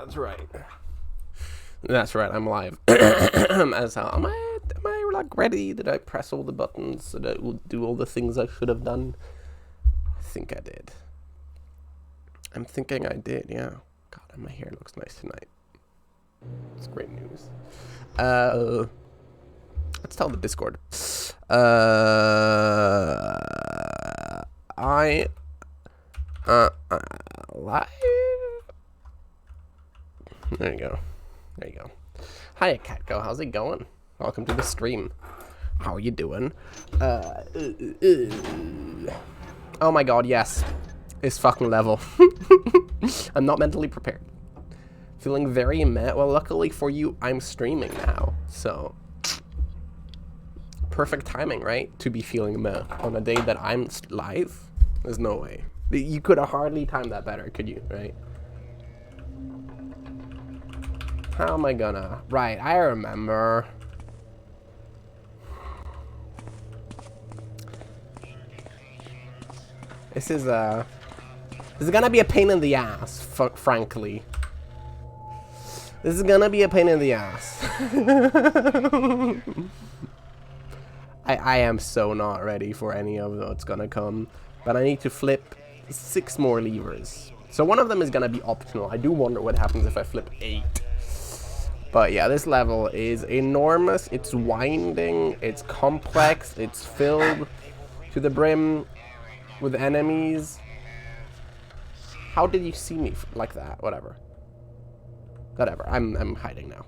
That's right. That's right, I'm live. As how am I like ready? Did I press all the buttons? Did I do all the things I should have done? I think I did. I'm thinking I did, yeah. God, my hair looks nice tonight. It's great news. Let's tell the Discord. Live. There you go. There you go. Hiya, Catgo. How's it going? Welcome to the stream. How are you doing? Oh my god, yes. It's fucking level. I'm not mentally prepared. Feeling very meh. Well, luckily for you, I'm streaming now. So, perfect timing, right? To be feeling meh on a day that I'm live? There's no way. You could have hardly timed that better, could you, right? How am I gonna? Right, I remember. This is gonna be a pain in the ass, frankly. This is gonna be a pain in the ass. I am so not ready for any of what's gonna come. But I need to flip 6 more levers. So one of them is gonna be optional. I do wonder what happens if I flip 8. But yeah, this level is enormous. It's winding, it's complex, it's filled to the brim with enemies. How did you see me like that? Whatever. Whatever. I'm hiding now.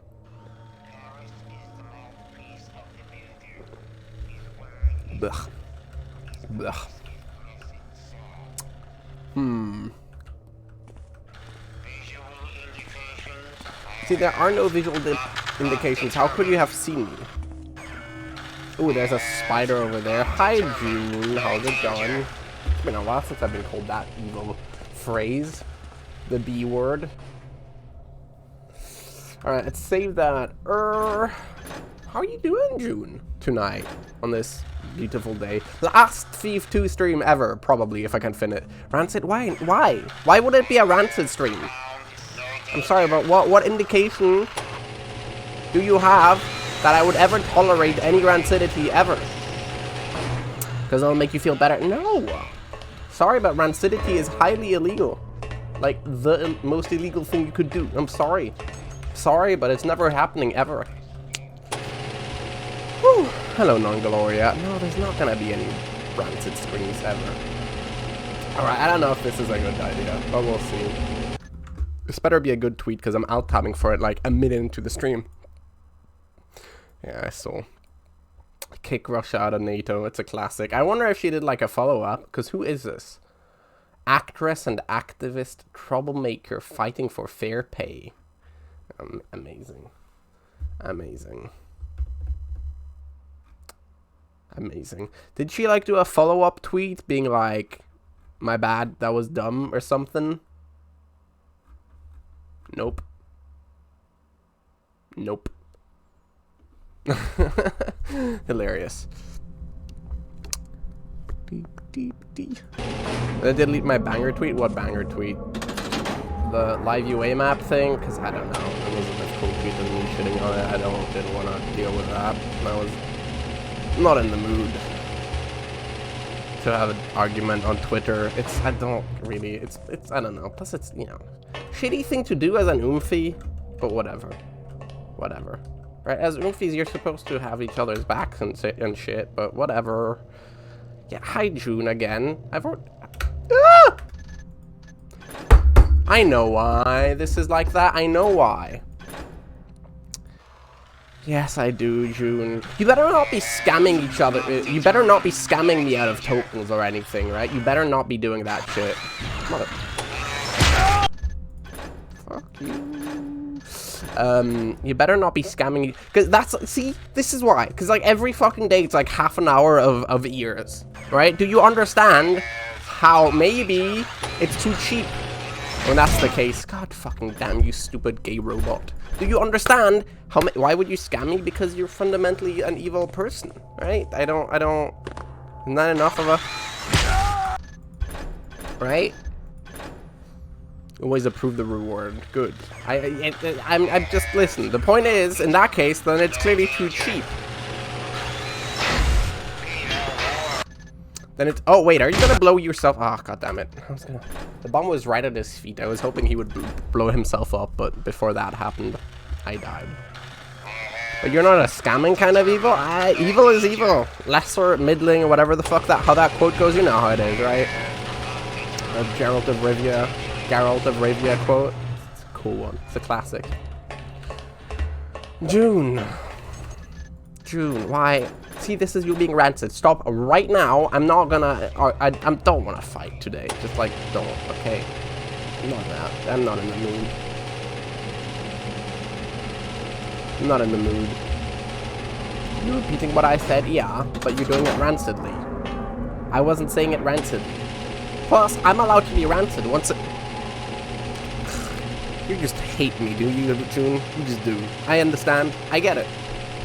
Blech. Blech. See, there are no visual indications. How could you have seen me? Ooh, there's a spider over there. Hi, June. How's it going? It's been a while since I've been called that evil phrase. The B word. Alright, let's save that. How are you doing, June, tonight on this beautiful day? Last Thief 2 stream ever, probably, if I can fin it. Rancid? Why? Why? Why would it be a Rancid stream? I'm sorry, but what indication do you have that I would ever tolerate any rancidity ever? Because it'll make you feel better? No! Sorry, but rancidity is highly illegal. Like, the most illegal thing you could do. I'm sorry. Sorry, but it's never happening ever. Whew. Hello, Non-Gloria. No, there's not gonna be any rancid streams ever. Alright, I don't know if this is a good idea, but we'll see. This better be a good tweet, because I'm alt-tabbing for it like a minute into the stream. Yeah, I saw. Kick Russia out of NATO. It's a classic. I wonder if she did like a follow-up, because who is this? Actress and activist troublemaker fighting for fair pay. Amazing. Amazing. Amazing. Did she like do a follow-up tweet being like, my bad, that was dumb or something? Nope. Nope. Hilarious. Did I delete my banger tweet? What banger tweet? The live UA map thing? Because I don't know. Elizabeth cool tweet and me shitting on it. I didn't want to deal with that. I was not in the mood to have an argument on Twitter. I don't know. Plus it's, you know, shitty thing to do as an Oomphy, but whatever. Whatever. Right, as Oomphys, you're supposed to have each other's backs and shit, but whatever. Yeah, hi June again. Ah! I know why this is like that. I know why. Yes, I do, June. You better not be scamming each other. You better not be scamming me out of tokens or anything, right? You better not be doing that shit. Mother. Fuck you. You better not be scamming. Because see, this is why. Because like every fucking day, it's like half an hour of ears, right? Do you understand how maybe it's too cheap? When that's the case, god fucking damn you stupid gay robot. Do you understand why would you scam me? Because you're fundamentally an evil person, right? I don't, isn't that enough of a, right? Always approve the reward. Good. I'm just, listen, the point is, in that case, then it's clearly too cheap. Then it's, oh wait, are you gonna blow yourself? Ah, oh, god damn it. The bomb was right at his feet. I was hoping he would blow himself up, but before that happened, I died. But you're not a scamming kind of evil? Evil is evil. Lesser, middling, or whatever the fuck how that quote goes. You know how it is, right? Geralt of Rivia quote. It's a cool one. It's a classic. June, why? See, this is you being rancid. Stop right now. I'm not gonna. I don't want to fight today. Just like don't. Okay. Not that. I'm not in the mood. I'm not in the mood. You're repeating what I said, yeah, but you're doing it rancidly. I wasn't saying it rancid. Plus, I'm allowed to be rancid once it... You just hate me, do you, June? You just do. I understand. I get it.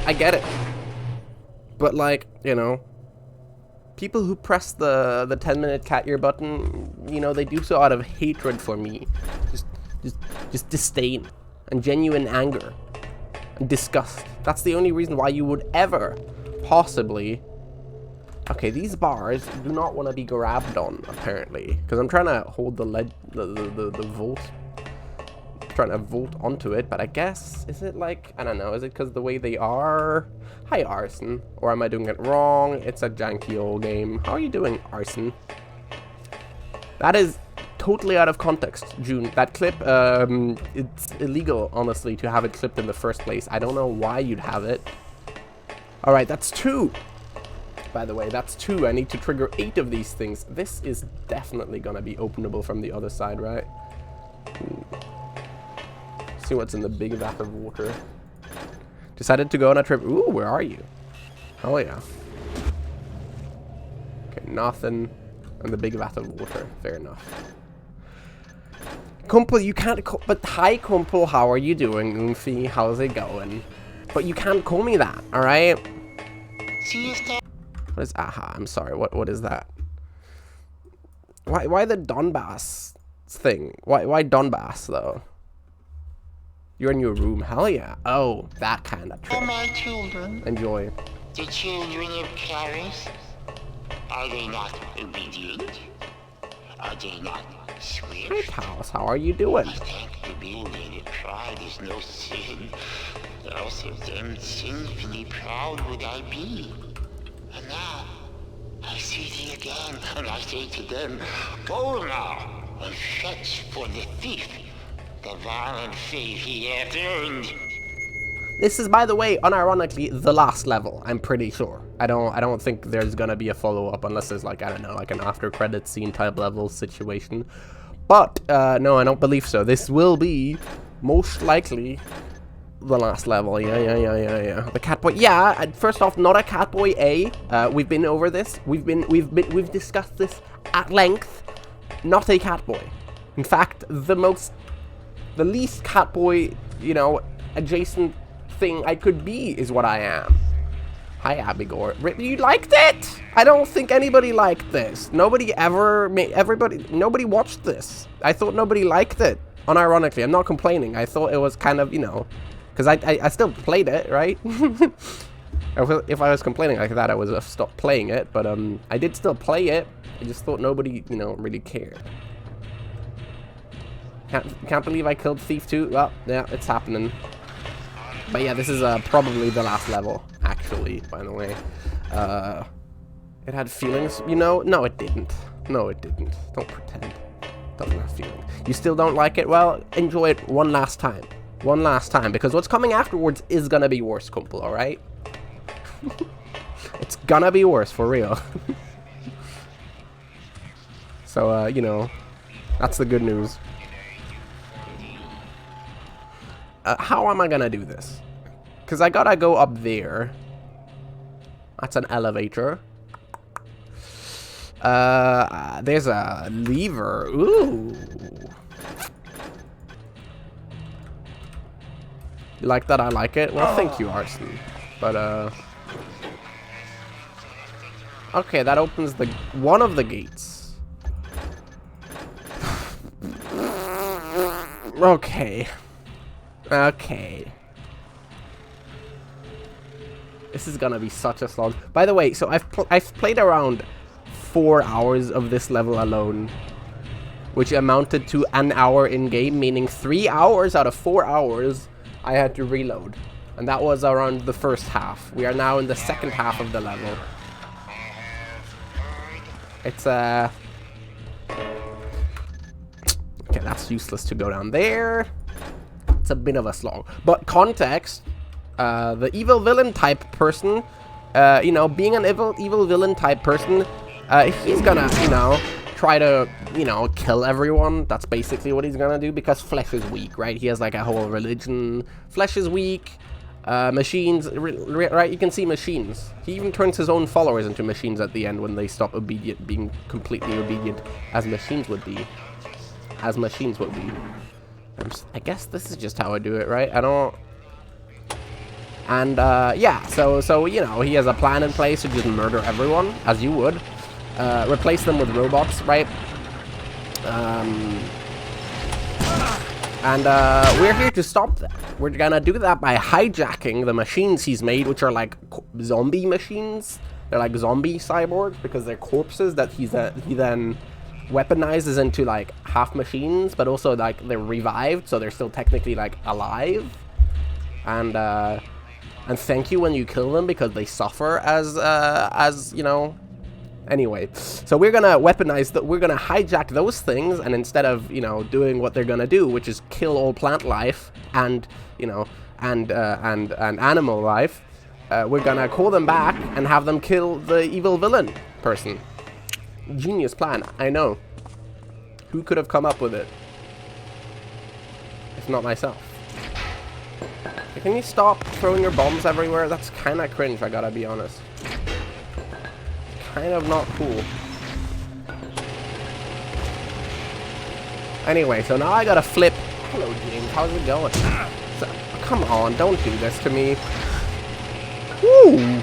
I get it. But, like, you know, people who press the 10-minute cat ear button, you know, they do so out of hatred for me. Just disdain and genuine anger and disgust. That's the only reason why you would ever possibly... Okay, these bars do not want to be grabbed on, apparently. Because I'm trying to hold the volt. Trying to volt onto it, but I guess, is it like, I don't know, is it because the way they are? Hi, Arson. Or am I doing it wrong? It's a janky old game. How are you doing, Arson? That is totally out of context, June. That clip, it's illegal, honestly, to have it clipped in the first place. I don't know why you'd have it. Alright, that's 2. By the way, that's 2. I need to trigger 8 of these things. This is definitely gonna be openable from the other side, right? See what's in the big vat of water. Decided to go on a trip. Ooh, where are you? Oh yeah. Okay, nothing. And the big vat of water. Fair enough. Kumpel, you can't call... But hi, Kumpel, how are you doing, Oomphy? How's it going? But you can't call me that, alright? What is... Aha, I'm sorry. What is that? Why the Donbass thing? Why Donbass, though? You're in your room. Hell yeah. Oh, that kind of trip. Are my children? Enjoy. The children of Paris? Are they not obedient? Are they not swift? Hi, pals. How are you doing? I think the building of pride is no sin. Else of them sinfully proud would I be. And now, I see thee again, and I say to them, go now, and fetch for the thief the violent fate he hath earned. This is, by the way, unironically, the last level, I'm pretty sure. I don't think there's gonna be a follow-up unless there's like, I don't know, like an after-credit scene type level situation. But, no, I don't believe so. This will be, most likely, the last level. Yeah. The Catboy. Yeah, first off, not a Catboy A. We've been over this. We've discussed this at length. Not a Catboy. In fact, the least Catboy, you know, adjacent thing I could be is what I am. Hi, Abigor. You liked it? I don't think anybody liked this. Nobody watched this. I thought nobody liked it. Unironically, I'm not complaining. I thought it was kind of, you know, because I still played it, right? If I was complaining like that, I would have stopped playing it. But I did still play it. I just thought nobody, you know, really cared. Can't believe I killed Thief 2. Well, yeah, it's happening. But yeah, this is probably the last level, actually, by the way. It had feelings, you know? No, it didn't. No, it didn't. Don't pretend. It doesn't have feelings. You still don't like it? Well, enjoy it one last time. One last time, because what's coming afterwards is gonna be worse, Kumpel, alright? It's gonna be worse, for real. So, you know, that's the good news. How am I gonna do this? Because I gotta go up there. That's an elevator. There's a lever. Ooh. You like that? I like it. Well, thank you, Arson. But, okay, that opens one of the gates. Okay. Okay. This is gonna be such a slog. By the way, so I've played around 4 hours of this level alone, which amounted to an hour in game, meaning 3 hours out of 4 hours I had to reload, and that was around the first half. We are now in the second half of the level. It's okay, that's useless to go down there. It's a bit of a slog, but context. The evil villain type person, you know, being an evil villain type person, he's gonna, you know, try to, you know, kill everyone. That's basically what he's gonna do, because flesh is weak, right? He has like a whole religion. Flesh is weak. Machines, right? You can see machines. He even turns his own followers into machines at the end when they stop being completely obedient, as machines would be. As machines would be. I guess this is just how I do it, right? I don't... And, yeah, so, you know, he has a plan in place to just murder everyone, as you would. Replace them with robots, right? And, we're here to stop that. We're gonna do that by hijacking the machines he's made, which are like zombie machines. They're like zombie cyborgs, because they're corpses that he then weaponizes into like half machines, but also like they're revived, so they're still technically like alive. And thank you when you kill them, because they suffer as you know. Anyway, so we're gonna weaponize we're gonna hijack those things, and instead of, you know, doing what they're gonna do, which is kill all plant life and, you know, and animal life, we're gonna call them back and have them kill the evil villain person. Genius plan, I know. Who could have come up with it? If not myself. Can you stop throwing your bombs everywhere? That's kind of cringe, I gotta be honest. Kind of not cool. Anyway, so now I gotta flip. Hello, James. How's it going? So, come on, don't do this to me. Woo!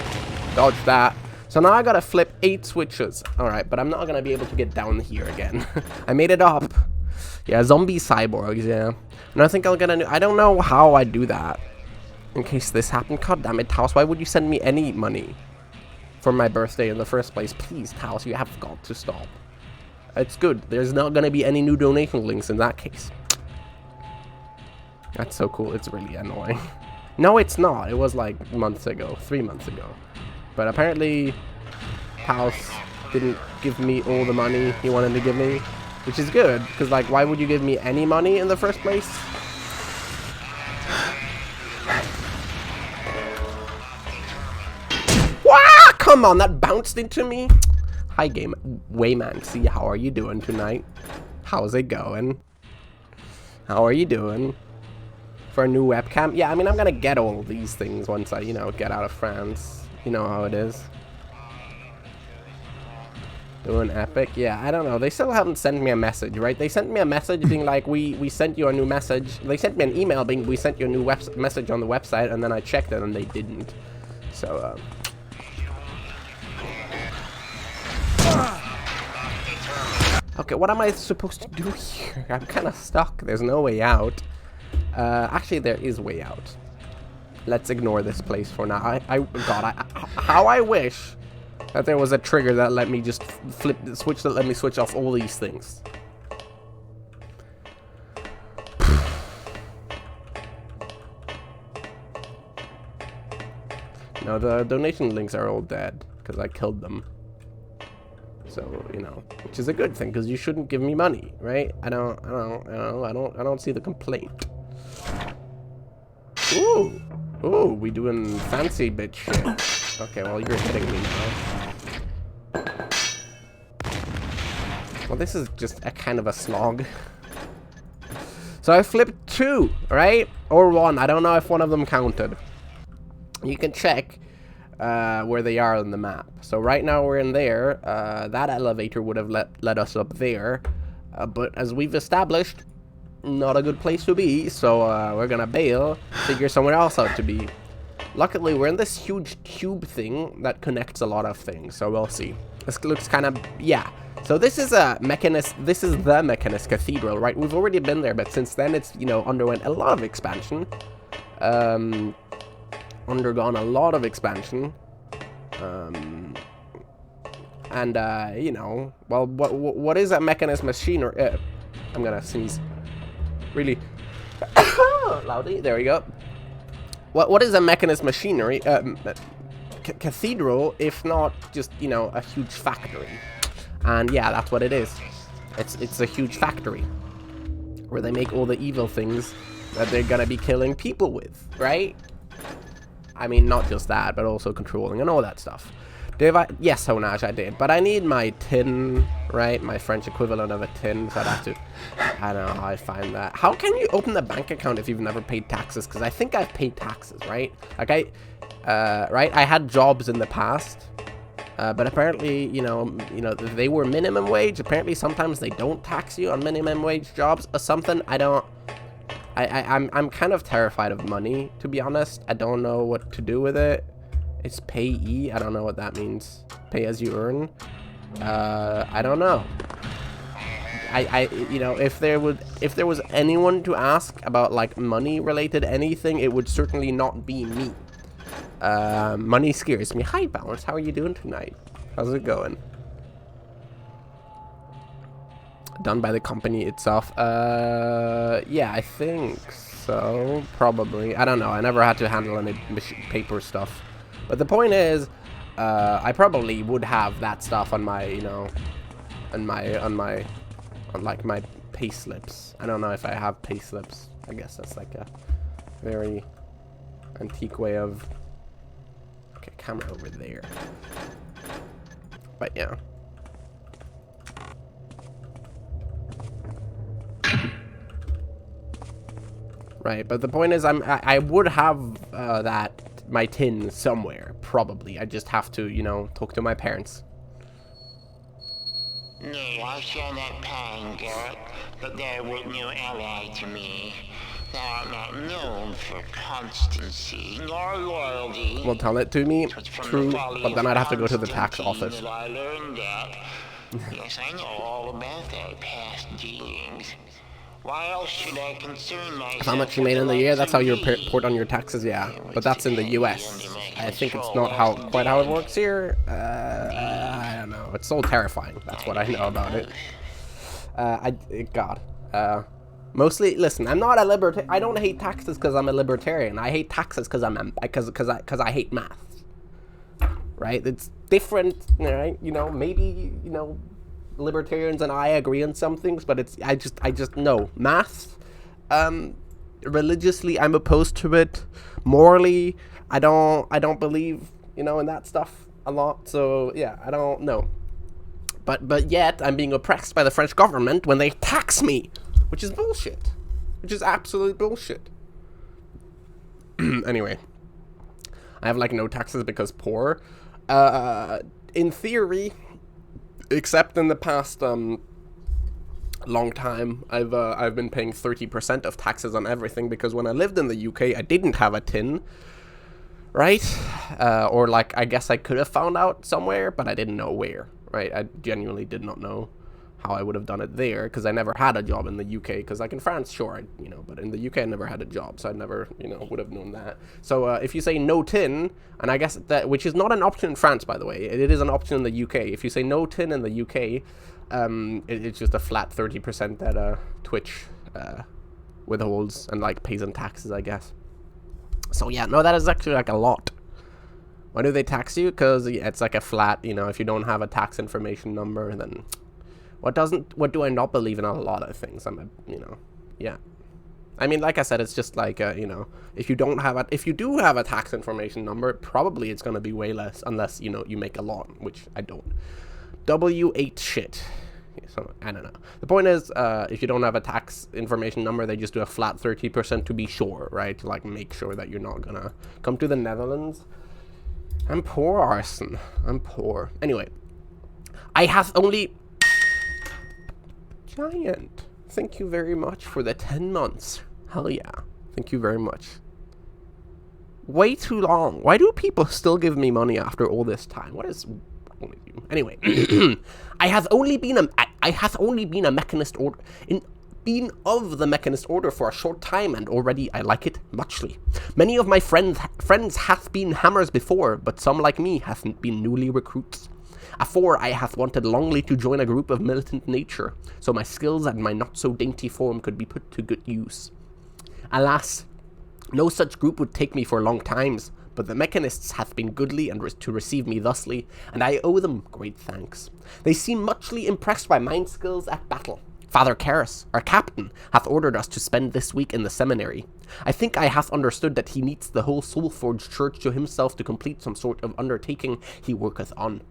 Dodge that. So now I gotta flip 8 switches. Alright, but I'm not gonna be able to get down here again. I made it up. Yeah, zombie cyborgs, yeah. And I think I'll get a new... I don't know how I do that. In case this happened. God damn it, Taos. Why would you send me any money for my birthday in the first place? Please, Taos, you have got to stop. It's good. There's not gonna be any new donation links in that case. That's so cool. It's really annoying. No, it's not. It was like months ago. 3 months ago. But apparently, Taos didn't give me all the money he wanted to give me. Which is good, because, like, why would you give me any money in the first place? Wah! Come on, that bounced into me. Hi, Game Wayman. How are you doing tonight? How's it going? How are you doing? For a new webcam? Yeah, I mean, I'm gonna get all these things once I, you know, get out of France. You know how it is. Doing epic? Yeah, I don't know. They still haven't sent me a message, right? They sent me a message being like, we sent you a new message. They sent me an email being, we sent you a new message on the website, and then I checked it and they didn't. So, okay, what am I supposed to do here? I'm kind of stuck. There's no way out. Actually, there is way out. Let's ignore this place for now. How I wish that there was a trigger that let me just flip the switch, that let me switch off all these things. No, the donation links are all dead because I killed them. So, you know, which is a good thing, because you shouldn't give me money, right? I don't see the complaint. Ooh. Ooh, we doing fancy bitch shit. Okay, well, you're hitting me now. Well, this is just a kind of a slog. So I flipped 2, right? Or 1. I don't know if one of them counted. You can check where they are on the map. So right now we're in there. That elevator would have led us up there. But as we've established, not a good place to be, so we're gonna bail, figure somewhere else out to be. Luckily, we're in this huge tube thing that connects a lot of things, so we'll see. This looks kind of, yeah. So this is a Mechanist, this is the Mechanist Cathedral, right? We've already been there, but since then it's, you know, underwent a lot of expansion. Undergone a lot of expansion. You know, well, what is a Mechanist machinery? I'm gonna sneeze really loudly. There we go. What is a Mechanist machinery? Cathedral, if not just, you know, a huge factory. And yeah, that's what it is. It's a huge factory where they make all the evil things that they're gonna be killing people with, right? I mean, not just that, but also controlling and all that stuff. Yes, Honage, I did. But I need my tin, right? My French equivalent of a tin, so I'd have to... I don't know how I find that. How can you open a bank account if you've never paid taxes? Because I think I've paid taxes, right? Like right? I had jobs in the past. But apparently, you know, they were minimum wage. Apparently, sometimes they don't tax you on minimum wage jobs or something. I'm kind of terrified of money, to be honest. I don't know what to do with it. It's payee. I don't know what that means. Pay as you earn. I don't know. You know, if there was anyone to ask about like money related anything, it would certainly not be me. Money scares me. Hi, Balance. How are you doing tonight? How's it going? Done by the company itself. Yeah, I think so. Probably. I don't know. I never had to handle any paper stuff. But the point is, I probably would have that stuff on my, you know, on like my pay slips. I don't know if I have pay slips. I guess that's like a very antique way of. Okay, camera over there. But yeah. Right, but the point is, I would have that. My tin somewhere, probably. I just have to, you know, talk to my parents. No, I shall not pine, Garrett, but thou wert no ally to me. Thou art not known for constancy nor loyalty. Well, tell it to me, true, but then I'd have to go to the tax office. I learned that. Yes, I know all about thy past dealings. Why else should I concern myself? How much you made in the year? That's how you report on your taxes, yeah. But that's in the US. I think it's not quite how it works here. I don't know. It's so terrifying. That's what I know about it. God. Mostly, listen. I'm not a libertarian. I don't hate taxes because I'm a libertarian. I hate taxes because I hate math. Right? It's different, right? You know, maybe, you know, libertarians and I agree on some things, but it's I just know math. Religiously, I'm opposed to it. Morally, I don't believe, you know, in that stuff a lot. So yeah, I don't know. But yet I'm being oppressed by the French government when they tax me, which is bullshit. Which is absolute bullshit. Anyway, I have like no taxes because poor. In theory. Except in the past long time, I've been paying 30% of taxes on everything because when I lived in the UK, I didn't have a tin, right? Or like I guess I could have found out somewhere, but I didn't know where, right? I genuinely did not know how I would have done it there because I never had a job in the UK. Because like in France, sure, you know, but in the UK I never had a job, so I never, you know, would have known that. So if you say no tin, and I guess that, which is not an option in France, by the way, it is an option in the UK. If you say no tin in the UK, it's just a flat 30% that Twitch withholds and like pays in taxes, I guess. So yeah, no, that is actually like a lot. Why do they tax you? Because it's like a flat, you know, if you don't have a tax information number, then what do I not believe in a lot of things? You know, yeah. I mean, like I said, it's just like, you know, if you do have a tax information number, probably it's going to be way less unless, you know, you make a lot, which I don't. W8 shit. So, I don't know. The point is, if you don't have a tax information number, they just do a flat 30% to be sure, right? To like make sure that you're not going to come to the Netherlands. I'm poor, Arson. I'm poor. Anyway, I have only... Giant. Thank you very much for the 10 months. Hell yeah. Thank you very much. Way too long. Why do people still give me money after all this time? What is only you. Anyway, I hath only been a mechanist order been of the mechanist order for a short time, and already I like it muchly. Many of my friends hath been hammers before, but some like me hath been newly recruits. Afore I hath wanted longly to join a group of militant nature, so my skills and my not so dainty form could be put to good use. Alas, no such group would take me for long times, but the mechanists hath been goodly and to receive me thusly, and I owe them great thanks. They seem muchly impressed by mine skills at battle. Father Karras, our captain, hath ordered us to spend this week in the seminary. I think I hath understood that he needs the whole Soulforge church to himself to complete some sort of undertaking he worketh on.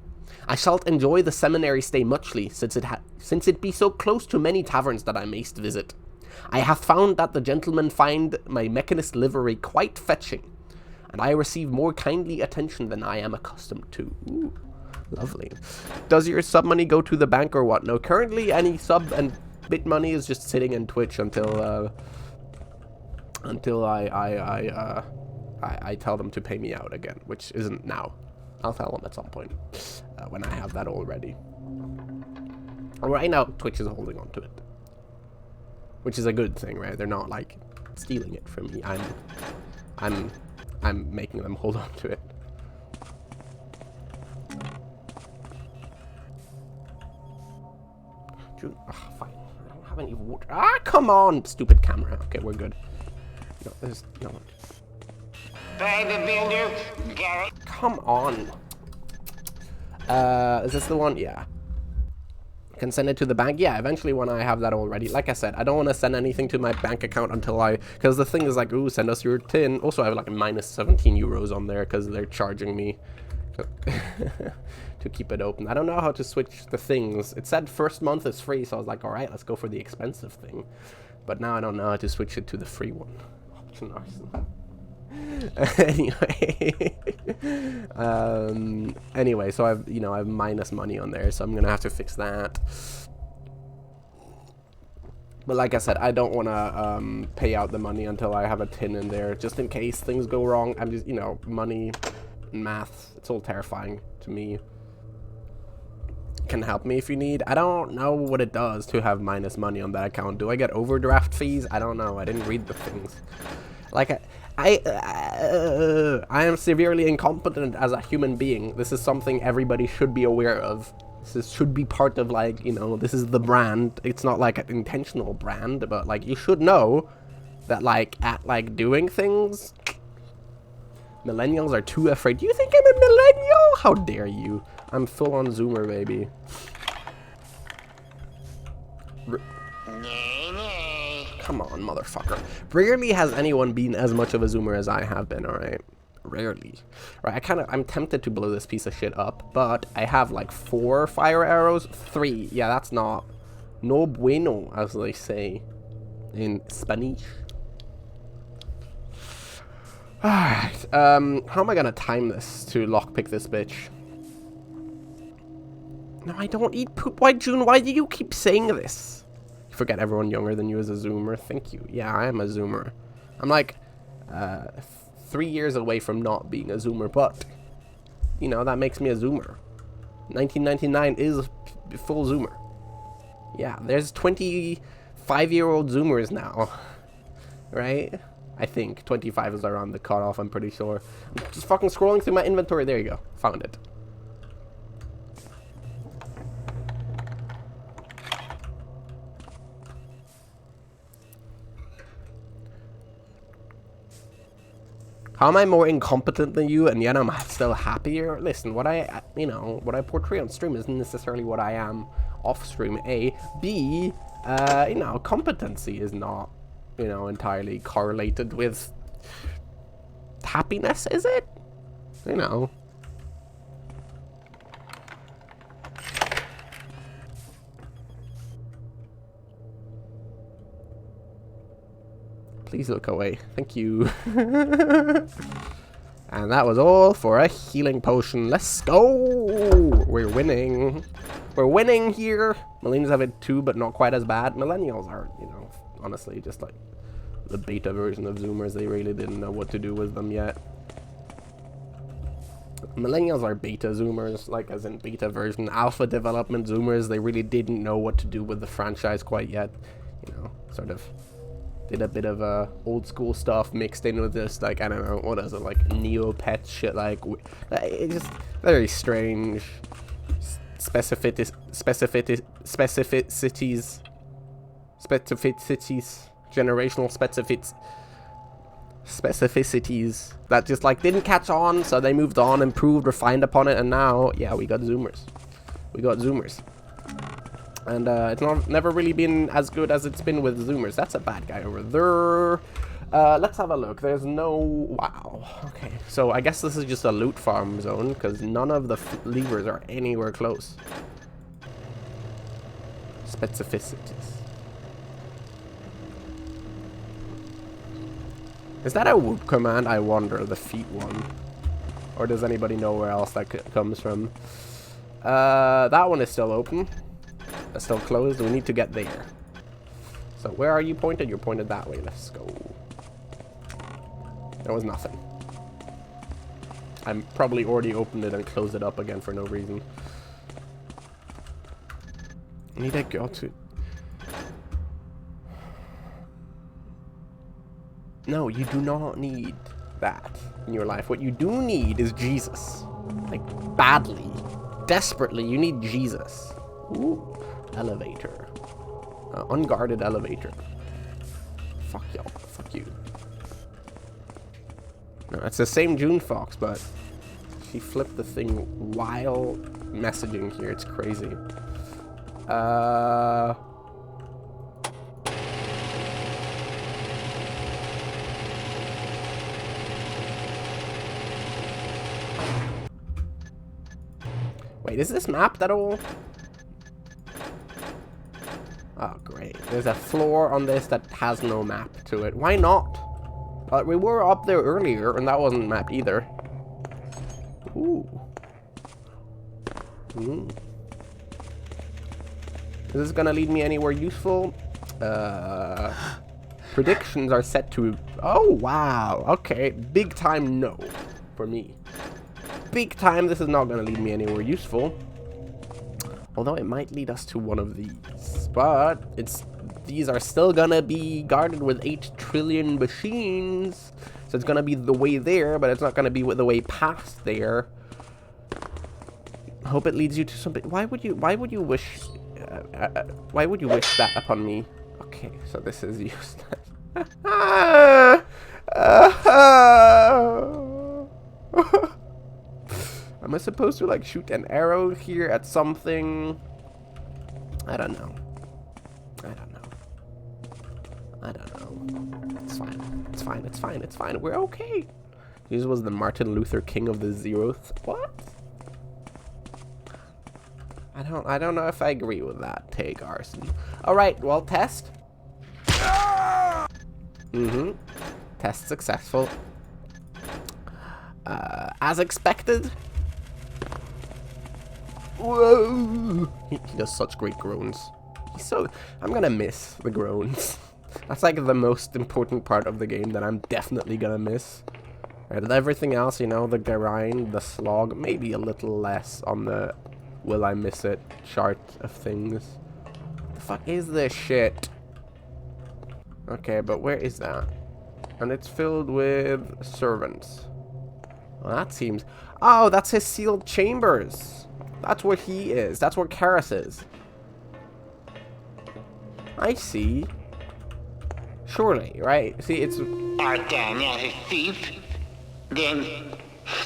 I shalt enjoy the seminary stay muchly, since it be so close to many taverns that I mayst visit. I have found that the gentlemen find my mechanist livery quite fetching, and I receive more kindly attention than I am accustomed to. Ooh, lovely. Does your sub money go to the bank or what? No, currently any sub and bit money is just sitting in Twitch until I tell them to pay me out again, which isn't now. I'll tell them at some point when I have that all ready. Right now, Twitch is holding on to it, which is a good thing, right? They're not like stealing it from me. I'm making them hold on to it. Dude, fine. I don't have any water. Ah, come on, stupid camera. Okay, we're good. No, there's no one. Come on. Is this the one? Yeah. Can send it to the bank. Yeah, eventually when I have that already. Like I said, I don't want to send anything to my bank account until because the thing is like, ooh, send us your tin. Also, I have like a minus 17 euros on there because they're charging me to keep it open. I don't know how to switch the things. It said first month is free, so I was like, all right, let's go for the expensive thing. But now I don't know how to switch it to the free one. Option arsenal. Anyway, so I have minus money on there, so I'm gonna have to fix that. But like I said, I don't want to pay out the money until I have a tin in there, just in case things go wrong. I'm just, money and math, it's all terrifying to me. Can help me if you need. I don't know what it does to have minus money on that account. Do I get overdraft fees? I don't know. I didn't read the things. Like I am severely incompetent as a human being. This is something everybody should be aware of. This should be part of, like, this is the brand. It's not like an intentional brand, but like you should know that at doing things, millennials are too afraid. Do you think I'm a millennial? How dare you? I'm full on Zoomer, baby. Come on, motherfucker. Rarely has anyone been as much of a Zoomer as I have been, alright? Rarely. Right, I'm tempted to blow this piece of shit up, but I have like 4 fire arrows. 3. Yeah, that's not no bueno, as they say in Spanish. Alright, how am I gonna time this to lockpick this bitch? No, I don't eat poop. Why, June, why do you keep saying this? You forget everyone younger than you is a Zoomer. Thank you. Yeah, I am a Zoomer. I'm like 3 years away from not being a Zoomer, but that makes me a Zoomer. 1999 is full Zoomer. Yeah, there's 25-year-old Zoomers now, right? I think 25 is around the cutoff, I'm pretty sure. I'm just fucking scrolling through my inventory. There you go. Found it. How am I more incompetent than you, and yet I'm still happier? Listen, what I portray on stream isn't necessarily what I am off stream. A. B. Competency is not, entirely correlated with happiness, is it? Please look away. Thank you. And that was all for a healing potion. Let's go! We're winning. We're winning here. Millennials have it too, but not quite as bad. Millennials are, honestly, just like the beta version of Zoomers. They really didn't know what to do with them yet. Millennials are beta zoomers, like as in beta version. Alpha development zoomers, they really didn't know what to do with the franchise quite yet. You know, sort of did a bit of old school stuff mixed in with this, like, I don't know, what is it, like Neopet shit, like, it's just very strange specificities, generational specificities that just like didn't catch on, so they moved on, improved, refined upon it, and now, yeah, we got zoomers. And it's never really been as good as it's been with zoomers. That's a bad guy over there. Let's have a look. There's no... Wow. Okay. So I guess this is just a loot farm zone, because none of the levers are anywhere close. Specificities. Is that a whoop command? I wonder. The feet one. Or does anybody know where else that comes from? That one is still open. That's still closed. We need to get there. So where are you pointed? You're pointed that way. Let's go. There was nothing. I probably already opened it and closed it up again for no reason. I need to go to... No, you do not need that in your life. What you do need is Jesus. Like, badly. Desperately, you need Jesus. Ooh. Elevator. Unguarded elevator. Fuck y'all. Fuck you. No, it's the same June Fox, but she flipped the thing while messaging here. It's crazy. Wait, is this mapped at all? Oh, great. There's a floor on this that has no map to it. Why not? We were up there earlier, and that wasn't mapped either. Ooh. Is this gonna lead me anywhere useful? Predictions are set to... Oh, wow. Okay. Big time no for me. Big time this is not gonna lead me anywhere useful. Although it might lead us to one of these. But these are still gonna be guarded with 8 trillion machines. So it's gonna be the way there, but it's not gonna be the way past there. Hope it leads you to something. Why would you wish that upon me? Okay, so this is useless. Am I supposed to like shoot an arrow here at something? I don't know. It's fine. We're okay. This was the Martin Luther King of the Zeroth. What? I don't know if I agree with that take, Arson. Alright, well, test. Test successful. As expected. Whoa! He does such great groans. I'm gonna miss the groans. That's like the most important part of the game that I'm definitely gonna miss. Right, everything else, you know, the grind, the slog, maybe a little less on the will I miss it chart of things. What the fuck is this shit? Okay, but where is that? And it's filled with servants. Well, that seems... Oh, that's his sealed chambers. That's where he is. That's where Karis is. I see. Surely, right? See, it's... Art thou not a thief? Then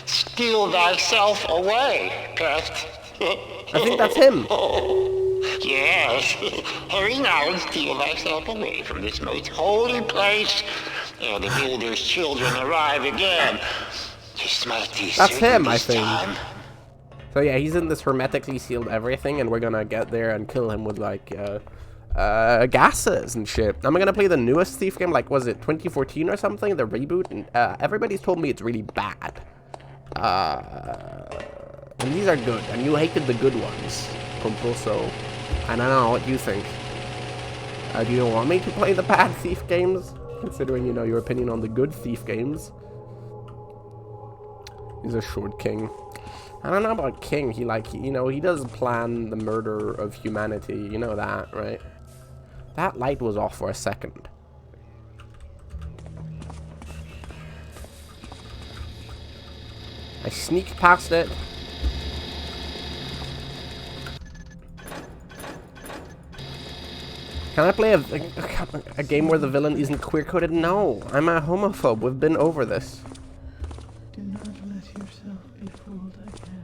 steal thyself away, pest. I think that's him. Yes. Hurry now and steal thyself away from this most holy place, ere the builder's children arrive again. To smite these. That's him, I think. So yeah, he's in this hermetically sealed everything, and we're gonna get there and kill him with like gases and shit. I'm gonna play the newest Thief game, like was it 2014 or something, the reboot, and everybody's told me it's really bad. And these are good, and you hated the good ones, Kumpel, so I don't know what you think. Do you want me to play the bad Thief games? Considering, you know, your opinion on the good Thief games. He's a short king. I don't know about King. He you know, he does plan the murder of humanity. You know that, right? That light was off for a second. I sneaked past it. Can I play a game where the villain isn't queer-coded? No, I'm a homophobe. We've been over this. Do not let yourself be fooled again.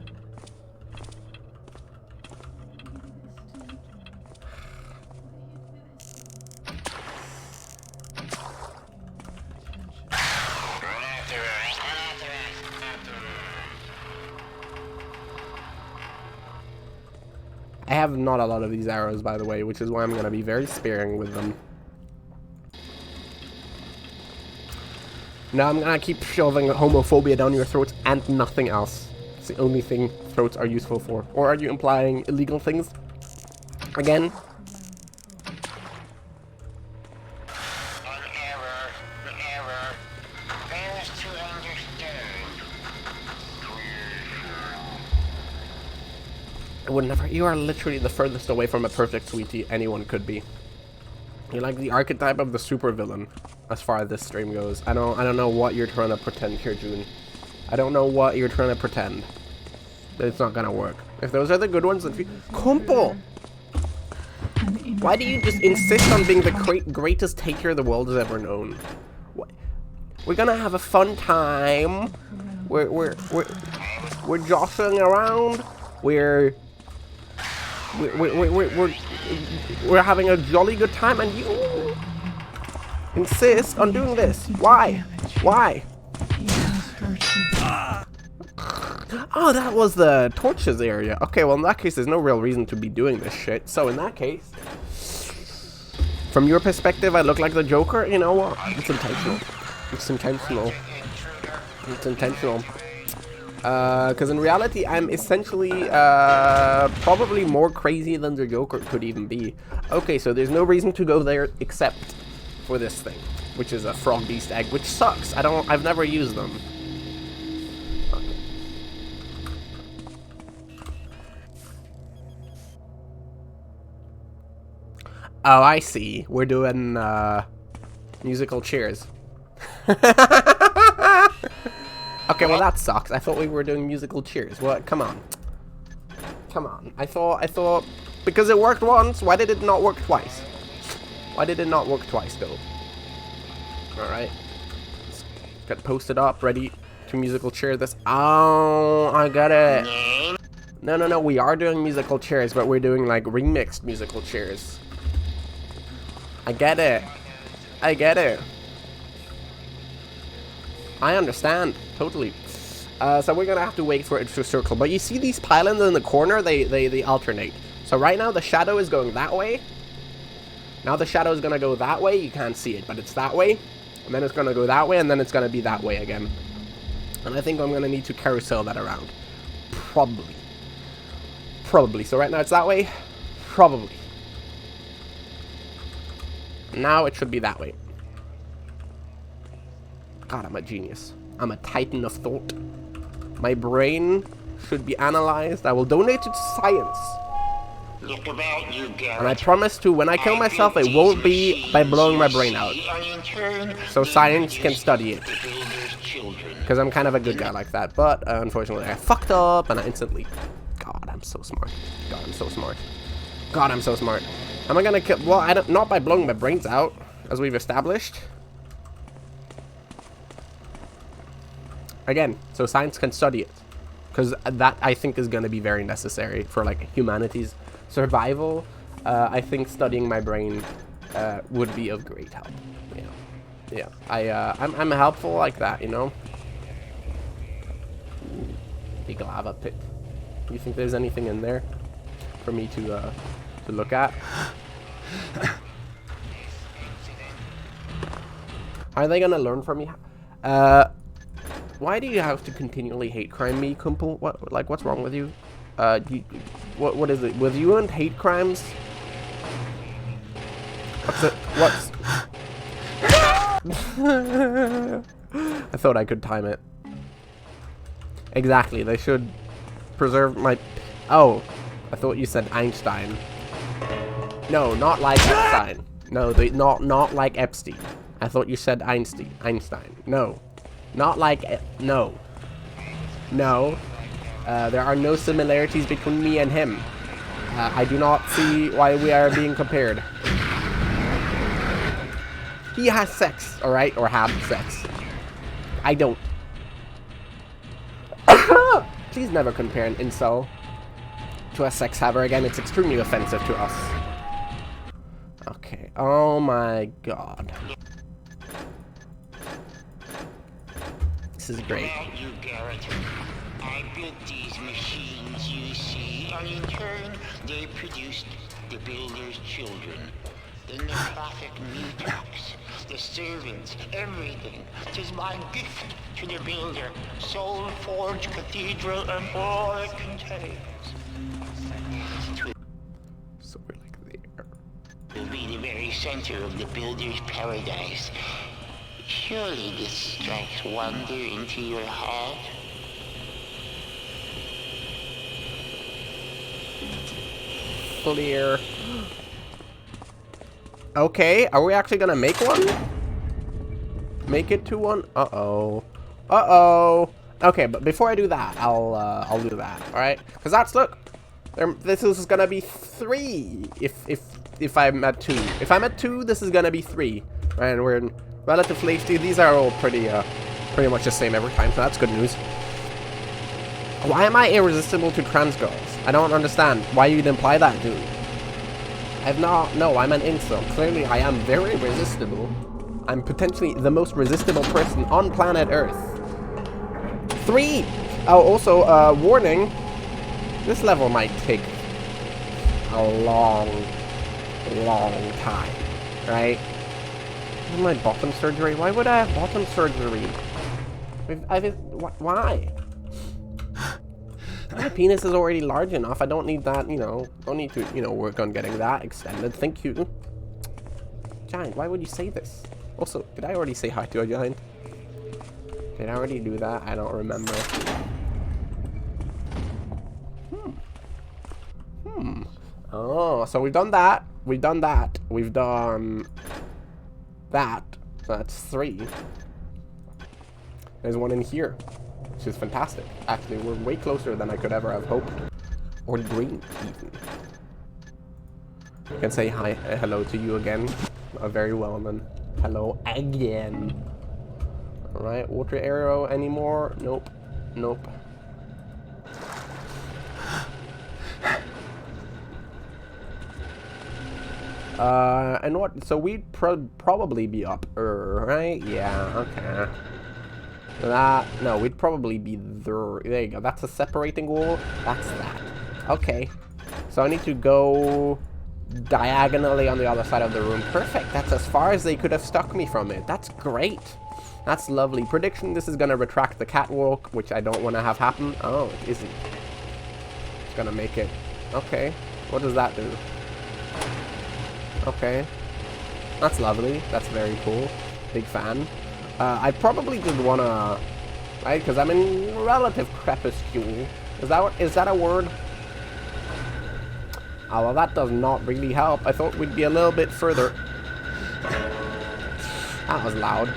I have not a lot of these arrows, by the way, which is why I'm going to be very sparing with them. Now I'm going to keep shoving homophobia down your throats and nothing else. It's the only thing throats are useful for. Or are you implying illegal things? Again? I would never. You are literally the furthest away from a perfect sweetie anyone could be. You're like the archetype of the supervillain, as far as this stream goes. I don't know what you're trying to pretend here, June. I don't know what you're trying to pretend. But it's not gonna work. If those are the good ones, then Kumpel! Why do you just insist on being the greatest taker the world has ever known? We're gonna have a fun time. We're jostling around. We're having a jolly good time, and you insist on doing this. Why? Why? Oh, that was the torches area. Okay, well in that case, there's no real reason to be doing this shit. So in that case, from your perspective, I look like the Joker. You know what? It's intentional. It's intentional. It's intentional. Because in reality, I'm essentially, probably more crazy than the Joker could even be. Okay, so there's no reason to go there except for this thing, which is a frog beast egg, which sucks. I've never used them. Okay. Oh, I see. We're doing, musical chairs. Okay, well that sucks. I thought we were doing musical cheers. What? Come on. Come on. I thought, because it worked once, why did it not work twice? Why did it not work twice, though? Alright. Let's get posted up, ready to musical chair this. Oh, I got it. No, we are doing musical chairs, but we're doing, like, remixed musical chairs. I get it. I get it. I understand, totally. So we're gonna have to wait for it to circle. But you see these pylons in the corner, they alternate. So right now the shadow is going that way. Now the shadow is gonna go that way. You can't see it, but it's that way. And then it's gonna go that way, and then it's gonna be that way again. And I think I'm gonna need to carousel that around. Probably. Probably. So right now it's that way. Probably. Now it should be that way. God, I'm a genius. I'm a titan of thought. My brain should be analyzed. I will donate it to science. Look about you, Garrett. And I promise to, when I kill myself, it won't be by blowing my brain out. So science can study it. Because I'm kind of a good guy like that. But, unfortunately, I fucked up and I instantly... God, I'm so smart. God, I'm so smart. God, I'm so smart. Am I gonna kill... Well, I don't... Not by blowing my brains out, as we've established. Again, so science can study it. Because that, I think, is going to be very necessary for, like, humanity's survival. I think studying my brain would be of great help. Yeah. Yeah. I'm helpful like that, you know? Big lava pit. You think there's anything in there for me to look at? Are they going to learn from me? Why do you have to continually hate crime me, Kumpel? What's wrong with you? What is it? With you and hate crimes? What's I thought I could time it. Exactly, they should preserve my... Oh, I thought you said Einstein. No, not like Epstein. No, not like Epstein. I thought you said Einstein. Einstein. No. Not like... No. No. There are no similarities between me and him. I do not see why we are being compared. He has sex, alright? Or had sex. I don't. Please never compare an incel to a sex haver again. It's extremely offensive to us. Okay. Oh my god. This is great. Well, you Garrett, I built these machines you see, and in turn, they produced the builder's children. Then the traffic meathouse, the servants, everything. 'Tis my gift to the builder, soul forged cathedral, and all it contains. So we're like there. Will be the very center of the builder's paradise. Surely this strikes wonder into your heart. Clear. Okay, are we actually gonna make one? Make it to one? Uh-oh. Uh-oh. Okay, but before I do that, I'll do that, alright? Because that's, look, this is gonna be 3 if I'm at 2. If I'm at 2, this is gonna be 3. And we're in relative safety. These are all pretty much the same every time, so that's good news. Why am I irresistible to trans girls? I don't understand why you'd imply that, dude. No, I'm an incel. Clearly, I am very resistible. I'm potentially the most resistible person on planet Earth. 3! Oh, also, warning. This level might take a long time, right? My bottom surgery? Why would I have bottom surgery? Why? My penis is already large enough. I don't need that, don't need to, work on getting that extended. Thank you. Giant, why would you say this? Also, did I already say hi to a giant? Did I already do that? I don't remember. Oh, so we've done that. We've done that. We've done that. So that's 3. There's one in here, which is fantastic. Actually, we're way closer than I could ever have hoped. Or dreamed, even. I can say hi, hello to you again. Very well, then. Hello again. Alright, water arrow anymore? Nope. Nope. And what? So we'd probably be up, right? Yeah, okay. No, we'd probably be there. There you go. That's a separating wall. That's that. Okay. So I need to go diagonally on the other side of the room. Perfect. That's as far as they could have stuck me from it. That's great. That's lovely. Prediction, this is going to retract the catwalk, which I don't want to have happen. Oh, it isn't. It's going to make it. Okay. What does that do? Okay. That's lovely. That's very cool. Big fan. I probably just want to... Right? Because I'm in relative crepuscule. Is that a word? Oh, well, that does not really help. I thought we'd be a little bit further. That was loud.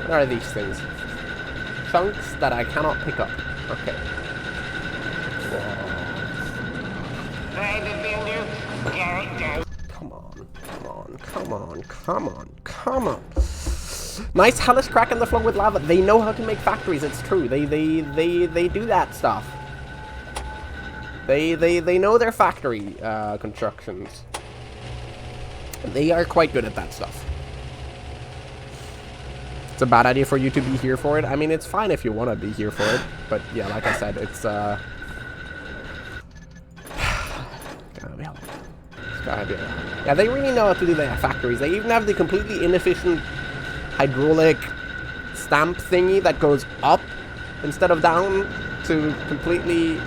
What are these things? Chunks that I cannot pick up. Okay. Come on, come on, come on, come on, come on. Nice hellish crack in the floor with lava. They know how to make factories, it's true. They do that stuff. They know their factory constructions. They are quite good at that stuff. It's a bad idea for you to be here for it. I mean, it's fine if you want to be here for it, but yeah, like I said, it's gotta be yeah, they really know how to do their factories. They even have the completely inefficient hydraulic stamp thingy that goes up instead of down to completely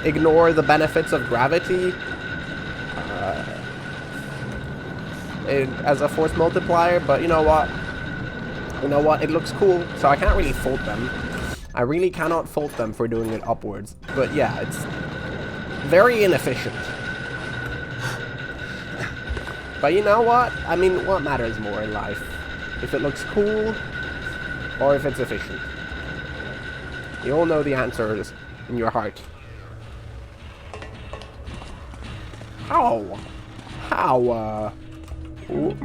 ignore the benefits of gravity as a force multiplier. But you know what? It looks cool, so I can't really fault them. I really cannot fault them for doing it upwards. But yeah, it's very inefficient. But you know what? I mean, what matters more in life? If it looks cool, or if it's efficient? You all know the answers in your heart. How? How, ooh.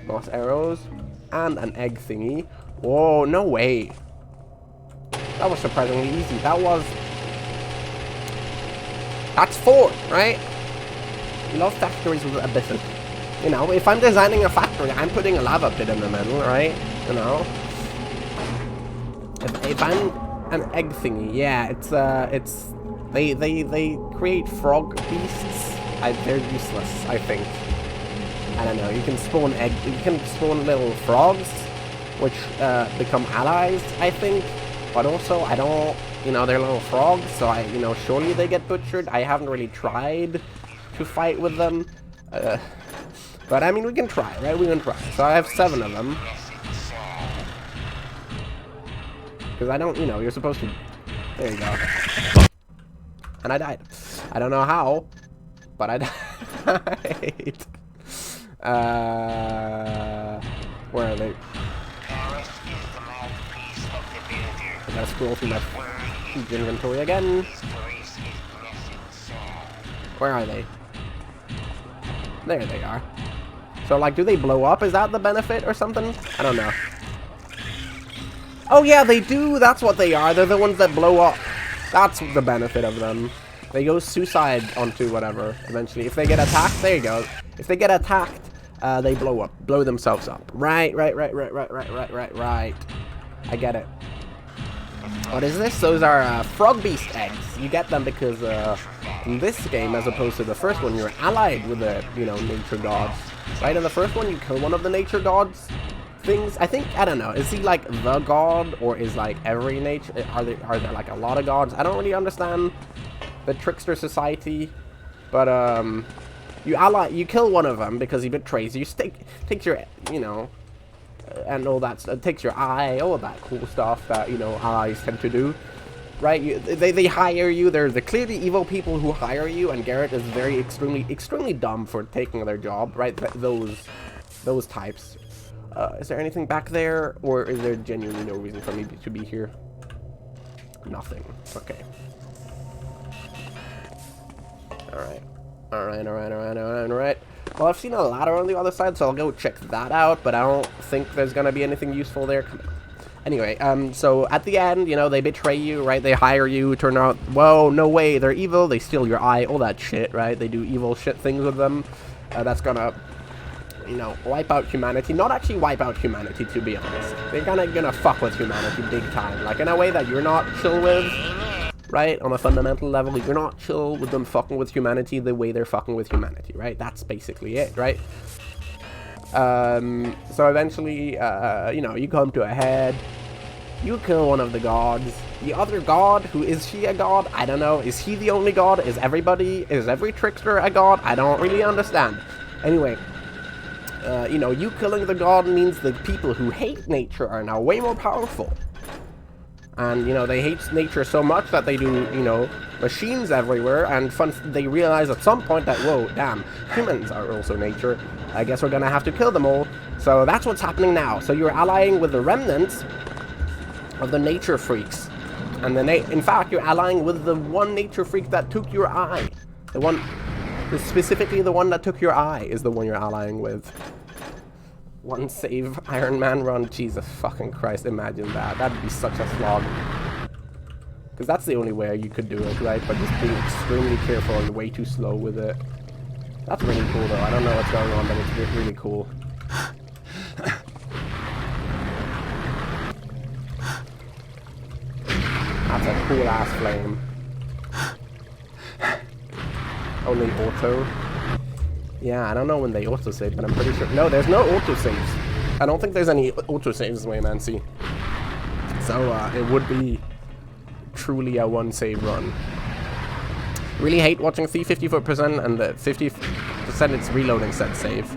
Moss arrows. And an egg thingy. Whoa, no way. That was surprisingly easy. That's 4, right? You love factories with a bit of... You know, if I'm designing a factory, I'm putting a lava pit in the middle, right? You know? If I'm an egg thingy, yeah, it's... They create frog beasts. They're useless, I think. I don't know, you can spawn little frogs, which become allies, I think. But also, I don't, you know, they're little frogs, so you know, surely they get butchered. I haven't really tried to fight with them. But I mean, we can try, right? We can try. So I have 7 of them. Because I don't, you know, you're supposed to... There you go. And I died. I don't know how, but I died. Where are they? I gotta scroll through my inventory again. Where are they? There they are. So, like, do they blow up? Is that the benefit or something? I don't know. Oh, yeah, they do. That's what they are. They're the ones that blow up. That's the benefit of them. They go suicide onto whatever, eventually. If they get attacked, there you go. If they get attacked, they blow up. Blow themselves up. Right. I get it. What is this? Those are frog beast eggs. You get them because in this game, as opposed to the first one, you're allied with the, you know, nature gods. Right? In the first one, you kill one of the nature gods things. I think, I don't know. Is he like the god, or is like every nature? Are there like a lot of gods? I don't really understand the trickster society, but you kill one of them because he betrays you. Takes your, you know, and all that stuff. Takes your eye, all of that cool stuff that, you know, allies tend to do, right? They hire you. They're the clearly evil people who hire you, and Garrett is very extremely dumb for taking their job, right? Those types. Is there anything back there, or is there genuinely no reason for me to be here? Nothing. Okay. Alright. Well, I've seen a ladder on the other side, so I'll go check that out, but I don't think there's gonna be anything useful there. Come on. Anyway, so at the end, you know, they betray you, right? They hire you, turn out, whoa, no way, they're evil, they steal your eye, all that shit, right? They do evil shit things with them. That's gonna, you know, wipe out humanity. Not actually wipe out humanity, to be honest. They're gonna fuck with humanity big time, like in a way that you're not chill with. Right? On a fundamental level, you're not chill with them fucking with humanity the way they're fucking with humanity, right? That's basically it, right? So eventually, you know, you come to a head. You kill one of the gods. The other god, who is she a god? I don't know. Is he the only god? Is every trickster a god? I don't really understand. Anyway, you know, you killing the god means the people who hate nature are now way more powerful. And, you know, they hate nature so much that they do, you know, machines everywhere. And they realize at some point that, whoa, damn, humans are also nature. I guess we're gonna have to kill them all. So that's what's happening now. So you're allying with the remnants of the nature freaks. And in fact, you're allying with the one nature freak that took your eye. Specifically the one that took your eye is the one you're allying with. One save Iron Man run. Jesus fucking Christ, imagine that. That'd be such a slog. Because that's the only way you could do it, right? But just being extremely careful and way too slow with it. That's really cool, though. I don't know what's going on, but it's really cool. That's a cool-ass flame. Only auto. Yeah, I don't know when they autosave, but I'm pretty sure... No, there's no autosaves. I don't think there's any autosaves, Waymancy. So, it would be truly a one-save run. Really hate watching the 54% and the 50% its reloading set save.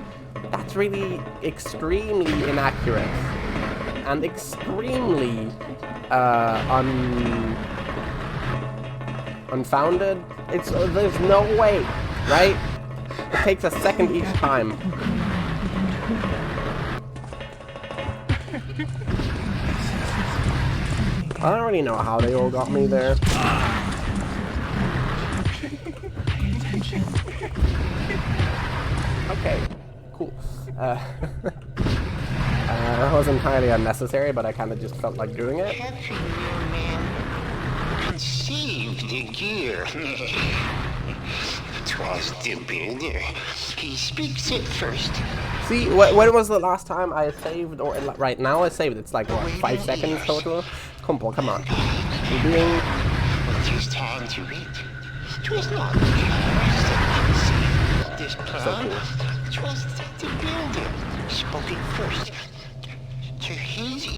That's really extremely inaccurate. and extremely unfounded. There's no way, right? It takes a second each time. I don't really know how they all got me there. Okay, cool. That was entirely unnecessary, but I kind of just felt like doing it. Captain man conceived the gear. 'Twas the builder. He speaks it first. See, when was the last time I saved, or right now I saved? It's like, what, 5 seconds total? Come on. You're doing... It is time to read. 'Twas not the chaos that conceived this plan. 'Twas the builder spoke it first. To his...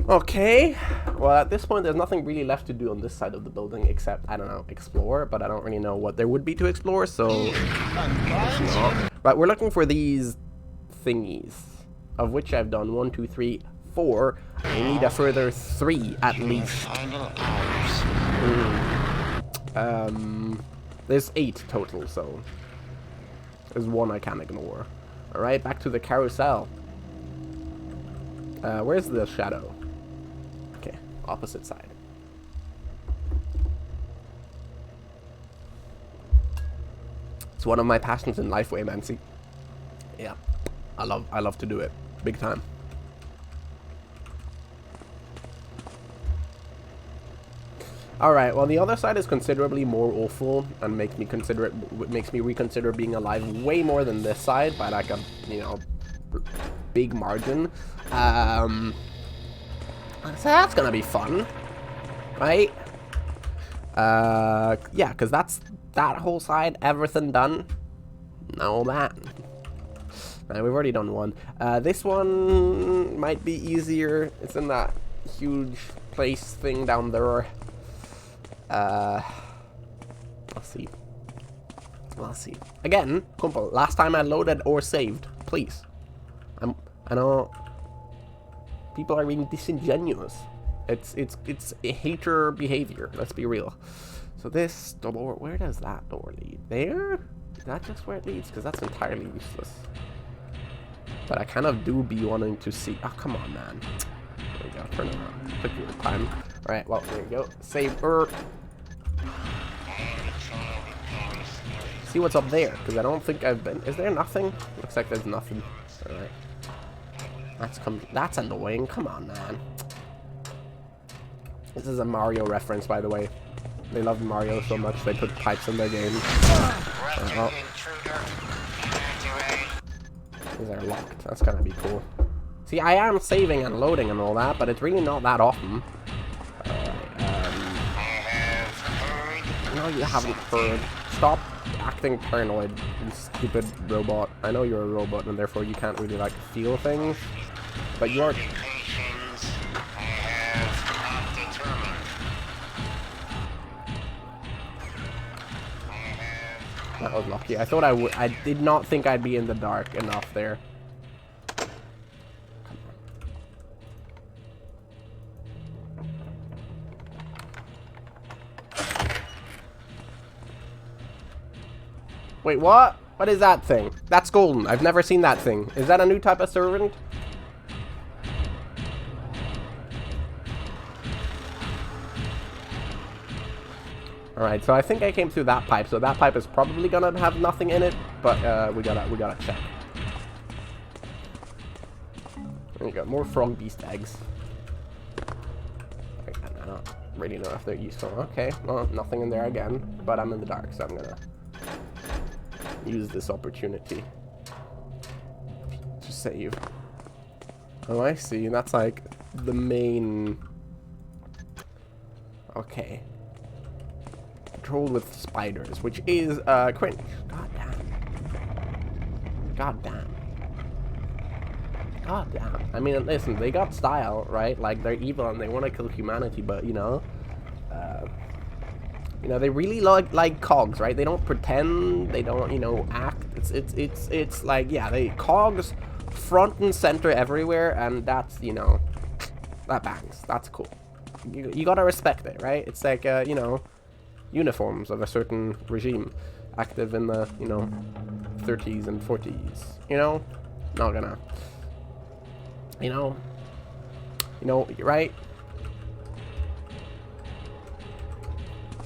Okay, well at this point there's nothing really left to do on this side of the building except, I don't know, explore, but I don't really know what there would be to explore, so... let's not. Right, we're looking for these thingies, of which I've done 1, 2, 3, 4. I need a further 3 at least. Final hours. There's 8 total, so... there's 1 I can't ignore. Alright, back to the carousel. Where's the shadow? Okay, opposite side. It's one of my passions in life, Waymancy. Yeah, I love to do it, big time. All right, well the other side is considerably more awful and makes me reconsider being alive way more than this side by like a, you know, big margin. So that's gonna be fun, right? Yeah, because that's that whole side, everything done. Now that. Right, we've already done 1. This one might be easier. It's in that huge place thing down there. Let's see. Again, Kumpel, last time I loaded or saved, please. I know people are being disingenuous. It's a hater behavior, let's be real. So this door, where does that door lead? There? Is that just where it leads? Because that's entirely useless. But I kind of do be wanting to see. Oh, come on, man. There we go, turn around. Took you the time. Alright, well, there you go. Save her. See what's up there, because I don't think I've been. Is there nothing? Looks like there's nothing. Alright. That's annoying. Come on, man. This is a Mario reference, by the way. They love Mario so much they put pipes in their game. Oh. These are locked. That's gonna be cool. See, I am saving and loading and all that, but it's really not that often. No, you haven't heard. Stop acting paranoid, you stupid robot. I know you're a robot and therefore you can't really like feel things, but you're... That was lucky. I thought I would. I did not think I'd be in the dark enough there. Wait, what? What is that thing? That's golden. I've never seen that thing. Is that a new type of servant? Alright, so I think I came through that pipe, so that pipe is probably gonna have nothing in it, but we gotta check. There you go, more frog beast eggs. I don't really know if they're useful. Okay, well, nothing in there again, but I'm in the dark, so I'm gonna use this opportunity to save. Oh, I see, that's like the main... Okay. Controlled with spiders, which is cringe. God damn. I mean, listen, they got style, right? Like they're evil and they want to kill humanity, but you know, they really like cogs, right? They don't pretend, they don't, you know, act. It's like, yeah, cogs front and center everywhere, and that's, you know, that bangs. That's cool. You gotta respect it, right? It's like, you know, uniforms of a certain regime active in the, you know, 30s and 40s, you know? Not gonna, you know, right?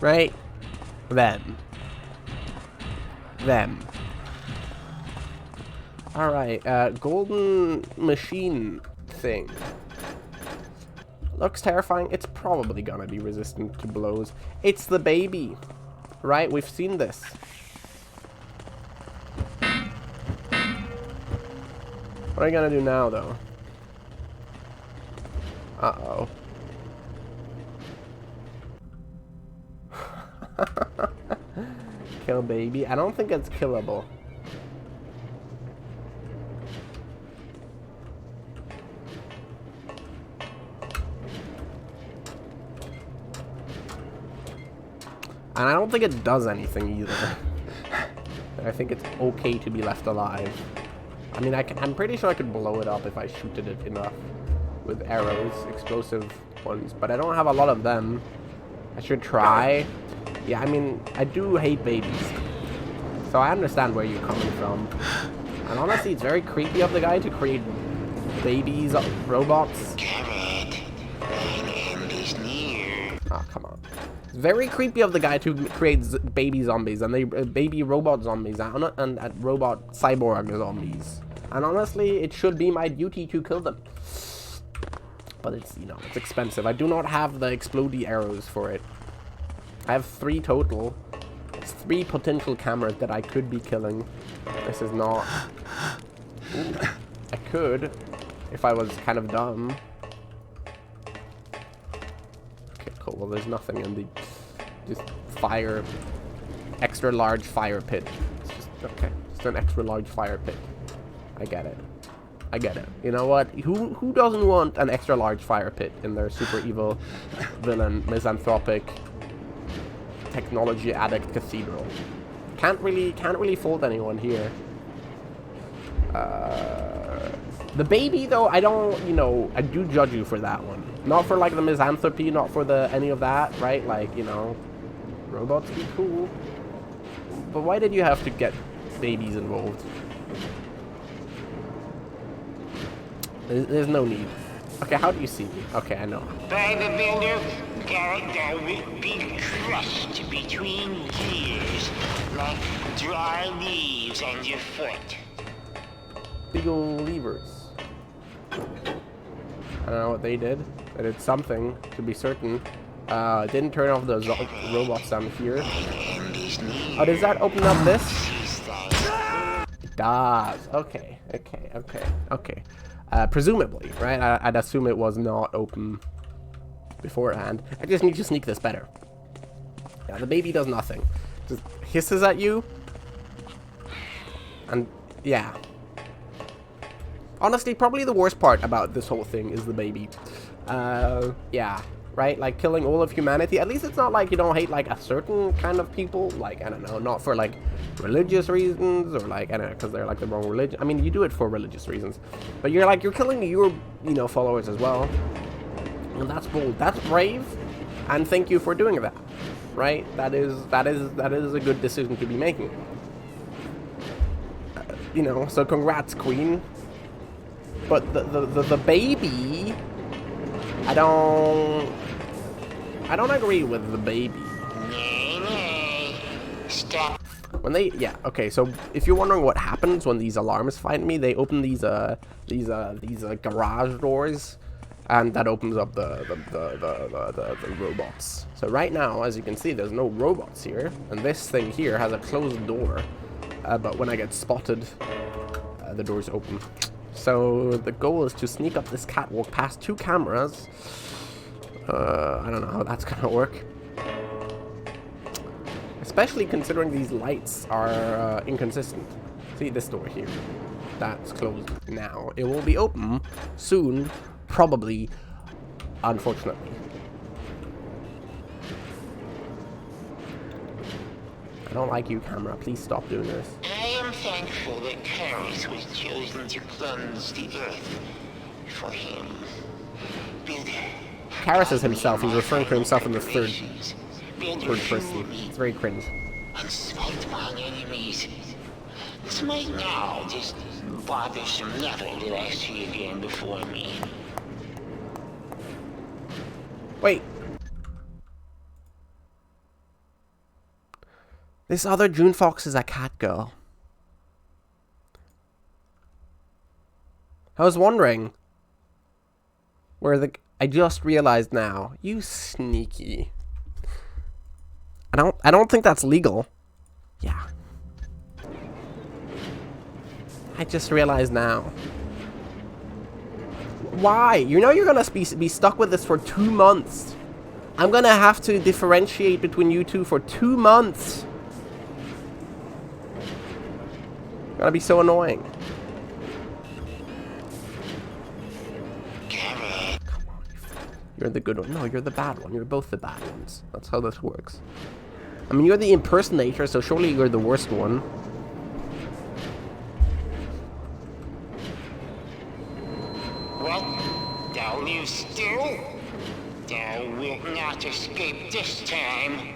Right? Them. Alright, golden machine thing. Looks terrifying. It's probably gonna be resistant to blows. It's the baby. Right? We've seen this. What are you gonna do now, though? Uh-oh. Kill baby. I don't think it's killable. And I don't think it does anything either. I think it's okay to be left alive. I mean, I'm pretty sure I could blow it up if I shooted it enough with arrows, explosive ones, but I don't have a lot of them. I should try. Yeah, I mean, I do hate babies, so I understand where you're coming from. And honestly, it's very creepy of the guy to create babies, robots. Carrot, thine end is near. Oh, come on. It's very creepy of the guy to create baby zombies and baby robot zombies and robot cyborg zombies. And honestly, it should be my duty to kill them. But it's, you know, it's expensive. I do not have the explodey arrows for it. I have 3 total. It's 3 potential cameras that I could be killing. This is not... Ooh. I could, if I was kind of dumb. Okay, cool. Well, there's nothing in the... Just fire... Extra large fire pit. It's just... Okay. Just an extra large fire pit. I get it. I get it. You know what? Who doesn't want an extra large fire pit in their super evil villain misanthropic technology addict cathedral? Can't really fault anyone here. The baby though, I don't, you know, I do judge you for that one. Not for like the misanthropy, not for the any of that, right? Like, you know, robots be cool. But why did you have to get babies involved? There's no need. Okay, how do you see me? Okay, I know. By the builder, thou wilt be crushed between gears, like dry leaves on your foot. Big ol' levers. I don't know what they did. They did something, to be certain. Didn't turn off those robots down here. Oh, does that open up this? It does. Okay. Presumably, right? I'd assume it was not open beforehand. I just need to sneak this better. Yeah, the baby does nothing. Just hisses at you. And, yeah. Honestly, probably the worst part about this whole thing is the baby. Yeah. Right? Like, killing all of humanity. At least it's not like you don't hate, like, a certain kind of people. Like, I don't know, not for, like, religious reasons or, like, I don't know, because they're, like, the wrong religion. I mean, you do it for religious reasons. But you're, like, you're killing your, you know, followers as well. And that's bold. That's brave. And thank you for doing that. Right? That is a good decision to be making. You know, so congrats, Queen. But the baby... I don't agree with the baby. Stop. When they, yeah, okay, so if you're wondering what happens when these alarms find me, they open these garage doors, and that opens up the robots. So right now, as you can see, there's no robots here, and this thing here has a closed door, but when I get spotted, the doors open. So the goal is to sneak up this catwalk past 2 cameras. I don't know how that's gonna work. Especially considering these lights are inconsistent. See this door here? That's closed now. It will be open soon, probably, unfortunately. I don't like you, camera. Please stop doing this. I am thankful that Karis was chosen to cleanse the earth for him. Karis is himself. He's referring to himself in the third person. Me It's very cringe. and smite mine enemies. Smite now this bothersome level that I see again before me. Wait. This other June Fox is a cat girl. I was wondering where I just realized now. You sneaky. I don't think that's legal. Yeah. I just realized now. Why? You know you're gonna be stuck with this for 2 months. I'm gonna have to differentiate between you two for 2 months. Gonna be so annoying. Come on, you're the good one. No, you're the bad one. You're both the bad ones. That's how this works. I mean, you're the impersonator, so surely you're the worst one. What? Thou live still? Thou wilt not escape this time.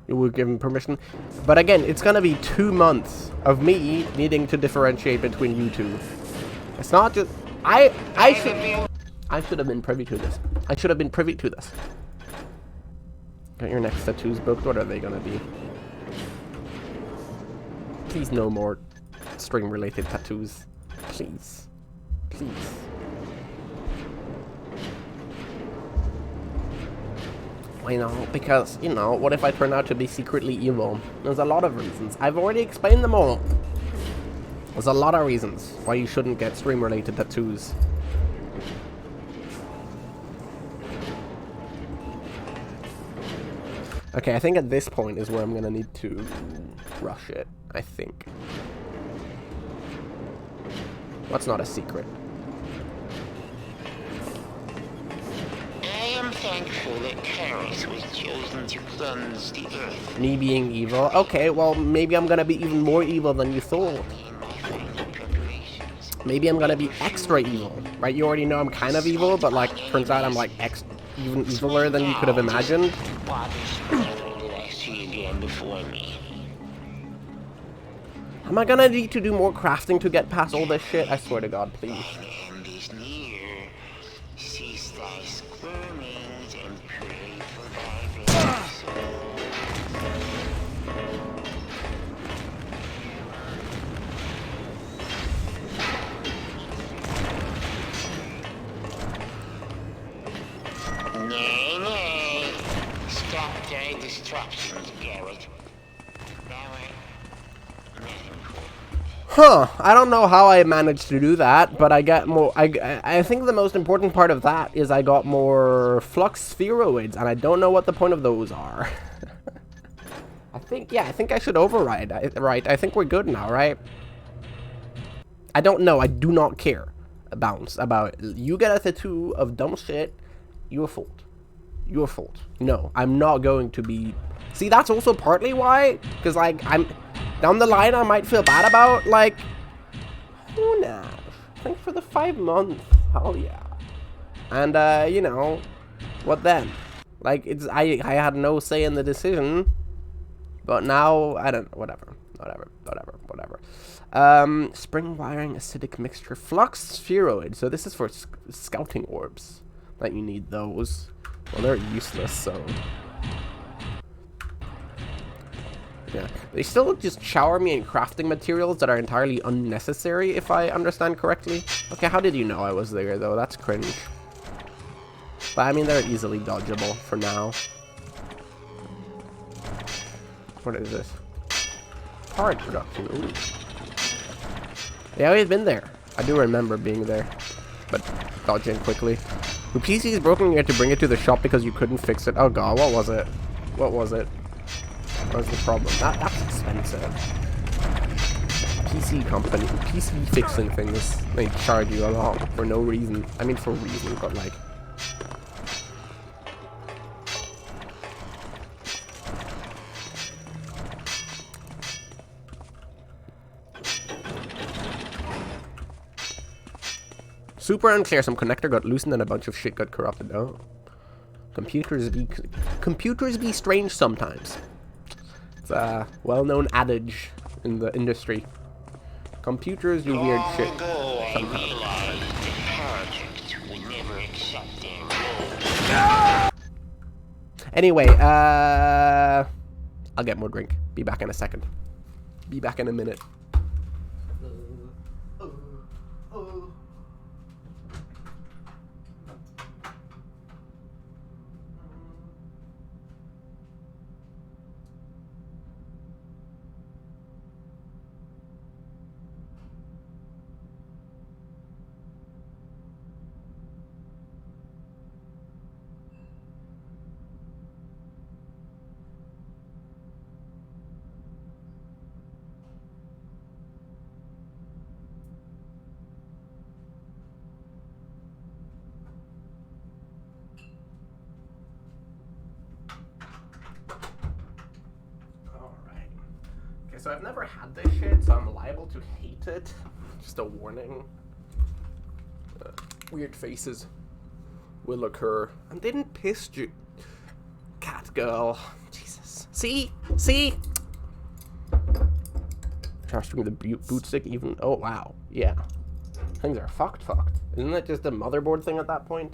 You will give him permission. But again, it's gonna be 2 months of me needing to differentiate between you two. It's not just... I should have been privy to this. I should have been privy to this. Got your next tattoos booked? What are they gonna be? Please no more string-related tattoos. Please. Please. You know, because, you know, what if I turn out to be secretly evil? There's a lot of reasons. I've already explained them all. There's a lot of reasons why you shouldn't get stream-related tattoos. Okay, I think at this point is where I'm gonna need to rush it, I think. What's not a secret? I am thankful that Karis was chosen to cleanse the earth. Me being evil? Okay, well, maybe I'm gonna be even more evil than you thought. In my final preparations. Maybe I'm gonna be extra evil, right? You already know I'm kind of evil, but like, turns out I'm like even eviler than you could have imagined. Bothersome level that I see again before me. Am I gonna need to do more crafting to get past all this shit? I swear to God, please. Thine end is near. Cease thy squirmings and pray for thy very soul. Nay, nay. Stop thy distractions, Garrett. Thou art not important. Huh, I don't know how I managed to do that, but I get more, I think the most important part of that is I got more flux spheroids, and I don't know what the point of those are. I think I should override, right? I think we're good now, right? I don't know, I do not care about you get a tattoo of dumb shit, your fault. Your fault. No, I'm not going to be, see, that's also partly why, because like, down the line, I might feel bad about, like, who knows? Thanks for the 5 months. Hell yeah. And, you know, what then? Like, I had no say in the decision, but now, I don't know, whatever. Spring wiring, acidic mixture, flux spheroid. So this is for scouting orbs, that you need those. Well, they're useless, so... Yeah, they still just shower me in crafting materials that are entirely unnecessary, if I understand correctly. Okay, how did you know I was there, though? That's cringe. But, I mean, they're easily dodgeable for now. What is this? Card production, ooh. Yeah, we've been there. I do remember being there. But, dodging quickly. The PC is broken, you had to bring it to the shop because you couldn't fix it. Oh god, what was it? What was it? What's the problem? That's expensive. PC company, PC fixing things, they charge you a lot for no reason. I mean, for reason, but like. Super unclear. Some connector got loosened and a bunch of shit got corrupted. Oh, computers be strange sometimes. It's a well-known adage in the industry. Computers do weird shit sometimes. Anyway, I'll get more drink. Be back in a second. Be back in a minute. So I've never had this shit, so I'm liable to hate it. Just a warning. Weird faces will occur. And didn't piss you, cat girl. Jesus. See? Charging the boot stick even. Oh wow. Yeah. Things are fucked. Isn't that just a motherboard thing at that point?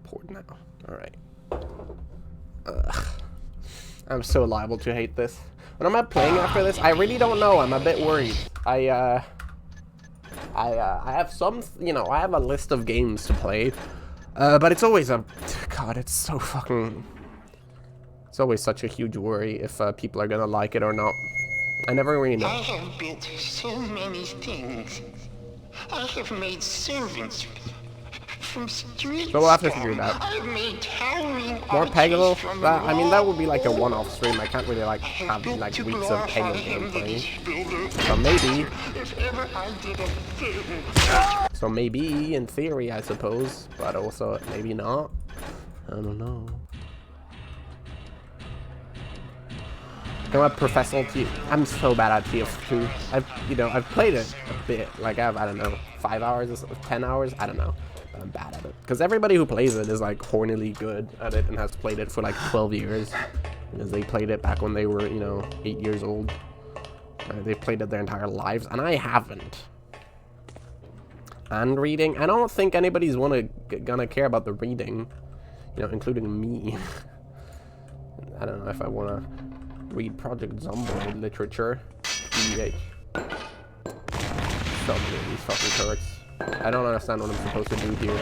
Poured now. Alright. I'm so liable to hate this. When I'm not playing after this, I really don't know. I'm a bit worried. I have some, you know, I have a list of games to play. But it's always a, God, it's so fucking, it's always such a huge worry if people are gonna like it or not. I never really know. I have built so many things. I have made servants from streets. So we'll have to figure it out. I've made towering More Peggle? from That, I mean, that would be like a wall. one-off stream. I can't really like have like weeks of Peggle gameplay. So maybe. If ever I did a thing. So maybe, in theory, I suppose, but also maybe not. I don't know. I'm a professional I'm so bad at TF2. I've played it a bit. Like I don't know, 5 hours, 10 hours. I don't know. But I'm bad at it because everybody who plays it is like hornily good at it and has played it for like 12 years because they played it back when they were 8 years old. They played it their entire lives, and I haven't. And reading, I don't think anybody's gonna care about the reading, including me. I don't know if I wanna read Project Zomboid literature. PH. So many of these fucking turrets. I don't understand what I'm supposed to do here.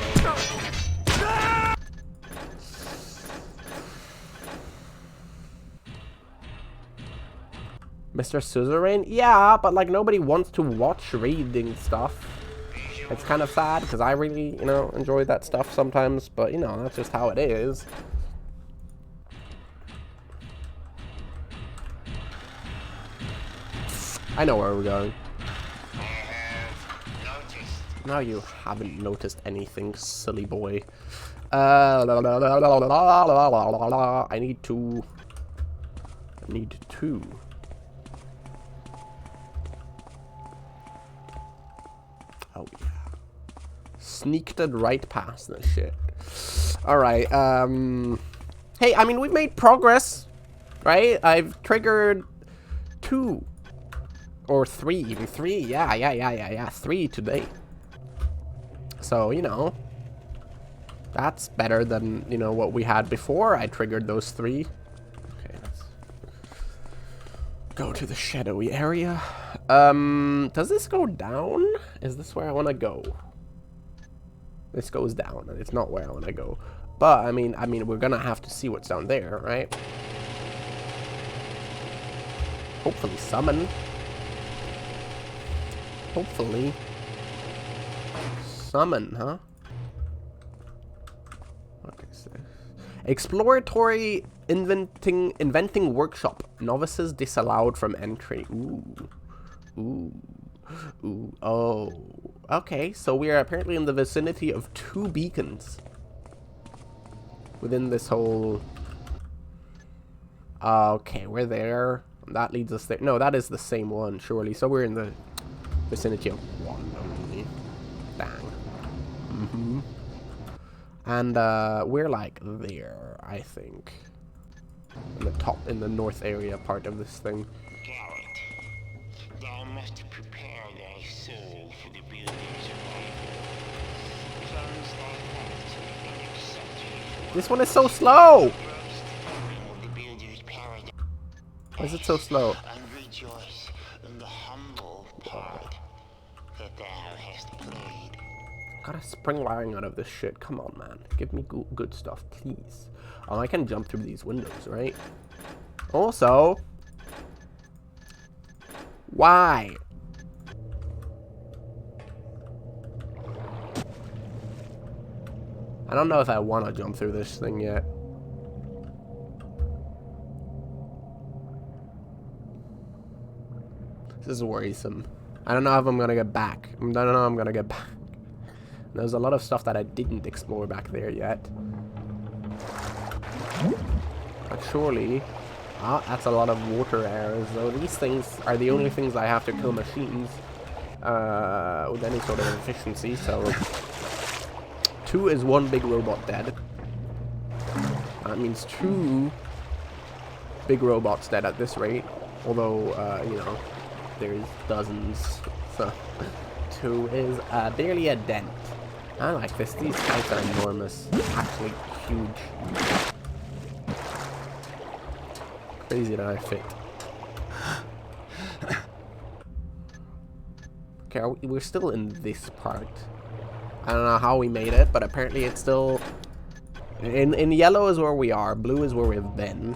Mr. Suzerain? Yeah, but like nobody wants to watch reading stuff. It's kind of sad because I really, enjoy that stuff sometimes, but that's just how it is. I know where we're going. Now you haven't noticed anything, silly boy. I need two. Oh yeah. Sneaked it right past this shit. Alright, hey, I mean, we've made progress, right? I've triggered 2. Or 3, even 3, yeah, 3 today. So, that's better than, what we had before I triggered those 3. Okay, let's go to the shadowy area. Does this go down? Is this where I want to go? This goes down, and it's not where I want to go. But, I mean, we're gonna have to see what's down there, right? Hopefully summon. hopefully summon, huh? What is this? Exploratory inventing workshop. Novices disallowed from entry. Ooh. Ooh. Ooh. Oh. Okay, so we are apparently in the vicinity of 2 beacons. Within this whole... Okay, we're there. That leads us there. No, that is the same one, surely. So we're in the vicinity of 1 only. Dang. Mm-hmm. And, we're like there, I think. In the top, in the north area part of this thing. Garrett, thou must prepare thy soul for the building's arrival. Cleanse thy heart and accept it. This one is so slow! The builder's paradise. Why is it so slow? And rejoice in the humble part that thou hast played. Got a spring wiring out of this shit. Come on, man. Give me good stuff, please. Oh, I can jump through these windows, right? Also... Why? I don't know if I want to jump through this thing yet. This is worrisome. I don't know if I'm gonna get back. I don't know if I'm gonna get back. There's a lot of stuff that I didn't explore back there yet. But surely... Ah, that's a lot of water arrows, though. These things are the only things I have to kill machines with any sort of efficiency, so... 2 is 1 big robot dead. That means 2 big robots dead at this rate. Although, you know, there's dozens, so... 2 is barely a dent. I like this. These tanks are enormous. Actually huge. Crazy that I fit. Okay, we're still in this part. I don't know how we made it, but apparently it's still... In yellow is where we are. Blue is where we've been.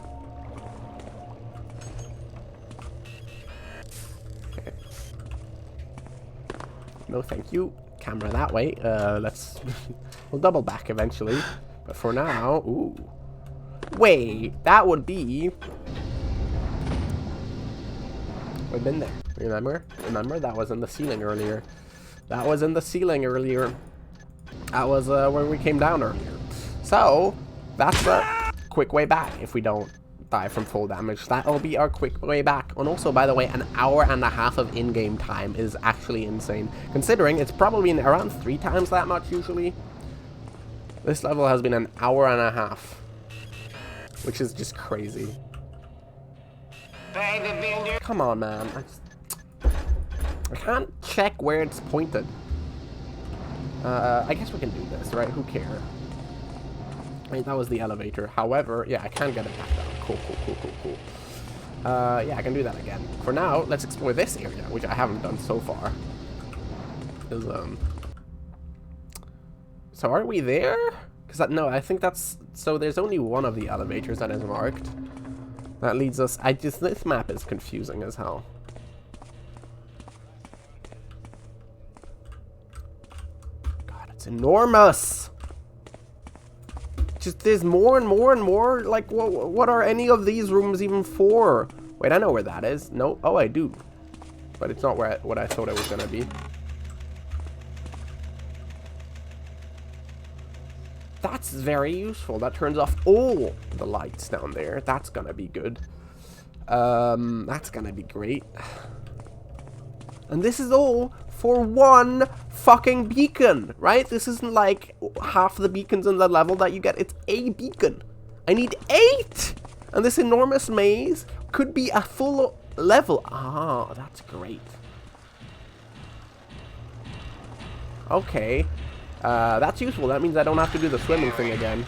Okay. No, thank you. Camera that way. Let's... we'll double back eventually. But for now... Ooh. Wait, that would be... We've been there. Remember? Remember? That was in the ceiling earlier. That was in the ceiling earlier. That was where we came down earlier. So, that's the quick way back if we don't die from full damage. That'll be our quick way back. And also, by the way, an hour and a half of in-game time is actually insane. Considering it's probably around 3 times that much usually. This level has been an hour and a half. Which is just crazy. Come on, man. I can't check where it's pointed. I guess we can do this, right? Who cares? Right, that was the elevator. However, yeah, I can get it back down. Cool. Yeah, I can do that again. For now, let's explore this area, which I haven't done so far. So are we there? Because no, I think that's... So there's only one of the elevators that is marked. That leads us... This map is confusing as hell. God, it's enormous! Just there's more and more and more. Like, what are any of these rooms even for? Wait, I know where that is. No, oh, I do. But it's not where what I thought it was going to be. That's very useful. That turns off all the lights down there. That's gonna be good. That's gonna be great. And this is all for 1 fucking beacon, right? This isn't like half the beacons in the level that you get. It's a beacon. I need 8! And this enormous maze could be a full level. Ah, that's great. Okay. That's useful. That means I don't have to do the swimming thing again.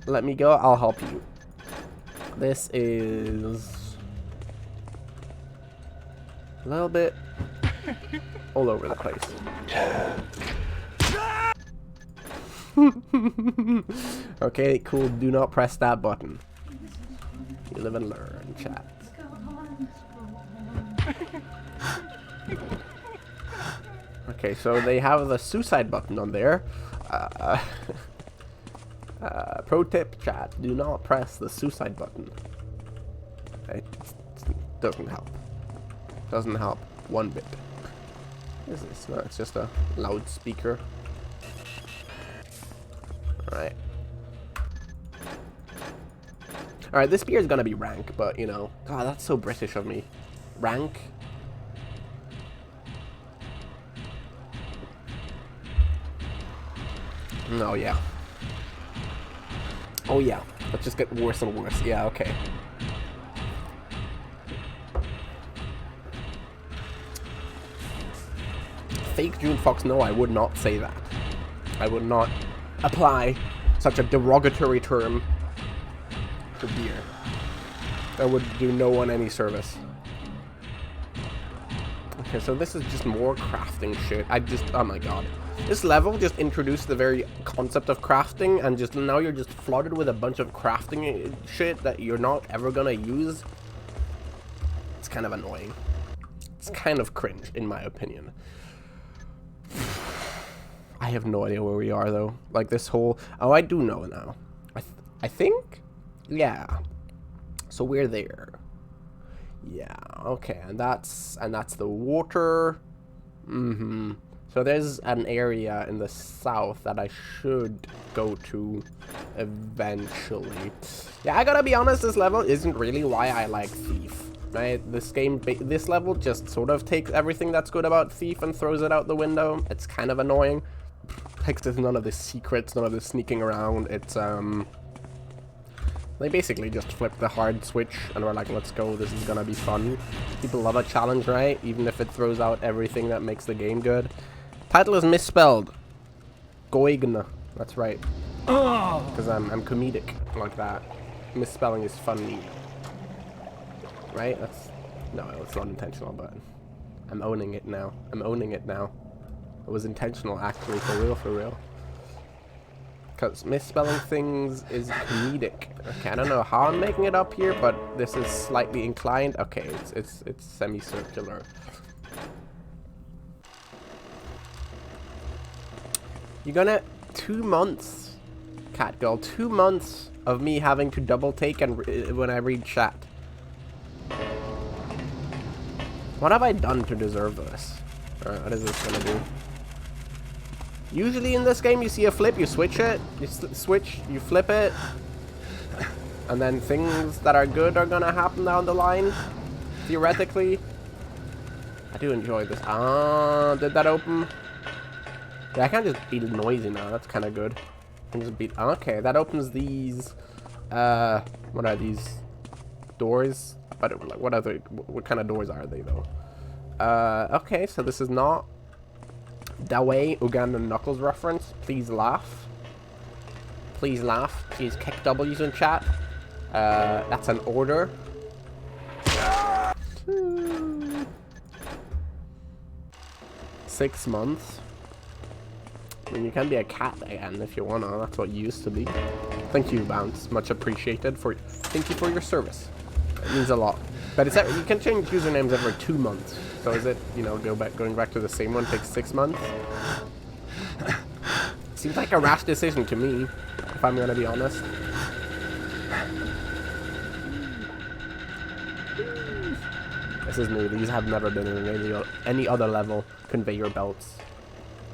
Let me go. I'll help you. This is a little bit all over the place. Okay, cool. Do not press that button. You live and learn, chat. Okay, so they have the suicide button on there. Pro tip, chat. Do not press the suicide button. It doesn't help. Doesn't help one bit. What is this? No, it's just a loudspeaker. Alright. Alright, this beer is gonna be rank, but you know. God, that's so British of me. Rank? Oh, yeah. Oh, yeah. Let's just get worse and worse. Yeah, okay. Fake June Fox, no, I would not say that. I would not apply such a derogatory term to beer. That would do no one any service. Okay, so this is just more crafting shit. Oh my god. This level just introduced the very concept of crafting, and just now you're just flooded with a bunch of crafting shit that you're not ever gonna use. It's kind of annoying. It's kind of cringe, in my opinion. I have no idea where we are, though. Like, this whole... Oh, I do know now. I think? Yeah. So we're there. Yeah, okay. And that's the water. Mm-hmm. So there's an area in the south that I should go to eventually. Yeah, I gotta be honest, this level isn't really why I like Thief. Right? This level just sort of takes everything that's good about Thief and throws it out the window. It's kind of annoying. Like, there's none of the secrets, none of the sneaking around. It's, they basically just flipped the hard switch and were like, let's go, this is gonna be fun. People love a challenge, right? Even if it throws out everything that makes the game good. Title is misspelled. Goign. That's right. Because I'm comedic like that. Misspelling is funny. Right? No, it's not intentional, but I'm owning it now. I'm owning it now. It was intentional, actually, for real. Because misspelling things is comedic. Okay, I don't know how I'm making it up here, but this is slightly inclined. Okay, it's semicircular. You're gonna 2 months, cat girl, 2 months of me having to double take and when I read chat. What have I done to deserve this? Alright, what is this gonna do? Usually in this game, you see a flip, you switch it, you flip it, and then things that are good are gonna happen down the line, theoretically. I do enjoy this. Ah, did that open? Yeah, I can't just be noisy now, that's kind of good. I can just beat, okay, that opens these, what are these? Doors? What kind of doors are they, though? Okay, so this is not Dawei Ugandan Knuckles reference. Please laugh. Please laugh. Please kick W's in chat. That's an order. Six months. I mean, you can be a cat again if you wanna. That's what you used to be. Thank you, Bounce. Much appreciated. Thank you for your service. It means a lot. But it's you can change usernames every 2 months. So is it, you know, going back to the same one takes 6 months? Seems like a rash decision to me, if I'm gonna be honest. This is new. These have never been in any other level. Conveyor belts.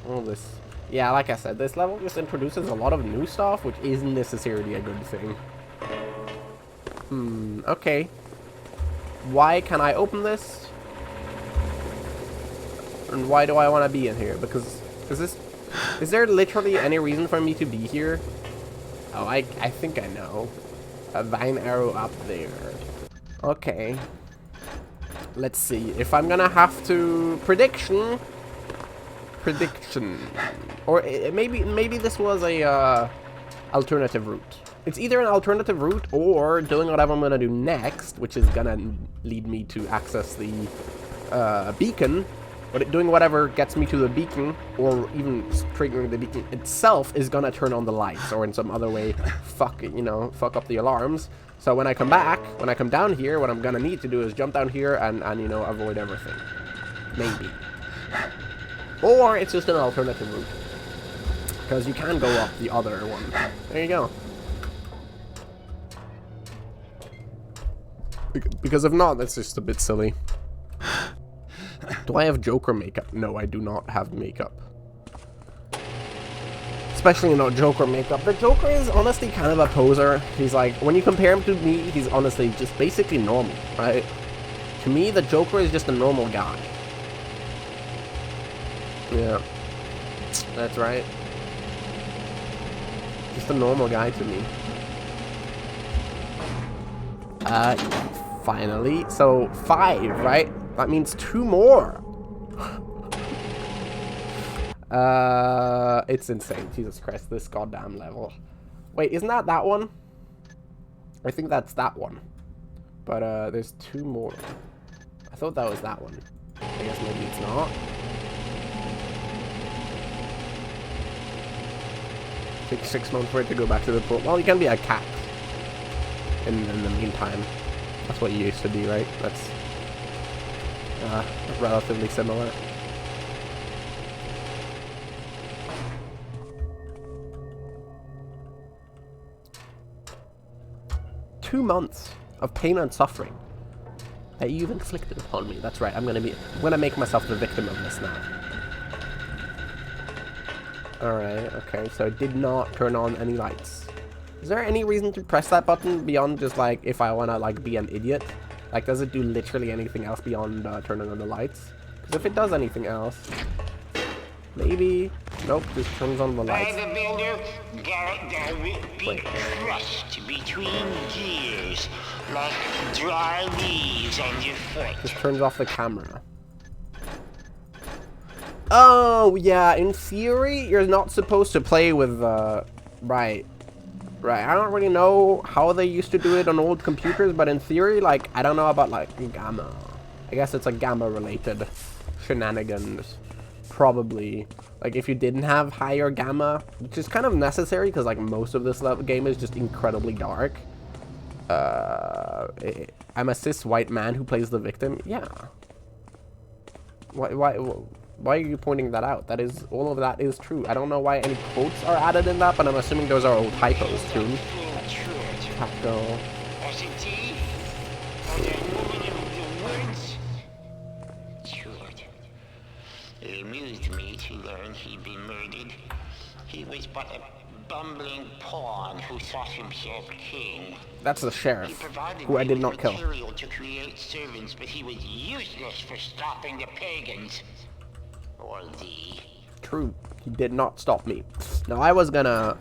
All this. Yeah, like I said, this level just introduces a lot of new stuff, which isn't necessarily a good thing. Okay. Why can I open this? And why do I want to be in here? Because is there literally any reason for me to be here? Oh, I think I know. A vine arrow up there. Okay. Let's see. If I'm gonna have to prediction. Or maybe this was a alternative route. It's either an alternative route or doing whatever I'm gonna do next, which is gonna lead me to access the beacon, But doing whatever gets me to the beacon, or even triggering the beacon itself, is gonna turn on the lights, or in some other way, fuck up the alarms. So when I come back, when I come down here, what I'm gonna need to do is jump down here and avoid everything. Maybe. Or it's just an alternative route. Because you can go up the other one. There you go. Because if not, that's just a bit silly. Do I have Joker makeup? No, I do not have makeup. Especially not Joker makeup. The Joker is honestly kind of a poser. He's like, when you compare him to me, he's honestly just basically normal, right? To me, the Joker is just a normal guy. Yeah. That's right. Just a normal guy to me. Finally. So, 5, right? That means 2 more. It's insane. Jesus Christ, this goddamn level. Wait, isn't that one? I think that's that one. But, there's 2 more. I thought that was that one. I guess maybe it's not. Takes 6 months for it to go back to the pool. Well, you can be a cat. In the meantime. That's what you used to be, right? That's relatively similar. Two months of pain and suffering that you've inflicted upon me. That's right. I'm gonna make myself the victim of this now. Alright, okay, so it did not turn on any lights. Is there any reason to press that button beyond just like if I wanna like be an idiot? Like, does it do literally anything else beyond turning on the lights? Because if it does anything else, maybe. Nope, just turns on the lights. By the builder, thou wilt be crushed between gears like dry leaves on your foot. Just turns off the camera. Oh, yeah, in theory, you're not supposed to play with, right. Right, I don't really know how they used to do it on old computers, but in theory, like, I don't know about, like, gamma. I guess it's a gamma-related shenanigans. Probably. Like, if you didn't have higher gamma, which is kind of necessary, because, like, most of this game is just incredibly dark. I'm a cis white man who plays the victim. Yeah. Why are you pointing that out? That is, all of that is true. I don't know why any quotes are added in that, but I'm assuming those are all typos too. Taco. It amused me to learn he'd been murdered. He was but a bumbling pawn who thought himself king. That's the sheriff, who I did not kill. Material to create servants, but he was useless for stopping the pagans. Or thee. True, he did not stop me. Now I was gonna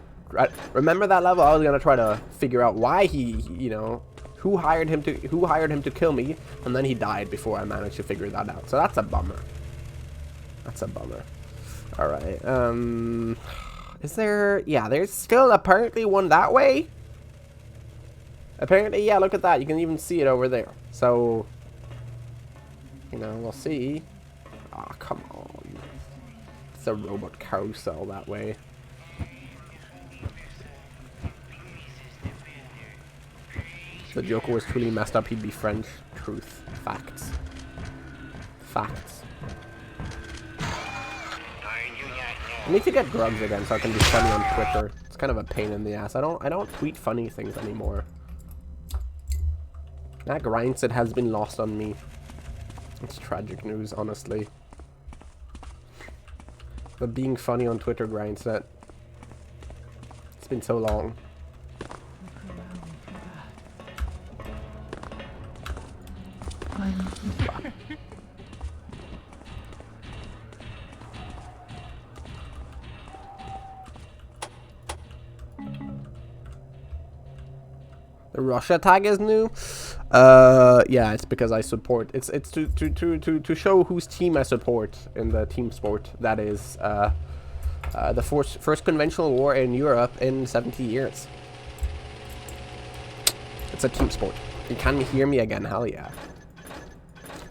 remember that level. I was gonna try to figure out why he, who hired him to kill me, and then he died before I managed to figure that out. So that's a bummer. That's a bummer. All right. Is there? Yeah, there's still apparently one that way. Apparently, yeah. Look at that. You can even see it over there. So, we'll see. Ah, oh, come on. It's a robot carousel that way. If the Joker was truly messed up, he'd be French. Truth. Facts. Facts. I need to get drugs again so I can be funny on Twitter. It's kind of a pain in the ass. I don't tweet funny things anymore. That grindset has been lost on me. It's tragic news, honestly. But being funny on Twitter grindset. It's been so long. The Russia tag is new. Yeah, it's because I support. It's to show whose team I support in the team sport. That is the first conventional war in Europe in 70 years. It's a team sport. You can hear me again? Hell yeah.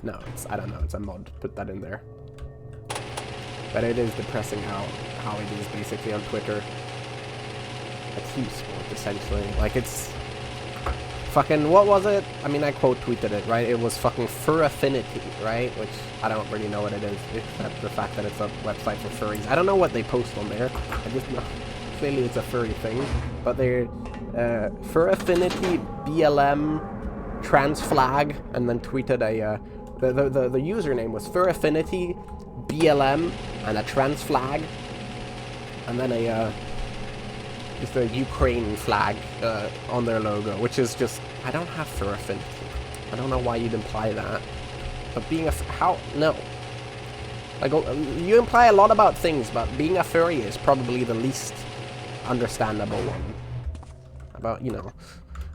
No, I don't know. It's a mod. Put that in there. But it is depressing how it is basically on Twitter. A team sport, essentially. Like, it's fucking, what was it? I mean, I quote tweeted it, right? It was fucking fur affinity, right? Which I don't really know what it is, except the fact that it's a website for furries. I don't know what they post on there. I just know clearly it's a furry thing. But they're fur affinity BLM trans flag, and then tweeted a the username was fur affinity BLM and a trans flag, and then a just a Ukraine flag on their logo, which is just, I don't have fur affinity. I don't know why you'd imply that. But being a no. Like, you imply a lot about things, but being a furry is probably the least understandable one. About, you know.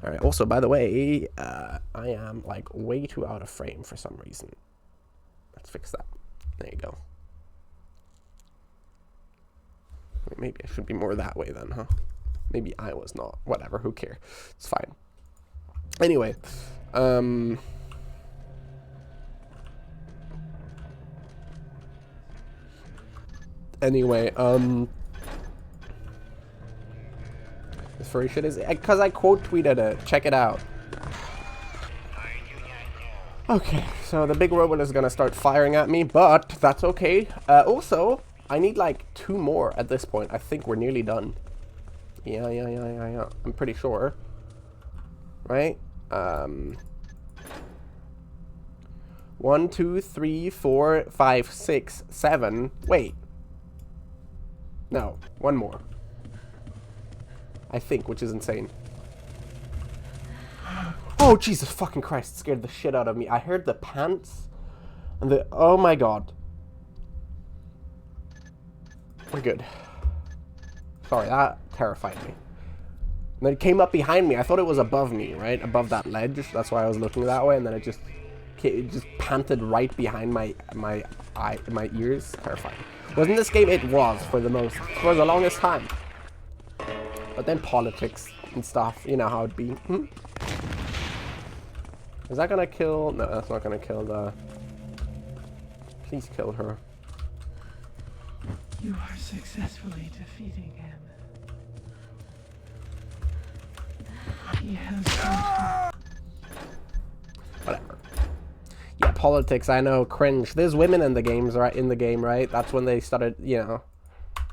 Alright, also, by the way, I am, like, way too out of frame for some reason. Let's fix that. There you go. Maybe I should be more that way then, huh? Maybe I was not. Whatever, who cares? It's fine. Anyway, this furry shit is, because I quote tweeted it. Check it out. Okay, so the big robot is gonna start firing at me, but that's okay. Also, I need like 2 more at this point. I think we're nearly done. Yeah. I'm pretty sure. Right? 1, 2, 3, 4, 5, 6, 7. Wait. No, 1 more. I think, which is insane. Oh, Jesus fucking Christ, scared the shit out of me. I heard the pants and the, oh my god. We're good. Sorry, that terrified me. And then it came up behind me. I thought it was above me, right? Above that ledge. That's why I was looking that way. And then it just panted right behind my ears. Terrifying. Wasn't this game? It was for the longest time. But then politics and stuff. You know how it'd be. Is that gonna kill? No, that's not gonna kill the... Please kill her. You are successfully defeating him. He has Whatever. Yeah, politics, I know, cringe. There's women in the games, right? In the game, right? That's when they started, you know.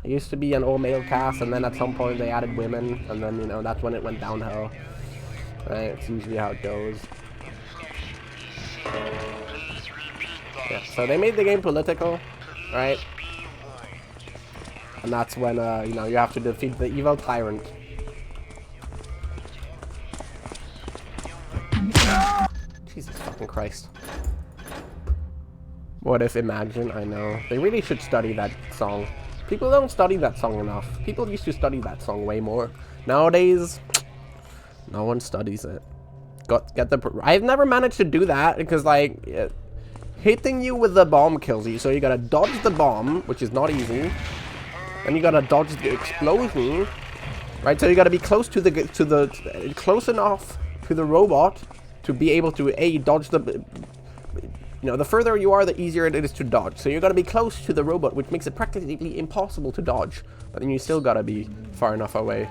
It used to be an all-male cast, and then at some point they added women, and then, you know, that's when it went downhill. Right? It's usually how it goes. Yeah, so they made the game political, right? And that's when, you know, you have to defeat the evil tyrant. Jesus fucking Christ. What if Imagine? I know. They really should study that song. People don't study that song enough. People used to study that song way more. Nowadays, no one studies it. I've never managed to do that because, like, hitting you with the bomb kills you. So you gotta dodge the bomb, which is not easy. And you gotta dodge the explosion, right? So you gotta be close to close enough to the robot to be able to dodge the. You know, the further you are, the easier it is to dodge. So you gotta be close to the robot, which makes it practically impossible to dodge. But then you still gotta be far enough away.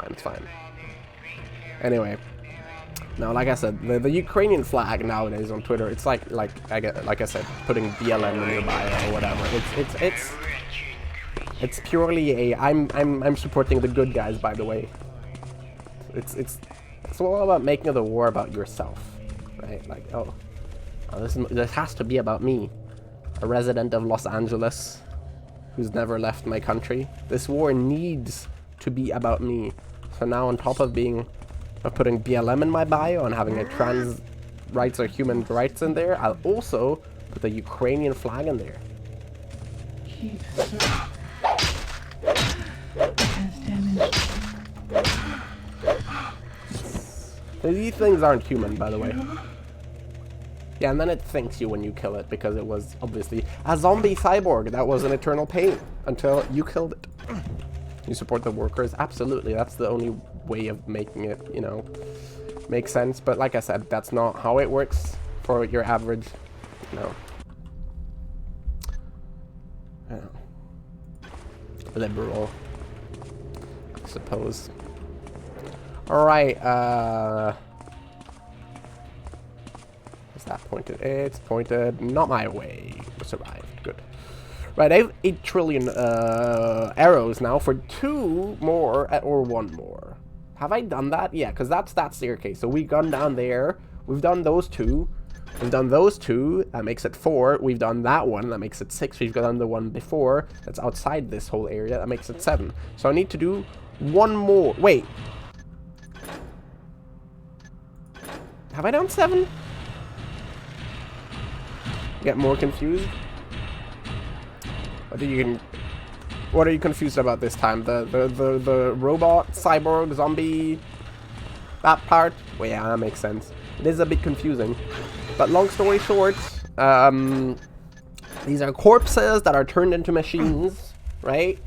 It's fine. Anyway. No, like I said, the Ukrainian flag nowadays on Twitter, it's like I said, putting BLM in your bio or whatever. It's purely I'm supporting the good guys, by the way. It's all about making the war about yourself, right? Like, oh this has to be about me, a resident of Los Angeles who's never left my country. This war needs to be about me. So now, on top of putting BLM in my bio and having a trans rights or human rights in there, I'll also put the Ukrainian flag in there. These things aren't human, by the way. Yeah, and then it thanks you when you kill it, because it was obviously a zombie cyborg that was an eternal pain until you killed it. You support the workers? Absolutely, that's the only way of making it, you know, make sense. But like I said, that's not how it works for your average, you know, liberal, I suppose. Alright, is that pointed? It's pointed not my way. Survived. Good. Right, I have 8 trillion arrows now for 2 more or 1 more. Have I done that? Yeah, because that's that staircase. So we've gone down there. We've done those 2. We've done those 2. That makes it 4. We've done that one. That makes it 6. We've done the one before. That's outside this whole area. That makes it 7. So I need to do 1 more. Wait. Have I done 7? Get more confused? What are you confused about this time? The robot, cyborg, zombie, that part? Well, yeah, that makes sense. It is a bit confusing. But long story short, these are corpses that are turned into machines, right?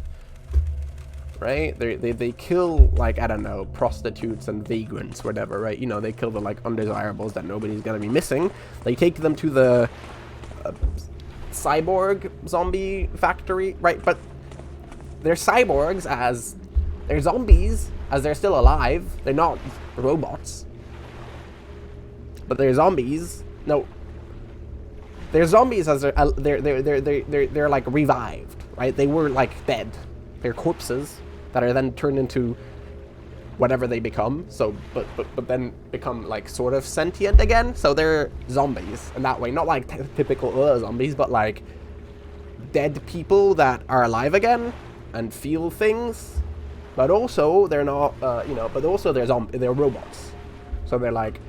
Right? They kill, like, I don't know, prostitutes and vagrants, whatever, right? You know, they kill the, like, undesirables that nobody's gonna be missing. They take them to the cyborg zombie factory, right? But they're cyborgs as they're zombies as they're still alive. They're not robots, but they're zombies. No, they're zombies as they're like revived, right? They were like dead. They're corpses that are then turned into whatever they become. So, but then become like sort of sentient again. So they're zombies in that way, not like typical zombies, but like dead people that are alive again and feel things. But also they're not, you know. But also they're robots. So they're like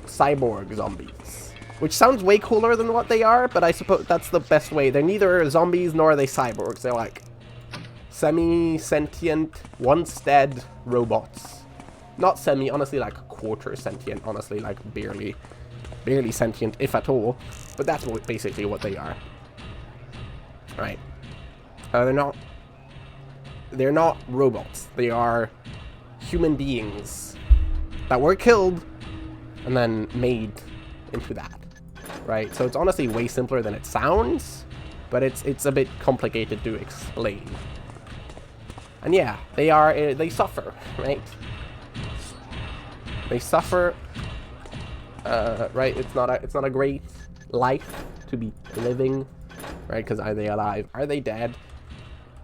cyborg zombies, which sounds way cooler than what they are. But I suppose that's the best way. They're neither zombies nor are they cyborgs. They're like semi-sentient, once dead robots. Not semi, honestly, like quarter sentient, honestly, like barely sentient, if at all. But that's basically what they are. Right. They're not robots. They are human beings that were killed and then made into that. Right? So it's honestly way simpler than it sounds, but it's a bit complicated to explain. And yeah, they suffer, right? They suffer, right? It's not a great life to be living, right? Because are they alive? Are they dead?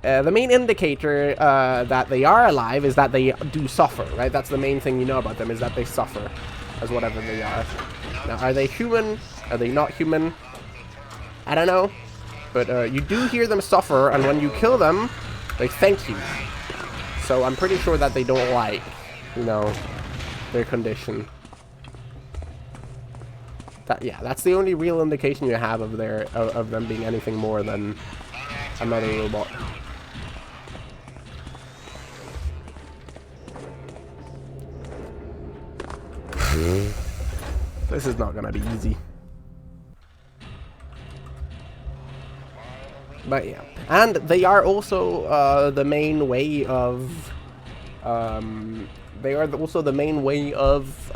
The main indicator that they are alive is that they do suffer, right? That's the main thing you know about them, is that they suffer as whatever they are. Now, are they human? Are they not human? I don't know. But you do hear them suffer, and when you kill them, they thank you. So I'm pretty sure that they don't like, you know, their condition. Yeah, that's the only real indication you have of them being anything more than another robot. This is not gonna be easy. But yeah, and they are also the main way of, they are also the main way of,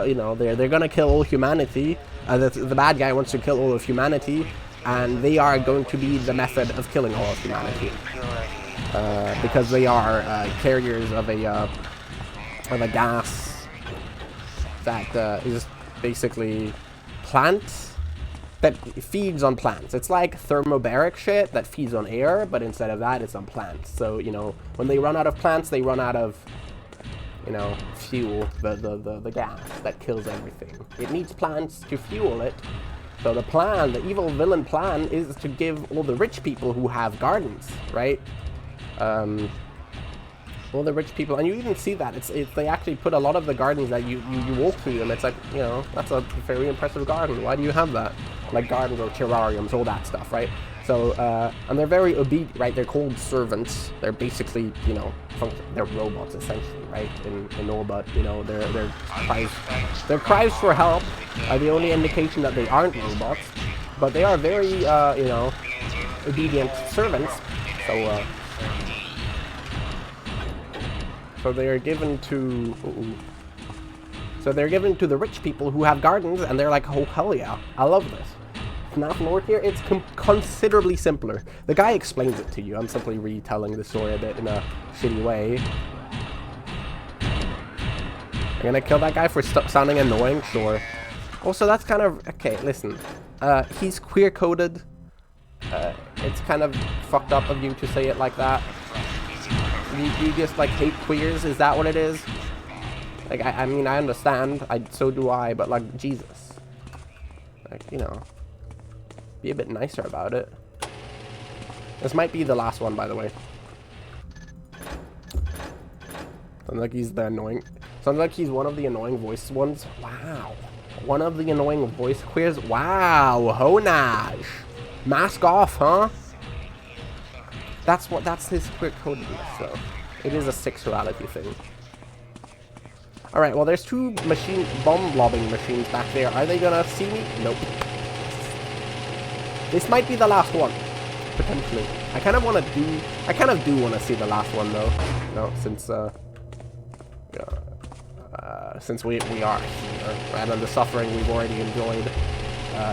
you know, they're gonna kill all humanity. The bad guy wants to kill all of humanity, and they are going to be the method of killing all of humanity, because they are carriers of a gas that is basically plants. That feeds on plants. It's like thermobaric shit that feeds on air, but instead of that, it's on plants. So, you know, when they run out of plants, they run out of, you know, fuel, the gas that kills everything. It needs plants to fuel it. So the evil villain plan is to give all the rich people who have gardens, right? All the rich people, and you even see that they actually put a lot of the gardens that you walk through them. It's like, you know, that's a very impressive garden. Why do you have that? Like gardens or terrariums, all that stuff, right? So, and they're very obedient, right? They're called servants. They're basically, you know, they're robots essentially, right? In all, but you know, their cries for help are the only indication that they aren't robots. But they are very, you know, obedient servants. So, So they're given to... So they're given to the rich people who have gardens, and they're like, oh, hell yeah, I love this. FNAF lore here, it's considerably simpler. The guy explains it to you. I'm simply retelling the story a bit in a shitty way. I'm gonna kill that guy for sounding annoying? Sure. Also, that's kind of... Okay, listen. He's queer-coded. It's kind of fucked up of you to say it like that. You just, like, hate queers? Is that what it is? Like, I mean, I understand. So do I, but, like, Jesus. Like, you know. Be a bit nicer about it. This might be the last one, by the way. Sounds like he's the annoying... Sounds like he's one of the annoying voice ones. Wow. One of the annoying voice queers. Wow. Honage. Mask off, huh? That's his queer codedness, so. It is a sexuality thing. Alright, well, there's two bomb lobbing machines back there. Are they gonna see me? Nope. This might be the last one. Potentially. I kind of do want to see the last one, though. No, since we are here, right, and the suffering we've already enjoyed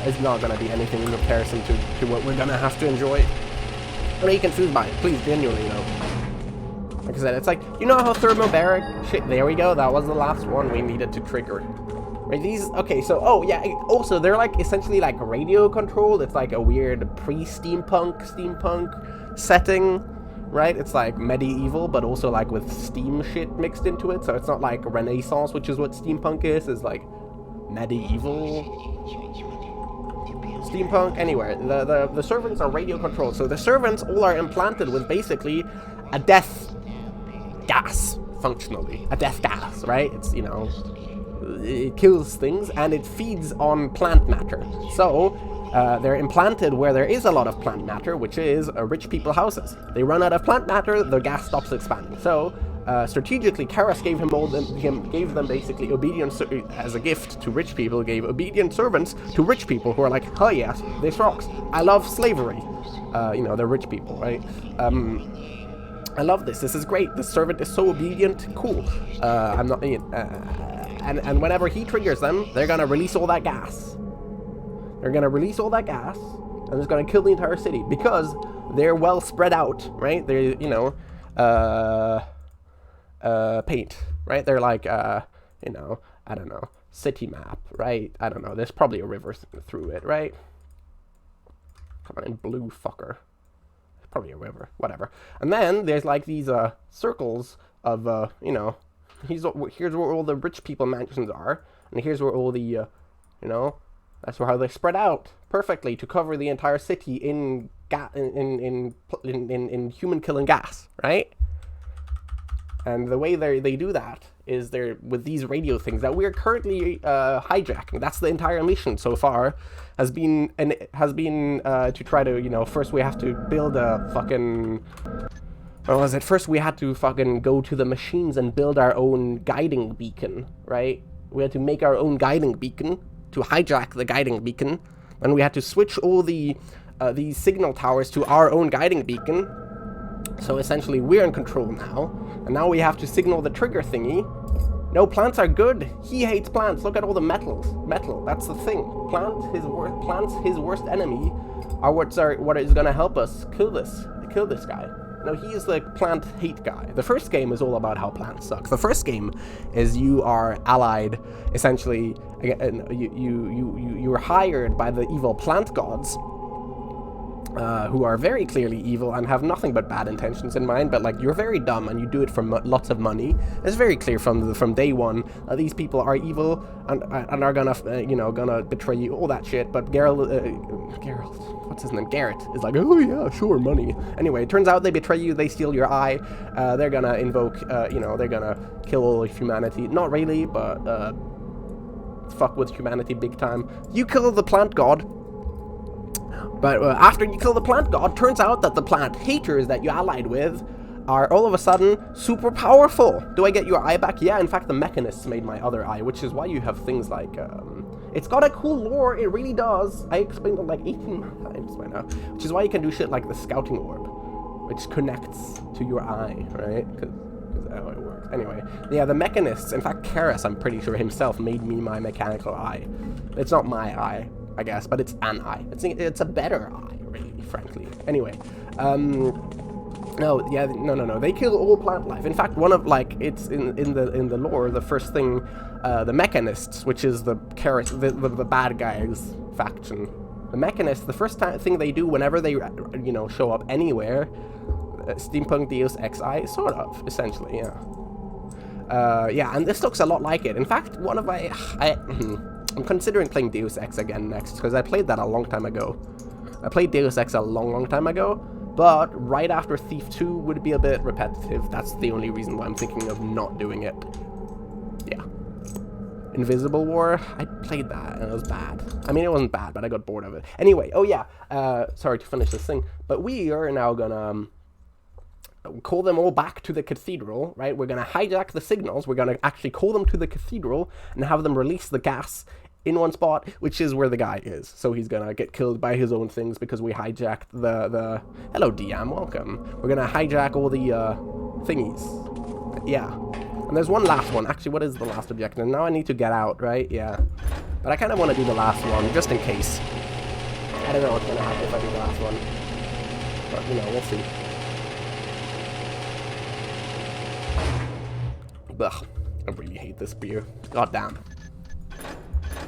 is not going to be anything in comparison to what we're going to have to enjoy. Or are you confused by it? Please, genuinely, like I said, it's like, you know how thermobaric shit, there we go, that was the last one we needed to trigger. Right, these, okay, so, oh, yeah, also, they're, like, essentially, like, radio controlled. It's, like, a weird pre-steampunk setting, right? It's, like, medieval, but also, like, with steam shit mixed into it, so it's not, like, Renaissance, which is what steampunk is. It's, like, medieval steampunk. Anyway, the servants are radio controlled, so the servants all are implanted with, basically, a death gas, functionally. A death gas, right? It's, you know... It kills things, and it feeds on plant matter. So, they're implanted where there is a lot of plant matter, which is rich people houses. They run out of plant matter, the gas stops expanding. So, strategically, Karas gave gave them basically obedience as a gift to rich people, gave obedient servants to rich people who are like, hell yes, this rocks. I love slavery. You know, they're rich people, right? I love this. This is great. The servant is so obedient. Cool. I'm not... And whenever he triggers them, they're gonna release all that gas. They're gonna release all that gas, and it's gonna kill the entire city, because they're well spread out, right? They're, you know, paint, right? They're like, you know, I don't know, city map, right? I don't know, there's probably a river through it, right? Come on, in blue, fucker. There's probably a river, whatever. And then there's like these, circles of, you know, here's where all the rich people mansions are, and here's where all the, you know, that's how they spread out perfectly to cover the entire city in human killing gas, right? And the way they do that is they're with these radio things that we're currently hijacking. That's the entire mission so far has been to try to, you know, first we have to build a fucking. What was it? First we had to fucking go to the machines and build our own guiding beacon, right? We had to make our own guiding beacon to hijack the guiding beacon. Then we had to switch all these signal towers to our own guiding beacon. So essentially we're in control now. And now we have to signal the trigger thingy. No, plants are good. He hates plants. Look at all the metal. That's the thing. Plants, his worst enemy, are what is gonna help us kill this guy. No, he is the plant hate guy. The first game is all about how plants suck. The first game is you are allied, essentially, you're hired by the evil plant gods, who are very clearly evil and have nothing but bad intentions in mind, but like you're very dumb and you do it for lots of money. It's very clear from day one that these people are evil and are gonna, you know, gonna betray you, all that shit. But Geralt, what's his name? Garrett is like, oh yeah, sure, money. Anyway, it turns out they betray you, they steal your eye, they're gonna invoke, you know, they're gonna kill all of humanity. Not really, but fuck with humanity big time. You kill the plant god. But after you kill the plant god, turns out that the plant haters that you allied with are all of a sudden super powerful. Do I get your eye back? Yeah, in fact, the mechanists made my other eye, which is why you have things like, it's got a cool lore, it really does. I explained it like 18 times by now, which is why you can do shit like the scouting orb, which connects to your eye, right? Because Is that how it works? Anyway, yeah, the mechanists, in fact, Karis, I'm pretty sure himself, made me my mechanical eye. It's not my eye, I guess, but it's an eye. It's a better eye, really, frankly. Anyway, no, yeah, no. They kill all plant life. In fact, one of, like, it's in the lore, the first thing, the mechanists, which is the Karis, the bad guys faction. The mechanists, the first thing they do whenever they, you know, show up anywhere, steampunk Deus Ex I, sort of, essentially, yeah. Yeah, and this looks a lot like it. In fact, one of I'm considering playing Deus Ex again next, because I played that a long time ago. I played Deus Ex a long time ago, but right after Thief 2 would be a bit repetitive. That's the only reason why I'm thinking of not doing it. Yeah. Invisible War, I played that, and it was bad. I mean, it wasn't bad, but I got bored of it. Anyway, oh yeah, sorry to finish this thing, but we are now gonna call them all back to the cathedral, right? We're gonna hijack the signals, we're gonna actually call them to the cathedral, and have them release the gas in one spot, which is where the guy is. So he's gonna get killed by his own things because we hijacked the... Hello, DM, welcome. We're gonna hijack all the, thingies. Yeah. And there's one last one. Actually, what is the last objective? Now I need to get out, right? Yeah. But I kind of want to do the last one, just in case. I don't know what's gonna happen if I do the last one. But, you know, we'll see. Ugh. I really hate this beer. God damn.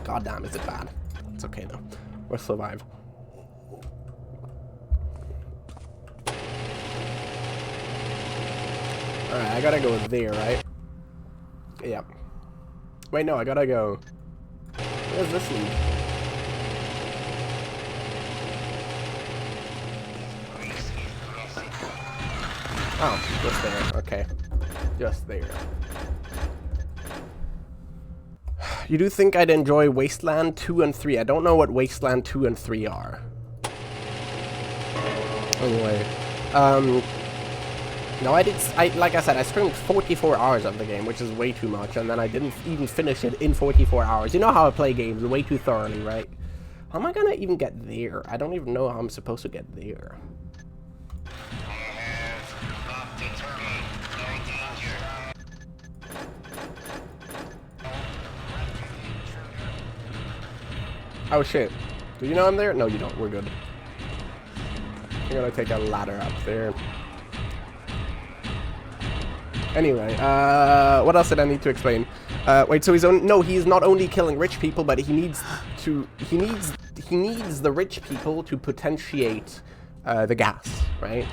God damn, is it bad? It's okay though. We'll survive. Alright, I gotta go there, right? Yep. Wait, no, I gotta go. Where does this lead? Oh, just there. Okay. Just there. You do think I'd enjoy Wasteland 2 and 3. I don't know what Wasteland 2 and 3 are. Anyway. No, like I said, I streamed 44 hours of the game, which is way too much, and then I didn't even finish it in 44 hours. You know how I play games, way too thoroughly, right? How am I gonna even get there? I don't even know how I'm supposed to get there. Oh shit. Do you know I'm there? No, you don't. We're good. I'm gonna take a ladder up there. Anyway, what else did I need to explain? Wait, so he's not only killing rich people, but he needs the rich people to potentiate the gas, right?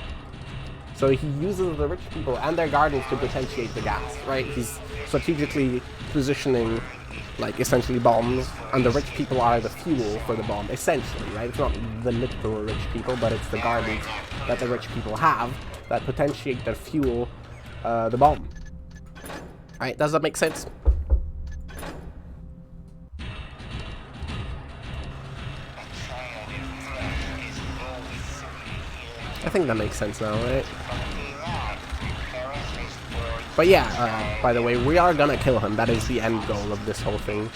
So he uses the rich people and their gardens to potentiate the gas, right? He's strategically positioning, like, essentially bombs, and the rich people are the fuel for the bomb, essentially, right? It's not the literal rich people, but it's the gardens that the rich people have that potentiate, that fuel the bomb. Alright, does that make sense? I think that makes sense now, right? But yeah, by the way, we are gonna kill him. That is the end goal of this whole thing.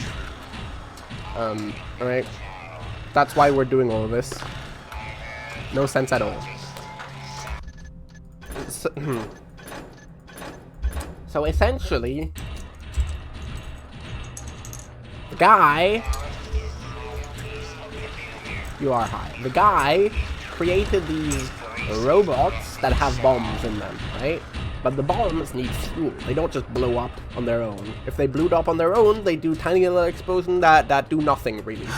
Alright? That's why we're doing all of this. No sense at all. So essentially, the guy... You are high. The guy created these robots that have bombs in them, right? But the bombs need fuel. They don't just blow up on their own. If they blew up on their own, they do tiny little explosions that do nothing, really.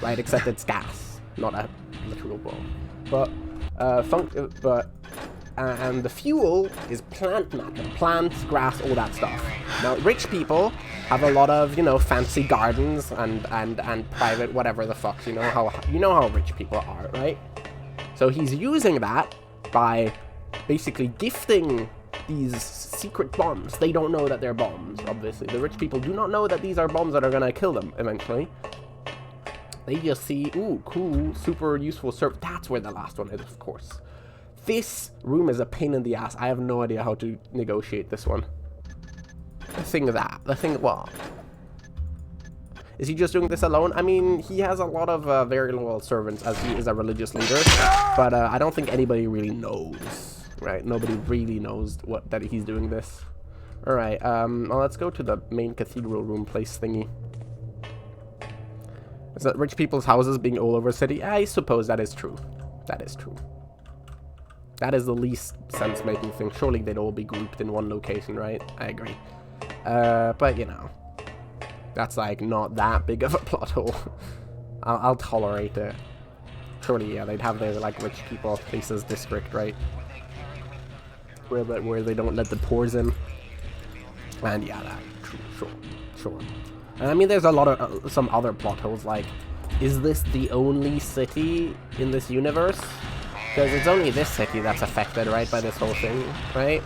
Right? Except it's gas, not a literal bomb. But, and the fuel is plant matter. Plants, grass, all that stuff. Now, rich people have a lot of, you know, fancy gardens and private whatever the fuck. You know how rich people are, right? So he's using that by basically gifting these secret bombs. They don't know that they're bombs, obviously. The rich people do not know that these are bombs that are gonna kill them eventually. They just see, ooh, cool, super useful serve. That's where the last one is, of course. This room is a pain in the ass. I have no idea how to negotiate this one. Well, is he just doing this alone? I mean, he has a lot of very loyal servants as he is a religious leader, but I don't think anybody really knows Right, nobody really knows that he's doing this. Alright, well, let's go to the main cathedral room place thingy. Is that rich people's houses being all over the city? I suppose that is true. That is true. That is the least sense-making thing. Surely they'd all be grouped in one location, right? I agree. But, you know. That's, like, not that big of a plot hole. I'll tolerate it. Surely, yeah, they'd have their, like, rich people places district, right? Where they don't let the poors in. And, yeah, that, sure. And I mean, there's a lot of some other plot holes, like, is this the only city in this universe? Because it's only this city that's affected, right, by this whole thing, right?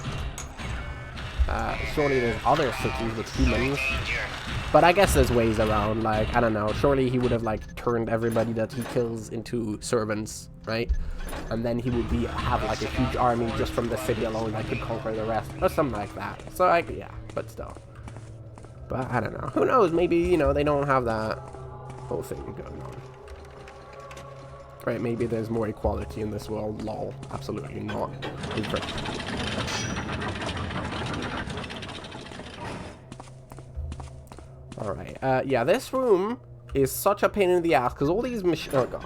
Surely there's other cities with humans. But I guess there's ways around, like, I don't know, surely he would have, like, turned everybody that he kills into servants, right? And then he would have, like, a huge army just from the city alone that could conquer the rest, or something like that. So, like, yeah, but still. But I don't know. Who knows? Maybe, you know, they don't have that whole thing going on. Right, maybe there's more equality in this world. Lol. Absolutely not. Alright, yeah, this room is such a pain in the ass, because all these machines... Oh, God.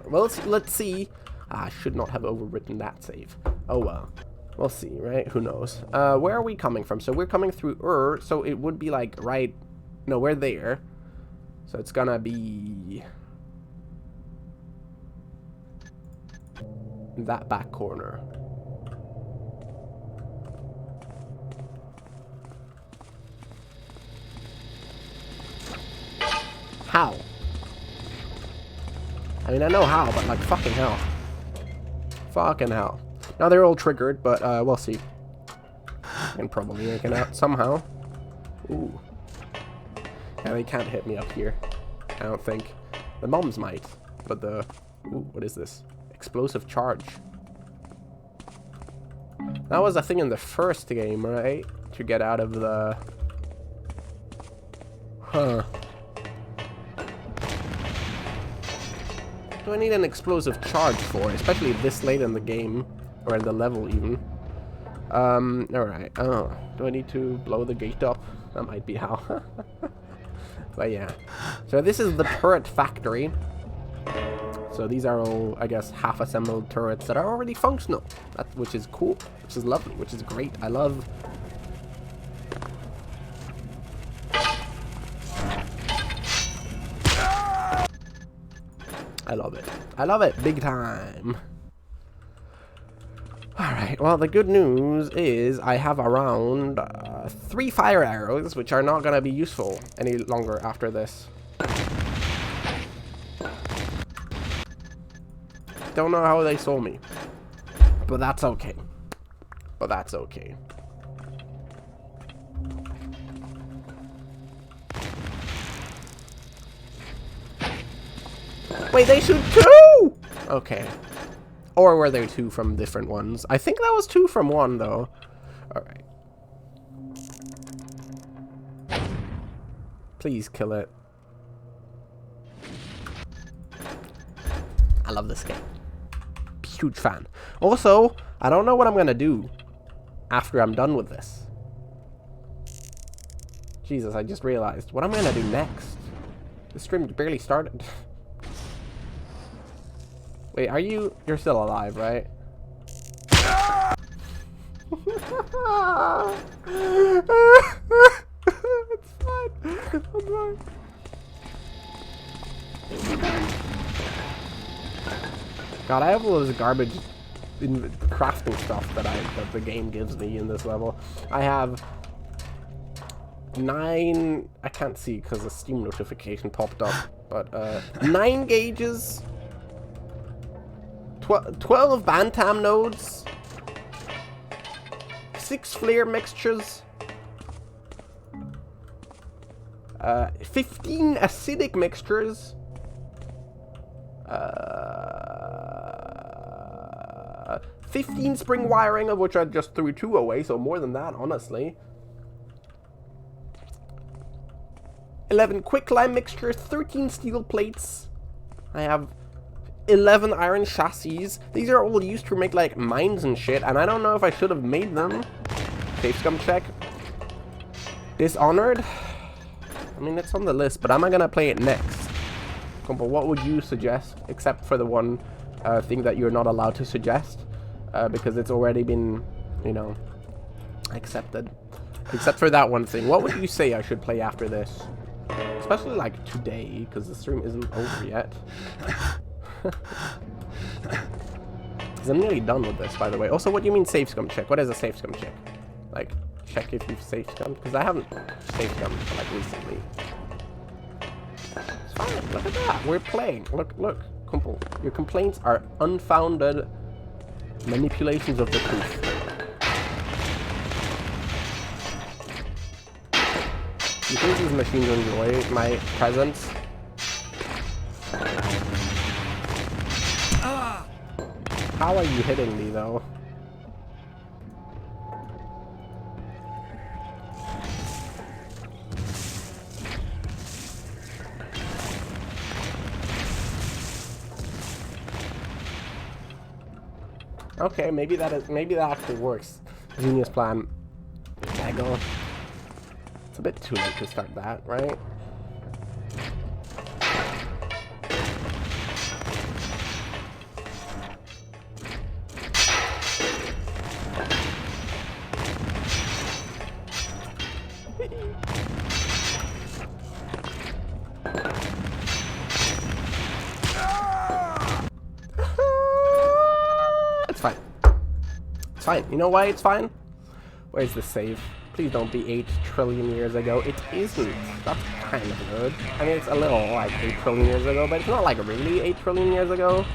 Well, let's see. I should not have overwritten that save. Oh, well. We'll see, right? Who knows? Where are we coming from? So we're coming through so it would be like right... No, we're there. So it's gonna be... that back corner. How? I mean, I know how, but like fucking hell. Fucking hell. Now they're all triggered, but we'll see. I can probably make it out somehow. Ooh. Yeah, they can't hit me up here. I don't think. The bombs might, but the... Ooh, what is this? Explosive charge. That was a thing in the first game, right? To get out of the... Huh. Do I need an explosive charge for? Especially this late in the game. Or in the level, even. Alright. Oh, do I need to blow the gate up? That might be how. But yeah. So this is the turret factory. So these are all, I guess, half-assembled turrets that are already functional. Which is cool. Which is lovely. Which is great. I love... I love it. I love it. Big time. Alright, well, the good news is I have around 3 fire arrows, which are not going to be useful any longer after this. Don't know how they saw me. But that's okay. But that's okay. Wait, they shoot 2! Okay. Or were there 2 from different ones? I think that was 2 from 1, though. Alright. Please kill it. I love this game. Huge fan. Also, I don't know what I'm gonna do after I'm done with this. Jesus, I just realized what I'm gonna do next. The stream barely started. Wait, you're still alive, right? It's fine. I'm fine. God, I have all this garbage in crafting stuff that the game gives me in this level. I have 9... I can't see because the Steam notification popped up, but 9 gauges. 12 Bantam nodes, 6 flare mixtures, 15 acidic mixtures, 15 spring wiring, of which I just threw 2 away, so more than that, honestly. 11 quicklime mixtures, 13 steel plates. I have 11 iron chassis. These are all used to make like mines and shit, and I don't know if I should have made them. Safe scum check. Dishonored. I mean, it's on the list, but am I gonna play it next? But what would you suggest, except for the one thing that you're not allowed to suggest, because it's already been, you know, accepted. Except for that one thing. What would you say I should play after this? Especially like today, because the stream isn't over yet. Because I'm nearly done with this, by the way. Also, what do you mean safe scum check? What is a safe scum check? Like, check if you've safe scummed? Because I haven't safe scummed for like recently. It's fine, look at that. We're playing. Look, Kumpel. Your complaints are unfounded manipulations of the truth. Do you think these machines enjoy my presence? How are you hitting me, though? Okay, maybe that actually works. Genius plan. Lego. It's a bit too late to start that, right? It's fine. It's fine. You know why it's fine? Where's the save? Please don't be 8 trillion years ago. It isn't. That's kind of good. I mean, it's a little like 8 trillion years ago, but it's not like really 8 trillion years ago.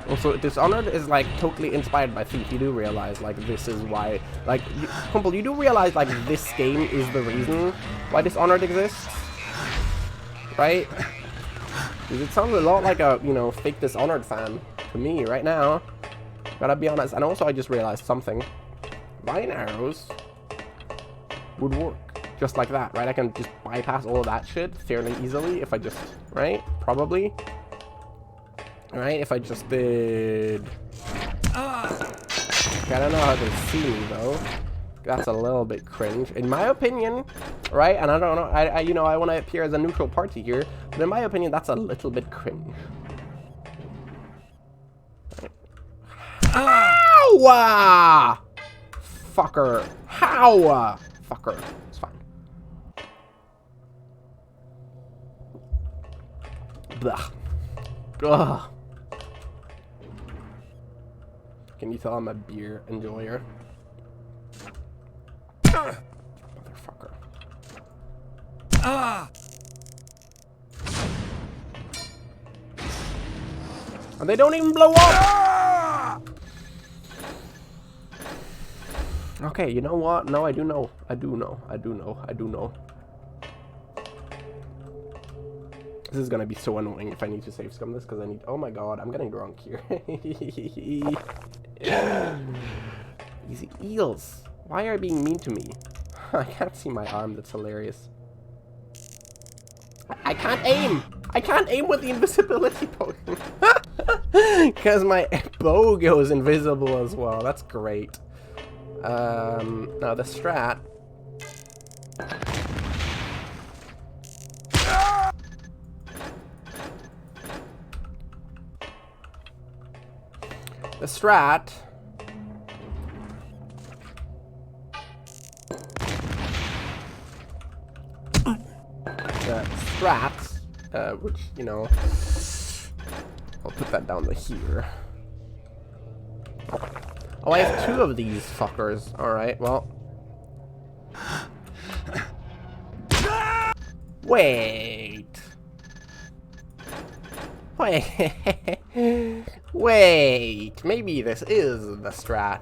Also, Dishonored is like totally inspired by Thief. You do realize like this is why, like, Kumpel, you do realize like this game is the reason why Dishonored exists, right? Because it sounds a lot like a, you know, fake Dishonored fan to me right now. Gotta be honest. And also, I just realized something. Vine arrows would work just like that, right? I can just bypass all of that shit fairly easily if I just, right? Probably. Right? If I just did... Okay, I don't know how they see me, though. That's a little bit cringe. In my opinion, right? And I don't know, you know, I want to appear as a neutral party here, but in my opinion, that's a little bit cringe. Ow! Fucker. How? Fucker. It's fine. Blah. Ugh. Can you tell I'm a beer enjoyer? Motherfucker. And they don't even blow up! Okay, you know what? No, I do know. I do know. This is gonna be so annoying if I need to save scum this, because I need... Oh my god, I'm getting drunk here. Easy eels. Why are you being mean to me? I can't see my arm, that's hilarious. I can't aim! I can't aim with the invisibility potion. Because my bow goes invisible as well. That's great. Now the strat. The strat. The strat, which, you know, I'll put that down to here. Oh, I have 2 of these fuckers. Alright, well. Wait. Wait. Maybe this is the strat.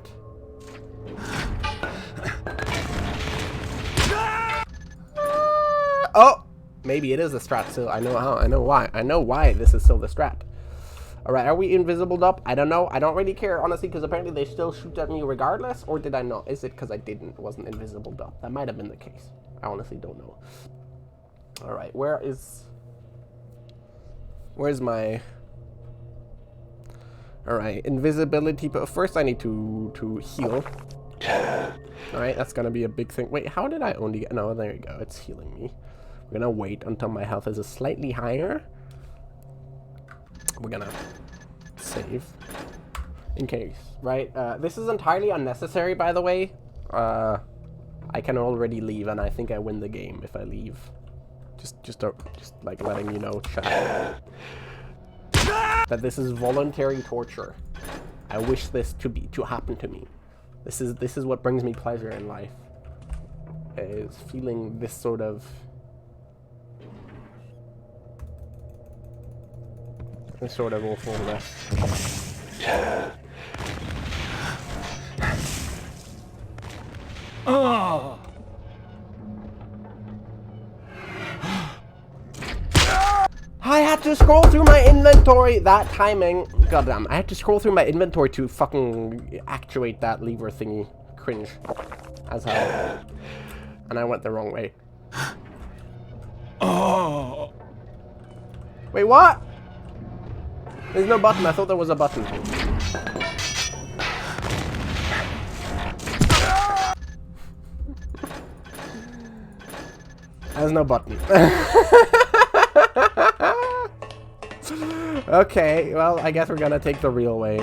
Oh! Maybe it is the strat still. I know how. I know why. I know why this is still the strat. Alright, are we invisibled up? I don't know. I don't really care, honestly, because apparently they still shoot at me regardless. Or did I not? Is it because I wasn't invisibled up? That might have been the case. I honestly don't know. Alright, where is... Where's my... Alright, invisibility, but first I need to heal. Alright, that's gonna be a big thing. Wait, how did I only get... No, there you go, it's healing me. We're gonna wait until my health is slightly higher. We're gonna save. In case, right? This is entirely unnecessary, by the way. I can already leave, and I think I win the game if I leave. Just like letting you know, chat, that this is voluntary torture. I wish this to happen to me. This is what brings me pleasure in life. Is feeling this sort of awfulness. Oh! I had to scroll through my inventory. That timing. Goddamn. I had to scroll through my inventory to fucking actuate that lever thingy. Cringe. As hell. And I went the wrong way. Oh! Wait, what? There's no button. I thought there was a button. There's no button. Okay, well, I guess we're gonna take the real way.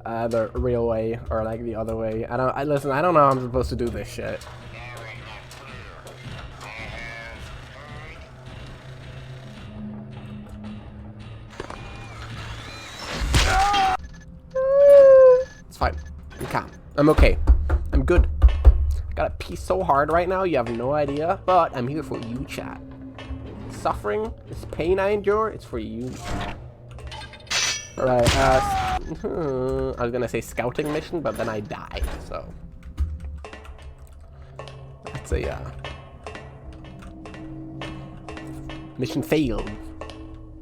The real way, or like the other way. Listen, I don't know how I'm supposed to do this shit. It's fine. I'm calm. I'm okay. I'm good. I gotta pee so hard right now, you have no idea. But I'm here for you, chat. Suffering, this pain I endure, it's for you. Alright, I was gonna say scouting mission, but then I died, so. That's a, mission failed.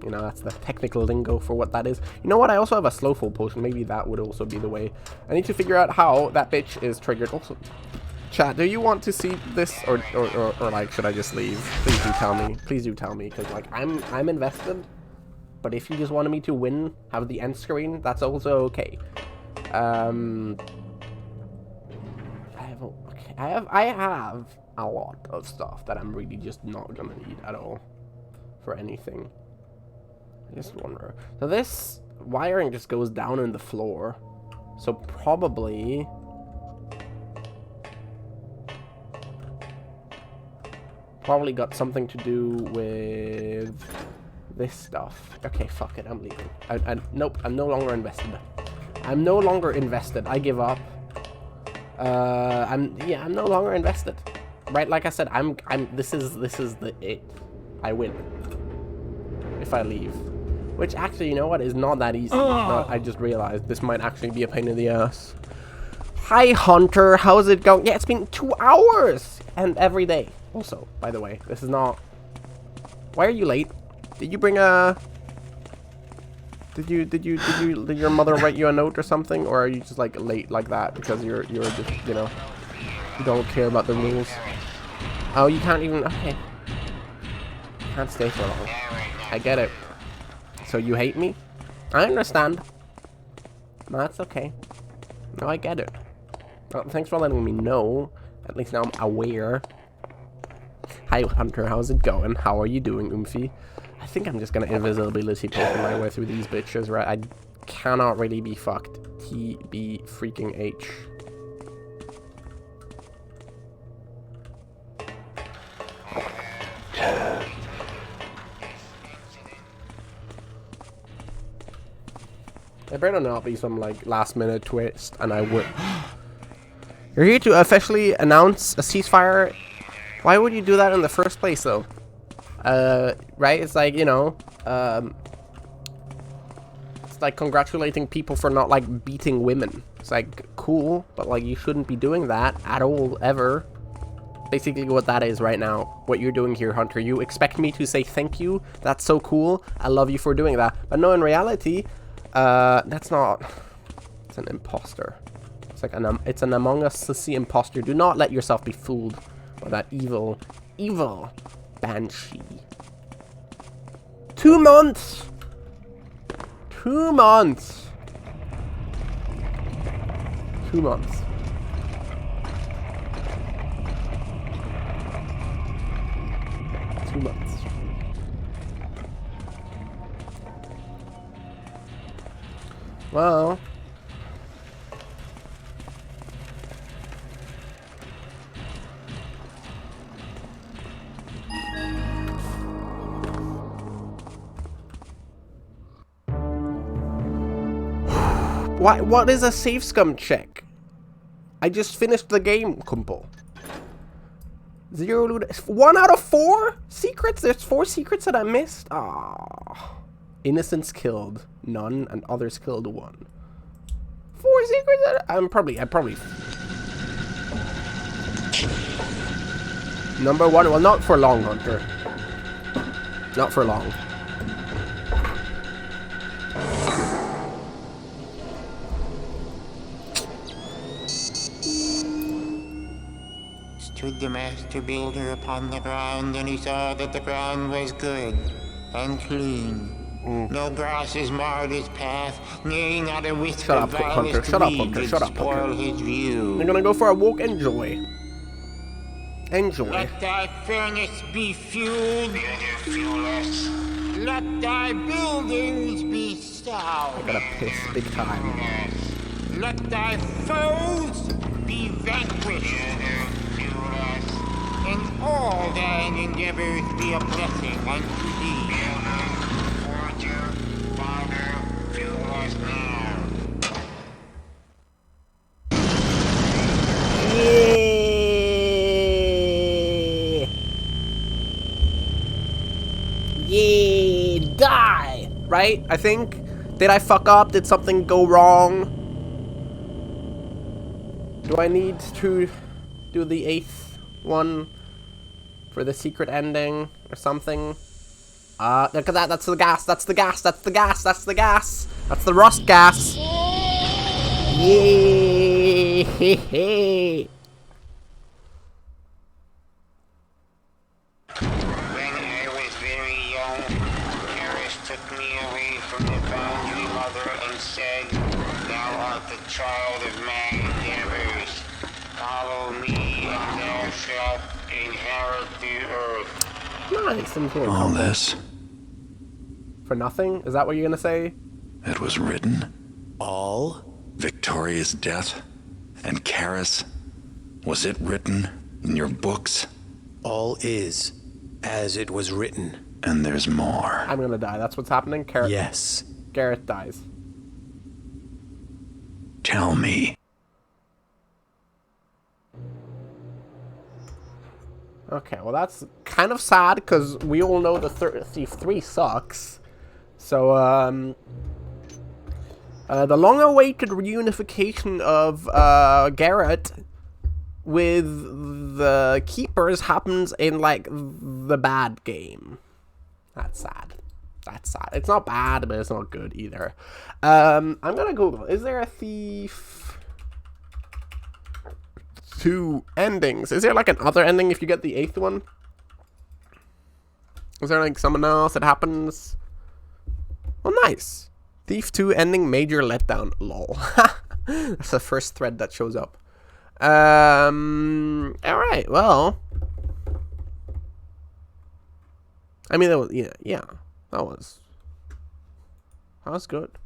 You know, that's the technical lingo for what that is. You know what, I also have a slowful potion, maybe that would also be the way. I need to figure out how that bitch is triggered also. Chat, do you want to see this, or like, should I just leave? Please do tell me. Please do tell me, because like I'm invested. But if you just wanted me to win, have the end screen, that's also okay. I have a lot of stuff that I'm really just not gonna need at all for anything. I just wonder. So this wiring just goes down in the floor. So probably. Probably got something to do with this stuff. Okay, fuck it, I'm leaving. Nope, I'm no longer invested. I'm no longer invested. I give up. I'm no longer invested. Right, like I said, this is the it. I win. If I leave. Which actually, you know what, is not that easy. I just realized this might actually be a pain in the ass. Hi Hunter, how's it going? Yeah, it's been 2 hours! And every day. Also, by the way, this is not... Why are you late? Did you bring a... Did your mother write you a note or something? Or are you just like late like that because you're just, you know, you don't care about the rules? Oh, you can't even... Okay. Can't stay for long. I get it. So you hate me? I understand. No, that's okay. No, I get it. Well, thanks for letting me know. At least now I'm aware. Hi Hunter, how's it going? How are you doing, Oomphy? I think I'm just gonna invisibility potion my way through these bitches, right? I cannot really be fucked. TB freaking H. There better not be some like last minute twist and I would. You're here to officially announce a ceasefire. Why would you do that in the first place though? Right? It's like, you know, it's like congratulating people for not like beating women. It's like cool, but like you shouldn't be doing that at all, ever. Basically what that is right now. What you're doing here, Hunter. You expect me to say thank you? That's so cool. I love you for doing that. But no, in reality, that's not... It's an imposter. It's like it's an Among Us sissy imposter. Do not let yourself be fooled by that evil banshee. 2 months. 2 months. 2 months. Well, what is a safe scum check? I just finished the game, Kumpel. 0 loot. 1 out of 4 secrets? There's 4 secrets that I missed? Ah, innocents killed, none, and others killed 1. 4 secrets that I probably Number 1, well, not for long, Hunter. Not for long. Stood the master builder upon the ground, and he saw that the ground was good and clean. No grasses marred his path, nay, not a wisp of vilest weed did spoil his view. You're gonna go for a walk. Enjoy. Enjoy. Let thy furnace be fueled, fuelless. Let thy buildings be sound. I gotta piss big time. Let thy foes be vanquished. And all thine endeavors be a blessing unto thee. Yeah, die! Right? I think. Did I fuck up? Did something go wrong? Do I need to do the 8th one for the secret ending or something? Look at that. That's the gas. That's the gas. That's the gas. That's the gas. That's the rust gas. Yay! Said, thou art the child of my endeavors. Follow me, and thou shalt inherit the earth. Nice. All this. For nothing? Is that what you're gonna say? It was written. All? Victoria's death and Karis. Was it written in your books? All is as it was written. And there's more. I'm gonna die. That's what's happening. Yes. Garrett dies. Tell me. Okay, well that's kind of sad because we all know the Thief 3 sucks. So, the long-awaited reunification of Garrett with the Keepers happens in, like, the bad game. That's sad. That's sad. It's not bad, but it's not good either. I'm gonna Google. Is there a Thief 2 endings? Is there like an other ending if you get the 8th one? Is there like someone else that happens? Oh, nice. Thief 2 ending major letdown. Lol. That's the first thread that shows up. Alright, well. I mean, that was, yeah. That was good.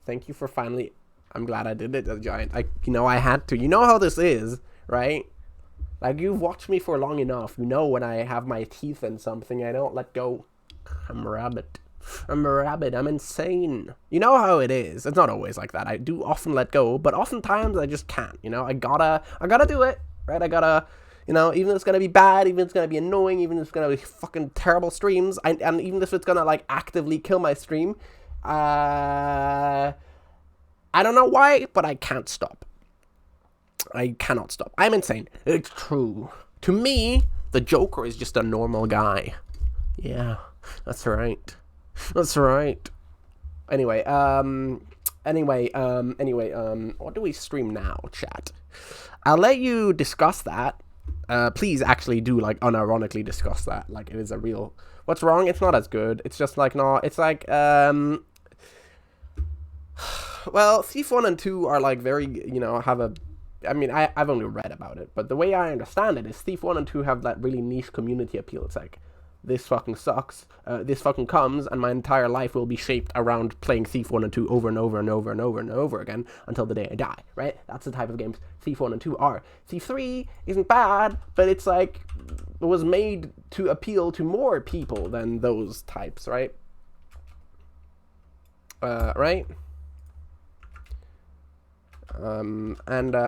Thank you for finally. I'm glad I did it, the giant. I had to. You know how this is, right? Like, you've watched me for long enough. You know when I have my teeth in something, I don't let go. I'm a rabbit. I'm a rabbit. I'm insane. You know how it is. It's not always like that. I do often let go, but oftentimes I just can't. You know, I gotta do it, right? I gotta. You know, even if it's going to be bad, even if it's going to be annoying, even if it's going to be fucking terrible streams, and even if it's going to, like, actively kill my stream, I don't know why, but I can't stop. I cannot stop. I'm insane. It's true. To me, the Joker is just a normal guy. Yeah, that's right. That's right. Anyway, what do we stream now, chat? I'll let you discuss that. Please actually do, like, unironically discuss that. Like, it is a real What's wrong? It's not as good. It's just like, no, it's like, well, Thief 1 and 2 are like very, you know, have a, I mean, I've only read about it, but the way I understand it is Thief 1 and 2 have that really niche community appeal. It's like, this fucking sucks, this fucking comes, and my entire life will be shaped around playing Thief 1 and 2 over and over and over and over and over again until the day I die, right? That's the type of games Thief 1 and 2 are. Thief 3 isn't bad, but it's like, it was made to appeal to more people than those types, right? Right? And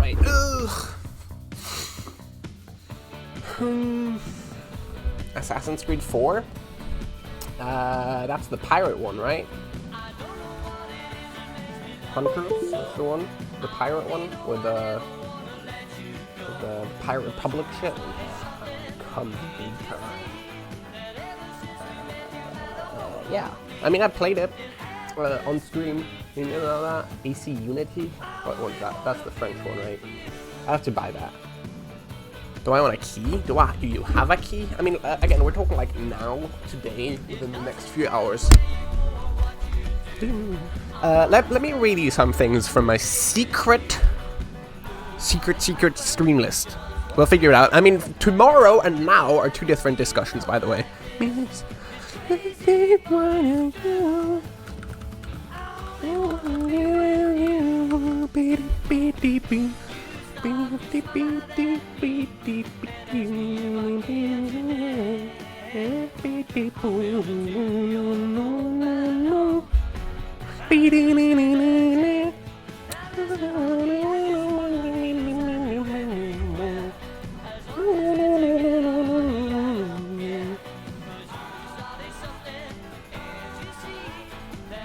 Right. Ugh. Assassin's Creed 4? That's the pirate one, right? Hunters? That's the one? The pirate one? With the Pirate Republic shit? Come big time. Yeah. I mean, I played it on stream. You know that? AC Unity? What one's that? That's the French one, right? I have to buy that. Do I want a key? Do you have a key? I mean, again, we're talking like now, today, within the next few hours. Let me read you some things from my secret stream list. We'll figure it out. I mean, tomorrow and now are two different discussions, by the way.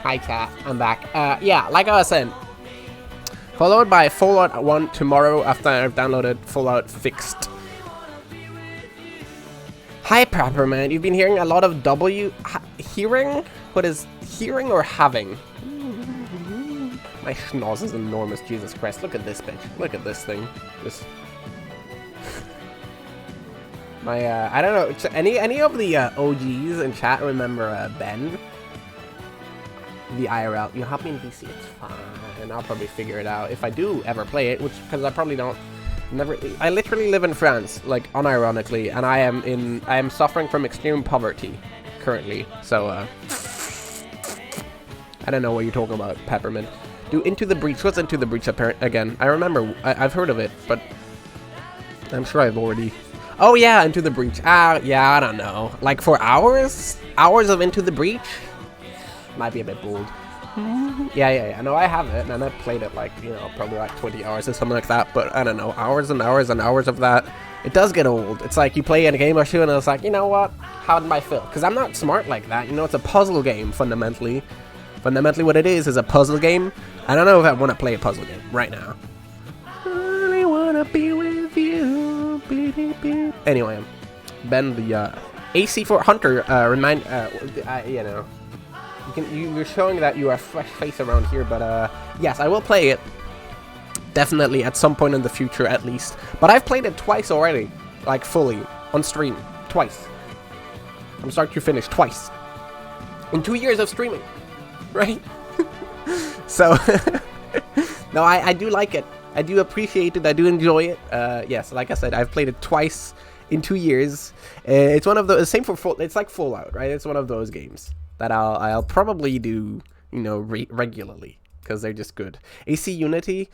Hi chat, I'm back. Yeah, like I was saying, followed by Fallout 1 tomorrow after I've downloaded Fallout Fixed. Hi Pepperman, you've been hearing a lot of hearing? What is hearing or having? My schnoz is enormous, Jesus Christ. Look at this bitch. Look at this thing. This. My, I don't know, any of the OGs in chat remember Ben? The IRL. You help me in DC, it's fine. And I'll probably figure it out if I do ever play it, which, because I probably don't. I literally live in France, like, unironically, and I am suffering from extreme poverty currently, so, I don't know what you're talking about, Peppermint. Do Into the Breach. What's Into the Breach again? I remember, I've heard of it, but I'm sure I've already... Oh yeah, Into the Breach. Yeah, I don't know. Like for hours? Hours of Into the Breach? Might be a bit bold. Yeah. No, I have it, and I've played it like, you know, probably like 20 hours or something like that, but I don't know, hours and hours and hours of that. It does get old. It's like you play a game or two and it's like, you know what? How did I feel? Because I'm not smart like that. You know, it's a puzzle game, fundamentally. Fundamentally what it is a puzzle game. I don't know if I want to play a puzzle game right now. I only want to be with you. Anyway, Ben, the AC4 Hunter, you know, you're showing that you are a fresh face around here, but yes, I will play it. Definitely at some point in the future, at least. But I've played it twice already, like fully, on stream. Twice. From start to finish, twice. In 2 years of streaming. Right? So, no, I do like it. I do appreciate it. I do enjoy it. Yes, like I said, I've played it twice in 2 years. It's one of the same for it's like Fallout, right? It's one of those games that I'll probably do, you know, regularly because they're just good. AC Unity,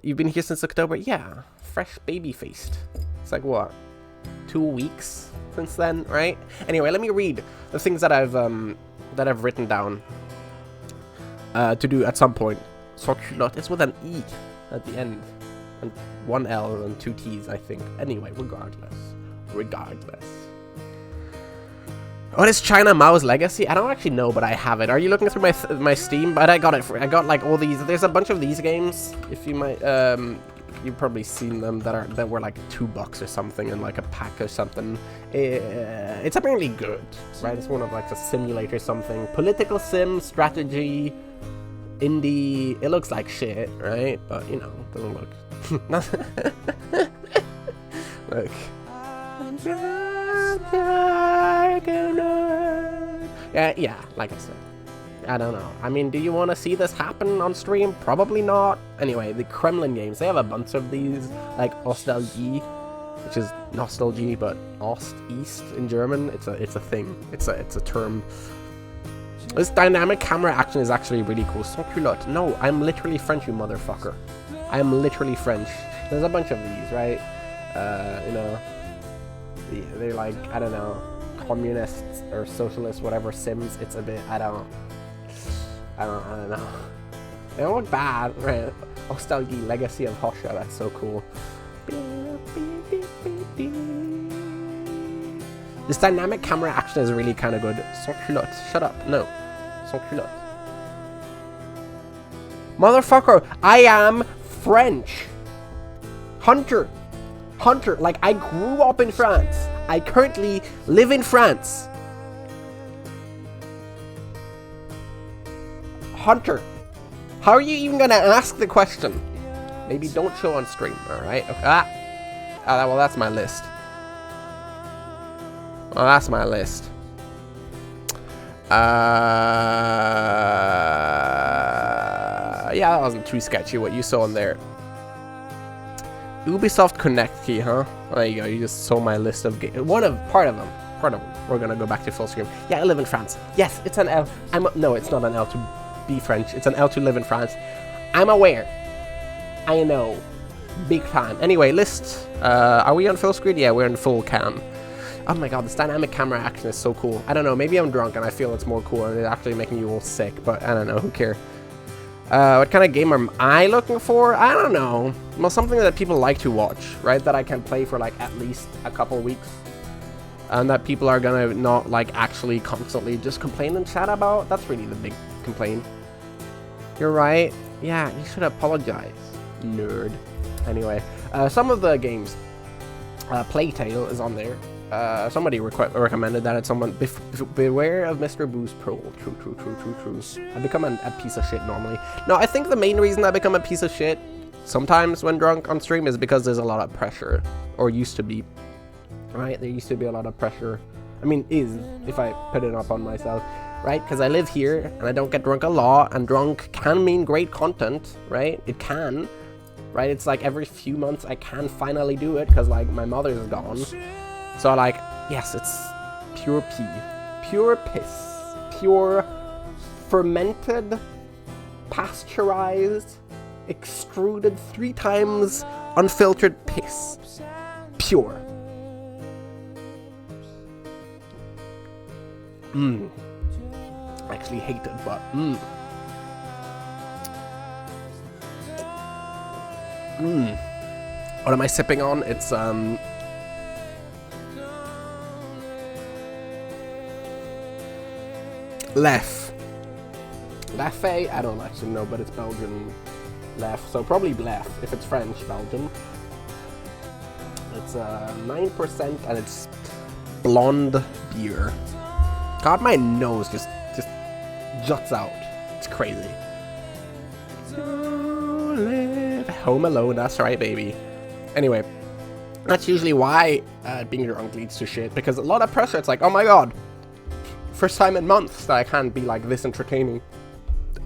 you've been here since October. Yeah, fresh baby faced. It's like what, 2 weeks since then, right? Anyway, let me read the things that I've written down to do at some point. Sorculot, it's with an E at the end, and 1 L and 2 T's, I think. Anyway, regardless. What is China Mao's Legacy? I don't actually know, but I have it. Are you looking through my Steam? But I got it. I got like all these. There's a bunch of these games. If you might, you've probably seen them that were like $2 or something in like a pack or something. It's apparently good, right? It's one of like a simulator something. Political sim, strategy, indie. It looks like shit, right? But you know, it doesn't look. Look. Yeah, like I said, I don't know. I mean, do you want to see this happen on stream? Probably not. Anyway, the Kremlin games, they have a bunch of these, like Nostalgie, which is nostalgie, but Ost-East in German. It's a thing. It's a term. This dynamic camera action is actually really cool. Sans-culotte. No, I'm literally French, you motherfucker. I'm literally French. There's a bunch of these, right? You know, they're like, I don't know, communists or socialists, whatever sims. It's a bit, I don't know. They don't look bad, right? Nostalgie, Legacy of Hosha. That's so cool. This dynamic camera action is really kind of good. Sans culotte. Shut up. No. Sans culotte. Motherfucker, I am French. Hunter. Hunter. Like, I grew up in France. I currently live in France. Hunter. How are you even gonna ask the question? Maybe don't show on stream, alright? Okay. Well, that's my list. Well, that's my list. Yeah, that wasn't too sketchy what you saw in there. Ubisoft Connect key, huh? Well, there you go. You just saw my list of games. Part of them. We're gonna go back to full screen. Yeah, I live in France. Yes, it's an L. No, it's not an L to be French. It's an L to live in France. I'm aware. I know. Big time. Anyway, list. Are we on full screen? Yeah, we're in full cam. Oh my god, this dynamic camera action is so cool. I don't know, maybe I'm drunk and I feel it's more cool and it's actually making you all sick, but I don't know, who cares? What kind of game am I looking for? I don't know. Well, something that people like to watch, right? That I can play for like at least a couple weeks. And that people are gonna not like actually constantly just complain and chat about. That's really the big complaint. You're right. Yeah, you should apologize, nerd. Anyway, some of the games. Plague Tale is on there. Somebody recommended that. It's someone. Beware of Mr. Boo's Prole. True. I become a piece of shit normally. No, I think the main reason I become a piece of shit sometimes when drunk on stream is because there's a lot of pressure, or used to be. Right? There used to be a lot of pressure. I mean, if I put it up on myself, right? Because I live here and I don't get drunk a lot, and drunk can mean great content, right? It can, right? It's like every few months I can finally do it because like my mother's gone. So like, yes, it's pure pee, pure piss, pure fermented, pasteurized, extruded 3 times unfiltered piss. Pure. I actually hate it, but What am I sipping on? It's Leffe? I don't actually know, but it's Belgian Lef, so probably Lef if it's French Belgian. It's 9% and it's blonde beer. God, my nose just juts out. It's crazy. Home Alone, that's right, baby. Anyway, that's usually why being drunk leads to shit, because a lot of pressure. It's like, oh my god, first time in months that I can't be like this entertaining.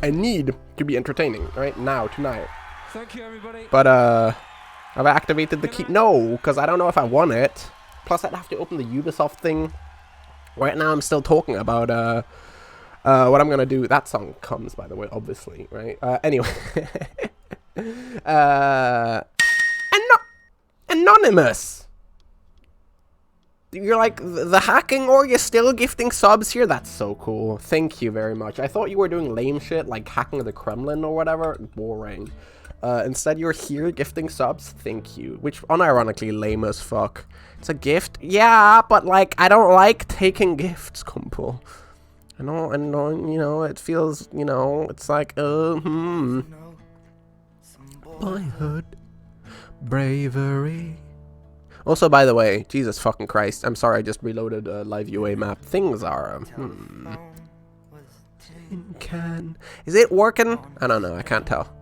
I need to be entertaining right now, tonight. Thank you, everybody. But have I activated the key? No, because I don't know if I want it. Plus, I'd have to open the Ubisoft thing. Right now, I'm still talking about what I'm gonna do. That song comes, by the way, obviously, right? Anyway, Anonymous. You're like the hacking, or you're still gifting subs here? That's so cool. Thank you very much. I thought you were doing lame shit like hacking the Kremlin or whatever. Boring. Instead, you're here gifting subs. Thank you. Which, unironically, lame as fuck. It's a gift? Yeah, but like, I don't like taking gifts, Kumpel. I know, you know, it feels, you know, it's like, Boyhood. Bravery. Also, by the way, Jesus fucking Christ, I'm sorry, I just reloaded a live UA map. Things are, Tin can. Is it working? I don't know, I can't tell.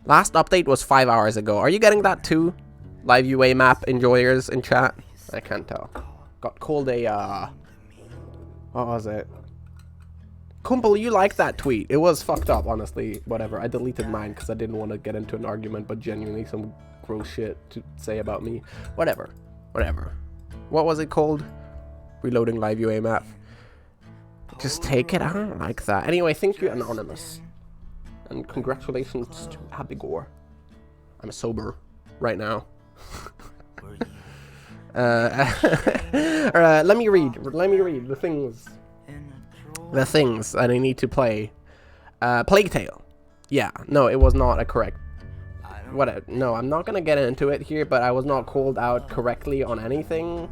Last update was 5 hours ago. Are you getting that too? Live UA map enjoyers in chat? I can't tell. Got called a, what was it? Kumpel, you like that tweet. It was fucked up, honestly. Whatever. I deleted mine because I didn't want to get into an argument, but genuinely some gross shit to say about me. Whatever. What was it called? Reloading live UA map. Just take it. I don't like that. Anyway, thank you, Anonymous. And congratulations to Abigor. I'm sober right now. Let me read the things that I need to play. Plague Tale. Yeah, no, it was not a correct. No, I'm not gonna get into it here, but I was not called out correctly on anything.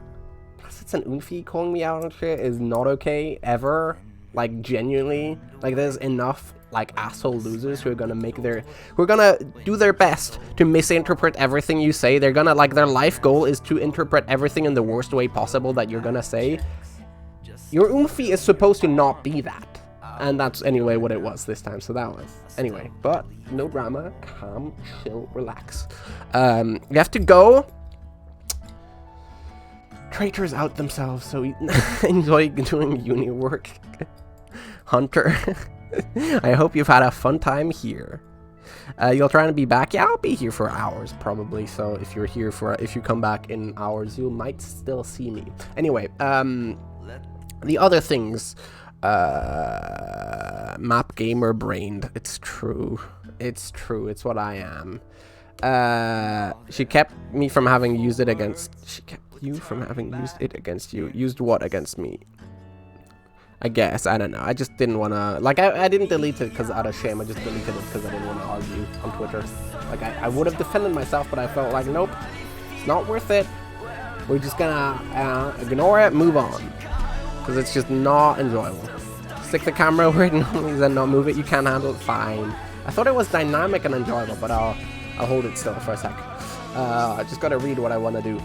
Plus, it's an Unfi calling me out on shit is not okay ever. Like genuinely, like there's enough like asshole losers who are gonna do their best to misinterpret everything you say. They're gonna like their life goal is to interpret everything in the worst way possible that you're gonna say. Your Unfi is supposed to not be that. And that's anyway what it was this time, so that was anyway. But no drama, calm, chill, relax. You have to go. Traitors out themselves, so enjoy doing uni work. Hunter, I hope you've had a fun time here. You'll try to be back. Yeah, I'll be here for hours probably. So if you're here if you come back in hours, you might still see me. Anyway, the other things. Map gamer brained. It's true. It's what I am. She kept me from having used it against. She kept you from having used it against you. Used what against me? I guess. I don't know. I just didn't want to. Like, I didn't delete it because out of shame. I just deleted it because I didn't want to argue on Twitter. Like, I would have defended myself, but I felt like, nope, it's not worth it. We're just gonna ignore it, move on. Because it's just not enjoyable. Stick the camera where it normally is and not move it. You can't handle it. Fine. I thought it was dynamic and enjoyable, but I'll hold it still for a sec. I just gotta read what I want to do.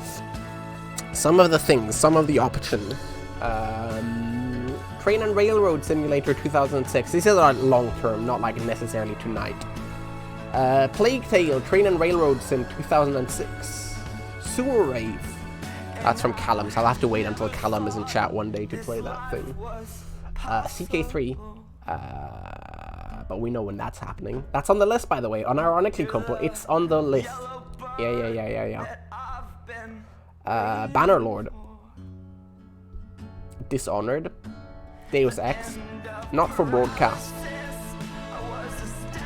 Some of the things, some of the options. Train and Railroad Simulator 2006. This is long term, not like necessarily tonight. Plague Tale Train and Railroad Sim 2006. Sewer Rave. That's from Callum, so I'll have to wait until Callum is in chat one day to play that thing. CK3. But we know when that's happening. That's on the list, by the way. Unironically, Kumple, it's on the list. Yeah. Bannerlord. Dishonored. Deus Ex. Not for broadcast.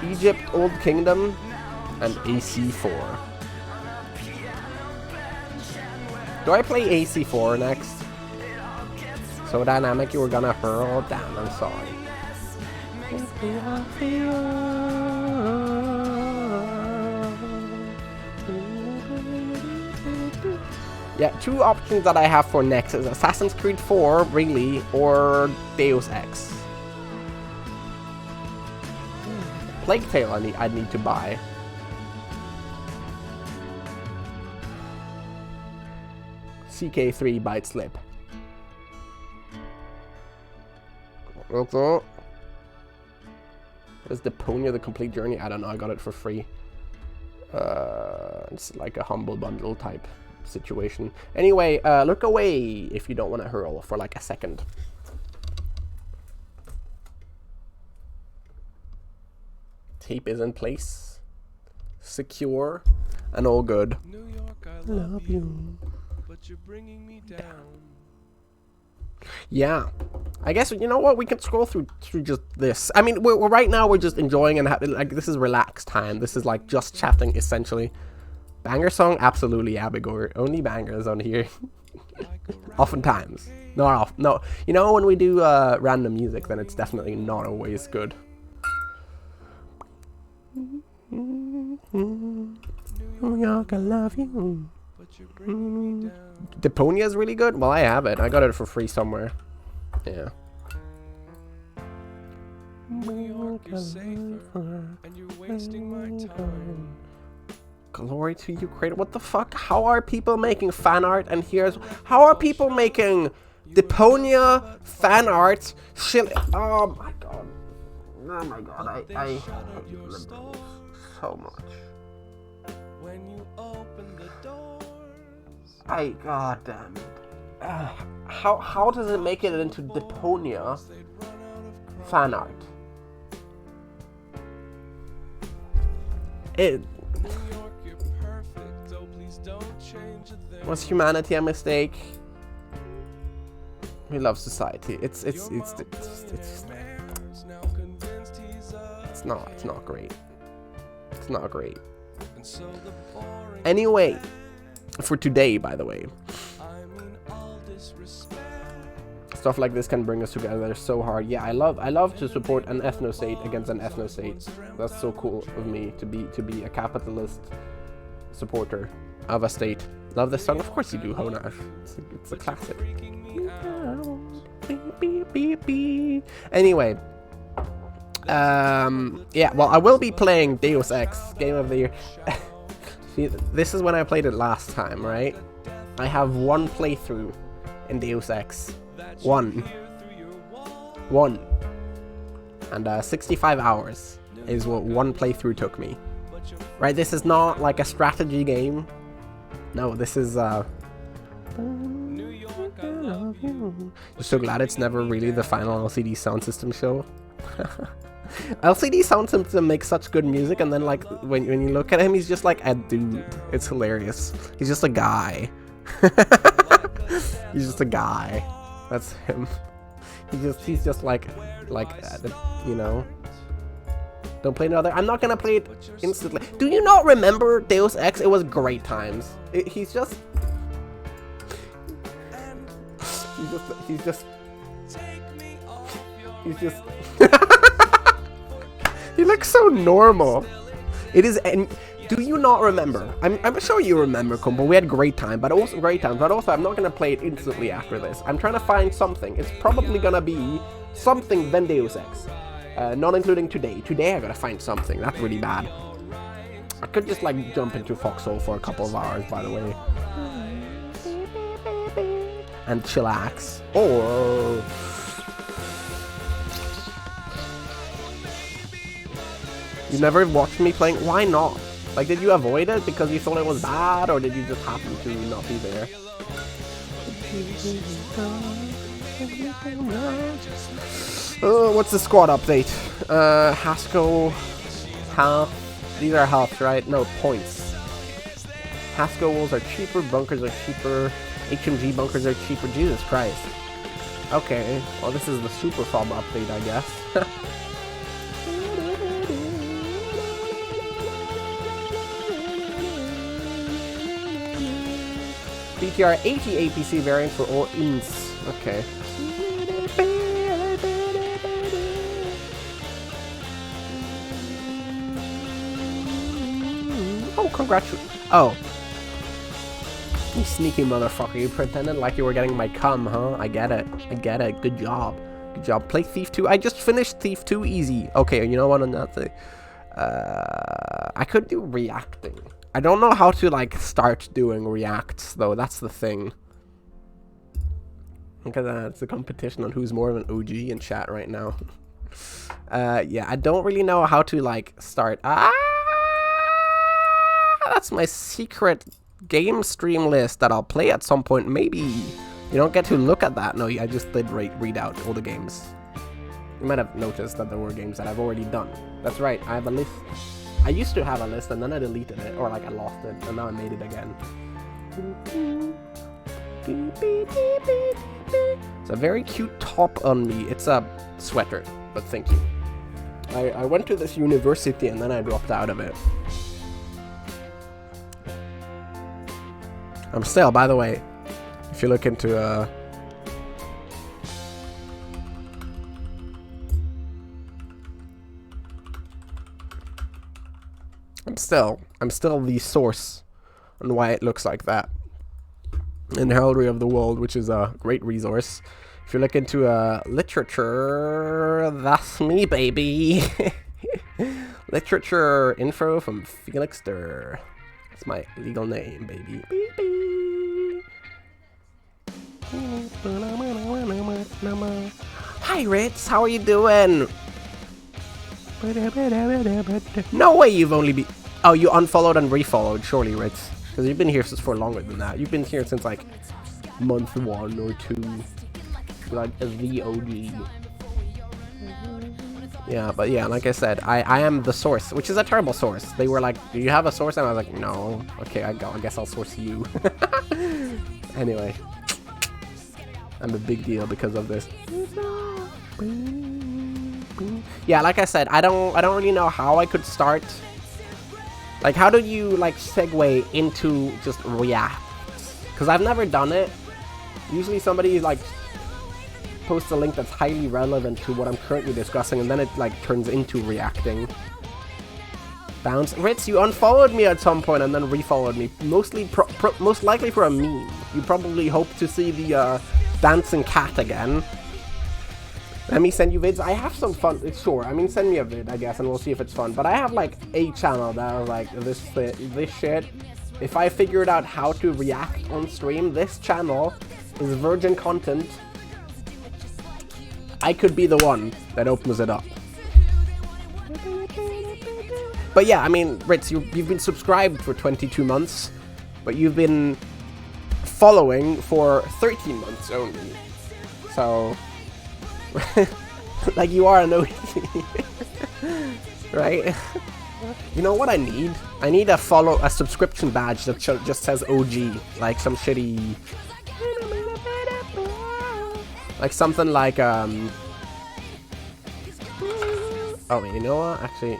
Egypt, Old Kingdom. And AC4. Do I play AC4 next? So dynamic, you were gonna hurl? Damn, I'm sorry. Yeah, two options that I have for next is Assassin's Creed 4, really, or Deus Ex. Plague Tale I'd need to buy. CK3 Bite Slip. Okay. Is Deponia the complete journey? I don't know, I got it for free. It's like a humble bundle type situation. Anyway, look away if you don't want to hurl for like a second. Tape is in place. Secure and all good. New York, I love you. But you're bringing me down. Yeah, I guess you know what, we can scroll through just this. I mean, we're right now we're just enjoying and like this is relaxed time. This is like just chatting essentially. Banger song, absolutely Abigor. Only bangers on here. Oftentimes, not off. No, you know when we do random music, then it's definitely not always good. New York, I love you. Deponia is really good. Well, I have it. I got it for free somewhere. Yeah. New York, you're safer, and you're wasting my time. Glory to you, Cradle. What the fuck? How are people making fan art? And how are people making Deponia fan art? Shit. Oh my god. Oh my god. I hate liberals so much. When you open the doors. God damn it. How does it make it into Deponia fan art? Was humanity a mistake? We love society. It's not great. It's not great. Anyway, for today, by the way, Stuff like this can bring us together so hard. Yeah, I love to support an ethnostate against an ethnostate. That's so cool of me to be a capitalist supporter of a state. Love this song? Of course you do, Hona. It's a classic. Anyway. Yeah, well, I will be playing Deus Ex Game of the Year. See, this is when I played it last time, right? I have one playthrough in Deus Ex. One. And 65 hours is what one playthrough took me. Right, this is not like a strategy game. No, this is just so glad it's never really the final LCD sound system show. LCD sound system makes such good music, and then like when you look at him, he's just like a dude. It's hilarious. He's just a guy. He's just a guy. That's him. He's just like you know. Don't play another. I'm not gonna play it instantly. Do you not remember Deus Ex? It was great times. He's just he looks so normal. It is. And do you not remember? I'm sure you remember, Kumbo. We had great time, but also great times. But also, I'm not gonna play it instantly after this. I'm trying to find something. It's probably gonna be something than Deus Ex. Not including today. Today I gotta find something. That's really bad. I could just like jump into Foxhole for a couple of hours, by the way. And chillax. Or... You never watched me playing? Why not? Like, did you avoid it because you thought it was bad? Or did you just happen to not be there? What's the squad update? Haskell, health. These are health, right? No, points. Haskell walls are cheaper, bunkers are cheaper, HMG bunkers are cheaper. Jesus Christ. Okay, well this is the super fob update, I guess. BTR 80 APC variant for all ints. Okay. Oh, congratulations. Oh. You sneaky motherfucker. You pretended like you were getting my cum, huh? I get it. I get it. Good job. Good job. Play Thief 2. I just finished Thief 2 easy. Okay, you know what? Another thing. I could do reacting. I don't know how to, like, start doing reacts, though. That's the thing. Look at that. It's a competition on who's more of an OG in chat right now. Yeah, I don't really know how to, like, start. That's my secret game stream list that I'll play at some point. Maybe you don't get to look at that. No, I just did read out all the games. You might have noticed that there were games that I've already done. That's right, I have a list. I used to have a list and then I deleted it, or like I lost it, and now I made it again. It's a very cute top on me. It's a sweater, but thank you. I went to this university and then I dropped out of it. I'm still, by the way, if you look into I'm still the source on why it looks like that in Heraldry of the World, which is a great resource. If you look into literature, that's me, baby. Literature info from Felix Durr. That's my legal name, baby. Hi, Ritz. How are you doing? No way you've only been... Oh, you unfollowed and refollowed, surely, Ritz. Because you've been here for longer than that. You've been here since, like, month 1 or 2. Like, a VOG. Yeah, but yeah, like I said, I am the source, which is a terrible source. They were like, do you have a source? And I was like, no. Okay, I guess I'll source you. Anyway. I'm a big deal because of this. Yeah, like I said, I don't really know how I could start. Like, how do you, like, segue into just React? Because I've never done it. Usually somebody, like, post a link that's highly relevant to what I'm currently discussing, and then it like turns into reacting. Bounce. Ritz, you unfollowed me at some point and then refollowed me. Most likely for a meme. You probably hope to see the dancing cat again. Let me send you vids. I have some fun. Sure, I mean, send me a vid, I guess, and we'll see if it's fun. But I have like a channel that was like this shit. If I figured out how to react on stream, this channel is virgin content. I could be the one that opens it up. But yeah, I mean, Ritz, you've been subscribed for 22 months, but you've been following for 13 months only. So, like, you are an OG, right? You know what I need? I need a subscription badge that just says OG, like some shitty, like something like oh, you know what? Actually,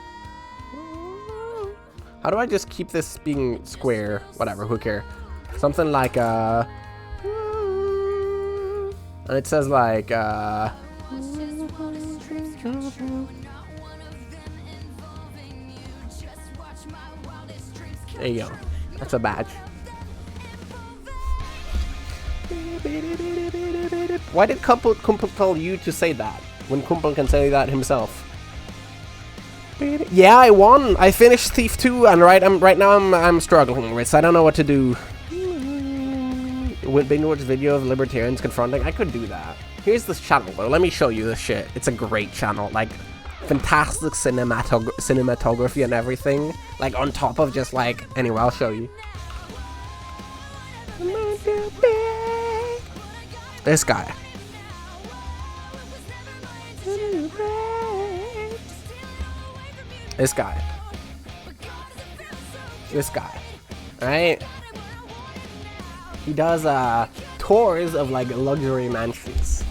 how do I just keep this being square? Whatever, who cares? Something like and it says like there you go. That's a badge. Why did Kumpel tell you to say that when Kumpel can say that himself? Yeah, I won. I finished Thief 2, and right now I'm struggling with. I don't know what to do. Binge watch video of libertarians confronting. I could do that. Here's this channel though. Let me show you this shit. It's a great channel. Like, fantastic cinematography and everything. Like, on top of just like, anyway, I'll show you. This guy. This guy. This guy. Right? He does tours of like luxury mansions.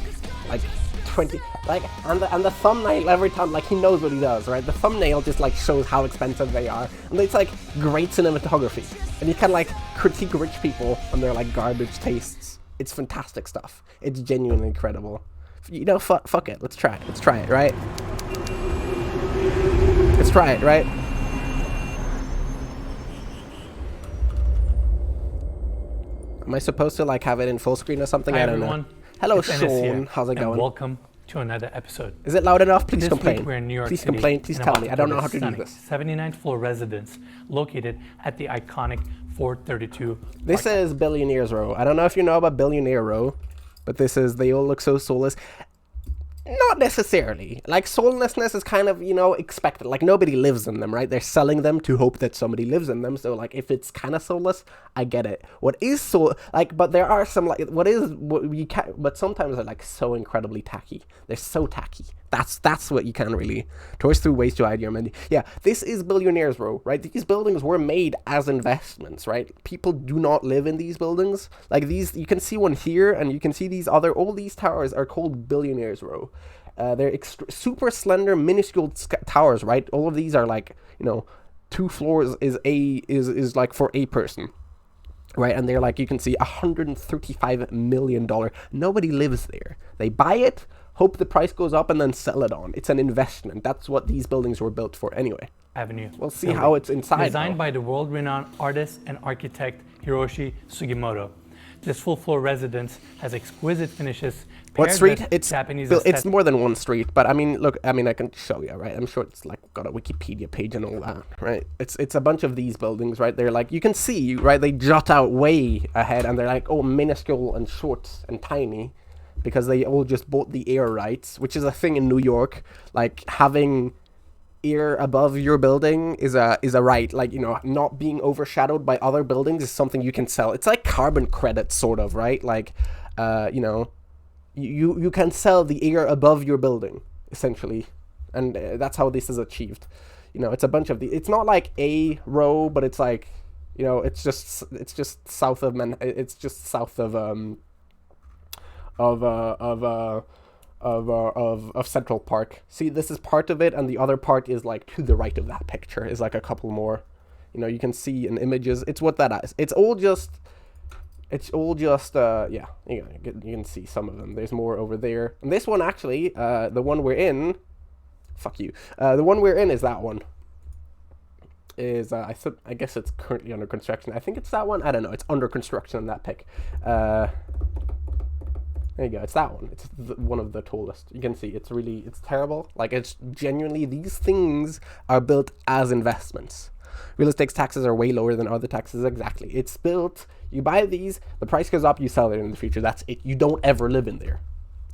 Like 20, like, and the thumbnail every time, like, he knows what he does, right? The thumbnail just like shows how expensive they are, and it's like great cinematography, and you can like critique rich people on their like garbage tastes. It's fantastic stuff. It's genuinely incredible. You know, fuck it. Let's try it. Let's try it, right? Let's try it, right? Am I supposed to like have it in full screen or something? Hi, I don't everyone. know. Hello, It's Ennis Sean. here, How's it and going? welcome to another episode. Is it loud enough? Please This complain. week we're in New York Please City, complain. Please and tell about me. to I don't tour know how this to do stunning this. 79th floor residence located at the iconic 432. This is Billionaires Row. I don't know if you know about Billionaire Row, but this is, they all look so soulless. Not necessarily. Like, soullessness is kind of, you know, expected. Like, nobody lives in them, right? They're selling them to hope that somebody lives in them. So, like, if it's kind of soulless, I get it. What is so, like, but there are some, like, what you can, but sometimes they're, like, so incredibly tacky. They're so tacky. That's what you can really, tours through ways to hide your money. Yeah, this is Billionaires Row, right? These buildings were made as investments, right? People do not live in these buildings. Like, these, you can see one here, and you can see these other, all these towers are called Billionaires Row. They're super slender, minuscule towers, right? All of these are like, you know, 2 floors is like for a person, right? And they're like, you can see $135 million. Nobody lives there. They buy it, hope the price goes up, and then sell it on. It's an investment. That's what these buildings were built for anyway. Avenue. We'll see how it's inside. Designed by the world-renowned artist and architect Hiroshi Sugimoto. This full-floor residence has exquisite finishes. What street? With It's Japanese it's more than one street, but I mean, look, I mean, I can show you, right? I'm sure it's like got a Wikipedia page and all that, right? It's a bunch of these buildings, right? They're like, you can see, right? They jut out way ahead, and they're like, oh, minuscule and short and tiny, because they all just bought the air rights, which is a thing in New York. Like, having air above your building is a right. Like, you know, not being overshadowed by other buildings is something you can sell. It's like carbon credits, sort of, right? Like, you know, you can sell the air above your building, essentially, and that's how this is achieved. You know, it's a bunch of it's not like a row, but it's like, you know, it's just south of it's just south of Central Park. See, this is part of it, and the other part is like to the right of that picture is like a couple more. You know, you can see in images. It's what that is. It's all just It's all just, yeah, you can see some of them. There's more over there. And this one, actually, the one we're in, fuck you. The one we're in is that one. Is, I guess it's currently under construction. I think it's that one. I don't know. It's under construction on that pic. There you go. It's that one. It's one of the tallest. You can see it's terrible. Like, it's genuinely, these things are built as investments. Real estate taxes are way lower than other taxes. Exactly. It's built, you buy these, the price goes up, you sell it in the future. That's it. You don't ever live in there.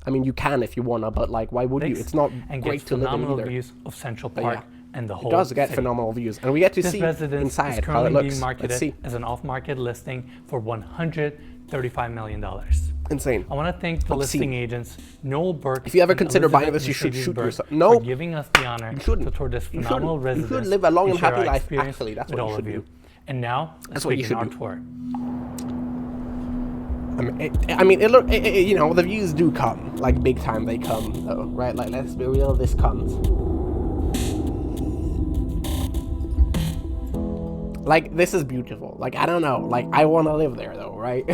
I mean, you can if you wanna, but like, why would you? It's not great to live in either. Phenomenal views of Central Park and the whole It does get city. phenomenal views, and we get to see inside how it looks. Being marketed Let's see. as an off-market listing for $135 million. Insane. I want to thank the listing agents, Noel Burke. If you ever and consider buying Elizabeth this, you should shoot Burke yourself. No, for giving us the honor you shouldn't. to tour this You phenomenal shouldn't. You residence. should live a long and share happy our life. experience Actually, that's with what you all should of do. And now, let's begin our tour. I mean, you know, the views do come, like big time they come, though, right? Like, let's be real, this comes. Like, this is beautiful. Like, I don't know, like, I want to live there, though, right?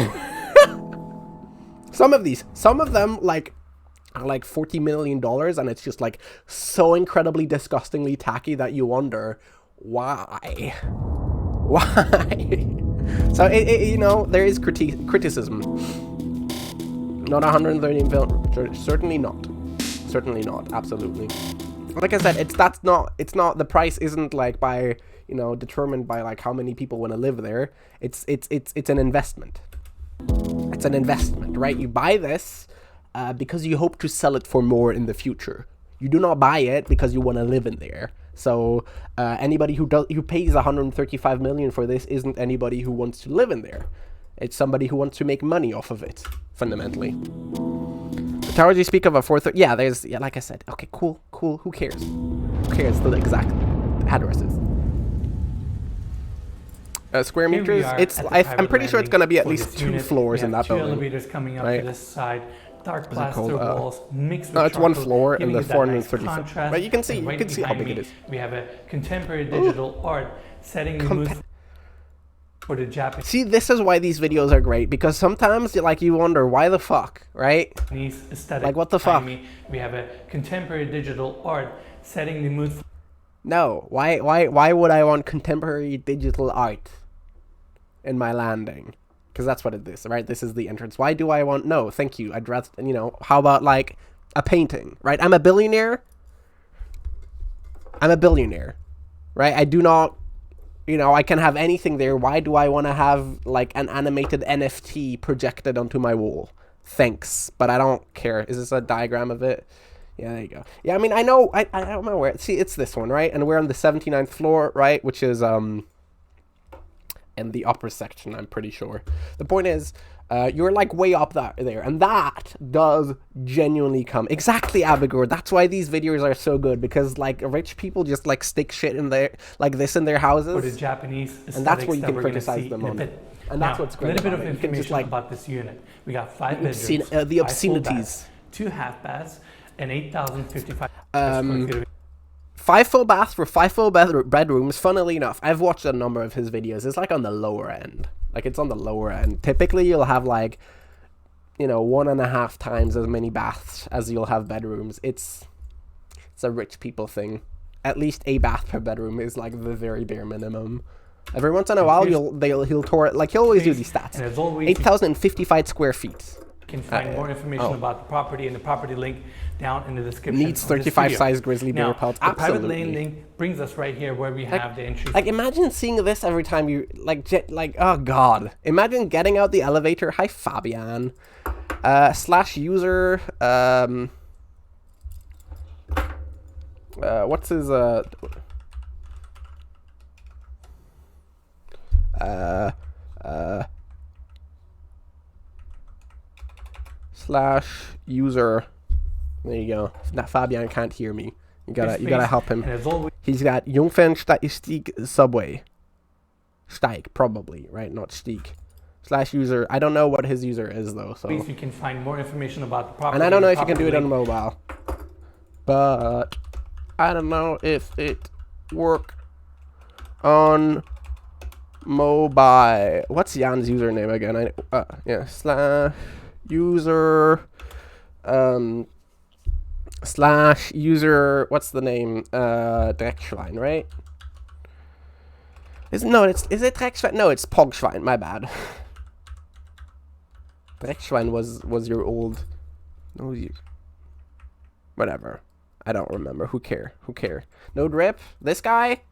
Some of them, like, are like $40 million, and it's just, like, so incredibly disgustingly tacky that you wonder, why? Why? So, you know, there is criticism. Not 130 film, certainly not. Certainly not, absolutely. Like I said, it's not, the price isn't like by, you know, determined by like how many people want to live there. It's an investment. It's an investment, right? You buy this because you hope to sell it for more in the future. You do not buy it because you want to live in there. So anybody who pays 135 million for this isn't anybody who wants to live in there. It's somebody who wants to make money off of it, fundamentally. The towers you speak of are 430. Yeah, there's, yeah, like I said. Okay, cool. Who cares? Who cares the exact addresses? Square meters. I'm pretty sure it's gonna be at least 2 floors in that building. Elevators coming up to this side. Dark plaster walls mixed with no, it's 1 charcoal, floor in giving the it that 430 nice foot. contrast. But you can see, And right how behind big me, it is. We have a contemporary digital art setting the mood for the Japanese. See, this is why these videos are great, because sometimes like you wonder why the fuck, right? Aesthetic. Like what the fuck? We have a contemporary digital art setting the mood. No, why would I want contemporary digital art in my landing? Because that's what it is, right? This is the entrance. Why do I want... No, thank you. I'd rather... You know, how about, like, a painting, right? I'm a billionaire, right? I do not... You know, I can have anything there. Why do I want to have, like, an animated NFT projected onto my wall? Thanks, but I don't care. Is this a diagram of it? Yeah, there you go. Yeah, I mean, I know... I don't know where... See, it's this one, right? And we're on the 79th floor, right? Which is, in the upper section, I'm pretty sure. The point is, you're like way up there, and that does genuinely come. Exactly, Abigor. That's why these videos are so good, because like rich people just like stick shit in their, like this in their houses. For the Japanese and that's what you can criticize them on. And that's what's great. A little bit of information information like, about this unit. We got 5 bedrooms, the obscenities. 2 half baths, and 8,055 square feet. 5 full baths for 5 full bedrooms. Funnily enough, I've watched a number of his videos. It's like on the lower end. Like it's on the lower end. Typically, you'll have like, you know, 1.5 times as many baths as you'll have bedrooms. It's a rich people thing. At least a bath per bedroom is like the very bare minimum. Every once in a while, he'll tour it. Like he'll always do these stats. 8,055 square feet. You can find more information about the property and the property link down in the description. Needs 35 size grizzly bear pelts. The private landing brings us right here where we have the entry. Like imagine seeing this every time you like oh god. Imagine getting out the elevator. Hi Fabian. /user what's his /user. There you go. That Fabian can't hear me. You gotta help him. He's got Jungfernstieg subway. Steig, probably, right? Not Stieg. /user. I don't know what his user is though. So you can find more information about the property. And I don't know if you can do it on mobile. But I don't know if it work on mobile. What's Jan's username again? Yeah, slash user, slash user. What's the name? Dreckschwein, right? Is it Dreckschwein? No, it's Pogschwein. My bad. Dreckschwein was your old. No, whatever. I don't remember. Who care? No drip. This guy.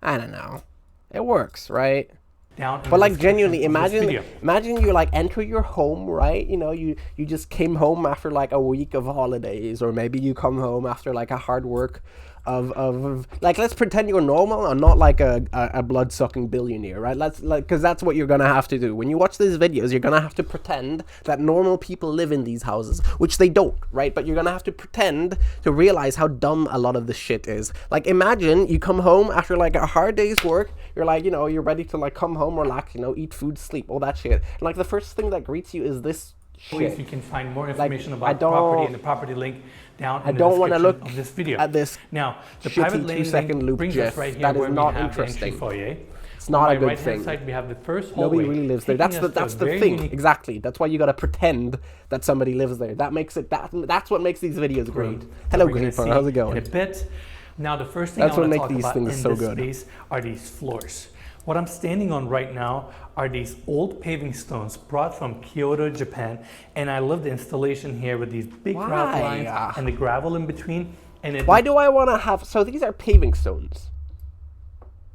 I don't know. It works, right? But like genuinely, imagine you like enter your home, right? You know, you just came home after like a week of holidays, or maybe you come home after like a hard work of like, let's pretend you're normal and not like a blood-sucking billionaire, right? Because that's what you're gonna have to do when you watch these videos. You're gonna have to pretend that normal people live in these houses, which they don't, right? But you're gonna have to pretend to realize how dumb a lot of this shit is. Like, imagine you come home after like a hard day's work. You're like, you know, you're ready to like come home, relax, you know, eat food, sleep, all that shit. And like the first thing that greets you is this shit. You can find more information about the property in the property link down in the want to look of this video. at this now, the private lane 2-second loop brings gif. us right here that where is not we have interesting. the entry foyer. It's not a good right thing. Side, we have the first hallway. Nobody really lives there. That's the thing. Exactly. That's why you gotta pretend that somebody lives there. That makes it that's what makes these videos great. Hello, Greenper. How's it going? In a bit. Now, the first thing That's I want to what talk makes these about things in so this good. space are these floors. What I'm standing on right now are these old paving stones brought from Kyoto, Japan, and I love the installation here with these big route lines and the gravel in between. And why do I want to have? So these are paving stones.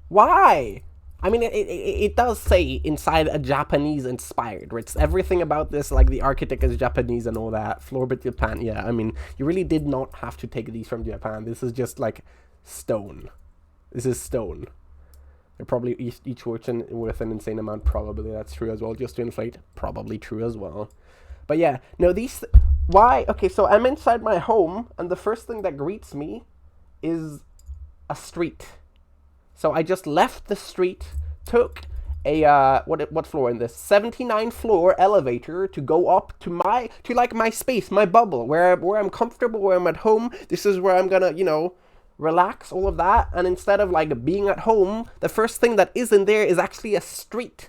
Why? I mean, it does say inside a Japanese inspired. It's everything about this, like the architect is Japanese and all that. Floor bit Japan. Yeah, I mean, you really did not have to take these from Japan. This is just like stone. This is stone. They're probably each worth an insane amount. Probably that's true as well. Just to inflate, probably true as well. But yeah, no, these. Why? Okay, so I'm inside my home, and the first thing that greets me is a street. So I just left the street, took a what floor in this 79 floor elevator to go up to my space, my bubble, where I'm comfortable, where I'm at home. This is where I'm gonna, you know, relax, all of that. And instead of like being at home, the first thing that is in there is actually a street.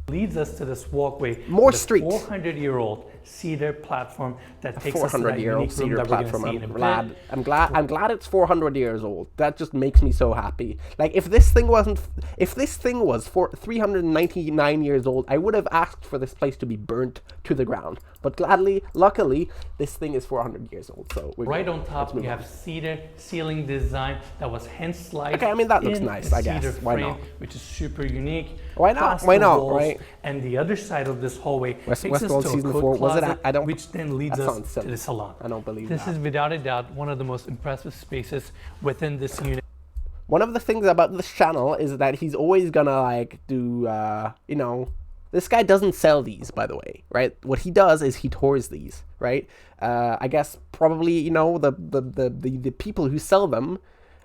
Leads us to this walkway. More street. 400-year-old cedar platform that takes us to that 400-year-old cedar platform. I'm glad it's 400 years old. That just makes me so happy. Like if this thing was 399 years old, I would have asked for this place to be burnt to the ground. But luckily, this thing is 400 years old. So right on top, we have cedar ceiling design that was hand sliced. Okay, I mean that looks nice. I guess. Why frame, not? which is super unique. Why not? Why not? Walls, right. And the other side of this hallway takes us Westworld to season a coat 4. Was closet, it? which then leads us to the salon. I don't believe this that. is without a doubt one of the most impressive spaces within this unit. One of the things about this channel is that he's always gonna like do, you know, this guy doesn't sell these, by the way, right? What he does is he tours these, right? I guess probably, you know, the people who sell them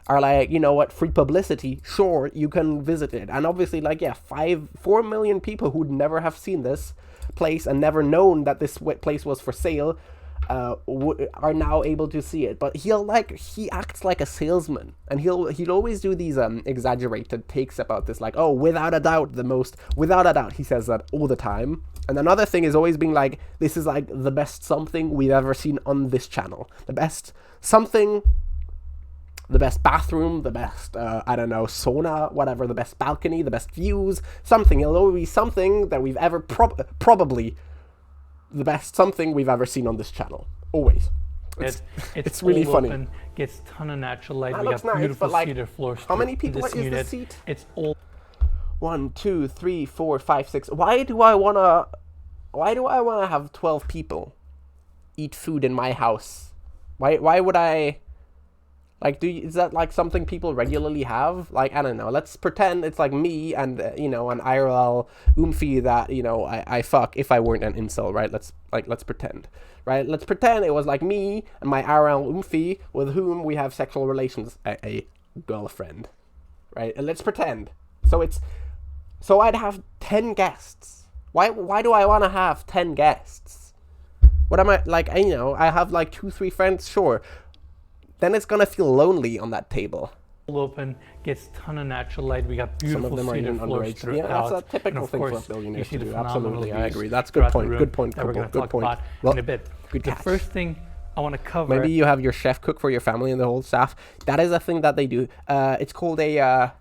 are like, you know what, free publicity, sure, you can visit it. And obviously, like, yeah, 4 million people who'd never have seen this place and never known that this place was for sale are now able to see it. But he acts like a salesman, and he'll always do these exaggerated takes about this, like, oh, without a doubt, he says that all the time. And another thing is always being like, this is like the best something we've ever seen on this channel, the best something, the best bathroom, the best, I don't know, sauna, whatever, the best balcony, the best views, something. It'll always be something that we've ever, probably the best something we've ever seen on this channel. Always. It's really funny. Open, gets ton of natural light. That we got nice, beautiful like, cedar floors. how many people this is unit. this seat? It's all 1, 2, 3, 4, 5, 6. Why do I wanna have 12 people eat food in my house? Why would I? Like, is that like something people regularly have? Like, I don't know. Let's pretend it's like me and, you know, an IRL oomphy that, you know, I fuck if I weren't an incel, right? Let's pretend, right? Let's pretend it was like me and my IRL oomphy with whom we have sexual relations, a girlfriend, right? And let's pretend. So I'd have 10 guests. Why do I want to have 10 guests? What am I, like, you know, I have like 2-3 friends, sure. Then it's gonna feel lonely on that table. open, gets ton of natural light. We got Some beautiful of them are cedar even floors underage. throughout. Yeah, that's a And typical of thing for course, billionaires you see to the do. phenomenal Absolutely, I views agree. That's good throughout the point. room Good point, that we're going Cobble. to Good talk point. about Well, in a bit. good The catch. first thing I want to cover. Maybe you have your chef cook for your family and the whole staff. That is a thing that they do. It's called a.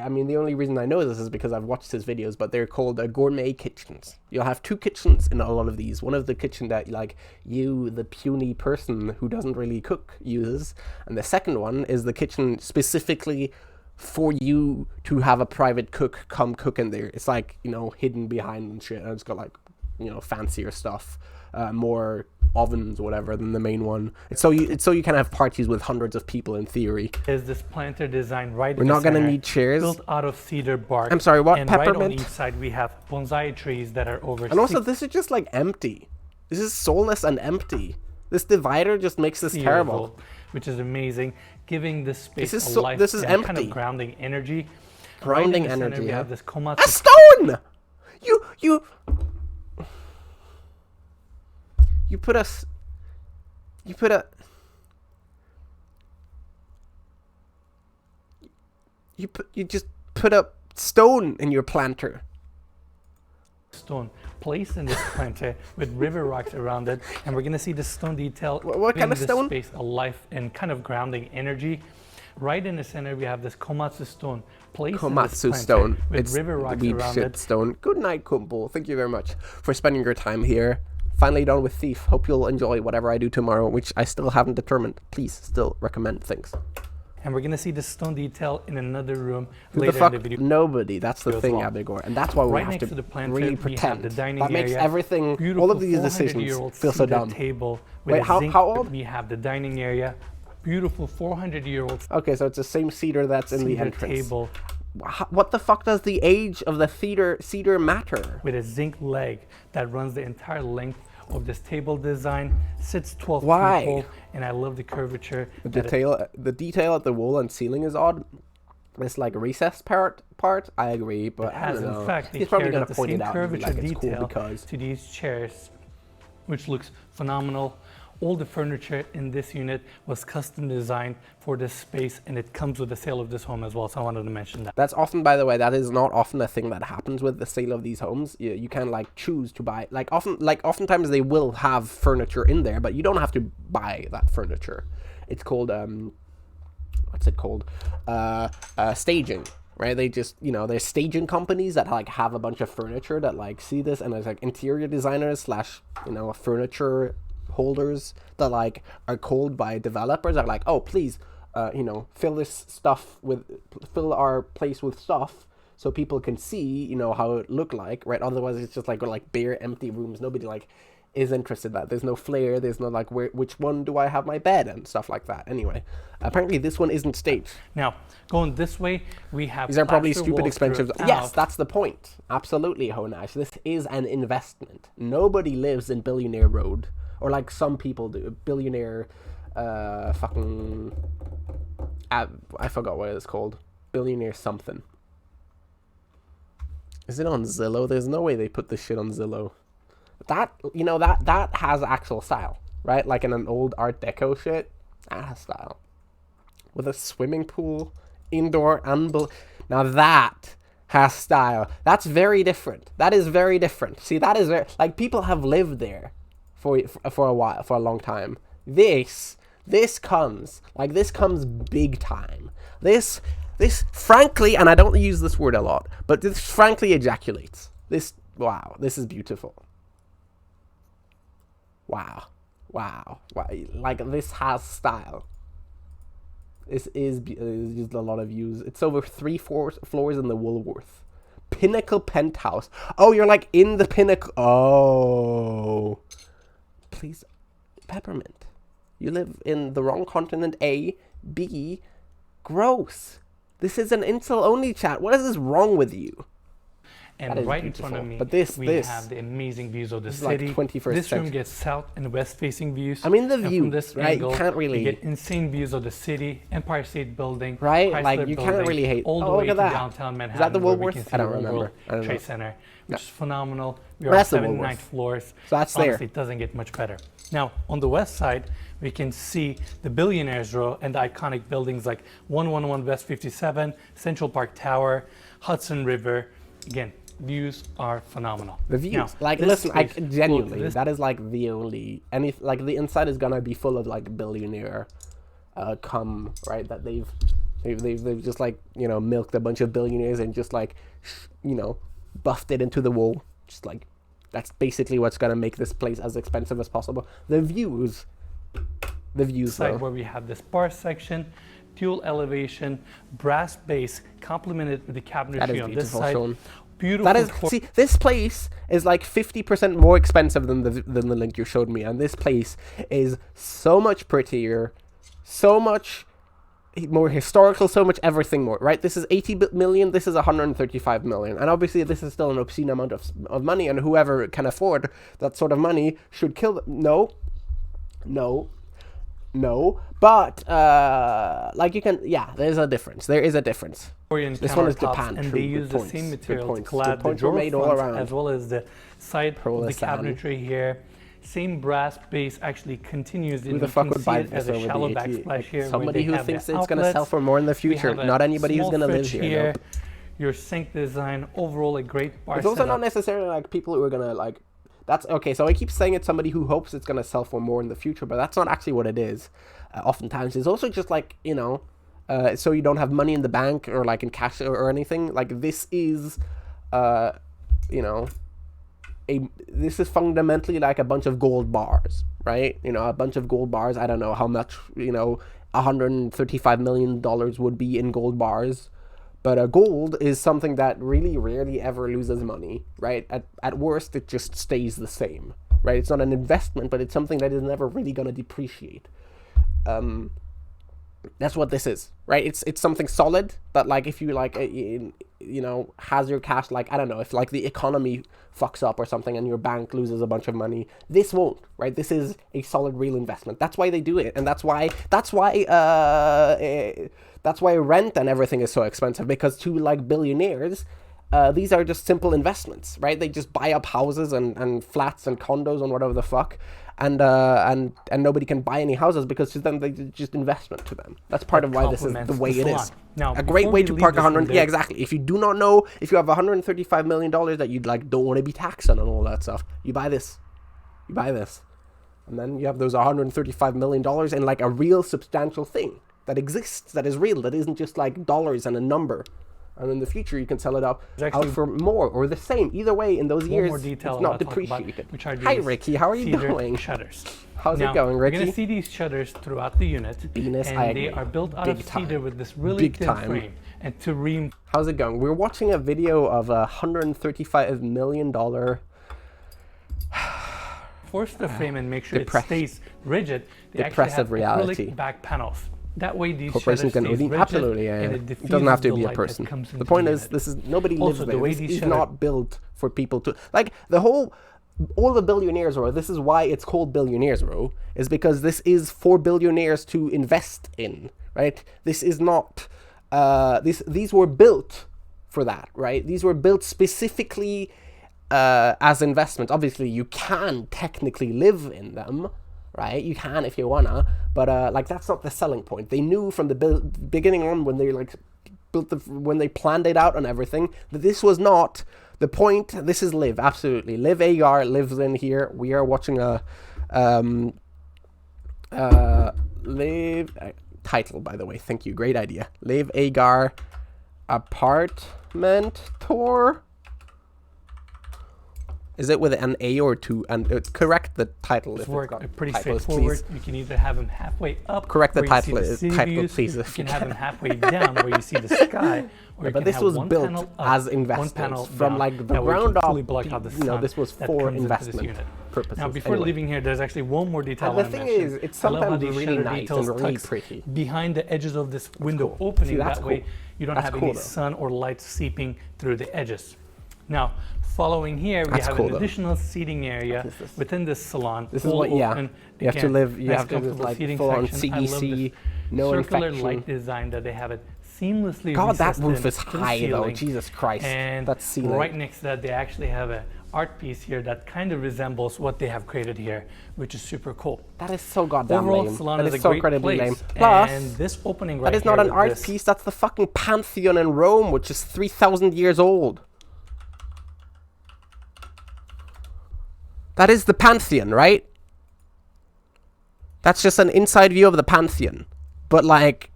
I mean, the only reason I know this is because I've watched his videos, but they're called gourmet kitchens. You'll have two kitchens in a lot of these. One of the kitchen that, like, you, the puny person who doesn't really cook, uses. And the second one is the kitchen specifically for you to have a private cook come cook in there. It's like, you know, hidden behind and shit. And it's got, like, you know, fancier stuff. More ovens or whatever than the main one. It's so you can have parties with hundreds of people in theory. Is this planter design right We're in the not gonna center, need chairs. built out of cedar bark. I'm sorry, what? And right on Peppermint? each side we have bonsai trees that are over. And also, this is just like empty. This is soulless and empty. This divider just makes this terrible. Which is amazing, giving this space This is a so- life this is and kind empty. of grounding energy. Grounding right in the energy, Center, we yeah. have this komatsu. A stone! You just put a stone in your planter. Stone placed in this planter with river rocks around it, and we're gonna see the stone detail. What kind of this stone? Space a life and kind of grounding energy. Right in the center, we have this komatsu stone placed in this Komatsu planter stone. with It's river rocks weed around shit it. stone. Good night, Kumbo. Thank you very much for spending your time here. Finally done with Thief. Hope you'll enjoy whatever I do tomorrow, which I still haven't determined. Please still recommend things. And we're gonna see the stone detail in another room Who later the fuck? in the video. Nobody. That's the as thing, well. Abigor. And that's why we Right have next to to the planter, really we have pretend. the dining That makes area. everything, Beautiful all of these decisions 400-year-old feel so cedar dumb. Table with Wait, a how zinc. old? We have the dining area. Beautiful 400-year-old Okay, so it's the same cedar that's in the cedar entrance. table What the fuck does the age of the cedar matter? with a zinc leg that runs the entire length of this table design. Sits 12 Why? people, and I love the curvature. The that it- detail at the wall and ceiling is odd. This like recessed part, I agree, but I has don't know. in fact they He's probably carried gonna out the point same it out and be curvature like it's cool detail because. to these chairs, which looks phenomenal. All the furniture in this unit was custom designed for this space, and it comes with the sale of this home as well, so I wanted to mention that. That's often, by the way, that is not often a thing that happens with the sale of these homes. You can like choose to buy, oftentimes they will have furniture in there, but you don't have to buy that furniture. It's called, what's it called? Staging, right? They just, there's staging companies that like have a bunch of furniture that like see this, and there's like interior designers / furniture holders that like are called by developers are like, oh, please, fill our place with stuff so people can see, how it look like, right? Otherwise it's just like bare empty rooms. Nobody like is interested in that. There's no flair. There's no like, which one do I have my bed and stuff like that. Anyway, apparently this one isn't staged. Now, going this way, we have These are probably plaster stupid walls expensive. throughout. Yes, that's the point. Absolutely, Honash. This is an investment. Nobody lives in Billionaire Road. Or like some people do. Billionaire, I forgot what it's called. Billionaire something. Is it on Zillow? There's no way they put this shit on Zillow. That has actual style, right? Like in an old Art Deco shit, that has style. With a swimming pool, indoor, now that has style. That's very different. That is very different. See, that is like people have lived there for a while, for a long time. This comes big time. This frankly, and I don't use this word a lot, but this frankly ejaculates. This is beautiful. Wow. Like this has style. This is used a lot of views. It's over 3 floors in the Woolworth. Pinnacle penthouse. Oh, you're like in the pinnacle. Oh. Please, Peppermint. You live in the wrong continent. A. B. Gross. This is an incel only chat. What is wrong with you? And right in front of me, but we have the amazing views of the city. Like 21st this room century. gets south and west facing views. I mean the And view, from this right? angle, You can't really, you get insane views of the city, Empire State Building, right? Chrysler Like you Building, can't really hate. all the Oh, way look at to that. downtown Manhattan. Is that the where we Woolworth? can see I don't the remember. World I don't know. Trade Center, which is phenomenal. We Well, are that's the 79th Woolworth. floors. So that's Honestly, there. it doesn't get much better. Now, on the west side, we can see the Billionaires Row and the iconic buildings like 111 West 57, Central Park Tower, Hudson River. Again, views are phenomenal. The views, Now, like, this listen, place- genuinely, that is like the only, like the inside is gonna be full of like billionaire, right? That they've just like, you know, milked a bunch of billionaires and just like, you know, buffed it into the wall. Just like, that's basically what's gonna make this place as expensive as possible. The views side though. where we have this bar section, dual elevation, brass base, complemented with the cabinetry That is on this beautiful, side. Sean. Beautiful. That is, see, this place is like 50% more expensive than the link you showed me, and this place is so much prettier, so much more historical, so much everything more, right? This is 80 million, this is 135 million, and obviously this is still an obscene amount of money, and whoever can afford that sort of money should kill them. No, but like you can, yeah, there is a difference. This one is Japan. And True, they use good the points, same good material to points. clad Good the points were drawer made all fronts around. as well as the side Prole of the sand. cabinetry here. Same brass base actually continues. Who the fuck would buy this as a over shallow the 80? backsplash here. Somebody who where they thinks have it's their going to sell outlets. for more in the We future. have a Not anybody who's small going to live fridge here. Nope. Your sink design, overall a great bar It's also setup. not necessarily like people who are going to like, that's okay. So I keep saying it's somebody who hopes it's going to sell for more in the future, but that's not actually what it is. Oftentimes it's also just like, you know, so you don't have money in the bank or like in cash or anything. Like this is, you know, this is fundamentally like a bunch of gold bars, right? You know, a bunch of gold bars. I don't know how much, you know, $135 million would be in gold bars. But gold is something that really rarely ever loses money, right? At worst, it just stays the same, right? It's not an investment, but it's something that is never really going to depreciate. That's what this is, right? It's something solid, but like if you like, you know, has your cash, like, I don't know, if like the economy fucks up or something and your bank loses a bunch of money, this won't, right? This is a solid real investment. That's why they do it, and that's why rent and everything is so expensive, because to like billionaires, these are just simple investments, right? They just buy up houses and flats and condos and whatever the fuck, and nobody can buy any houses because to them they just investment to them. That's part of why this is the way it is. Now, a great way to park 100. Yeah, Yeah, exactly. If you do not know, if you have $135 million that you like don't want to be taxed on and all that stuff, you buy this. And then you have those $135 million in like a real substantial thing that exists, that is real, that isn't just like dollars and a number. And in the future, you can sell it out for more or the same. Either way, in those years, it's not depreciated. Hi, Ricky. How are you doing? Shutters. How's it going, Ricky? You're going to see these shutters throughout the unit. Venus, and they are built out of cedar with this really thin frame. And to How's it going? We're watching a video of a $135 million... force the frame and make sure it stays rigid. They depressive actually have reality. acrylic back panels. That way these Corporations shutters can stays rigid, absolutely, yeah. and It doesn't have to be a person. The point is, this is nobody lives there. This is not built for people to like all the billionaires row. This is why it's called Billionaires Row, is because this is for billionaires to invest in, right? This is not. These were built for that, right? These were built specifically as investments. Obviously, you can technically live in them. Right, you can if you wanna, but like that's not the selling point. They knew from the beginning on when they like when they planned it out and everything that this was not the point. This is Liv, absolutely. Liv Agar lives in here. We are watching a Liv title, by the way. Thank you, great idea. Liv Agar apartment tour. Is it with an A or two? And correct the title. It's pretty straightforward. You can either have them halfway up. Correct the title, please. You can have them halfway down where you see the sky. Or but this was built as investments from like the ground up. You know, this was for investment purposes. Now, before leaving here, there's actually one more detail. And the thing is, it's sometimes really nice and really pretty. Behind the edges of this window opening, that way you don't have any sun or light seeping through the edges. Now, following here, we have an additional seating area within this salon. This is what, yeah. You have to live, you have to live like full on CDC, no circular infection. light design that they have it seamlessly God, that recessed roof in is to the high though. ceiling. Jesus Christ. And That ceiling. right next to that, they actually have an art piece here that kind of resembles what they have created here, which is super cool. That is so goddamn Overall, lame. Salon That is is a so great incredibly place. lame. Plus, And this opening right that is not here an with art this- piece. That's the fucking Pantheon in Rome, which is 3,000 years old. That is the Pantheon, right? That's just an inside view of the Pantheon, but like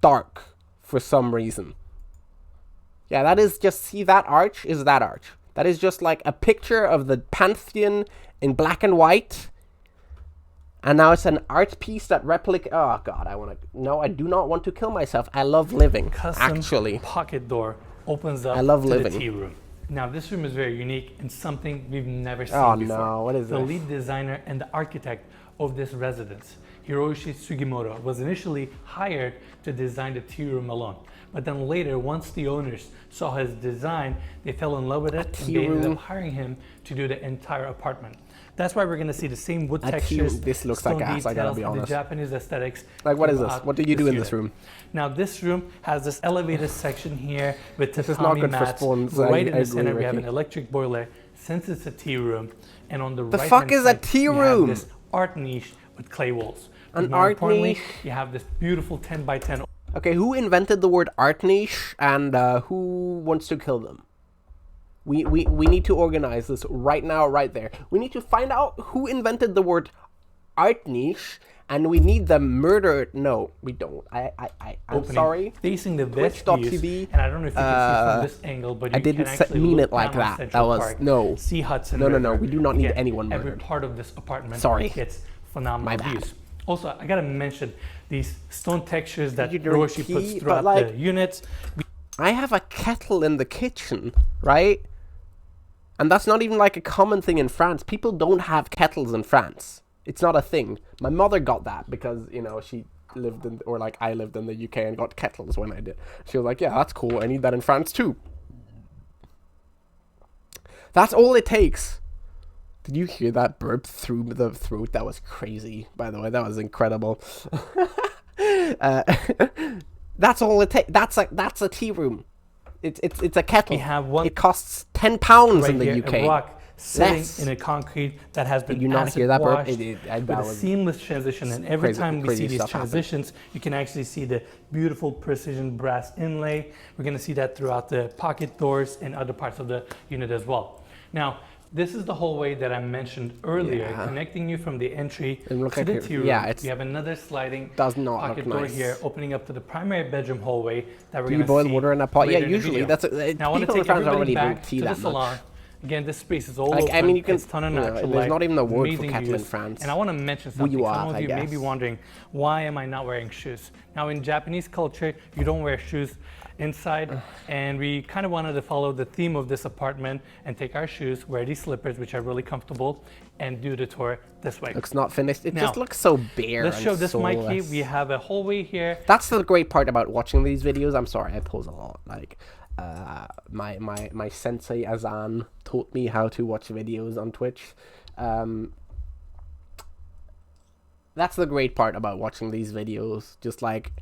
dark for some reason. Yeah, that is just, see that arch is that arch. That is just like a picture of the Pantheon in black and white. And now it's an art piece that replicates, oh God, I do not want to kill myself. I love living, custom actually. pocket door opens up I love to living. the tea room. Now this room is very unique and something we've never seen Oh before. no, what is The this? lead designer and the architect of this residence, Hiroshi Sugimoto, was initially hired to design the tea room alone. But then later, once the owners saw his design, they fell in love with it and tea they ended room. up hiring him to do the entire apartment. That's why we're going to see the same wood A tea textures, room. This looks like stone ass, I gotta details, be honest. the Japanese aesthetics. Like, what is this? throughout What do you do in unit. this room? Now this room has this elevated section here with This is tatami not good for mats. spawns, Right I in the agree, center we have Ricky. an electric boiler since it's a tea room, and on the The right fuck is a tea we room? have this art niche with clay walls. An But more art importantly, niche? you have this beautiful 10 by 10 Okay, who invented the word art niche and who wants to kill them? We need to organize this right now, right there. We need to find out who invented the word art niche, and we need the murder. No, we don't. I'm opening sorry. facing the best Twitch.tv, views, and I don't know if you can see from this angle, but you I didn't can actually mean look it like down on that. Central That was- Park, no. see Hudson No, no, River. no, we do not need Again, anyone every murdered. part of this apartment Sorry. gets phenomenal My bad. views. Also, I gotta mention these stone textures that You drink Hiroshi puts tea, throughout but, like, the units. I have a kettle in the kitchen, right? And that's not even like a common thing in France. People don't have kettles in France. It's not a thing. My mother got that because, you know, she lived in, or like I lived in the UK and got kettles when I did. She was like, yeah, that's cool. I need that in France too. That's all it takes. Did you hear that burp through the throat? That was crazy, by the way. That was incredible. That's all it takes. That's a tea room. It's a kettle. We have one It costs £10 right in the here, UK. a rock sitting Less. in a concrete that has been Did you not acid hear that burp? washed That with a was seamless transition. And every crazy- time we crazy see these stuff happened. transitions, you can actually see the beautiful precision brass inlay. We're going to see that throughout the pocket doors and other parts of the unit as well. Now, this is the hallway that I mentioned earlier, Yeah. connecting you from the entry And look to at the here. tea room. Yeah, it's- We have another sliding does not pocket look door nice. here, opening up to the primary bedroom hallway that we're Do going you to boil see water in a pot? Yeah, later in the usually. video. That's Now I want to people in take France don't everybody really drink back tea to the that salon. much. Again, this space is all Like, open. I mean, you can- It's ton of you know, natural there's light, not even a word for amazing kettle in views. France. And I want to mention something. you Some are, of I you may guess. be wondering, why am I not wearing shoes? Now, in Japanese culture, you don't wear shoes inside, and we kind of wanted to follow the theme of this apartment and take our shoes, wear these slippers, which are really comfortable, and do the tour this way. Looks not finished. It Now, just looks so bare. Let's and show this Mikey. soulless. We have a hallway here. That's the great part about watching these videos. I'm sorry, I pose a lot. Like, my sensei Azan taught me how to watch videos on Twitch. That's the great part about watching these videos. Just like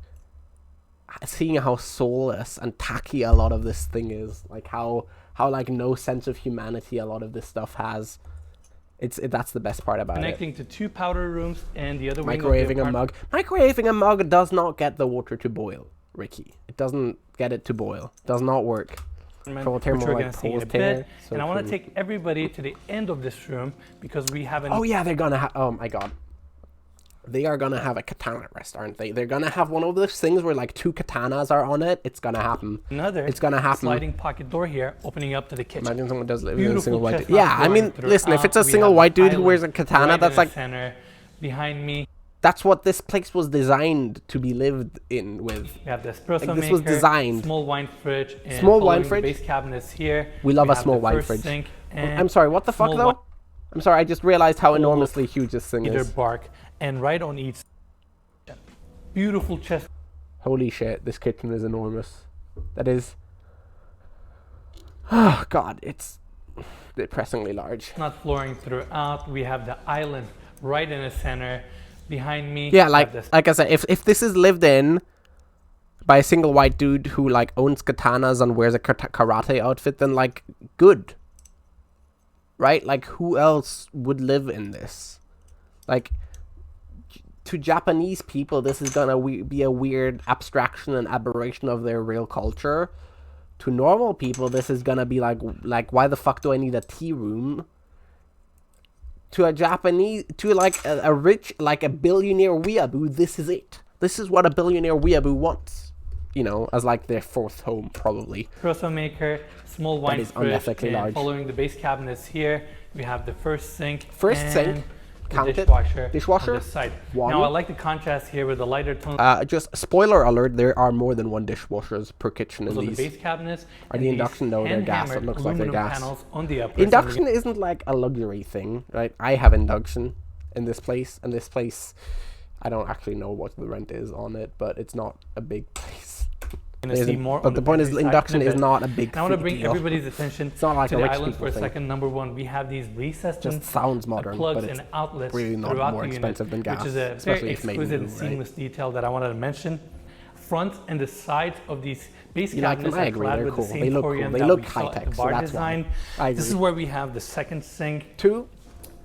seeing how soulless and tacky a lot of this thing is. Like how like no sense of humanity a lot of this stuff has. That's the best part about it. Connecting to two powder rooms and the other wing of the Microwaving a apartment. mug. Microwaving a mug does not get the water to boil, Ricky. It doesn't get it to boil. Does not work. Which Troll we're thermal, going like, to see in a pulls there. bit. So And I want cool. to take everybody to the end of this room because we have an Oh yeah, they're gonna have. Oh my god. They are gonna have a katana rest, aren't they? They're gonna have one of those things where like two katanas are on it. It's gonna happen. another It's gonna happen. sliding pocket door here, opening up to the kitchen. Imagine someone does live in a Beautiful single white dude. chestnut Yeah, I mean, flooring listen, if it's a throughout. We single have white dude who island wears a katana, right that's in like the center. Behind me, that's what this place was designed to be lived in with. we have the espresso Like, this maker, was designed. small wine fridge, and Small wine following the fridge? base cabinets here. We love a have small the wine first fridge. sink and I'm sorry, what the fuck small though? wine- I'm sorry, I just realized how Full enormously huge this thing Either is. bark, and right on each beautiful chest. Holy shit, this kitchen is enormous. That is... Oh god, it's depressingly large. Not flooring throughout. We have the island right in the center. Behind me, Yeah, we like have this I said, if this is lived in, by a single white dude who like owns katanas and wears a karate outfit, then like good, right? Like who else would live in this? Like to Japanese people, this is gonna be a weird abstraction and aberration of their real culture. To normal people, this is gonna be like why the fuck do I need a tea room? To a Japanese, to like a rich, like a billionaire weeaboo, this is it. This is what a billionaire weeaboo wants, you know, as like their fourth home, probably. Espresso maker, small wine is fridge, unethically and large. following the base cabinets here, we have the first sink. First and sink, the count it. dishwasher. Dishwasher? On this side. One. Now I like the contrast here with the lighter tones. Just spoiler alert, there are more than one dishwashers per kitchen in The these. base cabinets. Are and the these induction? No, they're gas. It hand-hammered looks like they're aluminum gas. panels on the upper Induction isn't like a luxury thing, right? I have induction in this place, and this place, I don't actually know what the rent is on it, but it's not a big place. But the point is, induction is not a big. I want to bring deal. everybody's attention It's not like to a the rich island people for a thing. second. Number one, we have these recessed Just sounds modern, plugs but it's and outlets really not throughout more the expensive than unit, gas, which is a especially very if it's made exquisite and new, right? seamless detail that I wanted to mention. Front and the sides of these base You like them? cabinets I are agree, clad they're with cool. the same They look cool. Corian They that look we saw at high-tech, the so bar that's why. design. I This is agree. where we have the second sink, Two.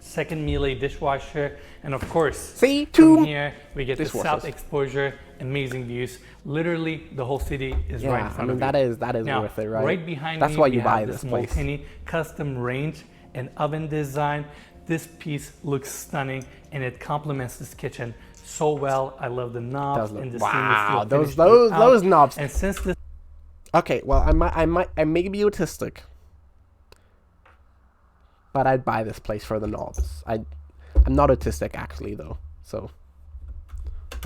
second melee dishwasher, and of course, See? from Two. here we get the dishwashers. south exposure, amazing views. Literally, the whole city is right in Yeah, I front mean of you. that is Now, worth it, right? right behind That's me, why we you buy have this small place. tiny custom range and oven design. This piece looks stunning, and it complements this kitchen so well. I love the knobs and the stainless steel finish throughout. those knobs. And since this Okay, well, I may be autistic, but I'd buy this place for the knobs. I'm not autistic actually though, so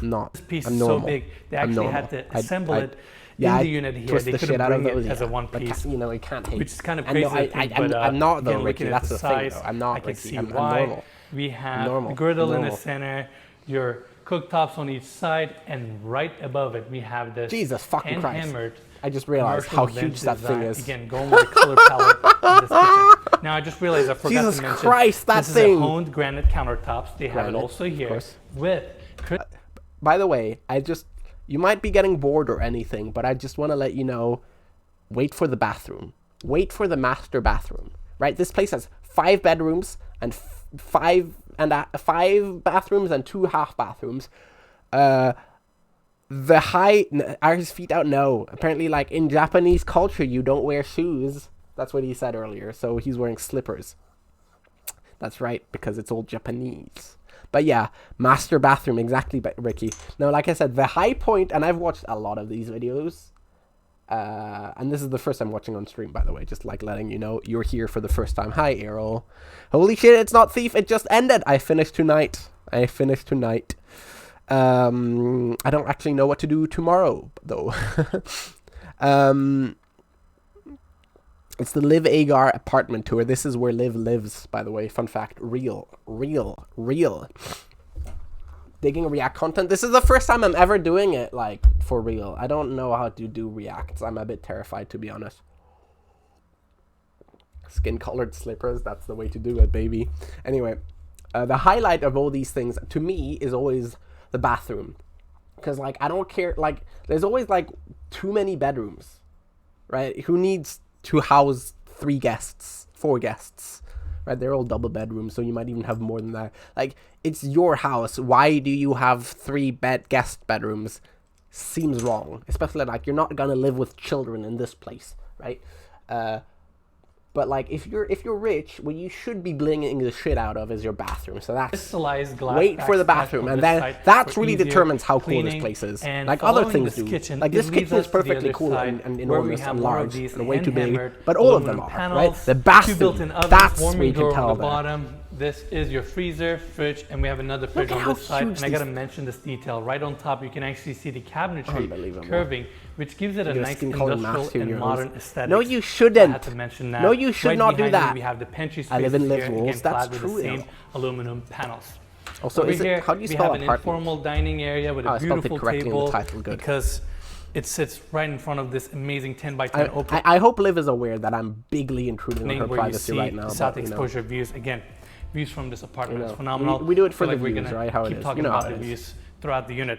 I'm not. piece I'm is so normal. big, they I'm actually normal. had to assemble it yeah, in I the unit here. twist They the couldn't shit out of bring it those, as a yeah. one Like, piece, you know, you can't hate. which is kind of I know, crazy. to think, but, I'm not though, again, Ricky. looking at That's the size, thing though. I'm not I can Ricky. see I'm why. normal. We have Normal. the griddle in the Normal. center, your cooktops on each side, and right above it we have this Jesus fucking Christ. hand-hammered I just realized how commercial huge that vent thing is. design. Again, going with the color palette of this kitchen. Now I just realized I forgot Jesus to mention. Christ, that this thing. is a honed granite countertops. They have Granite, it also of here course. with. By the way, you might be getting bored or anything, but I just want to let you know, wait for the bathroom. Wait for the master bathroom, right? This place has 5 bedrooms and 5 bathrooms and 2 half bathrooms. The height, are his feet out? No. Apparently, like, in Japanese culture, you don't wear shoes. That's what he said earlier, so he's wearing slippers. That's right, because it's all Japanese. But yeah, master bathroom, exactly, Ricky. Now, like I said, the high point, and I've watched a lot of these videos, and this is the first time watching on stream, by the way, just like letting you know, you're here for the first time. Hi, Errol. Holy shit, it's not Thief, it just ended. I finished tonight. I don't actually know what to do tomorrow, though. It's the livagar apartment tour. This is where Liv lives, by the way. Fun fact. Real. Digging React content. This is the first time I'm ever doing it, like, for real. I don't know how to do Reacts. I'm a bit terrified, to be honest. Skin-colored slippers. That's the way to do it, baby. Anyway, the highlight of all these things, to me, is always the bathroom. Because, like, I don't care. Like, there's always, like, too many bedrooms, right? Who needs to house 3 guests, 4 guests, right? They're all double bedrooms, so you might even have more than that. Like, it's your house. Why do you have 3 guest bedrooms? Seems wrong, especially like you're not gonna live with children in this place, right? But like if you're rich, what you should be blinging the shit out of is your bathroom. So that's Crystallized glass wait for the bathroom, and then that really determines how cool this place is. Like other things do. Like this kitchen is perfectly cool and enormous and large and way too big, but all of them are, right? The bathroom, that's where you can tell that. This is your freezer, fridge, and we have another fridge on this side. And I gotta mention this detail. Right on top, you can actually see the cabinetry curving, which gives it a nice industrial and modern aesthetic. No, you shouldn't. I had to mention that. No, you should not do that. We have the pantry space. I live in Liv's here, rules. again, That's clad with true. the same aluminum panels. Also, Over is here, it, how do you we spell have an apartment? informal dining area with a beautiful table because it sits right in front of this amazing 10 by 10 open. I hope Liv is aware that I'm bigly intruding on her privacy right now. South but, exposure views again. Views from this apartment is phenomenal. We do it for the we're views, gonna right? How it keep is. talking You know about how the it is. views throughout the unit.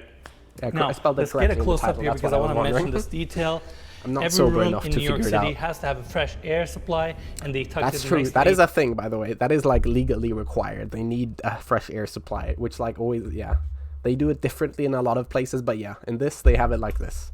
Yeah, Now, I spelled it let's get correctly a in the close up title, here that's because what I was want to mention wondering. this detail. I'm not Every sober room enough in to New York figure it City out. has to have a fresh air supply, and they tucked That's it true. nicely. That is a thing, by the way. That is like legally required. They need a fresh air supply, which like always, yeah. They do it differently in a lot of places, but yeah, in this they have it like this,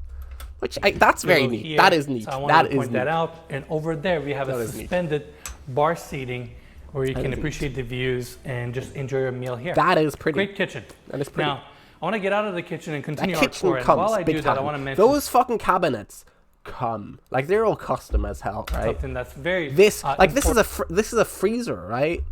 which that's very below neat. here. That is neat. So I wanted That to is point neat. that out. And over there we have That a is neat. suspended bar seating where you That can is neat. appreciate the views and just enjoy your meal here. That is pretty. Great kitchen. That is pretty. Now, I want to get out of the kitchen and That continue our kitchen tour. And comes while I big do time. that, I want to mention Those fucking cabinets come like they're all custom as hell, right? something that's very This like this important. is a freezer, right?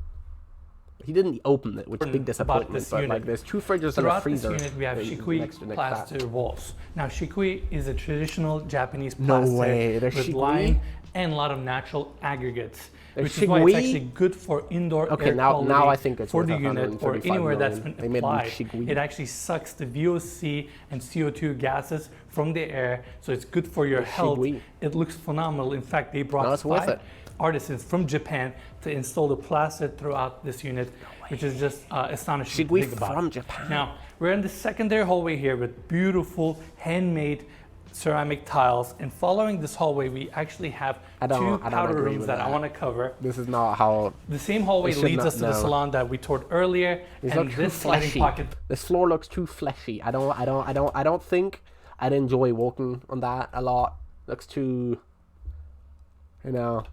He didn't open it, which is a big About disappointment. this But like unit. there's 2 fridges and a Throughout freezer. this unit, we have next shikui to that. plaster walls. Now, shikui is a traditional Japanese No plaster way, there's with shikui? lime and a lot of natural aggregates, There's which is why it's shikui? actually good for indoor Okay, air now quality I think it's for worth the unit or 135 anywhere that's million. been They made applied. shikui. It actually sucks the VOC and CO2 gases from the air, so it's good for your health. shikui. It looks phenomenal. In fact, they brought No, it's worth 5 it. artisans from Japan to install the plaster throughout this unit, which is just astonishing to Shikui think about. from Japan. Now, we're in the secondary hallway here with beautiful handmade ceramic tiles, and following this hallway, we actually have I don't 2 agree powder with rooms that I that. want to cover. This is not how. The same hallway It should leads not- us to the no. salon that we toured earlier, These and look too this sliding fleshy. pocket. This floor looks too fleshy. I don't think I'd enjoy walking on that a lot. Looks too, you know.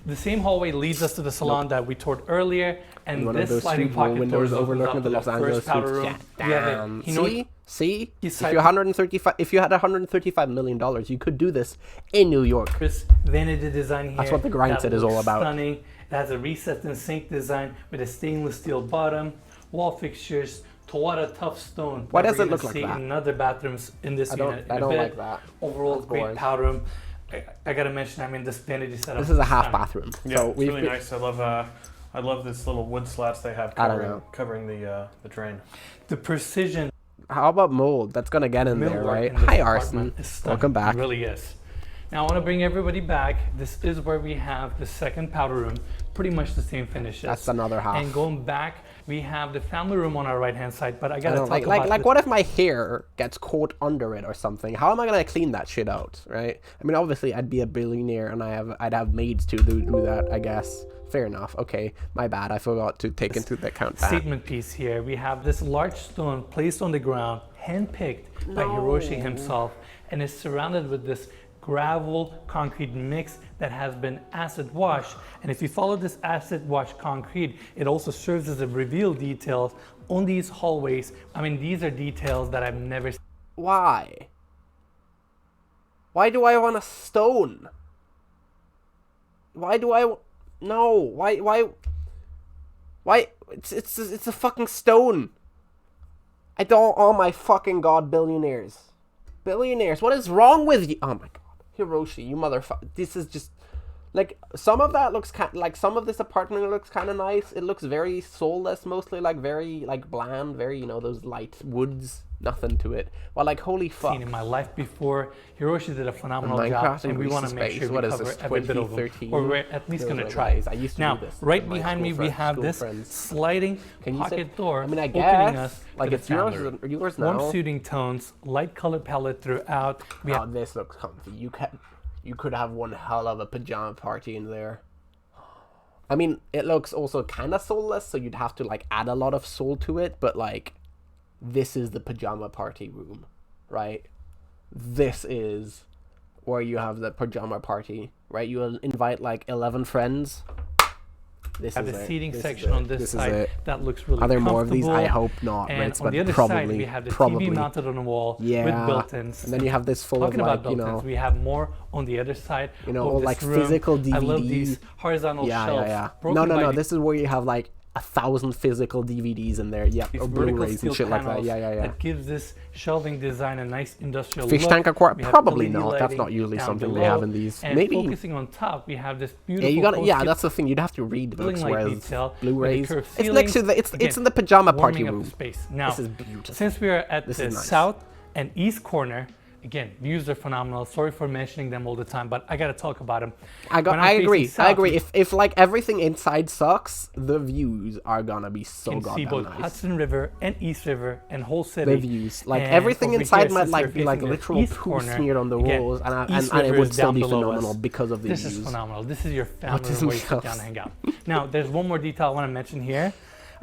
The same hallway leads us to the salon that we toured earlier, and One of this those sliding sweet little pocket windows doors opens overlooking up the to Los the Angeles first powder streets. room. Yeah, We have a damn. Hinoi- See, if side- you 135, if you had 135 million dollars, you could do this in New York. This vanity design here. That's what the grind that set is all looks about. Stunning. It has a recessed and sink design with a stainless steel bottom, wall fixtures, Tawada tough stone. Why that does we're it gonna look like see that? in other bathrooms in this I don't- unit. I in a don't bit. like that. Overall, That's great boring. powder room. I gotta mention, I mean, this vanity setup. This is a half stunning. bathroom. Yeah, So it's we've really been- nice. I love this little wood slats they have I don't know. covering the drain. The precision How about mold? That's gonna get in there, millwork right? in this Hi, apartment Arson. is stunning. Welcome back. It really is. Now I want to bring everybody back. This is where we have the second powder room, pretty much the same finishes. That's another half. And going back, we have the family room on our right hand side. But I I gotta don't talk like about like what if my hair gets caught under it or something? How am I gonna clean that shit out, right? I mean, obviously I'd be a billionaire and I'd have maids to do that, I guess. Fair enough. Okay, my bad. I forgot to take into account that. statement piece here. We have this large stone placed on the ground, handpicked by Hiroshi himself, and is surrounded with this gravel concrete mix that has been acid washed. And if you follow this acid washed concrete, it also serves as a reveal details on these hallways. I mean, these are details that I've never seen. Why? Why do I want a stone? Why do I? No. Why? It's a fucking stone. I don't. Oh my fucking god, billionaires. Billionaires. What is wrong with you? Oh my god, Hiroshi, you motherfucker. This is just like some of that looks kind like some of this apartment looks kind of nice. It looks very soulless, mostly like very like bland, very those light woods. Nothing to it. Well, like holy fuck. Seen in my life before. Hiroshi did a phenomenal Minecraft job, and and we want Grease to make Space. sure we What is cover this, every bit of them, 2013? or we're at least Those going are to try. days. I used to Now, do this right with my behind me, school we friends- have school this friends. sliding Can you say? pocket door. I mean, I opening guess us like to it's the family room. yours now. Warm suiting tones, light color palette throughout. We Oh, have this looks comfy. You could have one hell of a pajama party in there. I mean, it looks also kind of soulless, so you'd have to like add a lot of soul to it. But like, this is the pajama party room, right? This is where you have the pajama party, right? You will invite like 11 friends. This have is the it. seating This is section it. on this This is side it. that looks really Are there comfortable. more of these? I hope not, And Ritz, on but the other probably, side, we have the probably. TV mounted on the wall Yeah. with built-ins. And then you have this full Talking of about like, built-ins, we have more on the other side. You know, of all this like room. physical I love DVD. these horizontal shelves. No, broken by no. the- This is where you have like 1,000 physical DVDs in there. Yeah, these or vertical Blu-rays steel and shit like that. panels Yeah. That gives this shelving design a nice industrial Fish look. tank aquarium? We have Probably LED not. That's lighting not usually down something they below. have in these. And Maybe. focusing on top, we have this Yeah, beautiful. you gotta. Yeah, postal that's the thing. You'd have to read books, building-like whereas detail with a Blu-rays. curved It's next to ceiling. the. It's Again, in the pajama party warming up room. the space. Now, This is beautiful. since we are at This the is nice. south and east corner, Again, views are phenomenal. Sorry for mentioning them all the time, but I gotta talk about them. I agree. If like everything inside sucks, the views are gonna be so You can see goddamn both nice. Hudson River and East River and whole city. The views, like And everything over inside here, might since like we're be like facing the literal east poo corner, smeared on the again, walls, and East it River would is still down be below phenomenal us. because of the This views. is phenomenal. This is your family is room where you this sit down and hang out. Now, there's one more detail I want to mention here.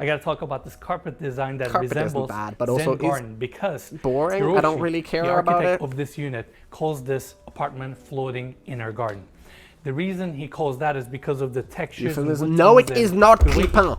I got to talk about this carpet design that Carpet isn't resembles bad, but Zen also is garden because boring. I don't really care the about architect it. of this unit calls this apartment floating in our garden. The reason he calls that is because of the textures. and wood No, tones it and is not the way clippant.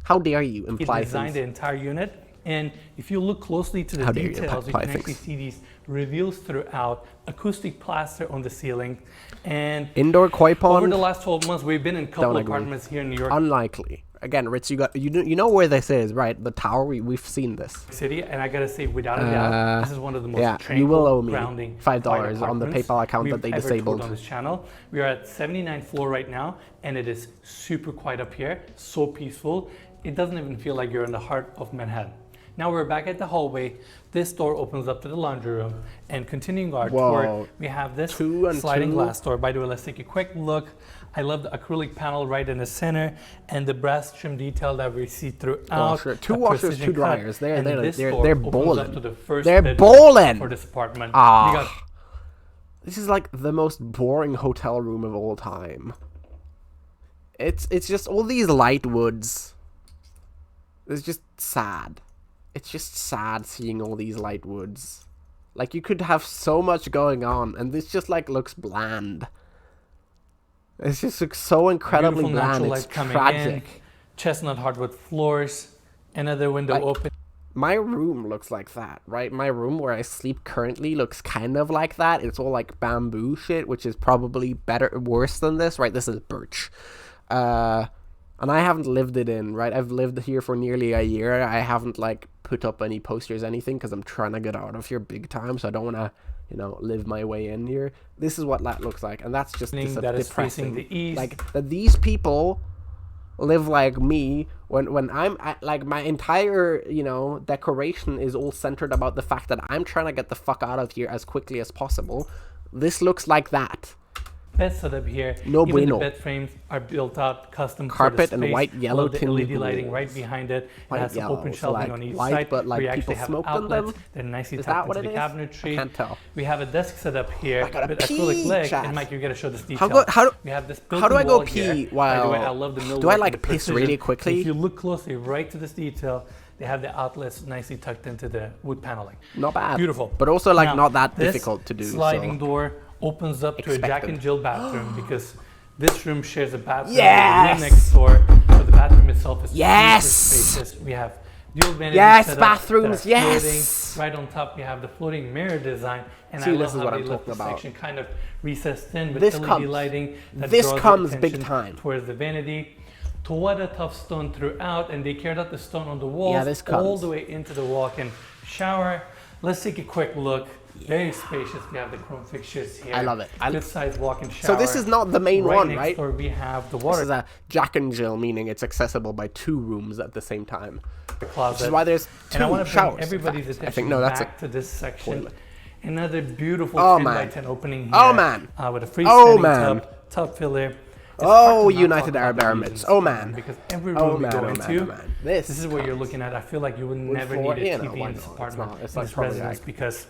How dare you he imply designed things? the entire unit. And if you look closely to the How dare you details, you imply can actually things. see these reveals throughout, acoustic plaster on the ceiling. And Indoor koi over the pond? last 12 months, we've been in a couple Don't of agree. apartments here in New York Unlikely. Again, Ritz, you know where this is, right? The tower. We've seen this. City, and I gotta say, without a doubt, this is one of the most yeah, tranquil, you will owe me grounding, $5 quiet on the apartments PayPal account that we've they ever disabled. toured on this channel. We are at 79th floor right now, and it is super quiet up here, so peaceful. It doesn't even feel like you're in the heart of Manhattan. Now we're back at the hallway. This door opens up to the laundry room, and continuing our tour, we have this sliding glass door. By the way, let's take a quick look. I love the acrylic panel right in the center and the brass trim detail that we see throughout. Washer. Two washers, two dryers. They're bowling. They're bowling. For this apartment. Ah. This is like the most boring hotel room of all time. It's just all these light woods. It's just sad. It's just sad seeing all these light woods. Like, you could have so much going on, and this just like looks bland. It just looks so incredibly Beautiful bland. natural It's light coming tragic. in. Chestnut hardwood floors. Another window Like, open. My room looks like that, right? My room where I sleep currently looks kind of like that. It's all like bamboo shit, which is probably worse than this, right? This is birch. And I haven't lived it in, right? I've lived here for nearly a year. I haven't like put up any posters, anything, because I'm trying to get out of here big time. So I don't want to, live my way in here. This is what that looks like, and that's just That is depressing. facing the east. Like that these people live like me when I'm like my entire decoration is all centered about the fact that I'm trying to get the fuck out of here as quickly as possible. This looks like that. Bed setup here. No Even bueno. the bed frames are built out custom Carpet for the and space. white, yellow Love the tinted LED lighting walls. right behind it. White, It has some yellow, open so, shelving like, on each white, side. but, like, where you people actually have smoked on outlets. them? They're nicely Is tucked that what into it the is? cabinetry. I can't tell. We have a desk set up here gotta with pee, acrylic leg. chat. And Mike, you gotta show this How detail. do we have this how do I built-in go wall here. pee By the way, while- I love the millwork do I and like the piss precision. really quickly? If you look closely right to this detail, they have the outlets nicely tucked into the wood paneling. Not bad. Beautiful. But also like Now, not that this difficult to do. Sliding So. door opens up to a Jack Expected. and Jill bathroom because this room shares a bathroom Yes! with the room next door. So the bathroom itself is Yes! super spacious. We have dual vanity Yes, set up bathrooms, that are yes! floating. Right on top, we have the floating mirror design. And See, I this love is how what they I'm left talking the about. section kind of recessed in with This LED comes. lighting. That This draws your comes big attention time. Towards the vanity. Toada tough stone throughout, and they carried out the stone on the walls Yeah, this all comes. the way into the walk-in shower. Let's take a quick look. Very spacious. We have the chrome fixtures here. I love it. Good size walk-in shower. So this is not the main one, next right? door we have the This water is a Jack and Jill, meaning it's accessible by 2 rooms at the same time. closet. Which is why there's 2 and I want to showers. bring everybody's in fact. attention I think no, that's back to this section. toilet. Another beautiful Oh, 10 by man. 10 opening here. Oh, man. With a freestanding man. tub filler. It's Oh, hard to not United talk Arab about Emirates. these Oh, in man. Because every room Oh we man, go oh man, into, oh man. This is what you're looking at. I feel like you would never floor, need a you know, TV why in this not? It's apartment, not- it's in like this probably residence, like because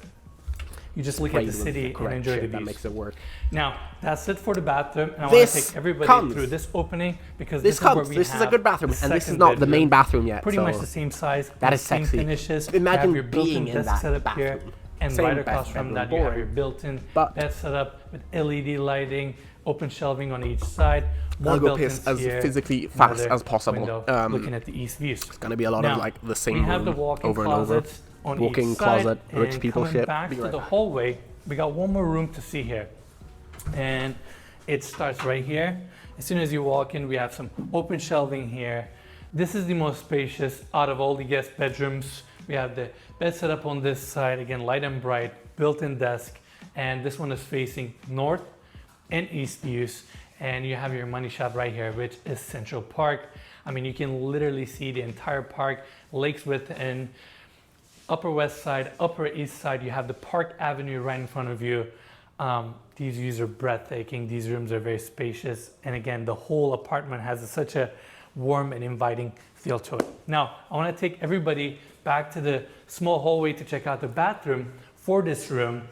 you just look at the city and enjoy the shit that views. makes it work. Now, that's it for the bathroom. And I want This to take everybody comes. through this opening because This this is where comes. we This is a have good bathroom, the and this is second not the main bedroom. bathroom yet. Pretty so much the same size. That the is same sexy. finishes. Imagine you have your built-in being in desk that setup here, bathroom. and Same right across best from bedroom, that you have boring. your built-in But- bed setup with LED lighting, open shelving on each side. More I'll go built-ins piss as here, physically fast another as possible. window looking at the east views. It's gonna be a lot Now, of like the same we have the room walk-in over and over. closets on Walk-in each side, closet, rich and people coming shit. back Be to right the back. hallway, we got one more room to see here, and it starts right here. As soon as you walk in, we have some open shelving here. This is the most spacious out of all the guest bedrooms. We have the bed set up on this side, again light and bright, built-in desk, and this one is facing north and east views. And you have your money shot right here, which is Central Park. I mean, you can literally see the entire park, lakes within. Upper West Side, Upper East Side. You have the Park Avenue right in front of you. These views are breathtaking. These rooms are very spacious. And again, the whole apartment has such a warm and inviting feel to it. Now, I want to take everybody back to the small hallway to check out the bathroom for this room.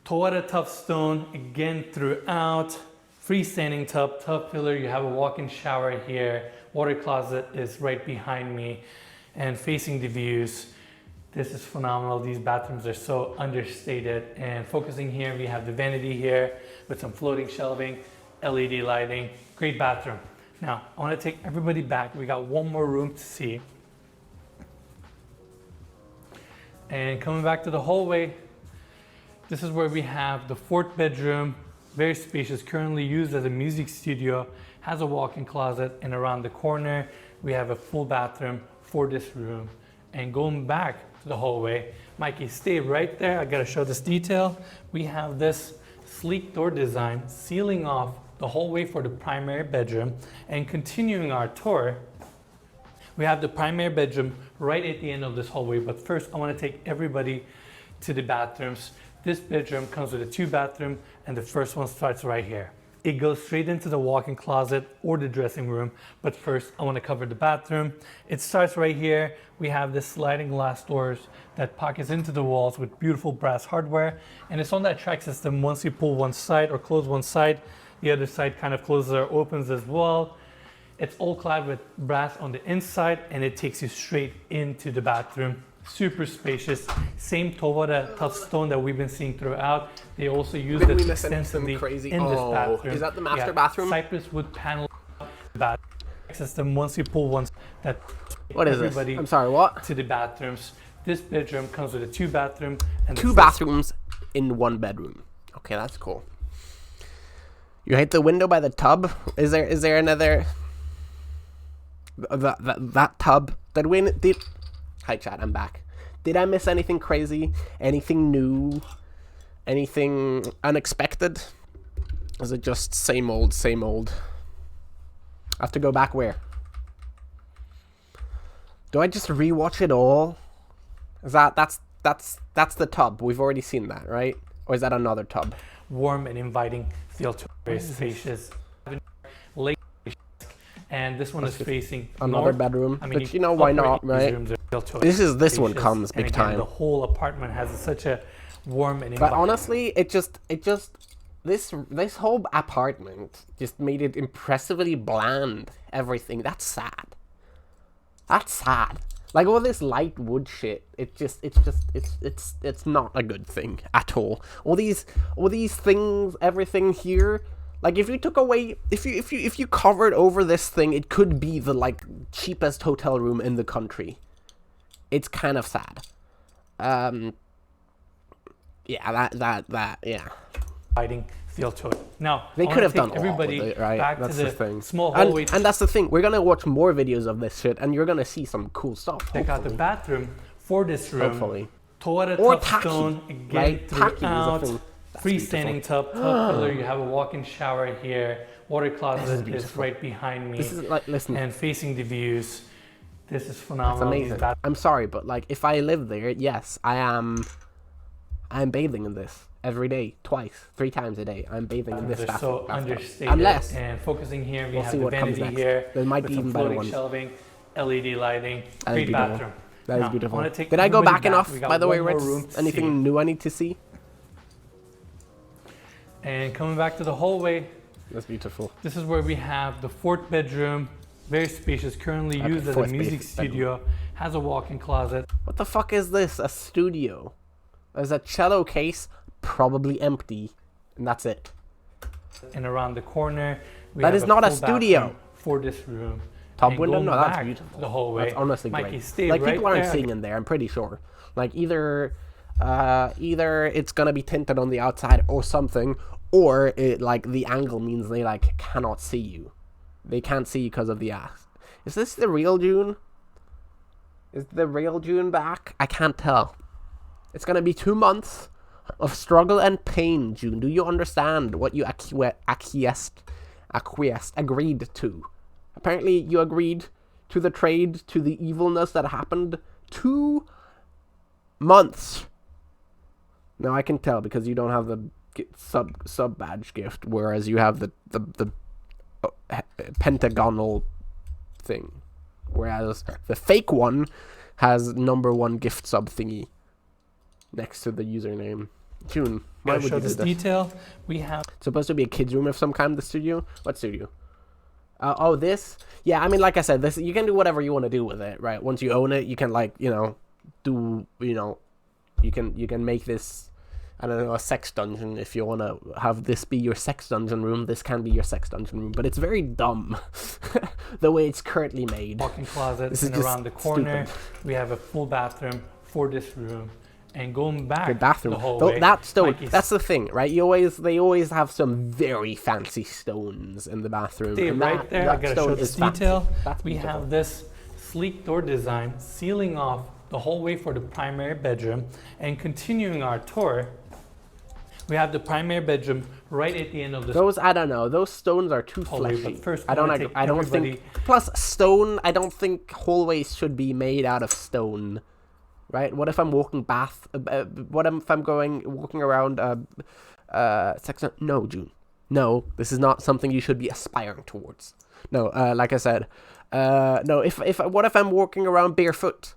Toora tough stone, again throughout. Freestanding tub pillar. You have a walk-in shower here. Water closet is right behind me and facing the views. This is phenomenal. These bathrooms are so understated. And focusing here, we have the vanity here with some floating shelving, LED lighting, great bathroom. Now, I want to take everybody back. We got one more room to see. And coming back to the hallway, this is where we have the 4th bedroom, very spacious, currently used as a music studio, has a walk-in closet, and around the corner, we have a full bathroom for this room. And going back to the hallway, Mikey, stay right there. I gotta show this detail. We have this sleek door design sealing off the hallway for the primary bedroom. And continuing our tour, we have the primary bedroom right at the end of this hallway. But first, I wanna take everybody to the bathrooms. This bedroom comes with a 2-bathroom, and the first one starts right here. It goes straight into the walk-in closet or the dressing room. But first, I want to cover the bathroom. It starts right here. We have this sliding glass doors that pockets into the walls with beautiful brass hardware. And it's on that track system. Once you pull one side or close one side, the other side kind of closes or opens as well. It's all clad with brass on the inside, and it takes you straight into the bathroom. Super spacious. Same Toora tough stone that we've been seeing throughout. They also use it extensively in this bathroom. Is that the master bathroom? Cypress wood panel bathroom system. Once you pull one, that what is this? I'm sorry, what? To the bathrooms. This bedroom comes with a 2-bathroom and 2 bathrooms in 1 bedroom. Okay, that's cool. You hate the window by the tub? Is there another? That tub that did. Hi chat, I'm back. Did I miss anything crazy? Anything new? Anything unexpected? Is it just same old, same old? I have to go back where? Do I just rewatch it all? Is that's the tub? We've already seen that, right? Or is that another tub? Warm and inviting feel to it. Very spacious. And this one is facing another north. bedroom. I mean, but you know why not, right? This one comes big again, time. The whole apartment has such a warm and but honestly, it just this whole apartment just made it impressively bland. Everything. That's sad. That's sad. Like all this light wood shit, it's not a good thing at all. All these things, everything here. Like if you took away, if you covered over this thing, it could be the like cheapest hotel room in the country. It's kind of sad. Yeah, that yeah. Fighting feel to it. Now they could have done everybody all of it, right? back That's to the thing. Small hallway. And that's the thing. We're gonna watch more videos of this shit, and you're gonna see some cool stuff. Check out the bathroom for this room. Hopefully. Toora Or tough tacky, stone again right? Tacky is a throughout. thing. Freestanding tub pillar. You have a walk-in shower here. Water closet is right behind me. This is like, listen. And facing the views. This is phenomenal. It's amazing. I'm sorry, but like if I live there, yes, I'm bathing in this every day, twice, 3 times a day. I'm bathing in this bathroom. So understated. Unless and focusing here, we we'll have see the what comes vanity next. here. There might with be some even better floating ones. shelving, LED lighting, That is great beautiful. bathroom. That is Now, beautiful. I wanna take Did I go everybody back enough? We got By the way, one more Ritz? room to Anything see. new I need to see? And coming back to the hallway, That's beautiful. this is where we have the 4th bedroom, very spacious, currently used as a 4th music studio, has a walk-in closet. What the fuck is this? A studio? There's a cello case, probably empty, and that's it. And around the corner, we That have is not a full studio. bathroom for this room. Top And window? going No, that's back beautiful. to the hallway. That's honestly Mikey, great. stay Like right people aren't there. seeing in there, I'm pretty sure. Like either it's gonna be tinted on the outside or something, or it like the angle means they like cannot see you. They can't see you because of the ass. Is this the real June? Is the real June back? I can't tell. It's gonna be 2 months of struggle and pain, June. Do you understand what you agreed to? Apparently you agreed to the trade, to the evilness that happened 2 Months. Now I can tell because you don't have the sub badge gift, whereas you have the pentagonal thing, whereas the fake one has #1 gift sub thingy next to the username. June, why would you do this this? detail. We have It's supposed to be a kids room of some kind. The studio. What studio? Oh, this. Yeah, I mean, like I said, this you can do whatever you want to do with it, right? Once you own it, you can like do you can make this. I don't know, a sex dungeon. If you want to have this be your sex dungeon room, this can be your sex dungeon room. But it's very dumb, the way it's currently made. walk-in closet, This is and just around the corner, stupid. we have a full bathroom for this room. And going back The bathroom. the hallway, That stone. Mikey's That's the thing, right? They always have some very fancy stones in the bathroom. stay and right there. I that gotta stone show this is fancy. detail. That's We beautiful. have this sleek door design sealing off the hallway for the primary bedroom. And continuing our tour, we have the primary bedroom right at the end of this. Those, I don't know. Those stones are too Hallway, fleshy. but first I don't. I wanna take I don't think. everybody- Plus, stone. I don't think hallways should be made out of stone, right? What if I'm walking what if I'm walking around? Section? No, June. No, this is not something you should be aspiring towards. No, like I said, no. What if I'm walking around barefoot?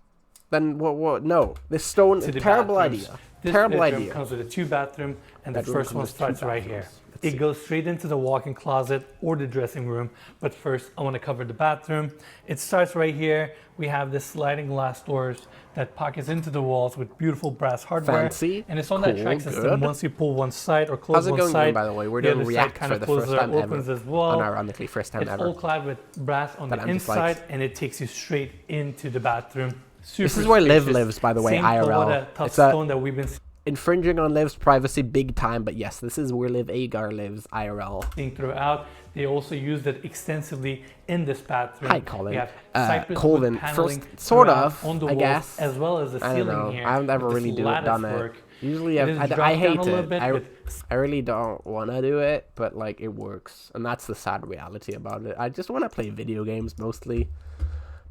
Then what? No, this stone. to the Terrible bathrooms. idea. This Terrible bedroom idea. comes with a 2-bathroom, and the Bedroom first comes one with 2 starts right here. bathrooms. Let's It see. goes straight into the walk-in closet or the dressing room. But first, I want to cover the bathroom. It starts right here. We have this sliding glass doors that pockets into the walls with beautiful brass hardware. Fancy. And it's on that Cool, track system. good. Once you pull one side or close How's it one going, side, by the way? We're the doing other side React kind for of the closes first time or ever. opens as well. Unironically, first time It's ever. all clad with brass on But the I'm just like- inside, and it takes you straight into the bathroom. Super This is where Liv spacious. lives, by the way, Same IRL. Polota tough It's a- stone that we've been Infringing on Liv's privacy big time, but yes, this is where Liv Agar lives, IRL. seeing throughout. They also used it extensively in this bathroom. Hi, Colin. We have cypress Colvin, wood paneling first, sort throughout of, on the I walls, guess. as well as the I don't ceiling know. here. I've never with really this lattice done it. work. Usually, It is I dropped down hate a little it. bit, I really don't want to do it, but like it works, and that's the sad reality about it. I just want to play video games mostly,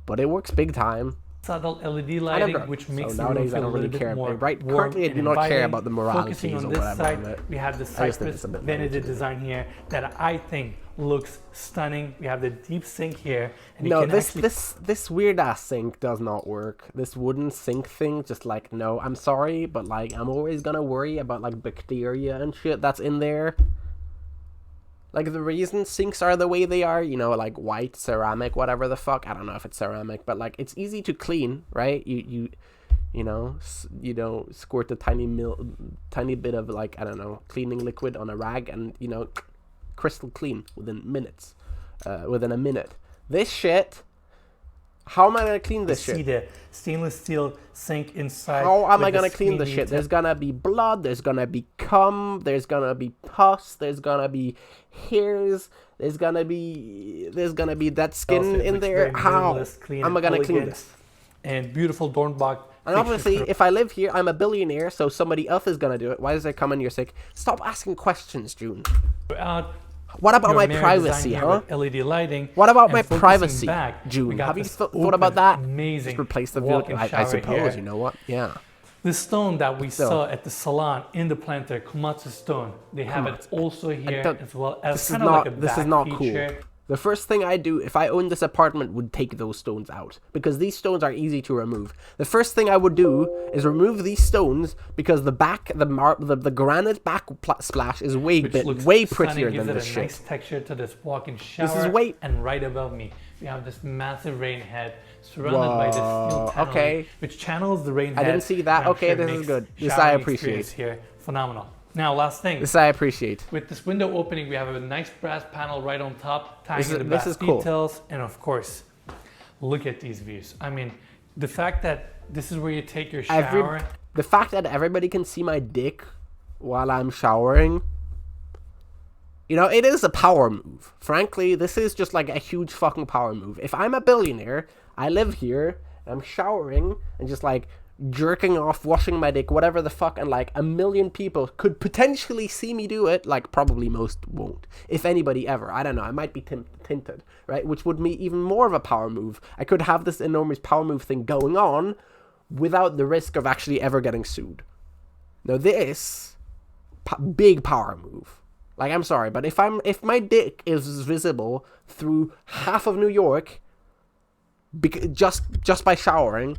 but it works big time. Subtle LED I lighting, never- which so makes the room nowadays I feel don't a really little care. bit more Right, warm currently I and do not care inviting. about the Focusing moralities on or this whatever. side, but we have the I just think cypress it's a bit vanity lame. design here that I think looks stunning. We have the deep sink here, and you No, can actually this weird ass sink does not work. This wooden sink thing, just like, no, I'm sorry, but like I'm always gonna worry about like bacteria and shit that's in there. Like the reason sinks are the way they are, like white ceramic, whatever the fuck. I don't know if it's ceramic, but like it's easy to clean, right? You squirt a tiny bit of like, I don't know, cleaning liquid on a rag, and crystal clean within minutes, within a minute. This shit, how am I gonna clean this see shit? the stainless steel sink inside. How am with I gonna the clean this screen shit? There's tip. gonna be blood, there's gonna be cum, there's gonna be pus, there's gonna be hairs, there's gonna be that skin Also, it in looks there. very How minimalist, clean am I and gonna clean elegant, this? And beautiful Dornbach. And obviously, if I live here, I'm a billionaire, so somebody else is gonna do it. Why does it come in? You're sick. Stop asking questions, June. Throughout, What about your my mirror privacy, design here huh? with LED lighting. What about and my focusing privacy, back, we June? got Have you this thought about open, that? Amazing. Just replace the walk-in I shower suppose. here. You know what? Yeah. The stone that we Still. saw at the salon in the planter, Komatsu stone, they have it also here don't- as well as This is kind of like a not. This is back not feature. cool. The first thing I do if I owned this apartment would take those stones out, because these stones are easy to remove. The first thing I would do is remove these stones, because the granite back splash is way Which looks prettier stunning, than gives this it a shit. nice texture to this walk-in shower. is way- And right above me, we have this massive rain head surrounded by this steel paneling, okay. which channels the rain I head. didn't see that. and I'm Okay, sure this is makes good. This showering I appreciate. experience here phenomenal. Now, last thing. This I appreciate. With this window opening, we have a nice brass panel right on top, tying This in is- the this brass is cool. details. And of course, look at these views. I mean, the fact that this is where you take your shower. The fact that everybody can see my dick while I'm showering, it is a power move. Frankly, this is just like a huge fucking power move. If I'm a billionaire, I live here, I'm showering, and just like jerking off, washing my dick, whatever the fuck, and like a million people could potentially see me do it. Like probably most won't, if anybody ever. I don't know. I might be tinted, right? Which would be even more of a power move. I could have this enormous power move thing going on, without the risk of actually ever getting sued. Now this, big power move. Like, I'm sorry, but if my dick is visible through half of New York, just by showering,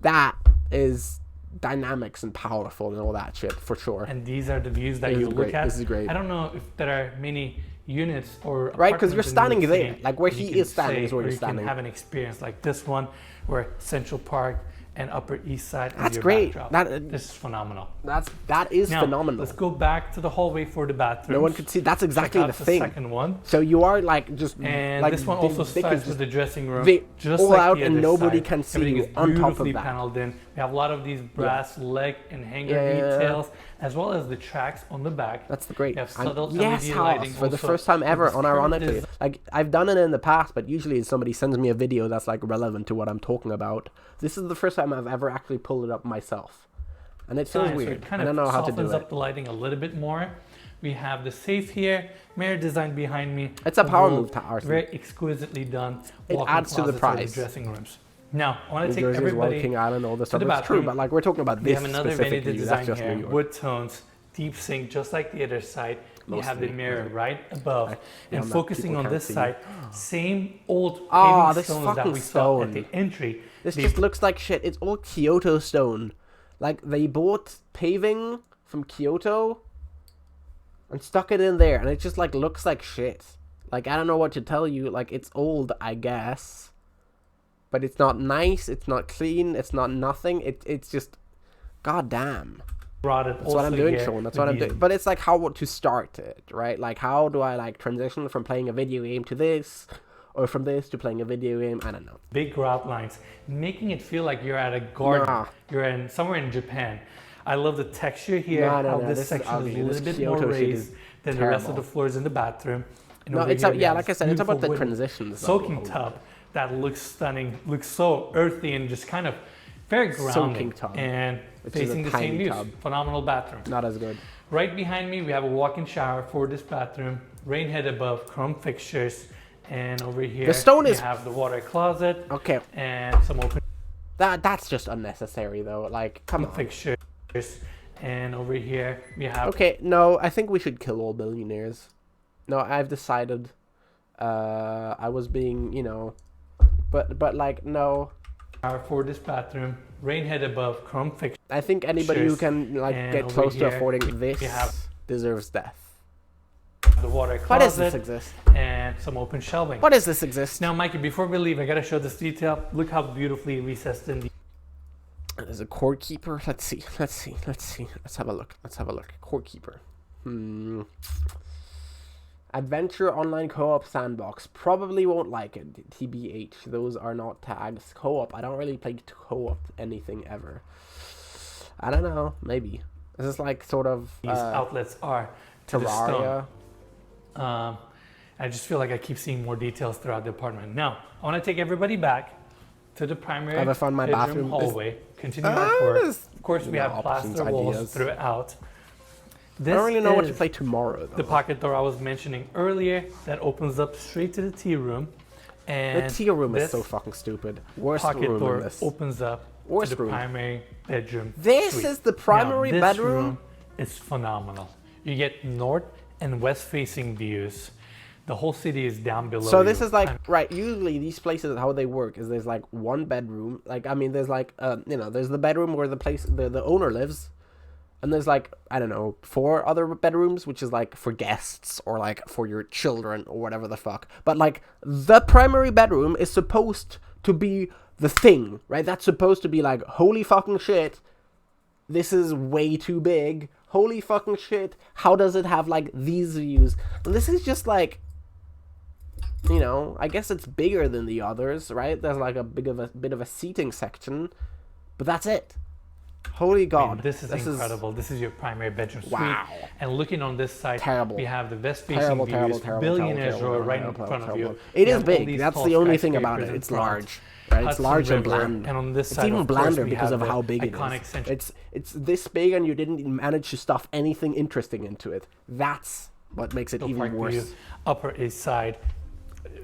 that is dynamics and powerful and all that shit for sure. And these are the views that you look at. This is great. I don't know if there are many units or right, because you're apartments in standing New York there, City like where you he can is standing say, is where or you're you standing. can have an experience like this one, where Central Park and Upper East Side That's is your great. backdrop. This is phenomenal. That is Now, phenomenal. let's go back to the hallway for the bathroom. No one could see. That's exactly the thing. Second one. So you are like just And like this one the also dick is starts just with the dressing room, all like out the and other nobody side. can see Everything you is on top of beautifully that. paneled in. We have a lot of these brass leg and hanger Yeah. details, as well as the tracks on the back. That's the great. We have And subtle yes, LED House, lighting for the also first time with ever, this unironically. curved Like, I've done it in the past, but usually it's somebody sends me a video that's like relevant to what I'm talking about. This is the first time I've ever actually pulled it up myself. And it feels So weird. it kind I don't of know how to softens do up it. the lighting a little bit more. We have the safe here, mirror design behind me. It's a power Overall, move to Arsenal. very exquisitely done. It walk-in adds to the closets or price. dressing rooms. Now, I want New to take Jersey as well, everybody King Island, all this to stuff. the It's true, bathroom. but like we're talking about We this have another specifically. vanity That's design just here, New York. wood tones, deep sink, just like the other side. You have the Mostly, mirror right above. yeah, And that focusing people on can't this see. side, same old paving Ah, this stones that fucking we saw at the stone. entry. This They just looks like shit. It's all Kyoto stone. Like, they bought paving from Kyoto and stuck it in there, and it just, like, looks like shit. Like, I don't know what to tell you. Like, it's old, I guess. But it's not nice, it's not clean, it's not nothing. It's just, goddamn. brought it That's what I'm also doing, here Sean. That's with what I'm these doing. But it's like how to start it, right? Like, how do I, like, transition from playing a video game to this? Or from this to playing a video game? I don't know. big grout lines, making it feel like you're at a garden. Nah. You're in somewhere in Japan. I love the texture here. No, how no, this this is section ugly. is a This little bit Kyoto more shit raised is than the rest of terrible. the floors in the bathroom. And No, over it's here up, we yeah, have like I this said, it's about the beautiful wooden transitions. though. soaking tub that looks stunning, looks so earthy and just kind of very grounding. Soaking tub, And which is facing a the same tiny views. tub. Phenomenal bathroom. Not as good. Right behind me, we have a walk-in shower for this bathroom. Rain head above, chrome fixtures, and over here The stone we is- have the water closet Okay, and some open that's just unnecessary though. Like, come on. fixtures. And over here we have Okay, no, I think we should kill all billionaires. No, I've decided. I was being, you know, but like no. shower for this bathroom. Rain head above, chrome fixtures. I think anybody who can like And get over close to here, affording this we have- deserves death. The water Why does this closet exist? and some open shelving. Why does this exist? Now, Mikey, before we leave, I gotta show this detail. Look how beautifully recessed in the There's a core keeper. Let's see. Let's have a look. Core keeper. Adventure online co-op sandbox. Probably won't like it. TBH. Those are not tags. Co-op. I don't really play co-op anything ever. I don't know. Maybe. This is like sort of these outlets are to the stone. Terraria. I just feel like I keep seeing more details throughout the apartment. Now, I want to take everybody back to the primary Have I found my bedroom bathroom? hallway. Continue our tour. there's, Of course, we you know, have options, plaster walls ideas. throughout. I don't really know what to is play tomorrow though. the pocket door I was mentioning earlier that opens up straight to the tea room. And The tea room is this so fucking stupid. Worst pocket room door in this. opens up Worst to the room. primary bedroom. This suite. is the primary Now, this bedroom? room is phenomenal. You get north and west facing views. The whole city is down below. So this you. is like, right, usually these places, how they work is there's like one bedroom, like, I mean, there's like, you know, there's the bedroom where the owner lives, and there's like, I don't know, 4 other bedrooms, which is like for guests or like for your children or whatever the fuck. But like, the primary bedroom is supposed to be the thing, right? That's supposed to be like, holy fucking shit, this is way too big. Holy fucking shit, how does it have like these views? And this is just like, you know, I guess it's bigger than the others, right? There's like a bit of a seating section, but that's it. Holy I God, mean, this is incredible. This is your primary bedroom suite. Wow. And looking on this side, Terrible. we have the west facing Terrible, views. Billionaires terrible, row right in terrible, front of terrible. you. It You is have all big. these That's tall the only thing about skyscrapers it. in It's front. large, right? It's Hudson large and River, bland. And on this It's side, even of course, blander we because have of the how big it iconic is. central It's this big, and you didn't manage to stuff anything interesting into it. That's what makes it park even view. worse. Upper East Side.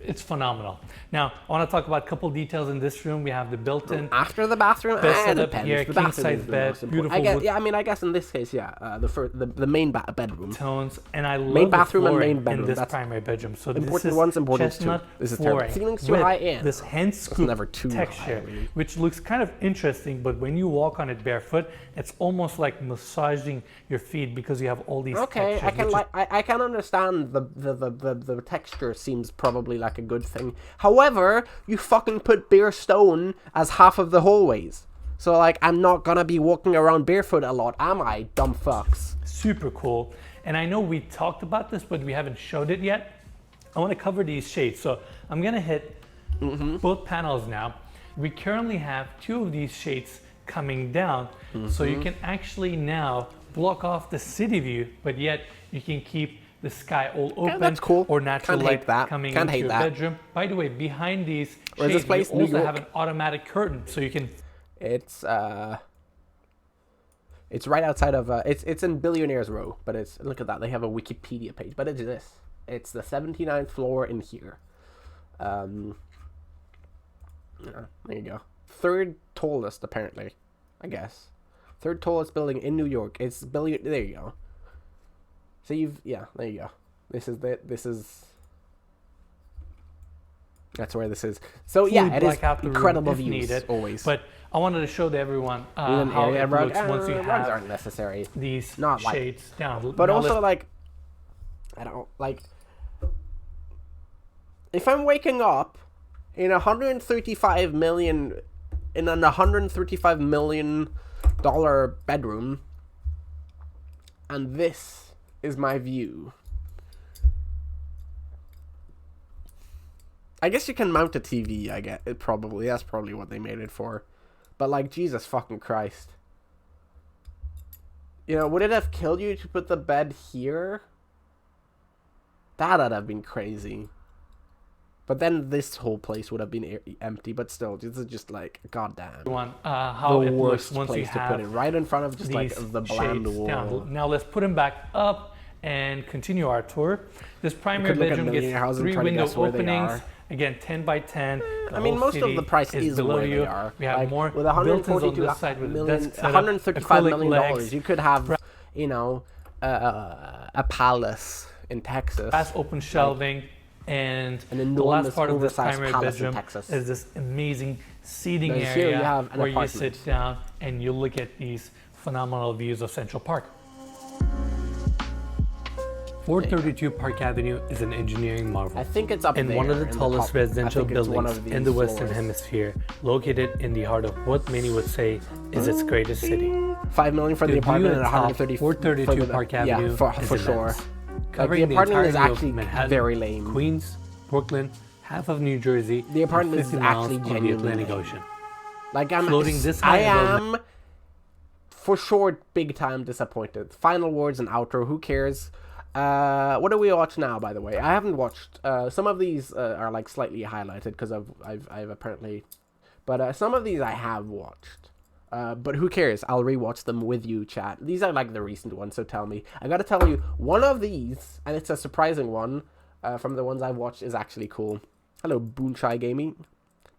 it's phenomenal. Now, I want to talk about a couple details in this room. We have the built-in After the bathroom, bed setup depends. here, The king bathroom size is the bed, most important. beautiful I guess, wood yeah, I mean, I guess in this case, yeah, the main bedroom. tones, and I love Main bathroom the and flooring main bedroom, in this that's primary bedroom. So important this is ones, important too. chestnut This is terrible. flooring Ceiling's too with high in. this hand scoop never too high, texture, really. which looks kind of interesting, but when you walk on it barefoot, it's almost like massaging your feet because you have all these Okay, textures. I can understand the texture seems probably like a good thing. However, you fucking put bare stone as half of the hallways. So like, I'm not gonna be walking around barefoot a lot, am I, dumb fucks? Super cool. And I know we talked about this, but we haven't showed it yet. I want to cover these shades. So I'm gonna hit both panels now. We currently have 2 of these shades coming down. So you can actually now block off the city view, but yet you can keep the sky all open, that's cool. or natural Can't hate light that. coming Can't into hate your that. bedroom. By the way, behind these Where's shades, this place? we New also York? have an automatic curtain, so you can. It's right outside of it's in Billionaires Row, but it's, look at that, they have a Wikipedia page, but it's this. It's the 79th floor in here. Yeah, there you go. 3rd tallest apparently, I guess. 3rd tallest building in New York. It's there you go. So yeah, there you go. This is that's where this is. So fully yeah, it is black out the room incredible if views needed. always. But I wanted to show to everyone Even how area it rug- looks once you rugs have aren't necessary. these Not like- shades down. But Now also let's- like, I don't like, if I'm waking up in an $135 million bedroom, and this is my view. I guess you can mount a TV, I get it probably. That's probably what they made it for. But like, Jesus fucking Christ. You know, would it have killed you to put the bed here? That'd have been crazy. But then this whole place would have been empty. But still, this is just like, goddamn. everyone how The it looks worst once you place to have put it. Right in front of just like these the bland shades wall. down. Now let's put them back up and continue our tour. This primary could look at bedroom gets millionaire houses and 3 try to window guess where they openings. are. Again, 10 by 10. The I mean, whole most of city the price is below where you. they are. We have Like, more with built-ins on $142 this side with the million, desk setup, $135 acrylic million legs, you could have, you know, a palace in Texas. fast open shelving, and An the enormous, last part of this oversized primary palace in bedroom Texas. is this amazing seating Now, here you area have an where you apartment. sit down and you look at these phenomenal views of Central Park. 432 Park Avenue is an engineering marvel. I think it's up And there. one of the in tallest top. residential I think it's one buildings of these in the Western floors. Hemisphere, located in the heart of what many would say is its greatest city. $5 million for the The apartment view and atop 130 432 Park Avenue Yeah, for is sure. immense. Like, Covering the the apartment is entirety actually of Manhattan, very lame. Queens, Brooklyn, half of New Jersey, The apartment and is 50 miles actually of the genuinely Atlantic lame. Ocean. Like I'm, Floating this I high above am for sure big time disappointed. Final words and outro. Who cares? What do we watch now? By the way, I haven't watched. Some of these are like slightly highlighted because I've apparently, but some of these I have watched. But who cares? I'll rewatch them with you, chat. These are like the recent ones, so tell me. I gotta tell you, one of these, and it's a surprising one, from the ones I've watched, is actually cool. Hello, Boonshai Gaming.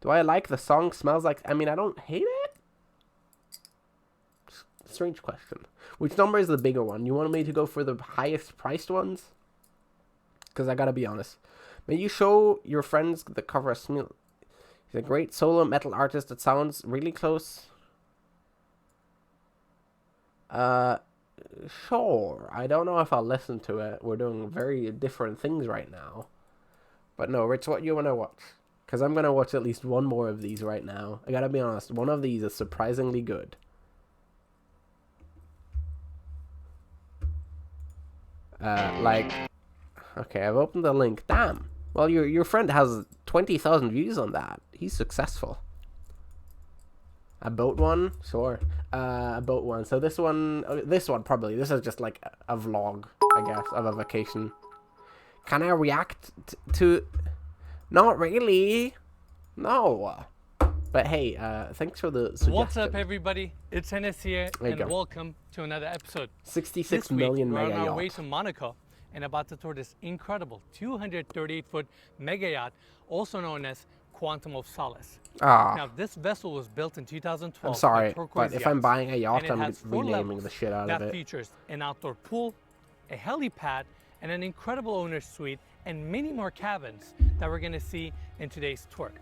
Do I like the song? Smells like... I mean, I don't hate it. Strange question. Which number is the bigger one? You want me to go for the highest priced ones? Because I gotta be honest. May you show your friends the cover of Smil. He's a great solo metal artist that sounds really close. Sure. I don't know if I'll listen to it. We're doing very different things right now. But no, Rich, what you want to watch? Because I'm going to watch at least one more of these right now. I gotta be honest, one of these is surprisingly good. Like... Okay, I've opened the link. Damn. Well, your friend has 20,000 views on that. He's successful. A boat one? Sure. A boat one. So this one probably. This is just like a vlog, I guess, of a vacation. Can I react to... Not really. No. But hey, thanks for the suggestion. What's up, everybody? It's Hennes here, There you and go. welcome to another episode. 66 This week, million we're on mega our way yacht. to Monaco, and about to tour this incredible 238-foot mega yacht, also known as Quantum of Solace. Ah. Now, this vessel was built in 2012. I'm sorry, by Turquoise but if I'm Yachts, buying a yacht, and it I'm has 4 renaming levels the shit out of that it. features an outdoor pool, a helipad, and an incredible owner's suite, and many more cabins that we're gonna see in today's tour.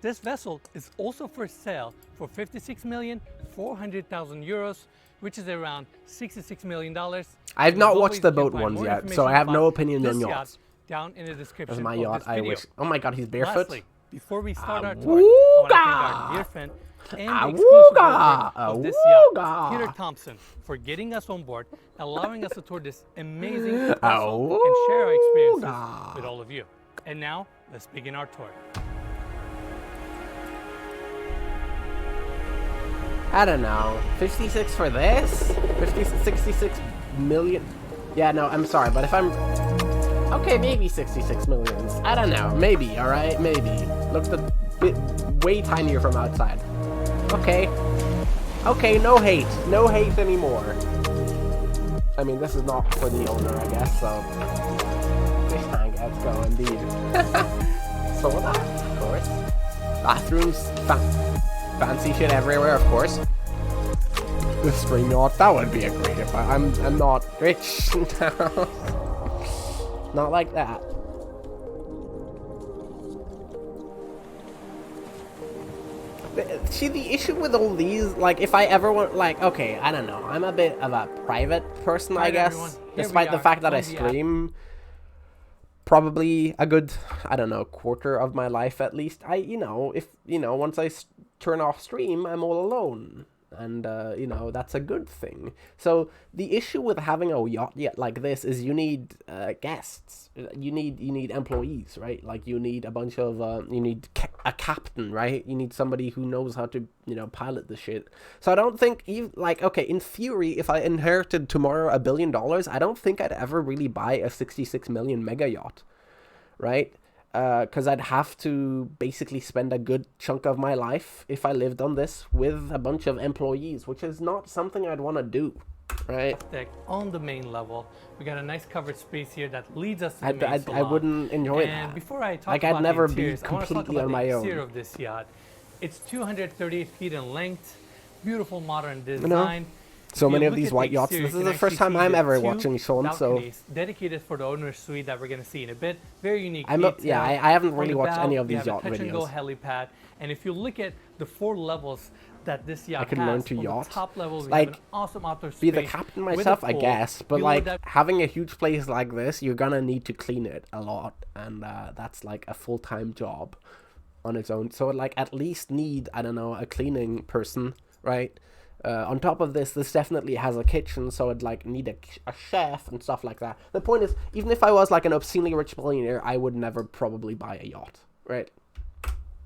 This vessel is also for sale for 56,400,000 euros, which is around $66 million. I've And not as watched always, the you can boat find ones more yet, so information I have no about opinion this on yacht yachts. down in the description That's my of yacht. this I video. wish. Oh my god, he's barefoot. Lastly, before we start our tour, I want to thank our dear friend and the exclusive broker of this yacht, Peter Thompson, for getting us on board, allowing us to tour this amazing vessel and share our experiences with all of you. And now, let's begin our tour. I don't know. 56 for this? 66 million? Yeah, no, I'm sorry, but if I'm... Okay, maybe 66 millions. I don't know. Maybe, alright? Maybe. Looks a bit way tinier from outside. Okay. Okay, no hate. No hate anymore. I mean, this is not for the owner, I guess, so... This tank, let's go, indeed. Soda, of course. Bathrooms, fancy shit everywhere, of course. The spring yacht, that would be a great if I'm not rich. Not like that. See, the issue with all these, like, if I ever want, like, okay, I don't know, I'm a bit of a private person, I guess, despite the fact that I stream probably a good, I don't know, quarter of my life at least. Once I turn off stream, I'm all alone. And, that's a good thing. So the issue with having a yacht like this is you need guests. You need employees, right? Like you need a bunch of, you need a captain, right? You need somebody who knows how to, pilot the shit. So I don't think, okay, in theory, if I inherited tomorrow $1 billion, I don't think I'd ever really buy a 66 million mega yacht, right? Because I'd have to basically spend a good chunk of my life if I lived on this with a bunch of employees, which is not something I'd want to do, right? Deck on the main level, we got a nice covered space here that leads us to the main I salon. wouldn't enjoy that. And before I talk Like, about I'd never the be interiors, I want to talk completely about on the my own. exterior of this yacht. It's 238 feet in length, beautiful modern design. So If you many of look these at white the yachts. exterior, This you is can the first actually time see I'm the ever two watching Sean, so balconies dedicated for the owner's suite that we're going to see in a bit. Very unique. I haven't really watched any of these yacht touch and go videos. helipad, and if you look at the 4 levels that this yacht I could has, learn to on yacht. the top level we Like, have an awesome outdoor space be the captain with a myself, I pool. guess, but Below like that, having a huge place like this, you're gonna need to clean it a lot, and that's like a full-time job on its own. So like at least need, I don't know, a cleaning person, right? On top of this definitely has a kitchen, so it'd like need a chef and stuff like that. The point is, even if I was like an obscenely rich billionaire, I would never probably buy a yacht, right?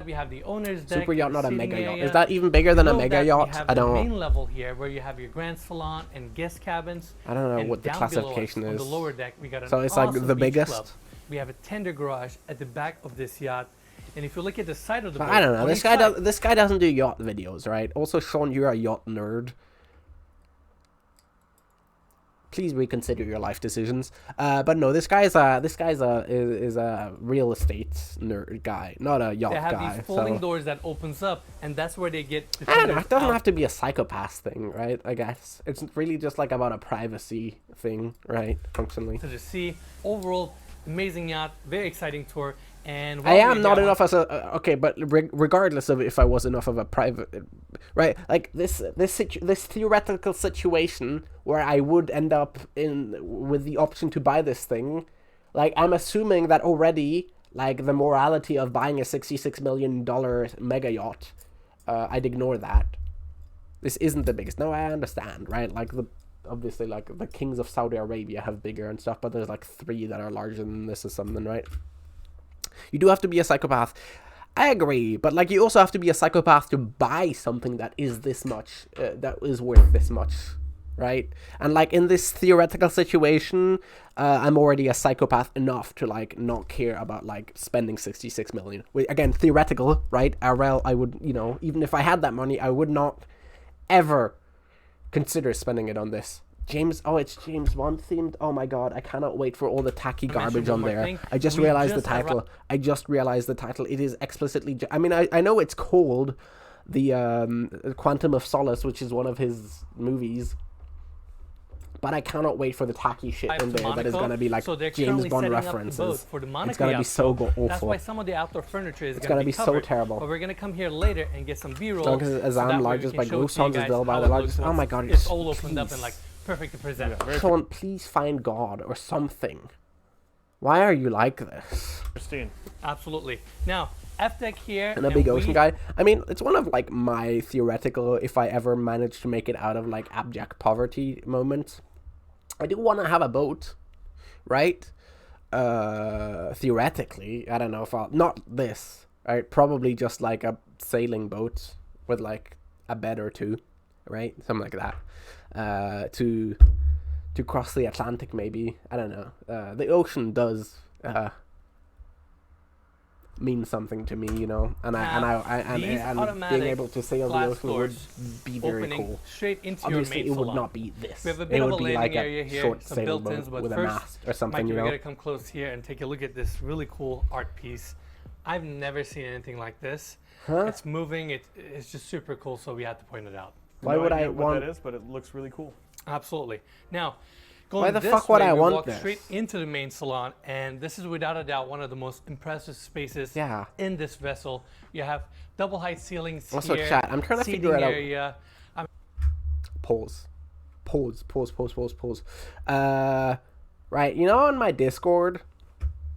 we have the owner's deck, Super yacht, not a sitting mega yacht. area. Is that even bigger than a Below mega that, yacht? We have I the don't main know. level here where you have your grand salon and guest cabins. I don't know and what the down below us, classification on is. the lower deck, we got an So it's like awesome the beach biggest? club. We have a tender garage at the back of this yacht. And if you look at the side of the boat, I don't know. on This each guy side, this guy doesn't do yacht videos, right? Also, Sean, you're a yacht nerd. Please reconsider your life decisions. But no, this guy's a real estate nerd guy, not a yacht they have guy. these folding So doors that opens up, and that's where they get the I don't know. tenders It doesn't out have to be a psychopath thing, right? I guess it's really just like about a privacy thing, right? Functionally. to the sea. Overall, amazing yacht, very exciting tour. And I while we're am not here, enough as a okay, but regardless of if I was enough of a private, right? Like this theoretical situation where I would end up with the option to buy this thing, like I'm assuming that already, like the morality of buying a $66 million mega yacht, I'd ignore that. This isn't the biggest. No, I understand, right? Like obviously like the kings of Saudi Arabia have bigger and stuff, but there's like 3 that are larger than this or something, right? You do have to be a psychopath. I agree, but like you also have to be a psychopath to buy something that is this much, that is worth this much, right? And like in this theoretical situation, I'm already a psychopath enough to like not care about like spending 66 million. Again, theoretical, right? RL, I would, even if I had that money, I would not ever consider spending it on this. James. Oh, it's James Bond themed. Oh my god, I cannot wait for all the tacky garbage on there. thing. I just We realized the just title. I just realized the title. It is explicitly. I mean, I know it's called the Quantum of Solace, which is one of his movies. But I cannot wait for the tacky shit in there that is going to be like James Bond references. It's going to be so awful. That's why some of the outdoor furniture is It's going to be covered. so terrible. But we're going to come here later and get some B-roll. As long as I'm largest by ghost sounds as well by the largest. Oh my god, it's all opened up and like perfect to present. Someone please find God or something. Why are you like this? Christine. Absolutely. Now, F-Deck here. And a big ocean guy. I mean, it's one of like my theoretical, if I ever manage to make it out of like abject poverty moments. I do want to have a boat, right? Theoretically, I don't know if I'll... Not this, right? Probably just like a sailing boat with like a bed or two, right? Something like that. To cross the Atlantic, maybe. I don't know. The ocean does mean something to me, you know, and being able to sail the ocean would be very cool. Straight into Obviously, your main it would salon. not be this. We have a It bit of would a be landing like area a here, short some sailboat built-ins, but with a first, mast or something, Mikey, you we're know. gonna come close here and take a look at this really cool art piece. I've never seen anything like this. Huh? It's moving. It's just super cool, so we had to point it out. Why would I what want... that is, but it looks really cool. Absolutely. Now, Why going the this fuck would way, I we want walk this? straight into the main salon, and this is without a doubt one of the most impressive spaces Yeah. in this vessel. You have double height ceilings Also, here. chat, I'm trying to seating figure it out. area. Pause. Right, you know, on my Discord,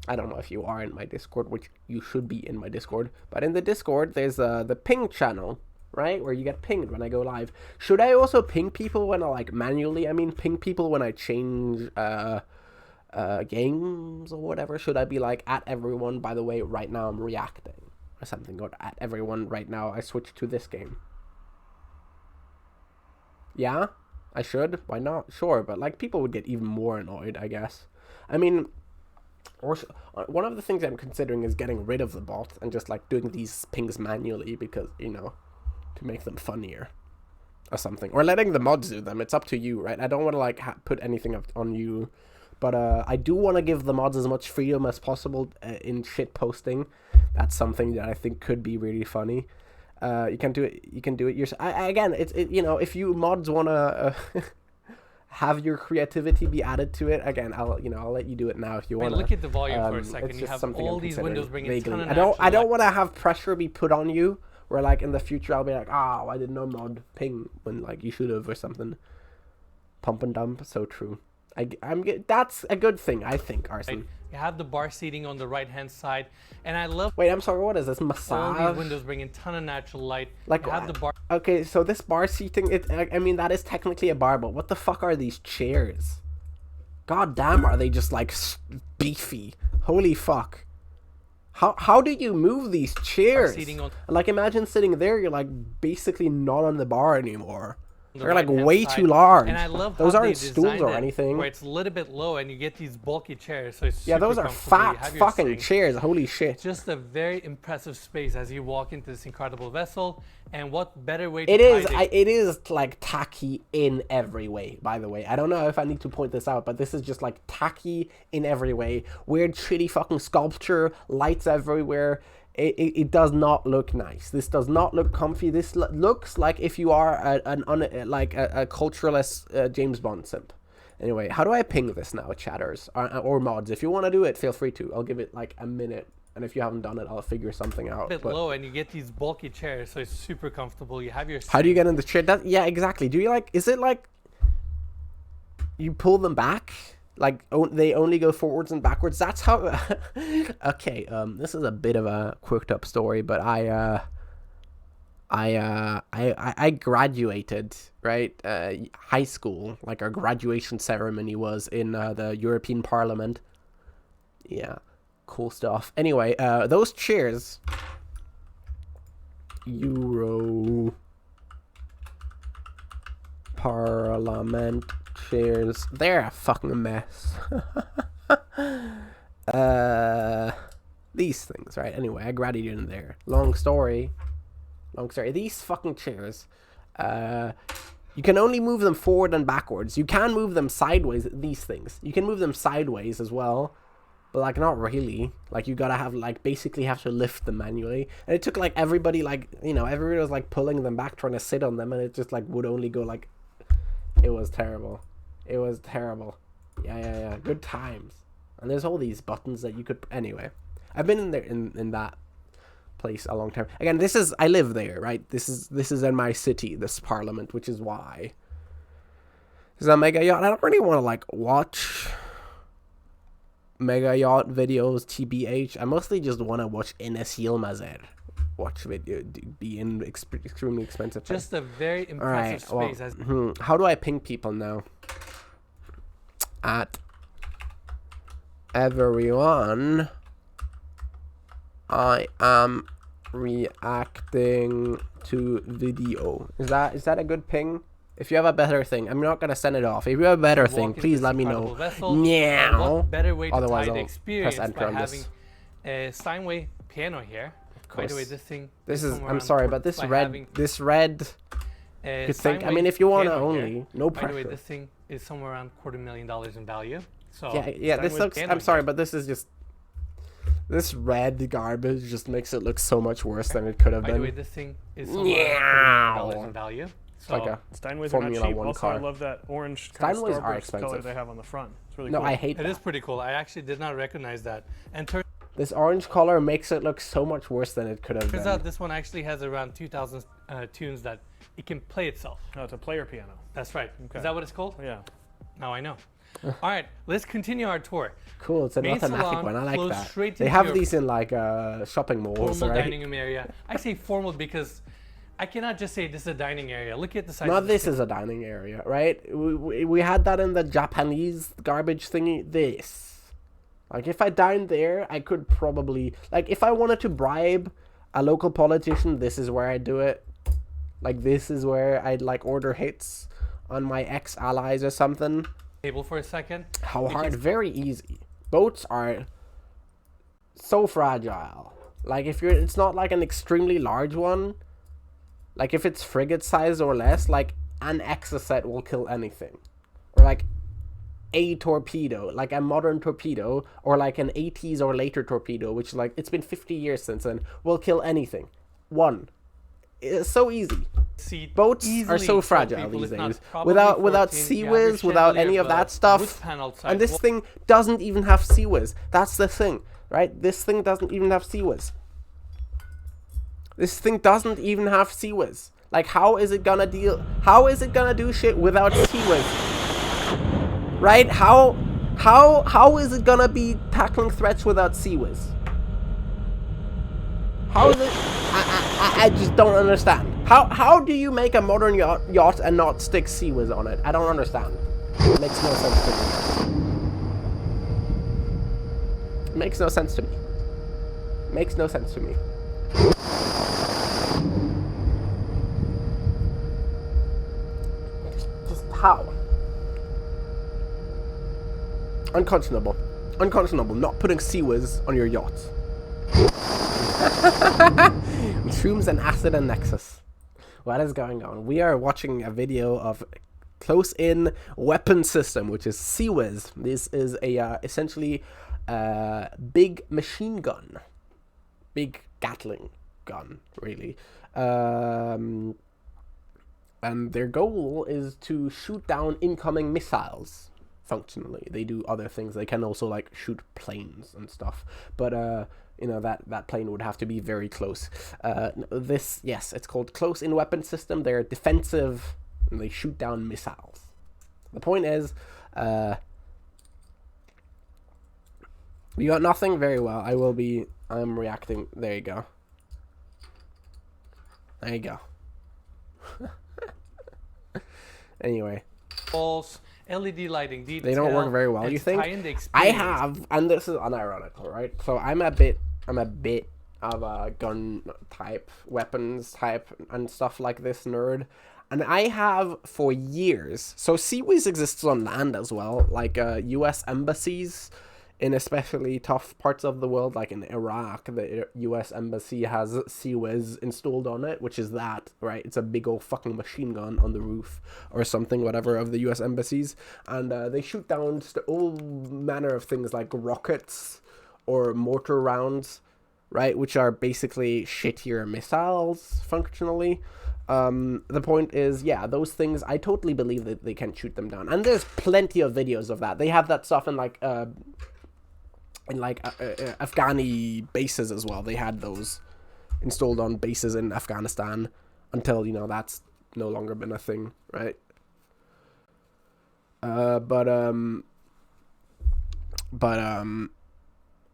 I don't know if you are in my Discord, which you should be in my Discord, but in the Discord, there's the ping channel, right, where you get pinged when I go live. Should I also ping people when I, like, manually, ping people when I change, games or whatever? Should I be like, at everyone, by the way, right now I'm reacting, or something, or at everyone, right now I switch to this game? Yeah, I should. Why not? Sure, but like people would get even more annoyed, I guess. I mean, one of the things I'm considering is getting rid of the bot and just like doing these pings manually because, you know, to make them funnier or something. Or letting the mods do them. It's up to you, right? I don't want to like put anything on you. But I do want to give the mods as much freedom as possible in shit posting. That's something that I think could be really funny. You can do it. You can do it yourself. Again, you know, if you mods wanna have your creativity be added to it, again, I'll let you do it now if you wanna. Look at the volume for a second. It's You just have something all I'm these considering windows bringing vaguely. ton of I don't natural want to have pressure be put on you where like in the future I'll be like, oh, I didn't know mod ping when like you should have or something. Pump and dump, so true. That's a good thing, I think, Arson. You have the bar seating on the right-hand side, and I love Wait, I'm sorry, what is this? all Massage? these windows bring in ton of natural light. Like, you have the bar okay, so this bar seating, I mean, that is technically a bar, but what the fuck are these chairs? God damn, are they just like beefy? Holy fuck. How do you move these chairs? seating on Like, imagine sitting there, you're like basically not on the bar anymore. the They're like right-hand way side. too large. And I love those how they aren't stools designed or it anything. Where it's a little bit low, and you get these bulky chairs, so it's Yeah, super those are comfortable. You fat have your fucking sink. chairs. Holy shit. Just a very impressive space as you walk into this incredible vessel. And what better way to It is. hide It is like tacky in every way. By the way, I don't know if I need to point this out, but this is just like tacky in every way. Weird, shitty fucking sculpture, lights everywhere. It does not look nice. This does not look comfy. This looks like if you are a culturalist James Bond simp. Anyway, how do I ping this now, chatters or mods? If you want to do it, feel free to. I'll give it like a minute. And if you haven't done it, I'll figure something out. a bit But low, and you get these bulky chairs, so it's super comfortable. You have your how do you get in the chair? Yeah, exactly. Do you like? Is it like you pull them back? Like they only go forwards and backwards. That's how. Okay. This is a bit of a quirked up story, but I graduated, right? High school. Like our graduation ceremony was in the European Parliament. Yeah. Cool stuff. Anyway, those chairs, Euro Parliament chairs, they're a fucking mess. These things, right? Anyway, I graduated in there. Long story. These fucking chairs, You can only move them forward and backwards. You can move them sideways, these things. You can move them sideways as well. But, like, not really. Like, you gotta have, like, basically have to lift them manually. And it took, like, everybody, like, you know, everybody was, like, pulling them back, trying to sit on them. And it just, like, would only go, like... It was terrible. It was terrible. Yeah. Good times. And there's all these buttons that you could... Anyway. I've been in there, in that place a long time. Again, this is... I live there, right? This is in my city, this parliament, which is why. This is a mega yacht. I don't really want to, like, watch... mega yacht videos, TBH. I mostly just want to watch Enes Yilmazer watch video be in extremely expensive place. Just a very impressive space. How do I ping people now? At everyone, I am reacting to video. Is that a good ping? If you have a better thing, I'm not gonna send it off. If you have a better thing, please let me know. Meow. What better way to Otherwise, tie the I'll experience press enter by on having this. a Steinway piano here. By the way, this thing. This is. somewhere I'm around sorry, quar- but this by red. having This red. a Could think. I Steinway mean, if you wanna piano only, here. no By the way, pressure. this thing is somewhere around $250,000 in value. So Yeah. This Steinway's looks. piano I'm sorry, here. but this is just. This red garbage just makes it look so much worse than it could have By the way, been. this thing is somewhere around $250,000 in value. It's So like a Steinways are not Formula cheap. One Also, car. I love that orange kind of Steinways are starburst color expensive. they have on the front. It's really No, cool. I hate it that. is pretty cool. I actually did not recognize that. And This orange color makes it look so much worse than it could have turns been. out this one actually has around 2,000 tunes that it can play itself. No, it's a player piano. That's right. Okay. Is that what it's called? Yeah. Now I know. All right, let's continue our tour. Cool, it's an Main automatic salon one. I like flows that. straight They into have your these in like shopping malls, Formal right? dining room area. I say formal because I cannot just say this is a dining area. Look at the size. Not of this is a dining area, right? We had that in the Japanese garbage thingy. This. Like, if I dined there, I could probably... Like, if I wanted to bribe a local politician, this is where I'd do it. Like, this is where I'd, like, order hits on my ex-allies or something. Table for a second. How hard? Very easy. Boats are so fragile. Like, if you're... It's not, like, an extremely large one. Like, if it's frigate size or less, like, an exocet will kill anything. Or, like... a torpedo, like a modern torpedo, or like an 80s or later torpedo, which like it's been 50 years since then, will kill anything. One. It's so easy. Boats are so fragile these days. Without sea whiz, without any of that stuff. And this thing doesn't even have sea whiz. That's the thing, right? This thing doesn't even have sea whiz. This thing doesn't even have sea whiz. Like, how is it gonna do shit without sea whiz? Right? How is it gonna be tackling threats without sea whiz? How is it? I just don't understand. How do you make a modern yacht and not stick sea whiz on it? I don't understand. It makes no sense to me. It makes no sense to me. It makes no sense to me. Just how? Unconscionable. Unconscionable. Not putting sea whiz on your yacht. Shrooms and acid and Nexus. What is going on? We are watching a video of close-in weapon system, which is sea whiz. This is a essentially big machine gun. Big Gatling gun, really. And their goal is to shoot down incoming missiles. Functionally, they do other things. They can also like shoot planes and stuff, but you know, that plane would have to be very close. Yes, it's called close-in weapon system. They're defensive and they shoot down missiles. The point is, we got nothing. Very well. I'm reacting. There you go. There you go. Anyway. Balls. LED lighting, detail. They don't work very well, you think? I have, and this is unironical, right? So I'm a bit of a gun type, weapons type, and stuff like this nerd. And I have for years. So sea whiz exists on land as well. Like US embassies in especially tough parts of the world, like in Iraq, the U.S. embassy has Sea-Wiz installed on it, which is that, right? It's a big old fucking machine gun on the roof or something, whatever, of the U.S. embassies. And they shoot down just all manner of things like rockets or mortar rounds, right? Which are basically shittier missiles, functionally. The point is, yeah, those things, I totally believe that they can shoot them down. And there's plenty of videos of that. They have that stuff in like Afghani bases as well. They had those installed on bases in Afghanistan until, you know, that's no longer been a thing, right?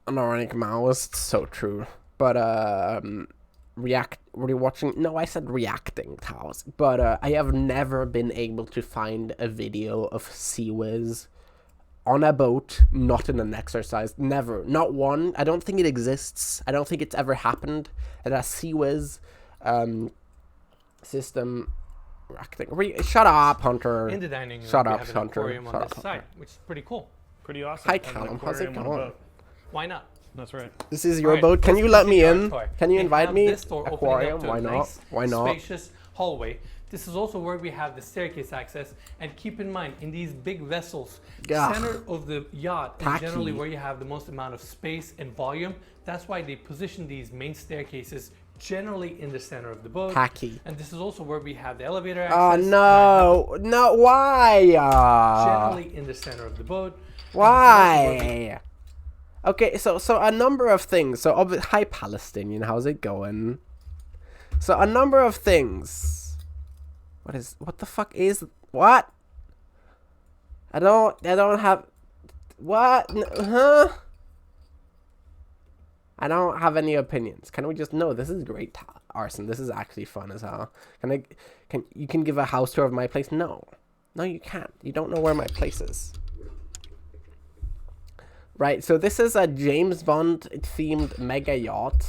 Ironic Maoists, so true. But reacting cows. But I have never been able to find a video of Sea-Wiz on a boat, not in an exercise. Never. Not one. I don't think it exists. I don't think it's ever happened. That a Sea-Wiz system reacting. Shut up, Hunter. In the dining room, Shut we up, have an Hunter. aquarium on Shut this up, side, Hunter. which is pretty cool. Pretty awesome. Hi, Having an Callum. How's it aquarium on a going? boat. Why not? That's right. This is your Alright, boat. Can let's you let me continue our in? tour. Can you We invite have me? this door opening up Aquarium? to Why a not? nice, Why not? Spacious hallway. This is also where we have the staircase access. And keep in mind, in these big vessels, Ugh. center of the yacht is Tacky. generally where you have the most amount of space and volume. That's why they position these main staircases generally in the center of the boat. Tacky. And this is also where we have the elevator Oh access. no! No, why? Generally in the center of the boat. Why? Okay, so a number of things. So, hi Palestinian, how's it going? So a number of things. What the fuck is what? I don't have what? Huh? I don't have any opinions. Can we just no? This is great, Arson. This is actually fun as hell. Can you give a house tour of my place? No, you can't. You don't know where my place is. Right, so this is a James Bond themed mega yacht.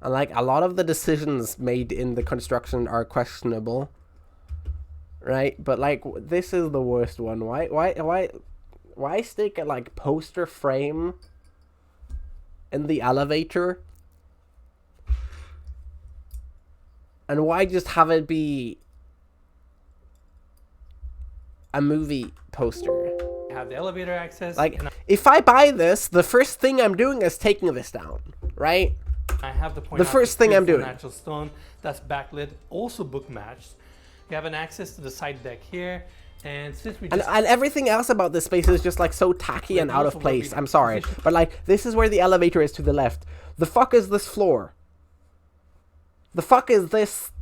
And like a lot of the decisions made in the construction are questionable. Right? But like this is the worst one. Why stick a like poster frame in the elevator? And why just have it be a movie poster? Have the elevator access. Like, if I buy this, the first thing I'm doing is taking this down, right? I have to point The out first this thing I'm beautiful doing. natural stone that's backlit, also book matched. You have an access to the side deck here, and since we just And everything else about this space is just like so tacky and out of also where we place. I'm sorry, position- but like this is where the elevator is to the left. The fuck is this floor? The fuck is this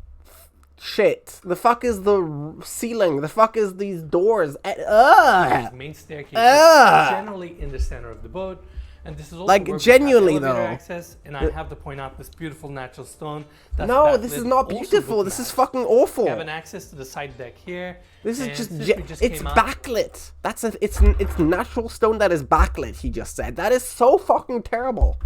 shit? The fuck is the ceiling? The fuck is these doors? main staircase Ugh. generally in the center of the boat, and this is also Like, where we genuinely, have elevator though. access. And I have to point out this beautiful natural stone. That's No, this backlit, is not also beautiful. book This is matched. fucking awful. You have an access to the side deck here. This is and just, since we just it's came out- backlit. It's natural stone that is backlit, he just said. That is so fucking terrible.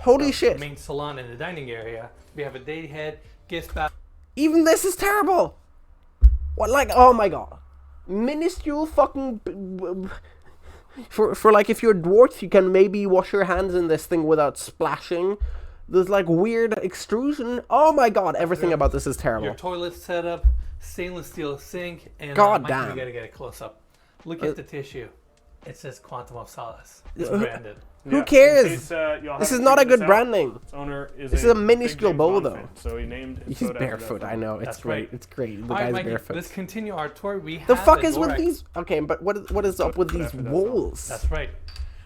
Holy shit. Main salon and the dining area. We have a day head, gift bag. Even this is terrible. What, like, oh my god. Minuscule fucking... For like, if you're dwarf, you can maybe wash your hands in this thing without splashing. There's like weird extrusion. Oh my god, everything about this is Your terrible. toilet setup, stainless steel sink, and God Mike, damn. we gotta get a close up. Look at the tissue. It says Quantum of Solace. It's branded. Who In cares? case, y'all This is haven't not a figured good this out, branding. its owner is This is a big minuscule James bowl, Bond though. fan, so he named his He's boat after that barefoot, film. I know. It's That's great. right. It's great. The All right, guy's Mikey, barefoot. let's continue our tour. We The have fuck a is with door these? Okay, but what is up with these after that walls? That's right.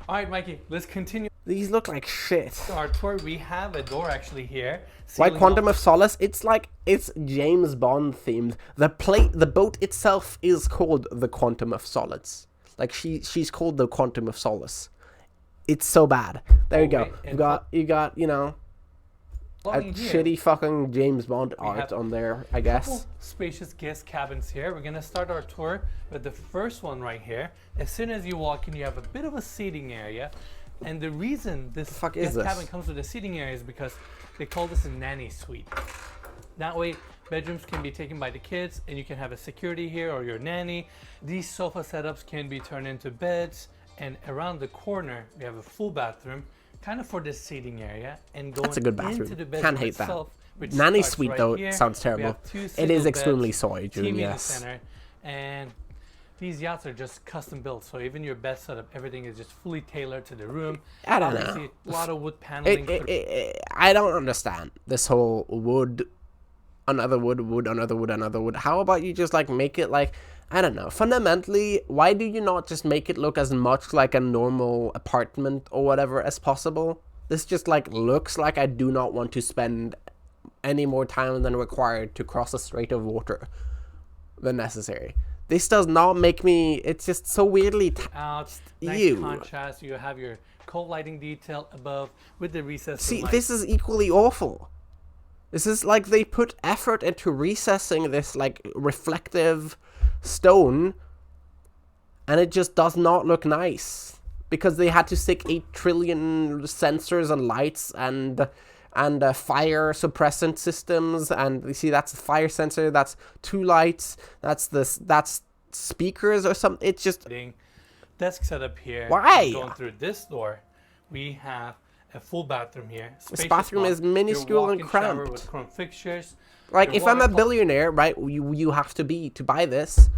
All right, Mikey, let's continue These look like shit. our tour. We have a door actually here. Why sealing Quantum off- of Solace? It's like it's James Bond themed. The boat itself is called the Quantum of Solace. Like she's called the Quantum of Solace. It's so bad. There you go. wait, and You got you know a Along here, shitty fucking James Bond art have on there. I guess. couple spacious guest cabins here. We're gonna start our tour with the first one right here. As soon as you walk in, you have a bit of a seating area, and the reason this fuck is guest this? cabin comes with a seating area is because they call this a nanny suite. That way, bedrooms can be taken by the kids, and you can have a security here or your nanny. These sofa setups can be turned into beds, And around the corner, we have a full bathroom, kind of for this seating area. And going That's a good into bathroom. the bedroom Can't hate that. itself, which Nanny starts suite right though here. sounds We terrible. have 2 It single is extremely beds, soy, June. TV in the Yes. center, and these yachts are just custom built. So even your bed setup, everything is just fully tailored to the room. I don't know. Obviously, a lot of wood paneling. I don't understand this whole wood, another wood, wood, another wood, another wood. How about you just like make it like, I don't know. Fundamentally, why do you not just make it look as much like a normal apartment or whatever as possible? This just like looks like I do not want to spend any more time than required to cross a strait of water than necessary. This does not make me, it's just so weirdly out. Nice ew. contrast. You have your cold lighting detail above with the recessed See, light. this is equally awful. This is like they put effort into recessing this like reflective stone, and it just does not look nice because they had to stick 8 trillion sensors and lights and fire suppressant systems, and you see that's a fire sensor, that's 2 lights, that's speakers or something. It's just desk setup here. Why? Going through this door, we have a full bathroom here. This bathroom is minuscule and cramped. With chrome fixtures. Like, Your if I'm a water billionaire, right, you have to be to buy this.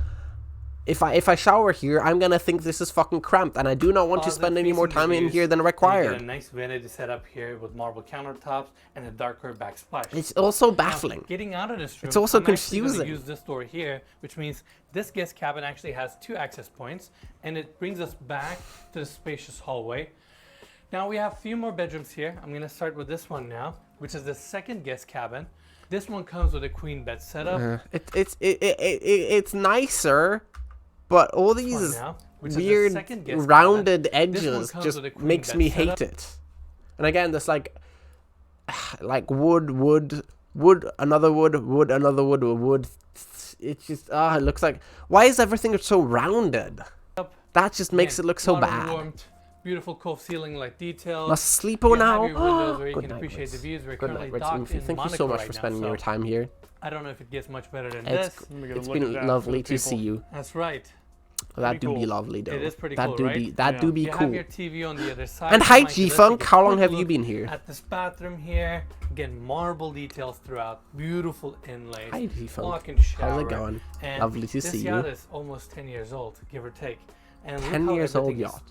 If I shower here, I'm gonna think this is fucking cramped, and I do not want to closet spend any more facing the time in views. here than You get required. a nice vanity setup here with marble countertops and a darker backsplash. It's also Now, baffling. getting out of this room, It's also I'm actually gonna confusing. use this door here, which means this guest cabin actually has 2 access points, and it brings us back to the spacious hallway. Now we have a few more bedrooms here. I'm gonna start with this one now, which is the second guest cabin. This one comes with a queen bed setup. It's nicer, but all these now, which is the weird second guest rounded cabin. This one edges comes just with a queen makes bed me setup. hate it. And again, this like wood, another wood, another wood. It's just it looks like, why is everything so rounded? That just makes it look so lot of bad. warmth, beautiful cove ceiling like details. Must sleep You on have now. your windows where you Good can night, appreciate Ritz. the views. We're Good currently night, Ritz. docked in Thank you Monaco so much right for now, spending so your time here. I don't know if it gets much better than It's this. Let me get a it's look at been that for lovely the to see people. you. That's right. That do Pretty be cool. lovely though. It is pretty that cool, do right? be that Yeah. do be You cool. have your TV on the other side. And hi, Mikey, let's G-Funk, take a how long quick have you look been here? At this bathroom here, again, marble details throughout, beautiful inlays. Hi, G-Funk. Walk-in shower. How's it going? And Lovely to see This you. yacht is almost 10 years old, give or take. And look 10 how years old everything is yacht.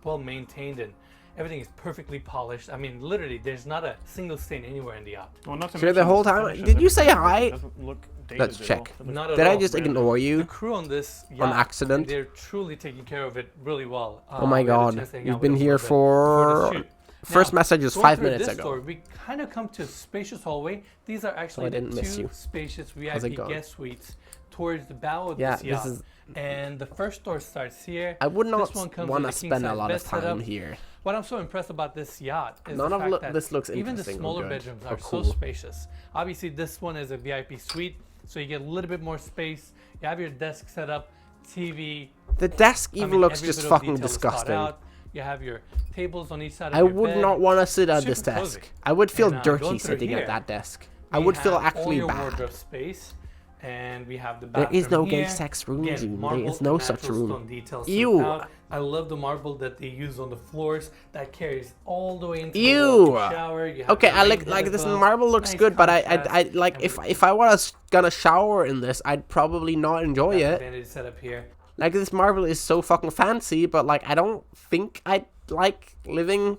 well maintained and everything is perfectly polished. I mean, literally, there's not a single stain anywhere in the yacht. Well, not to Sure, the mention whole the time- finishes, did you say everything hi? doesn't look dated Let's at check. all. It looks Not at Did I all. just brand new. ignore The you? crew on this yacht, accident? they're truly taking care of it really well. Oh my We had a god, chance to hang you've out been with them a here little bit before for... the shoot. First Now, message is going 5 through minutes this ago. door, we kind of come to a spacious hallway. These are actually didn't the miss 2 you. spacious How's it VIP going? guest suites towards the bow of Yeah, this yacht. this is... And the first door starts here. I would not This one comes want to with a spend a king-size lot bed of time setup. here. What I'm so impressed about this yacht is None the of fact that this looks even the interesting or smaller good bedrooms or are cool. so spacious. Obviously, this one is a VIP suite, so you get a little bit more space. You have your desk set up, TV. The desk I even mean, looks every just bit of fucking detail is thought disgusting. out. You have your tables on each side of I your would bed. not want to sit at Super this cozy. desk. I would feel And, dirty going through sitting here, at that desk. I We would feel have all actually your bad. wardrobe space, and we have the There bathroom is no gay here. sex room, Again, June. There marble is no and such natural room. stone details Ew. throughout. I love the marble that they use on the floors that carries all the way into Ew. the walk-in shower. You have Okay, your I rain like head this above. marble looks Nice good, but I contrast. like And if I was gonna shower in this, I'd probably not enjoy we have it. the vanity setup here. Like, this marble is so fucking fancy, but like I don't think I'd like living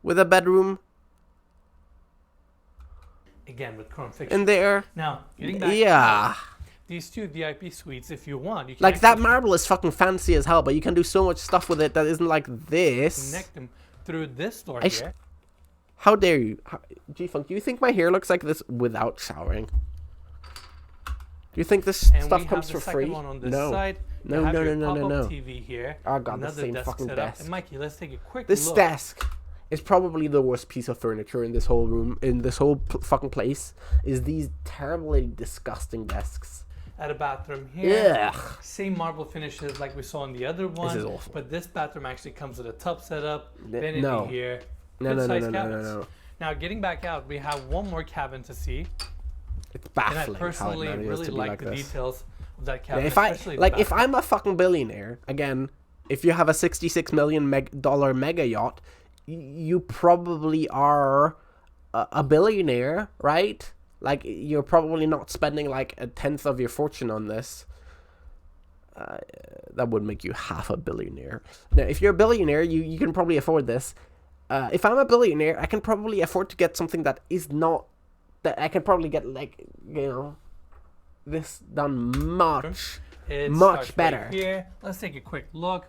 with a bedroom Again with chrome fixtures. in there. Now, getting back Yeah. to these 2 VIP suites, if you want, you can Like, that actually marble is fucking fancy as hell, but you can do so much stuff with it that isn't like this. connect them through this door I sh- here. How dare you? G-Funk, do you think my hair looks like this without showering? Do you think this And stuff we comes have for the second free? one on this No. side. No, You have no, your no, no, no, pop-up no. TV here. Oh god, the another same desk fucking setup. desk. And Mikey, let's take a quick This look. desk is probably the worst piece of furniture in this whole room, in this whole fucking place, is these terribly disgusting desks. At a bathroom here. Ugh. Same marble finishes like we saw in the other one. is awful. But this bathroom actually comes with a tub setup, N- vanity no. here. No, no, no, good-sized no, no, no, cabinets. no. Now, getting back out, we have one more cabin to see. It's And baffling I personally how it manages really to be like like the this. details of that Yeah, cabin. if especially the if bathroom. I'm a fucking billionaire, again, if you have a $66 million mega yacht, you probably are a billionaire, right? Like, you're probably not spending like a tenth of your fortune on this. That would make you half a billionaire. Now, if you're a billionaire, you can probably afford this. If I'm a billionaire, I can probably afford to get something that is not... that I can probably get, like, you know, this done much Starts better. right here. Let's take a quick look.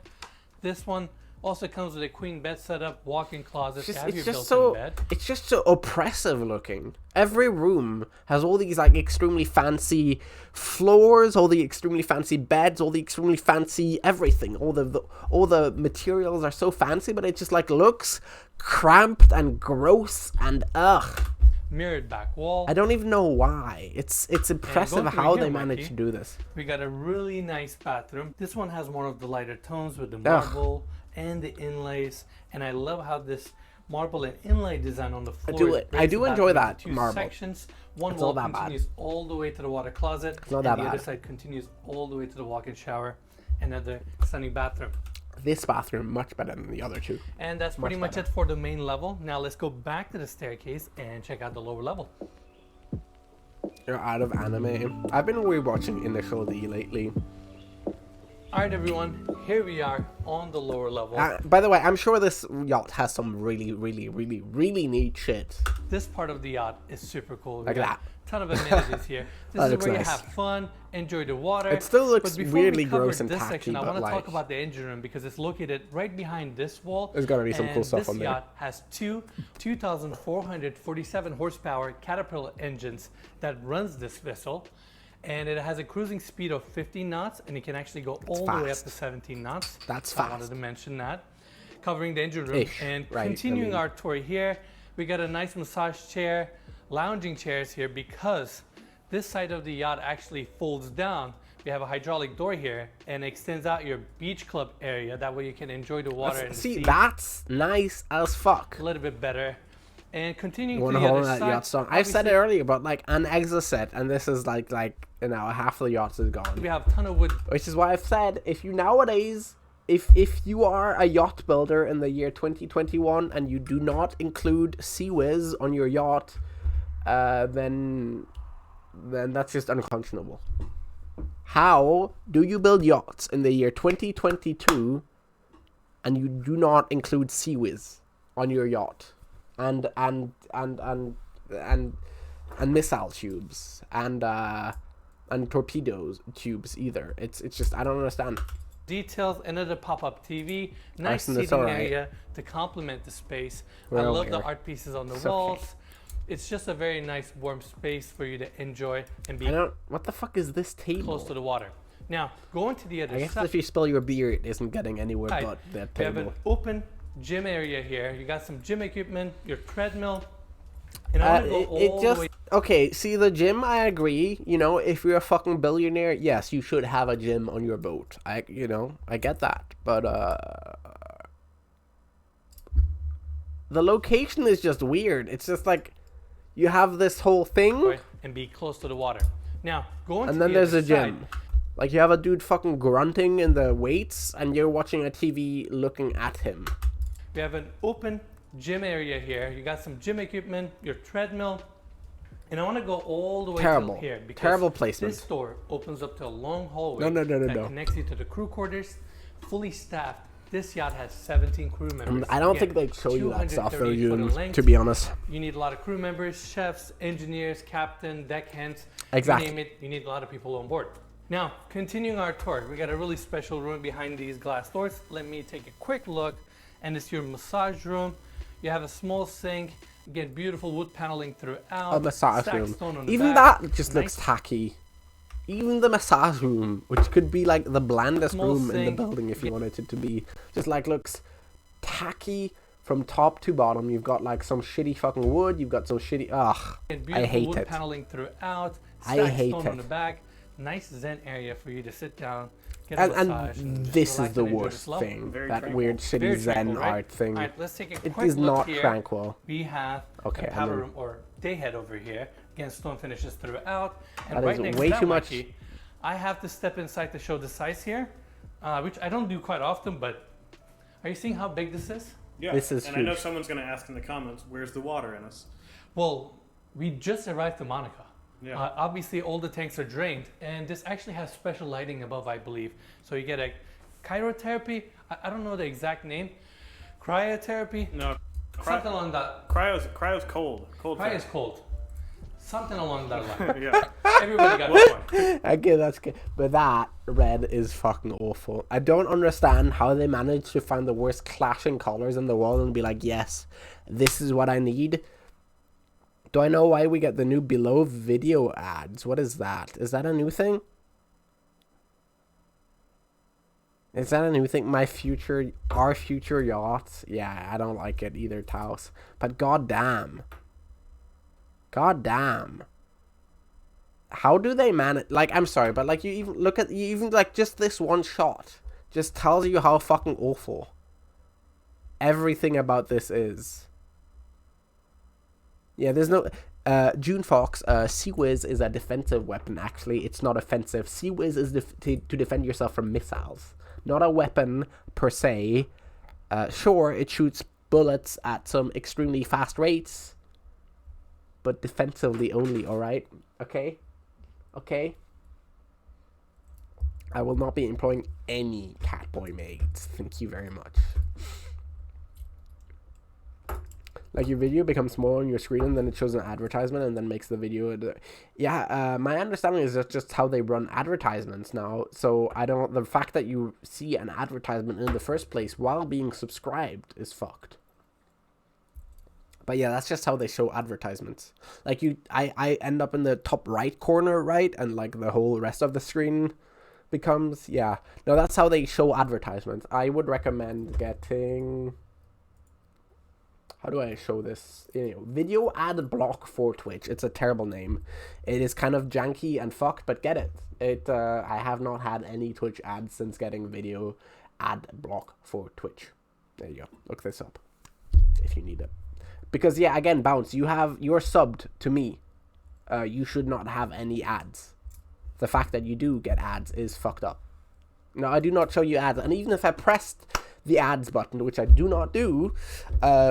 This one also comes with a queen bed setup, walk-in closet. It's just so oppressive looking. Every room has all these like extremely fancy floors, all the extremely fancy beds, all the extremely fancy everything. All the materials are so fancy, but it just like looks cramped and gross and ugh. Mirrored back wall. I don't even know why. It's impressive how they managed to do this. We got a really nice bathroom. This one has more of the lighter tones with the marble and the inlays, and I love how this marble and inlay design on the floor. I do enjoy that two marble. Sections. One It's wall not that bad. continues all the way to the water closet, It's not and that the other bad. side continues all the way to the walk-in shower and another stunning bathroom. This bathroom much better than the other two. And that's pretty much it for the main level. Now let's go back to the staircase and check out the lower level. You're out of anime. I've been rewatching Initial D lately. Alright everyone, here we are on the lower level. By the way, I'm sure this yacht has some really, really, really, really neat shit. This part of the yacht is super cool. We Like got that. a ton of amenities here. This That is looks where nice. you have fun, enjoy the water. It still looks But before weirdly we cover gross and this tacky, section, I but want to like... talk about the engine room because it's located right behind this wall. There's gotta be some cool stuff this on there. yacht has two 2,447 horsepower Caterpillar engines that runs this vessel. And it has a cruising speed of 15 knots, and it can actually go all the way up fast. to 17 knots. That's I wanted fast. to mention that. Covering the engine room. Ish, And right, continuing I mean- our tour here, we got a nice massage chair, lounging chairs here, because this side of the yacht actually folds down. We have a hydraulic door here and extends out your beach club area. That way you can enjoy the water and the See, sea that's nice as fuck. a little bit better. And continuing One to the hole other in that side, yacht song. I said it obviously, earlier, but like an exit set, and this is like you know, half the yacht is gone. we have a ton of wood. Which is why I've said, if you nowadays, if you are a yacht builder in the year 2021 and you do not include Sea Whiz on your yacht, then that's just unconscionable. How do you build yachts in the year 2022 and you do not include Sea Whiz on your yacht, and missile tubes and torpedoes tubes either? It's just, I don't understand. Details, another pop-up TV, nice Arson, that's seating alright. area to complement the space. We're I over love the here. art pieces on the It's okay. walls. It's just a very nice warm space for you to enjoy and be What the fuck is this table? close to the water. Now, going to the I other guess side, if you spill your beer, it isn't getting anywhere side, but that we have table. an open gym area here. You got some gym equipment, your treadmill, and I want to go all the way. Okay, see, the gym, I agree. You know, if you're a fucking billionaire, yes, you should have a gym on your boat. I get that. But, the location is just weird. It's just like, you have this whole thing, And be close to the water. Now, going and to then the there's other a gym. side, Like, you have a dude fucking grunting in the weights, and you're watching a TV looking at him. we have an open gym area here. You got some gym equipment, your treadmill, and I want to go all the way Terrible. till here because Terrible placement. this door opens up to a long hallway No. that connects you to the crew quarters, fully staffed. This yacht has 17 crew members. I don't Again, think they'd show you that stuff, though, 230 foot in June, length. to be honest. You need a lot of crew members, chefs, engineers, captain, deckhands. Exactly. You name it, you need a lot of people on board. Now, continuing our tour, we got a really special room behind these glass doors. Let me take a quick look, and it's your massage room. You have a small sink, again, beautiful wood paneling throughout. A massage stacked room. stone on the Even back. that just Nice looks tacky. Even the massage room, which could be like the blandest Small room in the sink. building if you wanted it to be, just like looks tacky from top to bottom. You've got like some shitty fucking wood. You've got some shitty. Ugh, And I beautiful hate wood it. paneling throughout. I Stacked hate stone on it. the back. Nice zen area for you to sit down, get a And massage. just this is relax the and enjoy worst flow. thing. Very That tranquil. weird shitty Very Zen tranquil, right? art thing. All right, let's take a It quick is look not here. tranquil. We have Okay, a powder I'm in. room or day head over here. Again, stone finishes throughout. And That right is next way to that, too much. Mikey, I have to step inside to show the size here. which I don't do quite often, but are you seeing how big this is? Yeah. This is and I know huge. someone's going to ask in the comments, where's the water in us? Well, we just arrived to Monaco. Yeah. Obviously, all the tanks are drained, and this actually has special lighting above, I believe. So you get a cryotherapy. I don't know the exact name. Cryotherapy. No. Something along that. Cryo's cold. Cold. Cryo is cold. Something along that line. Yeah. Everybody got the point. Okay, that's good. But that red is fucking awful. I don't understand how they managed to find the worst clashing colors in the world and be like, yes, this is what I need. Do I know why we get the new below video ads? What is that? Is that a new thing? Is that a new thing? Our future yacht? Yeah, I don't like it either, Taos. But goddamn. Goddamn. How do they manage? Like, I'm sorry, but like, you even like just this one shot just tells you how fucking awful everything about this is. Yeah, there's no June Fox. Sea Whiz is a defensive weapon. Actually, it's not offensive. Sea Whiz is to defend yourself from missiles, not a weapon per se. Sure, it shoots bullets at some extremely fast rates, but defensively only. All right, okay. Okay. I will not be employing any catboy maids. Thank you very much. Like, your video becomes small on your screen and then it shows an advertisement and then makes the video. Yeah, my understanding is that's just how they run advertisements now. So the fact that you see an advertisement in the first place while being subscribed is fucked. But yeah, that's just how they show advertisements. Like, I end up in the top right corner, right? And like the whole rest of the screen becomes, yeah. No, that's how they show advertisements. I would recommend getting, how do I show this? Video ad block for Twitch. It's a terrible name. It is kind of janky and fucked, but get it. I have not had any Twitch ads since getting video ad block for Twitch. There you go. Look this up if you need it. Because yeah, again, Bounce, you're subbed to me. You should not have any ads. The fact that you do get ads is fucked up. No, I do not show you ads, and even if I pressed the ads button, which I do not do,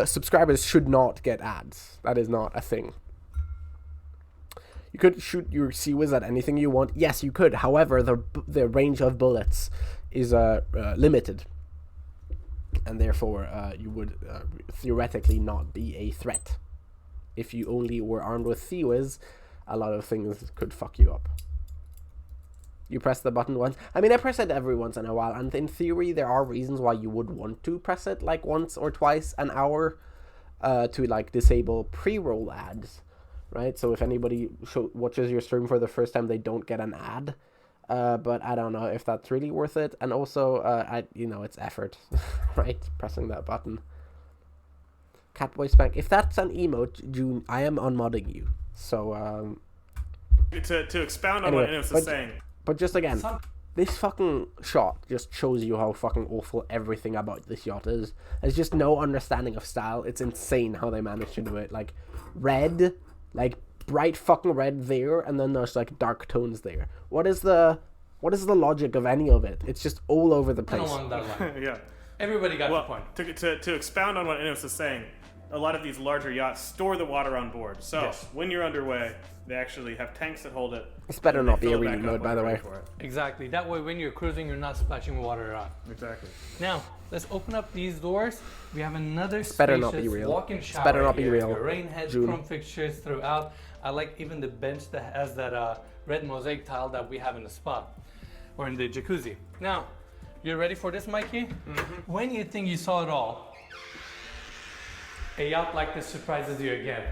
subscribers should not get ads. That is not a thing. You could shoot your Sea Whiz at anything you want. Yes, you could. However, the range of bullets is limited. And therefore, you would theoretically not be a threat. If you only were armed with Sea Whiz, a lot of things could fuck you up. You press the button once. I mean, I press it every once in a while, and in theory, there are reasons why you would want to press it like once or twice an hour to like disable pre-roll ads, right? So if anybody watches your stream for the first time, they don't get an ad. But I don't know if that's really worth it. And also, it's effort, right? Pressing that button. Catboy Spank. If that's an emote, June, I am unmodding you. So, To expound on what Enos is saying. But just again, this fucking shot just shows you how fucking awful everything about this yacht is. There's just no understanding of style. It's insane how they managed to do it. Like, red, like, bright fucking red there, and then there's like dark tones there. What is the logic of any of it? It's just all over the place. Along that line. Yeah. Everybody got the point. To expound on what Enos is saying, a lot of these larger yachts store the water on board. So Yes. when you're underway, they actually have tanks that hold it. This better and not they be a fill it reading back up mode, by when the you're way. ready for it. Exactly. That way, when you're cruising, you're not splashing water around. Exactly. Now, let's open up these doors. We have another better not be spacious real. walk-in It's shower better not be here. real, Your rain heads, June. chrome fixtures throughout. I like even the bench that has that red mosaic tile that we have in the spa or in the jacuzzi. Now, you ready for this, Mikey? Mm-hmm. When you think you saw it all, a yacht like this surprises you again.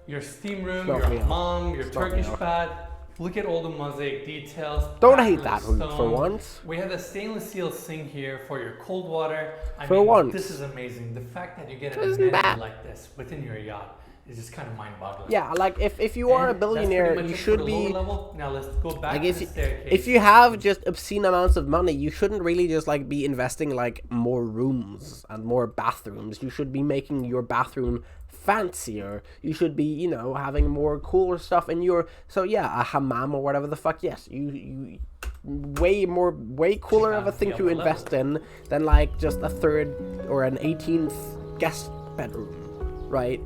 Your steam room, Not your real. hammam, your Not Turkish real. pad. Look at all the mosaic details. Don't hate backlit that for stone. once. We have a stainless steel sink here for your cold water. I For mean, once. this is amazing. The fact that you get Isn't an amenity bad. like this within your yacht is just kind of mind-boggling. Yeah, like if you are a And that's pretty billionaire, much you it for should the be. lower level. Now let's go back Like to the staircase. if you have just obscene amounts of money, you shouldn't really just like be investing like more rooms and more bathrooms. You should be making your bathroom fancier. You should be, having more cooler stuff in your. So yeah, a hammam or whatever the fuck. Yes, you way cooler of a thing to invest in than like just a third or an 18th guest bedroom, right?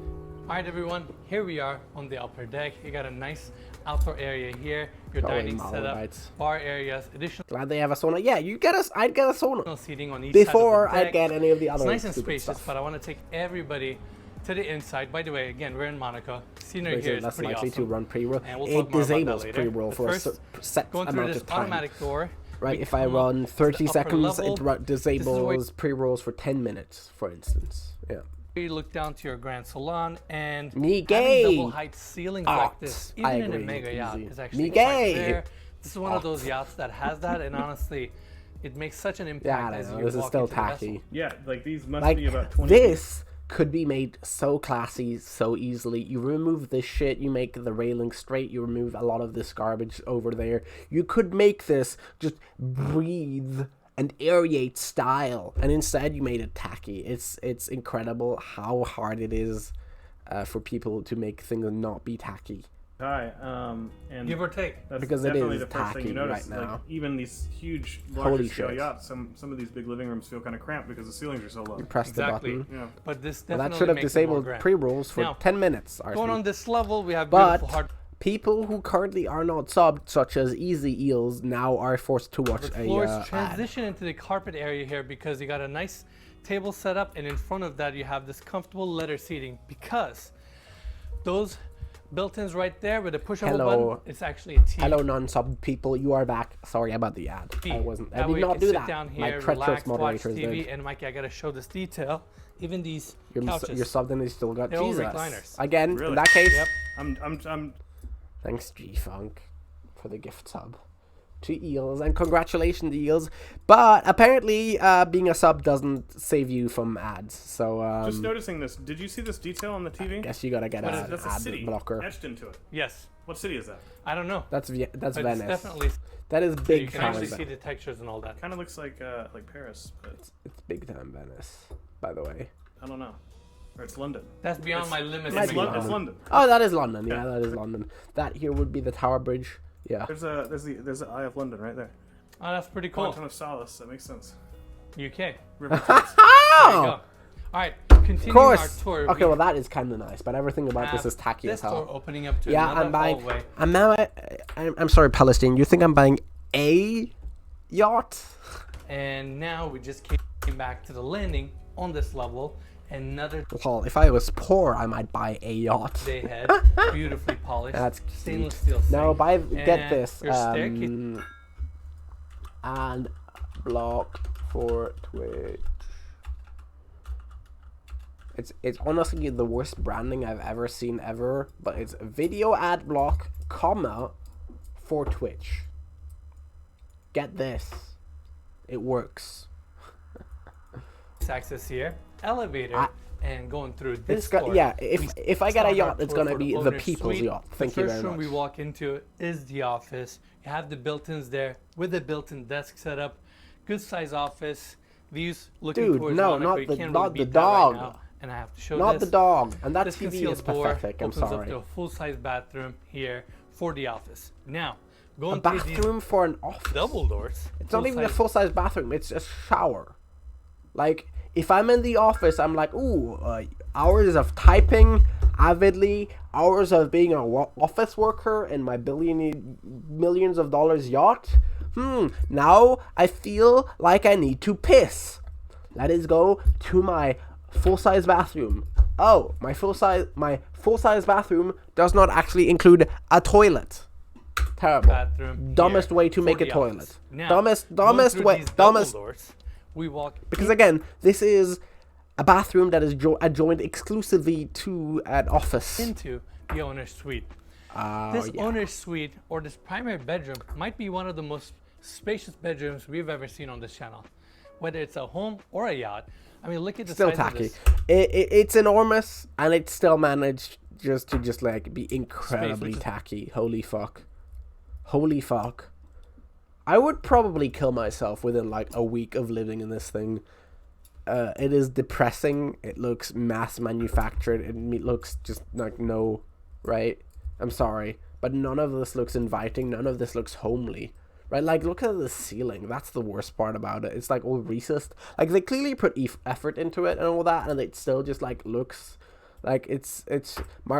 Alright everyone, here we are on the upper deck. You got a nice outdoor area here, your dining setup, bar areas, additional Glad they have a sauna. Yeah, I'd get a sauna seating on each before side of the deck. I'd get any of the other It's nice and stupid spacious, stuff. but I want to take everybody to the inside. By the way, again, we're in Monaco. Scenery here is Less pretty likely awesome. to run pre-roll. And we'll It talk more about that disables later. pre-roll But for a first, set going through amount this of time. automatic door. Right, we if I come up run to the 30 upper seconds, level. it This is where disables pre-rolls for 10 minutes, for instance. Yeah. you look down to your grand salon, and Me having gay. double height ceilings like this, I even in a agree, mega yacht, easy. is actually Me quite gay. rare. This is one of those yachts that has that, and honestly, it makes such an Yeah, impact I as don't know. you This is walk still into the vessel. tacky. Yeah, like these must Like, be about 20. this could be made so classy, so easily. You remove this shit, you make the railing straight, you remove a lot of this garbage over there. You could make this just breathe and aerate style, and instead you made it tacky. It's incredible how hard it is for people to make things not be tacky. High, and Give or take. that's Because it definitely is the first thing you tacky notice. right now. Like even these huge, Holy larger scale shit. yachts, some of these big living rooms feel kind of cramped because the ceilings are so low. You press Exactly. the button. Yeah. But this Well, definitely that should have makes it more disabled grand. pre-rolls for Now, 10 minutes. Going on this level, we have But beautiful hard people who currently are not subbed, such as Easy Eels, now are forced to watch a floors. ad. Transition into the carpet area here because you got a nice table set up, and in front of that you have this comfortable leather seating because those built-ins right there with a push-over Hello. button, it's actually a T. Hello, non-sub people, you are back. Sorry about the ad. I wasn't. I That way did you not can do sit that. down My here, treacherous relax, watch moderators TV, did. and Mikey, I gotta show this detail. Even these Your couches. subbed and they still got They're all Jesus. recliners. Again, Really? in that case, Yep. I'm thanks G-Funk for the gift sub to Eels, and congratulations Eels. But apparently, being a sub doesn't save you from ads. So just noticing this. Did you see this detail on the TV? I guess you gotta get an That's a ad city blocker. etched into it. Yes. What city is that? I don't know. That's But Venice. it's definitely That is you big can time. actually see the textures and all that. Kind of looks like Paris, but It's big time Venice, by the way. I don't know. Or it's London. That's beyond my limits. Might It's, be Mikey. It's London. Oh, that is London. Yeah, that is London. That here would be the Tower Bridge. Yeah. There's the Eye of London right there. Oh, that's pretty cool. Quantum of Solace. That makes sense. UK. River Thames. There you Oh, go. All right, of continuing course. our tour. Okay, we well that is kind of nice, but everything about this have is tacky this as door hell. opening up to Yeah, another I'm buying. hallway. I'm sorry, Palestine. You think I'm buying a yacht? And now we just came back to the landing on this level. Another Well, if I was poor, I might buy a yacht. day head, beautifully polished, That's stainless cute. steel. No, sink. buy. Get And this. Your staircase. And block for Twitch. It's honestly the worst branding I've ever seen ever, but it's video ad block, comma, for Twitch. Get this. It works. Access here, elevator, and going through this It's got, door. yeah, we if I get a start our yacht, it's tour gonna for be the owner's people's suite. yacht. Thank you The very first room much. we walk into is the office. You have the built-ins there with a built-in desk setup, good size office. Views looking Dude, towards no, Monaco. not You the- can't not really the beat that right dog. now. And I have to show Not this. the dog, and that This TV concealed is door pathetic. I'm opens up sorry. to a full-size bathroom here for the office. Now, A going through these bathroom for an office. double doors. It's not even a full-size- full-size bathroom. It's a shower. Like, if I'm in the office, I'm like, ooh, hours of typing avidly, hours of being an office worker in my millions of dollars yacht. Now I feel like I need to piss. Let us go to my full-size bathroom. Oh, my full-size bathroom does not actually include a toilet. Terrible. bathroom Dumbest here way to for make a the toilet. office. Now, Dumbest going through way. these double Dumbest. doors, we walk Because again, this is a bathroom that is adjoined exclusively to an office. into the owner's suite. Oh, This yeah. owner's suite, or this primary bedroom, might be one of the most spacious bedrooms we've ever seen on this channel. Whether it's a home or a yacht. I mean, look at the Still size of tacky. this. It's enormous, and it still managed to like be incredibly which is- tacky. Holy fuck. Holy fuck. I would probably kill myself within like a week of living in this thing. It is depressing. It looks mass manufactured. It looks just like right? I'm sorry, but none of this looks inviting. None of this looks homely. right? Like, look at the ceiling. That's the worst part about it. It's like all recessed. Like, they clearly put effort into it and all that, and it still just like looks like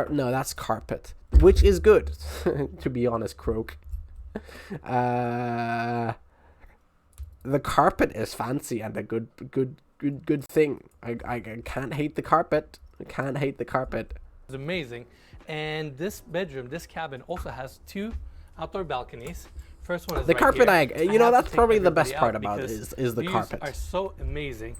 no, that's carpet, which is good, to be honest, Croak. The carpet is fancy and a good thing. I can't hate the carpet. I can't hate the carpet. It's amazing. And this bedroom, this cabin also has 2 outdoor balconies. First one is the right carpet. here. You know, that's probably the everybody best part out about it because is the views carpet. are so amazing.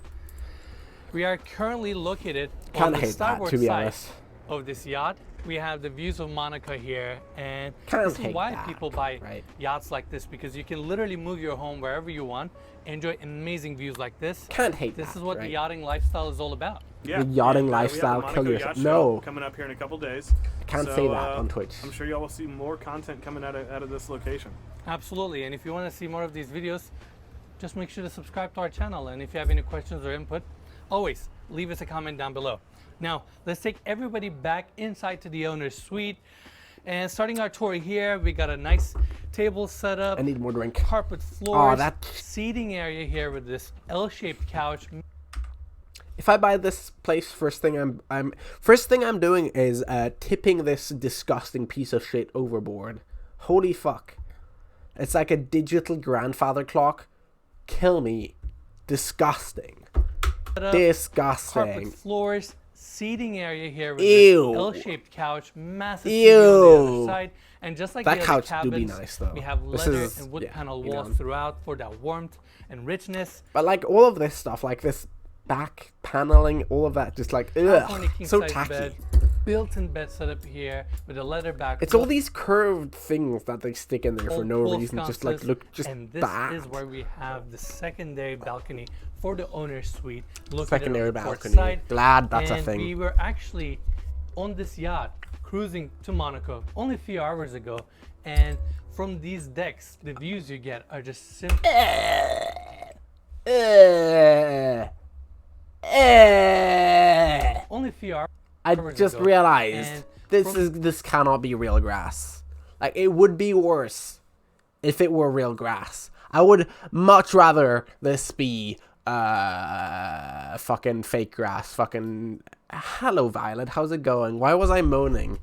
We are currently located on Can't the hate that, starboard to be side honest. of this yacht. We have the views of Monaco here, and Can't this is hate why that, people buy right? yachts like this, because you can literally move your home wherever you want, enjoy amazing views like this. Can't hate This that, is what right? the yachting lifestyle is all about. Yeah, The yachting and, lifestyle, we have the kill Monaco yourself. Yacht No. Show coming up here in a couple days. Can't say that on Twitch. I'm sure y'all will see more content coming out of this location. Absolutely, and if you want to see more of these videos, just make sure to subscribe to our channel, and if you have any questions or input, always leave us a comment down below. Now, let's take everybody back inside to the owner's suite. And starting our tour here, we got a nice table set up. I need more drink. Carpet floors, that- seating area here with this L-shaped couch. If I buy this place, first thing I'm doing is tipping this disgusting piece of shit overboard. Holy fuck. It's like a digital grandfather clock. Kill me. Disgusting. Disgusting. Carpet floors, seating area here with Ew. this L-shaped couch, massive Ew. TV on the other side. And just like That the couch other do cabins, be nice, though. we have This leather is- and wood yeah, panel you walls know. throughout for that warmth and richness. But like all of this stuff, like this back paneling, all of that, just like, California ugh, so king-size tacky. bed, built-in bed setup here with a leather back. It's all these curved things that they stick in there for old no pool reason, just like sconces, look just and this bad. is where we have the secondary balcony for the owner's suite. Located Secondary on the port balcony. side. Glad that's a And thing. we were actually on this yacht cruising to Monaco only a few hours ago, and from these decks, the views you get are just simple. Only a few hours. I just ago, realized and this cannot be real grass. Like, it would be worse if it were real grass. I would much rather this be fucking fake grass. Fucking hello, Violet. How's it going? Why was I moaning?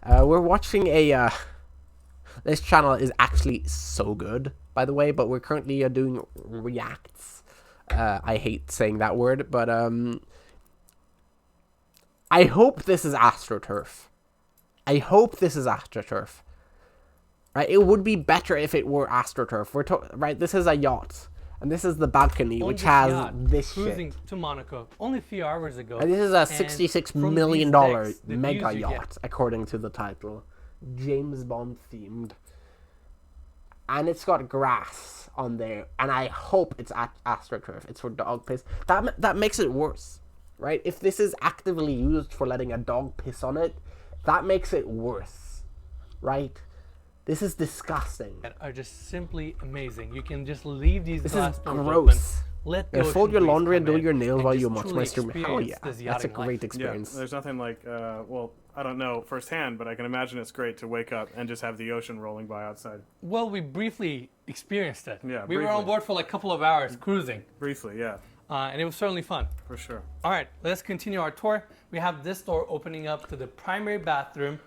We're watching a this channel is actually so good, by the way, but we're currently doing reacts. I hate saying that word, but I hope this is AstroTurf. I hope this is AstroTurf. Right? It would be better if it were AstroTurf. Right? This is a yacht, and this is the balcony, on which this has yacht, this cruising shit. to Monaco only a few hours ago. And this is a And $66 from million these decks, the mega views you get yacht, according to the title. James Bond themed. And it's got grass on there, and I hope it's AstroTurf. It's for dog piss. That makes it worse, right? If this is actively used for letting a dog piss on it, that makes it worse, right? This is disgusting. that are just simply amazing. You can just leave these This glass is doors gross. open, let the Yeah, fold ocean your breeze laundry and come do in, your nails while just you watch my truly stream. Hell experience yeah, this that's a yachting great life. experience. Yeah, there's nothing like, well, I don't know firsthand, but I can imagine it's great to wake up and just have the ocean rolling by outside. Well, we briefly experienced it. Yeah, we were on briefly. board for like a couple of hours cruising, Briefly, yeah, and it was certainly fun. for sure. All right, let's continue our tour. We have this door opening up to the primary bathroom.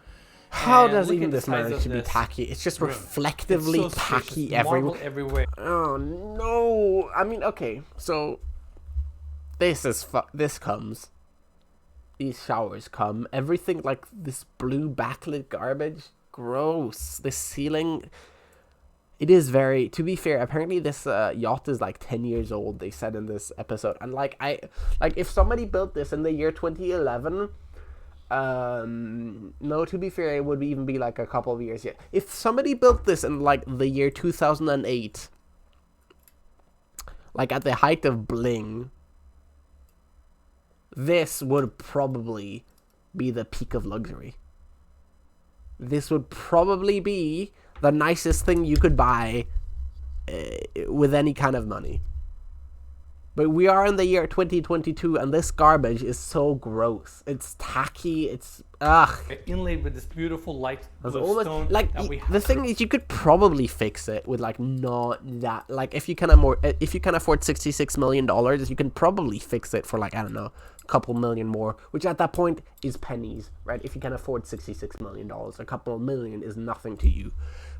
How and does look even at the this size manage of to be this tacky? It's just room. reflectively It's so spacious, tacky marble everywhere. everywhere. Oh no! I mean, okay, so this is this comes. These showers come. Everything like this blue backlit garbage. Gross. This ceiling. It is very. To be fair, apparently this yacht is like 10 years old. They said in this episode, and like if somebody built this in the year 2011. No, to be fair, it would even be like a couple of years yet. If somebody built this in like the year 2008, like at the height of bling, this would probably be the peak of luxury. This would probably be the nicest thing you could buy with any kind of money. But we are in the year 2022, and this garbage is so gross. It's tacky. It's Inlaid with this beautiful light blue almost stone like that we the have. thing is, you could probably fix it with like not that, like if you can afford $66 million, you can probably fix it for like, I don't know, a couple million more, which at that point is pennies, right? If you can afford $66 million, a couple of million is nothing to you.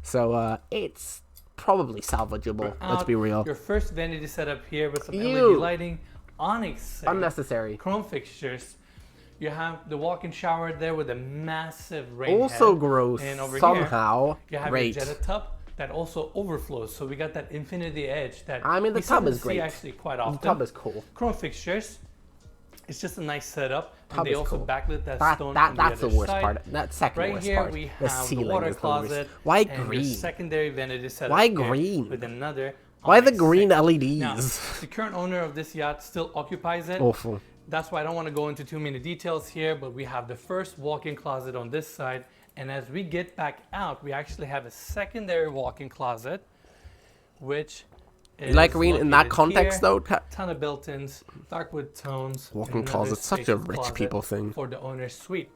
So it's probably salvageable. Let's be real. Your first vanity setup here with some Ew. LED lighting, onyx, Unnecessary. chrome fixtures. You have the walk-in shower there with a massive rain Also head. gross. And over Somehow. here, you have Great. your Jetta tub that also overflows. So we got that infinity edge that I mean, the we tub seldom is great. see actually quite often. The tub is cool. Chrome fixtures. It's just a nice setup. Tub And they is also cool. backlit that stone That's from the other worst side. part. That second Right worst here part. we The have the ceiling water is the worst. closet. Why and your green? secondary vanity setup. Why here green? With another Why the onyx green sink. LEDs? Now, the current owner of this yacht still occupies it. Awful. That's why I don't want to go into too many details here, but we have the first walk-in closet on this side. And as we get back out, we actually have a secondary walk-in closet, which is Like green in that located context, here. though? Ton of built-ins, dark wood tones. Walk-in and another closet's such a spacious rich closet people thing. for the owner's suite.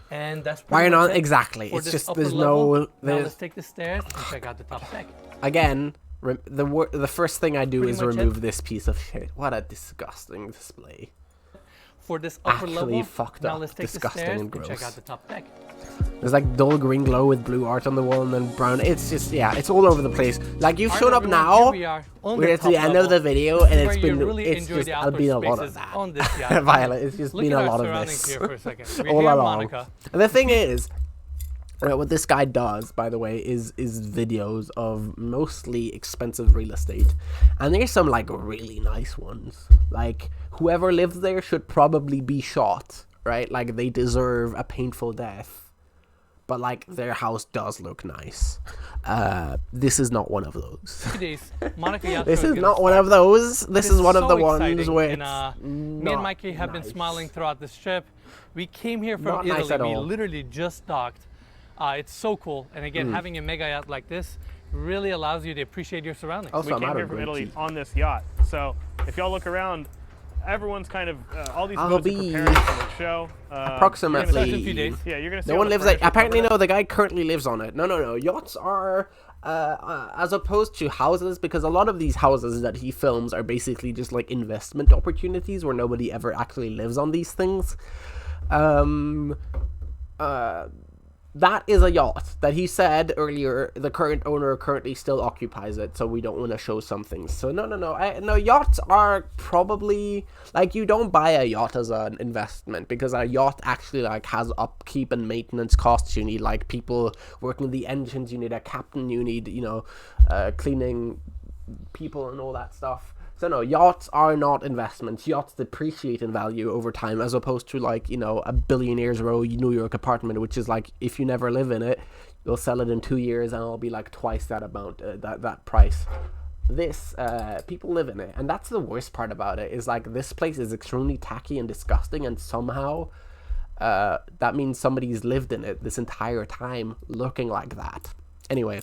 And that's Why pretty much not? it Exactly. for It's this just upper there's level. no. Now There's let's take the stairs and check out the top deck. again. The first thing I do Pretty is much it. remove this piece of shit. What a disgusting display. For this upper Actually level, fucked now up, let's take disgusting the stairs and and check gross. out the top deck. There's like dull green glow with blue art on the wall and then brown. It's just, yeah, it's all over the place. Like you've Alright, shown up everyone, now. here we are on We're at top the end level. of the video, This and is it's where you been, really it's enjoy just the outdoor been a lot of spaces that. on this yacht. Violet, it's just Look been at a our lot of surroundings this here for a second. We're all here in along. Monaco. And the thing is, what this guy does, by the way, is videos of mostly expensive real estate, and there's some like really nice ones. Like whoever lives there should probably be shot, right? Like they deserve a painful death. But like their house does look nice. This is not one of those. 2 days, Monaco Yacht This Show is gonna not one start. of those. This is one of so the ones exciting, where and, it's me and not Mikey have been nice. smiling throughout this trip. We came here from Not Italy. nice at We all. literally just docked. It's so cool, and again, having a mega yacht like this really allows you to appreciate your surroundings. Also, We I'm came out here of from green Italy tea. on this yacht. So if y'all look around, everyone's kind of all these I'll boats are be preparing for the show. Approximately. Starts in a few days. Yeah, you're gonna see No all one the lives there. furniture Apparently, covered no. up. The guy currently lives on it. No. Yachts are, as opposed to houses, because a lot of these houses that he films are basically just like investment opportunities where nobody ever actually lives on these things. That is a yacht that he said earlier. The current owner currently still occupies it, so we don't want to show some things. So no. Yachts are probably like you don't buy a yacht as an investment because a yacht actually like has upkeep and maintenance costs. You need like people working the engines. You need a captain. You need cleaning people and all that stuff. So no, yachts are not investments. Yachts depreciate in value over time, as opposed to like, a billionaire's row New York apartment, which is like, if you never live in it, you'll sell it in 2 years and it'll be like twice that amount, that price. This, people live in it, and that's the worst part about it, is like this place is extremely tacky and disgusting, and somehow that means somebody's lived in it this entire time looking like that. Anyway.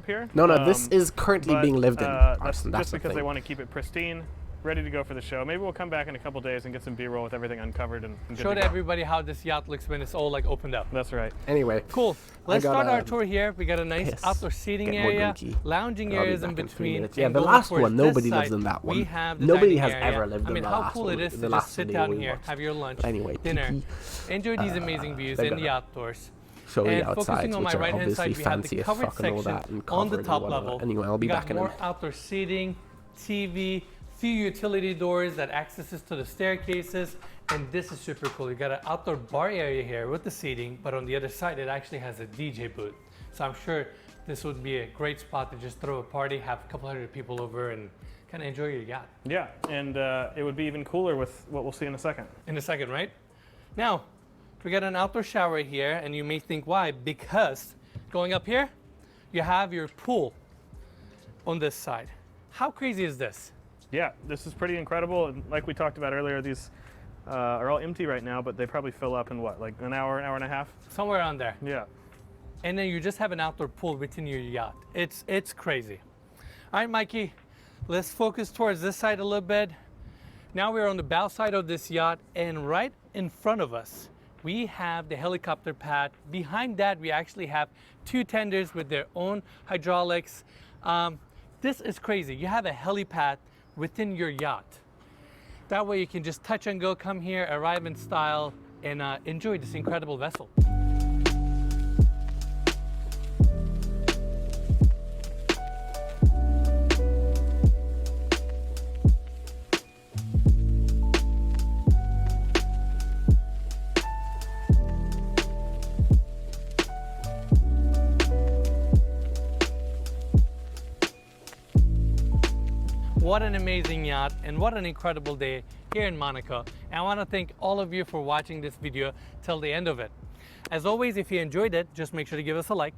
Here. No, this is currently being lived in. That's Arson, just the because they thing. want to keep it pristine, ready to go for the show. Maybe we'll come back in a couple days and get some B-roll with everything uncovered and good Show to to go. everybody how this yacht looks when it's all like opened up. That's right. Anyway. Cool. Let's start gotta our tour here. We got a nice piss. outdoor seating Get more area, green tea. lounging I'll be areas in back in 3 between. minutes. Yeah, and the going last towards one, this nobody lives side, in that one. We have the Nobody dining has area. ever lived I in mean, the how last cool one, it is the to just last sit video down we here, watched. have your lunch, Anyway, dinner, Tiki, enjoy these amazing views they're in the gonna outdoors. show you And outside, focusing on my which are right-hand side, obviously we have fancy the as covered fuck and all section that, and on the covered and top whatever. level. Anyway, I'll be We got back in a more minute. outdoor seating, TV, few utility doors that accesses to the staircases, and this is super cool. You got an outdoor bar area here with the seating, but on the other side it actually has a DJ booth. So I'm sure this would be a great spot to just throw a party, have a couple hundred people over, and kind of enjoy your yacht. Yeah, and it would be even cooler with what we'll see in a second. In a second, right? Now, we got an outdoor shower here, and you may think why? Because going up here, you have your pool on this side. How crazy is this? Yeah, this is pretty incredible. And like we talked about earlier, these are all empty right now, but they probably fill up in what, like an hour and a half? Somewhere around there. Yeah. And then you just have an outdoor pool within your yacht. It's crazy. All right, Mikey, Let's focus towards this side a little bit. Now we're on the bow side of this yacht, and right in front of us, we have the helicopter pad. Behind that, we actually have 2 tenders with their own hydraulics. This is crazy. You have a helipad within your yacht. That way you can just touch and go, come here, arrive in style, and enjoy this incredible vessel. What an amazing yacht and what an incredible day here in Monaco. And I want to thank all of you for watching this video till the end of it. As always, if you enjoyed it, just make sure to give us a like,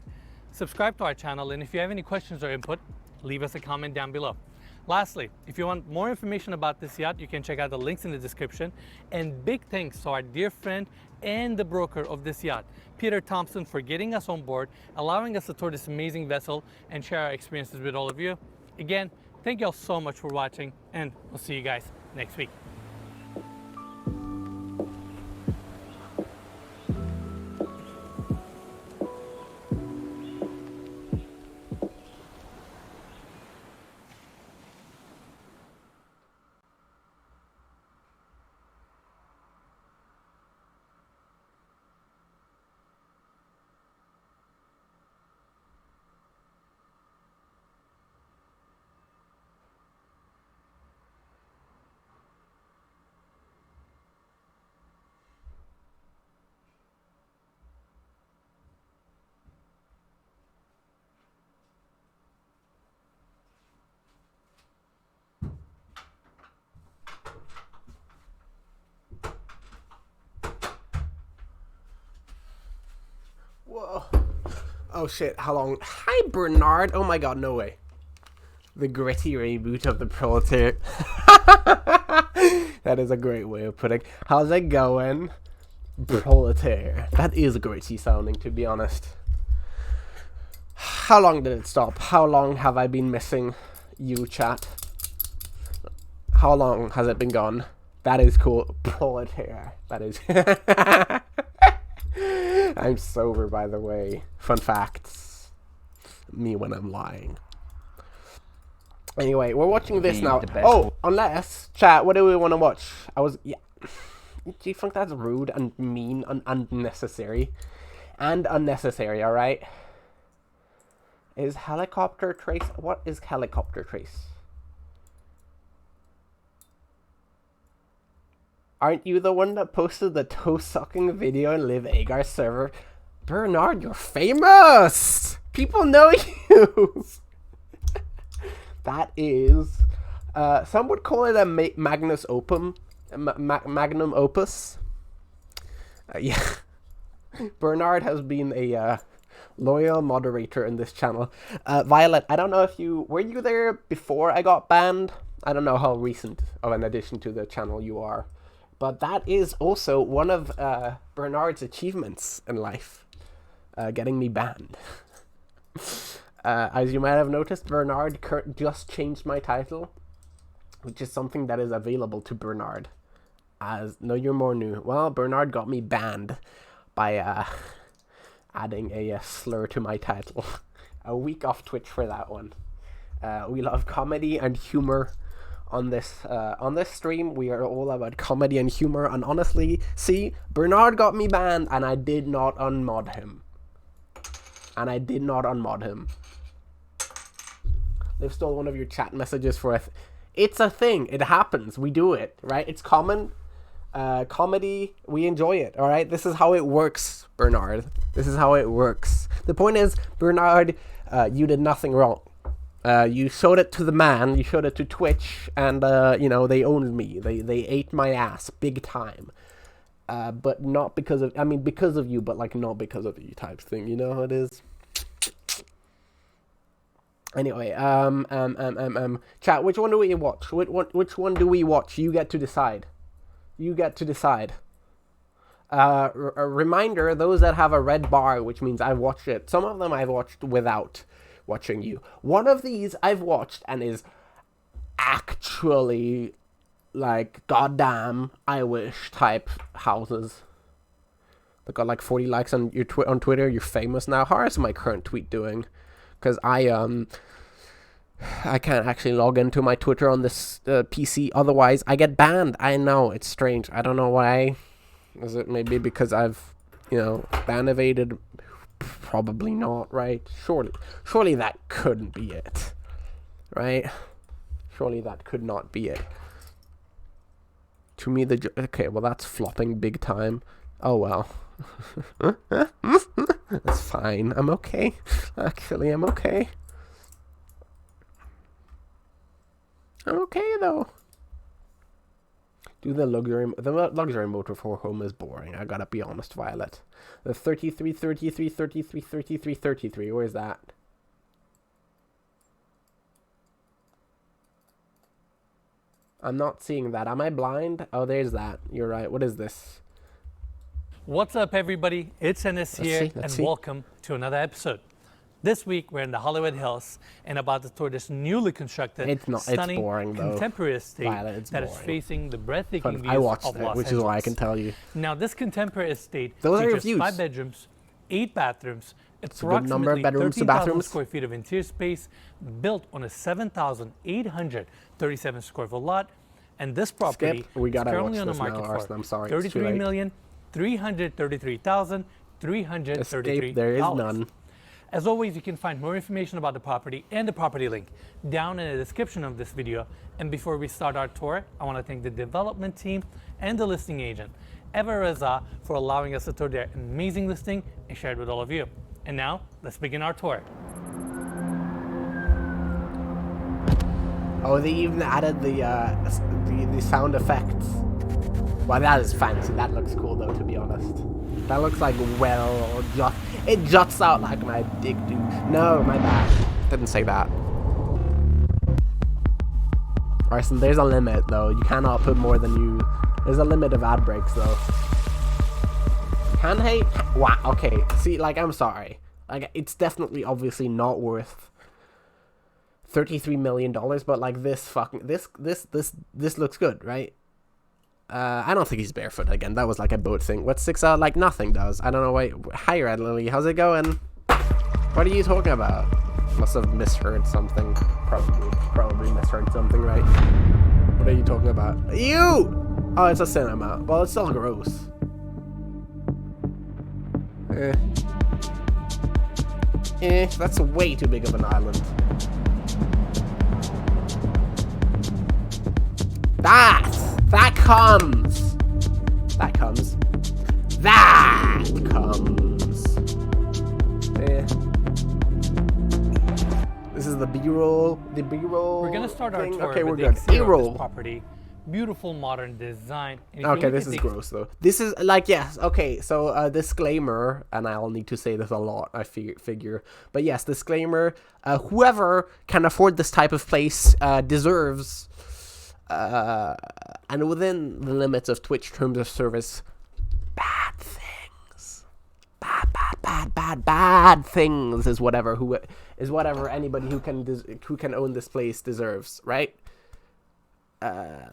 subscribe to our channel, and if you have any questions or input, leave us a comment down below. Lastly, if you want more information about this yacht, you can check out the links in the description. And big thanks to our dear friend and the broker of this yacht, Peter Thompson, for getting us on board, allowing us to tour this amazing vessel and share our experiences with all of you. Again, thank you all so much for watching, and we'll see you guys next week. Whoa. Oh shit, how long? Hi Bernard! Oh my god, no way. The gritty reboot of the Proletariat. That is a great way of putting. How's it going? Proletariat. That is gritty sounding, to be honest. How long did it stop? How long have I been missing you, chat? How long has it been gone? That is cool. Proletariat. That is... I'm sober, by the way. Fun facts. Me when I'm lying. Anyway, we're watching this now. Oh, unless, chat, what do we want to watch? Yeah. Do you think that's rude and mean and unnecessary? And unnecessary, alright? Is helicopter trace... What is helicopter trace? Aren't you the one that posted the toe-sucking video in livagar server? Bernard, you're famous! People know you! That is... some would call it a magnus opum. Magnum opus. Yeah. Bernard has been a loyal moderator in this channel. Violet, I don't know if you... Were you there before I got banned? I don't know how recent of an addition to the channel you are. But that is also one of Bernard's achievements in life. Getting me banned. As you might have noticed, Bernard just changed my title, which is something that is available to Bernard. As no, you're more new. Well, Bernard got me banned by adding a slur to my title. A week off Twitch for that one. We love comedy and humor on this stream. We are all about comedy and humor. And honestly, see, Bernard got me banned, and I did not unmod him. They've stole one of your chat messages for it. It's a thing. It happens. We do it, right? It's common. Comedy, we enjoy it, all right? This is how it works, Bernard. This is how it works. The point is, Bernard, you did nothing wrong. You showed it to the man, you showed it to Twitch, and, you know, they owned me. They ate my ass big time. But not because of, I mean, because of you, but, like, not because of you type thing. You know how it is? Anyway, chat, which one do we watch? Which one do we watch? You get to decide. You get to decide. A reminder, those that have a red bar, which means I've watched it. Some of them I've watched without watching you. One of these I've watched and is actually, like, goddamn, I wish type houses. That got like 40 likes on your on Twitter. You're famous now. How is my current tweet doing? Because I can't actually log into my Twitter on this PC. Otherwise, I get banned. I know, it's strange. I don't know why. Is it maybe because I've, you know, ban evaded? Probably not, right? Surely that couldn't be it, right? Surely that could not be it. To me, okay, well, that's flopping big time. Oh, well. That's fine. I'm okay. Actually, I'm okay. I'm okay, though. The luxury motorhome is boring. I gotta be honest, Violet. The 33, 33, 33, 33, 33. Where's that? I'm not seeing that. Am I blind? Oh, there's that. You're right. What is this? What's up, everybody? It's Ennis here, and welcome to another episode. This week, we're in the Hollywood Hills and about to tour this newly constructed, stunning, boring, contemporary estate that is facing the breathtaking views of Los Angeles. Which is why I can tell you. Now, this contemporary estate features 5 bedrooms, 8 bathrooms, approximately 13,000 square feet of interior space, built on a 7,837 square foot lot, and this property is currently on the market for $33,333,333. There is none. As always, you can find more information about the property and the property link down in the description of this video. And before we start our tour, I want to thank the development team and the listing agent, Ever Goign, for allowing us to tour their amazing listing and share it with all of you. And now, let's begin our tour. Oh, they even added the sound effects. Well, that is fancy. That looks cool, though, to be honest. That looks like, well, it juts out like my dick, dude. No, my bad. Didn't say that. Alright, so there's a limit, though. You cannot put more than you... There's a limit of ad breaks, though. Can hate? Wow, okay. See, like, I'm sorry. Like, it's definitely, obviously, not worth $33 million, but, like, this looks good, right? I don't think he's barefoot again. That was like a boat thing. What sticks out? Like nothing does. I don't know why. Hi, Red Lily. How's it going? What are you talking about? Must have misheard something. Probably misheard something, right? What are you talking about? You! Oh, it's a cinema. Well, it's still gross. That's way too big of an island. That comes. This is the B-roll. We're gonna start our tour with the exterior of this property. Beautiful modern design. Okay, this is gross though. This is like, yes, okay, so disclaimer, and I'll need to say this a lot, I figure. But yes, disclaimer, whoever can afford this type of place deserves... and within the limits of Twitch terms of service, bad things, bad things is whatever anybody who can own this place deserves, right?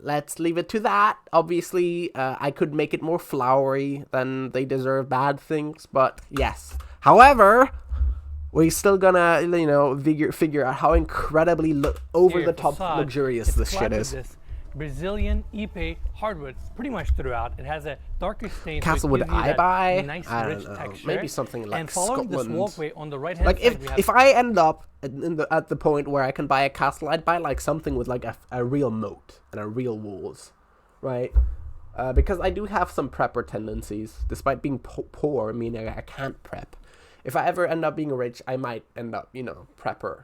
Let's leave it to that. Obviously, I could make it more flowery than they deserve bad things, but yes. However, we're still gonna, you know, figure out how incredibly over the top luxurious this shit is. Brazilian Ipe hardwood pretty much throughout. It has a darker stain. Castlewood I buy? Nice rich texture. Maybe something like and following Scotland. this walkway on the right hand like side, if I end up at the point where I can buy a castle, I'd buy like something with like a real moat and a real walls, right? Because I do have some prepper tendencies, despite being poor, meaning I can't prep. If I ever end up being rich, I might end up, you know, prepper.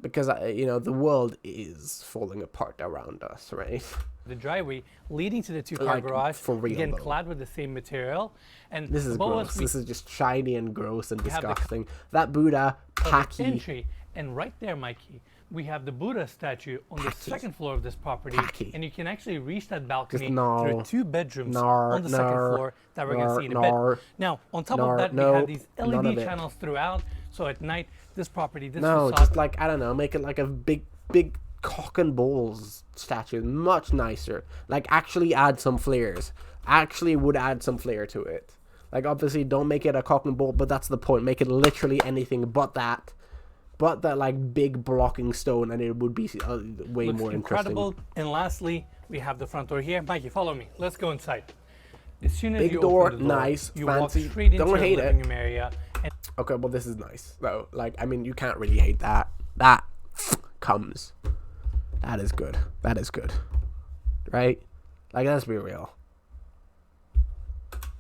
Because, you know, the world is falling apart around us, right? The driveway leading to the two-car garage, for real, again, clad with the same material. And this is gross. This is just shiny and gross and disgusting. That Buddha, Paki. Entry, and right there, Mikey, we have the Buddha statue on the second floor of this property. And you can actually reach that balcony through 2 bedrooms on the second floor that we're going to see in a bit. Now, on top of that, we have these LED channels throughout. So at night, this property, this facade, just like, I don't know, make it like a big big cock and balls statue. Much nicer. Like, actually add some flares. Actually would add some flair to it. Like, obviously, don't make it a cock and ball, but that's the point. Make it literally anything but that. But that, like, big blocking stone, and it would be way Looks more incredible. interesting. And lastly, we have the front door here. Mikey, follow me. Let's go inside. As soon as Big you door, open the door, nice, you fancy. walk straight into Don't the hate living it. room area. And Okay, well, this is nice, though. Like, I mean, you can't really hate that. That comes. That is good. That is good. Right? Like, let's be real.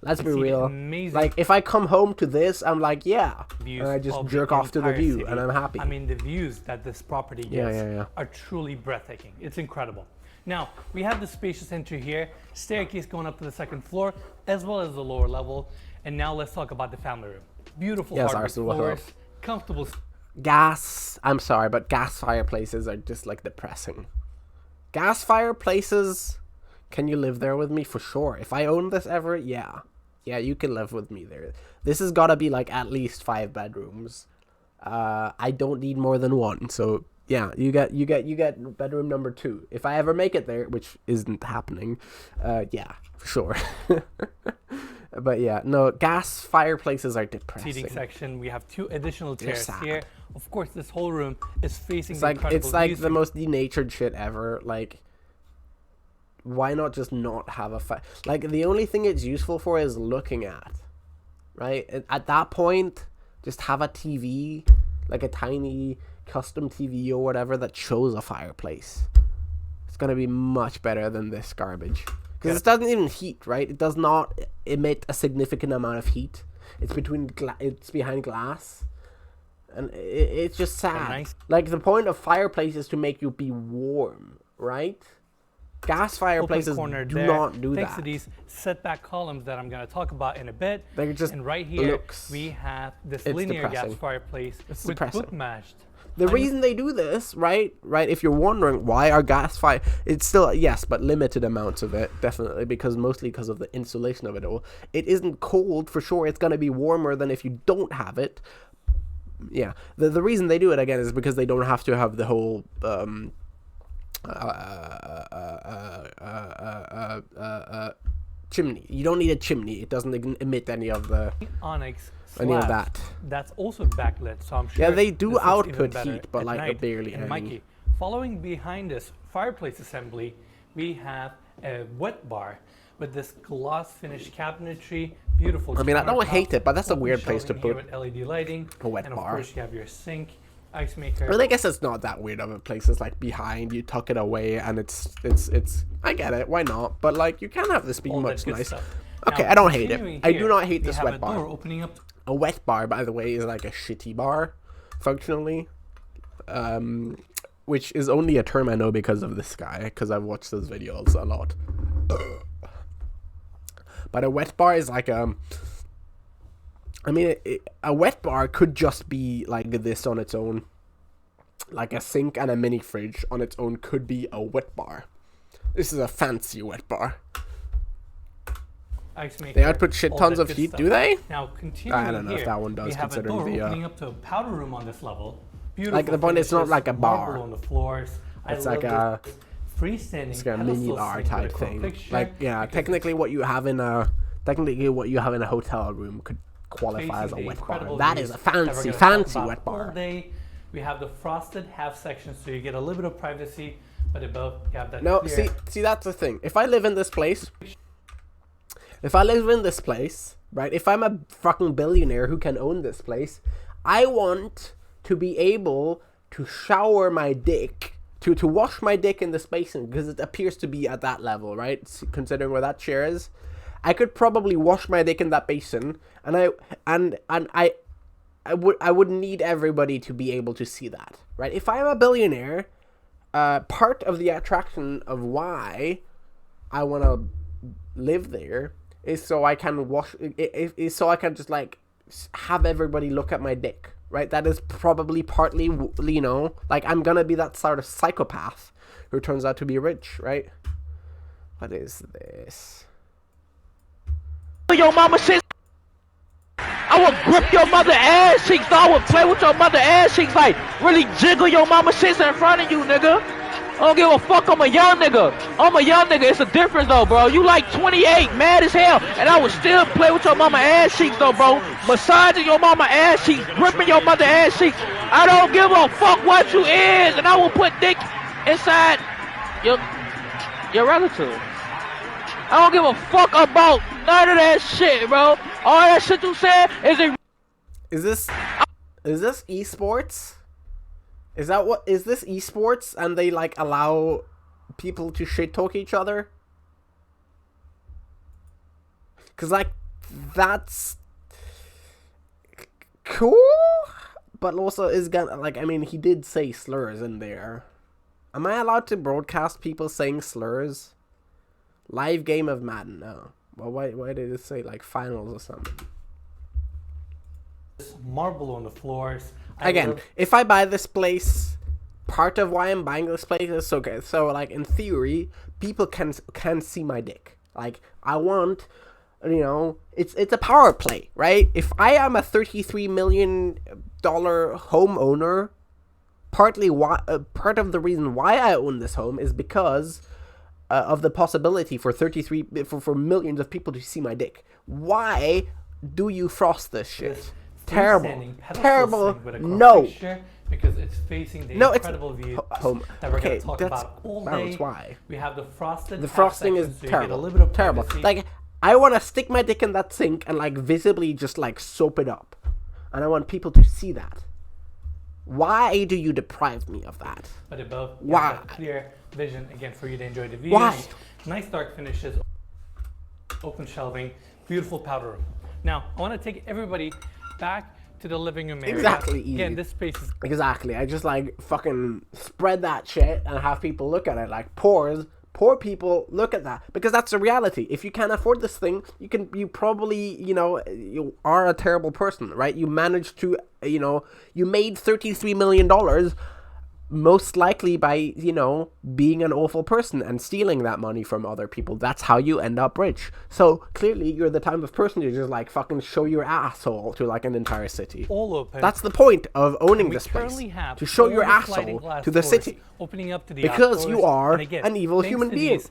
Let's be see real. amazing Like, if I come home to this, I'm like, yeah. views And I just of jerk off to the entire view, city. and I'm happy. I mean, the views that this property Yeah, gets yeah. are truly breathtaking. It's incredible. Now, we have the spacious entry here, staircase going up to the second floor, as well as the lower level. And now let's talk about the family room. Beautiful Yes, hardwood Arsenal, floors, comfortable. Gas. I'm sorry, but gas fireplaces are just, like, depressing. Gas fireplaces. Can you live there with me? For sure. If I own this ever, yeah. Yeah, you can live with me there. This has got to be, like, at least 5 bedrooms. I don't need more than 1, so yeah, you get bedroom number 2. If I ever make it there, which isn't happening, yeah, for sure. But yeah, no, gas fireplaces are depressing. Seating section. We have 2 additional They're chairs sad. here. Of course, this whole room is facing It's the like incredible it's like views. the most denatured shit ever. Like, why not just not have a like, the only thing it's useful for is looking at, right? At that point, just have a TV, like a tiny custom TV or whatever that shows a fireplace. It's gonna be much better than this garbage, because it doesn't even heat, right? It does not emit a significant amount of heat. It's it's behind glass, and it's just sad. Nice. Like, the point of fireplace is to make you be warm, right? Gas fireplaces corner do there, not do thanks that. to these setback columns that I'm going to talk about in a bit. They're just and right here looks. we have this It's linear depressing. gas fireplace It's with depressing. book matched. The reason they do this, right? If you're wondering why are gas fire, it's still, yes, but limited amounts of it, definitely, mostly because of the insulation of it all. It isn't cold, for sure. It's gonna be warmer than if you don't have it. Yeah, the reason they do it again is because they don't have to have the whole chimney. You don't need a chimney. It doesn't emit any of the Onyx any of slabs, that. that's also backlit, so I'm sure Yeah, they do this looks output even better heat, but, at like, night. barely And any. Mikey, following behind this fireplace assembly, we have a wet bar with this gloss finished cabinetry, beautiful. I mean, I don't countertops, hate it, but that's a open weird place to shelving here put with LED lighting, a wet and bar. of course you have your sink, ice maker. Well, I guess it's not that weird of a place. It's like behind, you tuck it away, and it's. I get it. Why not? But, like, you can have this be all that much good nice. stuff. Okay, Now, I don't hate it. continuing I do here, not hate we this have wet a bar. door opening up. A wet bar, by the way, is like a shitty bar, functionally. Which is only a term I know because of this guy, because I've watched his videos a lot. But a wet bar is like a wet bar could just be like this on its own. Like a sink and a mini fridge on its own could be a wet bar. This is a fancy wet bar. Ice maker, They output shit all tons that of good heat, stuff. do they? Now, continuing I don't know if here, that one does, we have a considering door the, opening up to a powder room on this level. Beautiful Like, the point, it's not finishes, like a bar. marble on the floors. It's I like love a- this freestanding It's like a pedestal mini bar sink with a type chrome thing. fixture, Like, yeah, because technically what you have in a hotel room could qualify as a facing the wet bar. incredible That views is a that we're fancy, gonna talk fancy about wet all bar. day. We have the frosted half section, so you get a little bit of privacy, but above you have that No, clear see, that's the thing. If I live in this place, right? If I'm a fucking billionaire who can own this place, I want to be able to shower my dick, to wash my dick in this basin, because it appears to be at that level, right? Considering where that chair is, I could probably wash my dick in that basin, and I would need everybody to be able to see that, right? If I'm a billionaire, part of the attraction of why I want to live there is so I can is so I can just, like, have everybody look at my dick, right? That is probably partly, you know, like, I'm gonna be that sort of psychopath who turns out to be rich, right? What is this? Your mama says I will grip your mother ass cheeks, dog. I would play with your mother ass cheeks, like really jiggle your mama shits in front of you, nigga. I don't give a fuck, I'm a young nigga. I'm a young nigga, it's a difference though, bro. You like 28, mad as hell, and I would still play with your mama ass cheeks though, bro. Massaging your mama ass cheeks, gripping your mother ass cheeks. I don't give a fuck what you is, and I will put dick inside your relative. I don't give a fuck about none of that shit, bro. All that shit you said Is this esports? Is this esports and they like allow people to shit talk each other? Cause like that's cool, but also is gonna like, I mean, he did say slurs in there. Am I allowed to broadcast people saying slurs? Live game of Madden? No. Well, why did it say like finals or something? Marble on the floors. Again, if I buy this place, part of why I'm buying this place is okay. So like in theory, people can see my dick. Like I want, you know, it's a power play, right? If I am a $33 million homeowner, part of the reason why I own this home is because of the possibility for for millions of people to see my dick. Why do you frost this shit? Terrible. No. Because it's facing the incredible views that we're going to talk about all day. That's why. We have the frosted. The frosting is so terrible. Terrible. Like, I want to stick my dick in that sink and like visibly just like soap it up, and I want people to see that. Why do you deprive me of that? But above, why? Clear vision again for you to enjoy the views. Why? Nice dark finishes, open shelving, beautiful powder room. Now I want to take everybody back to the living room area. Exactly. Again, this space is exactly. I just like fucking spread that shit and have people look at it like poor people look at that, because that's the reality. If you can't afford this thing, you probably, you know, you are a terrible person, right? You managed to, you know, you made $33 million most likely by, you know, being an awful person and stealing that money from other people. That's how you end up rich. So clearly you're the type of person to just like fucking show your asshole to like an entire city. all open. That's the point of owning this place, to show your asshole to the city. Opening up to the because outdoors. you are again, an evil human being.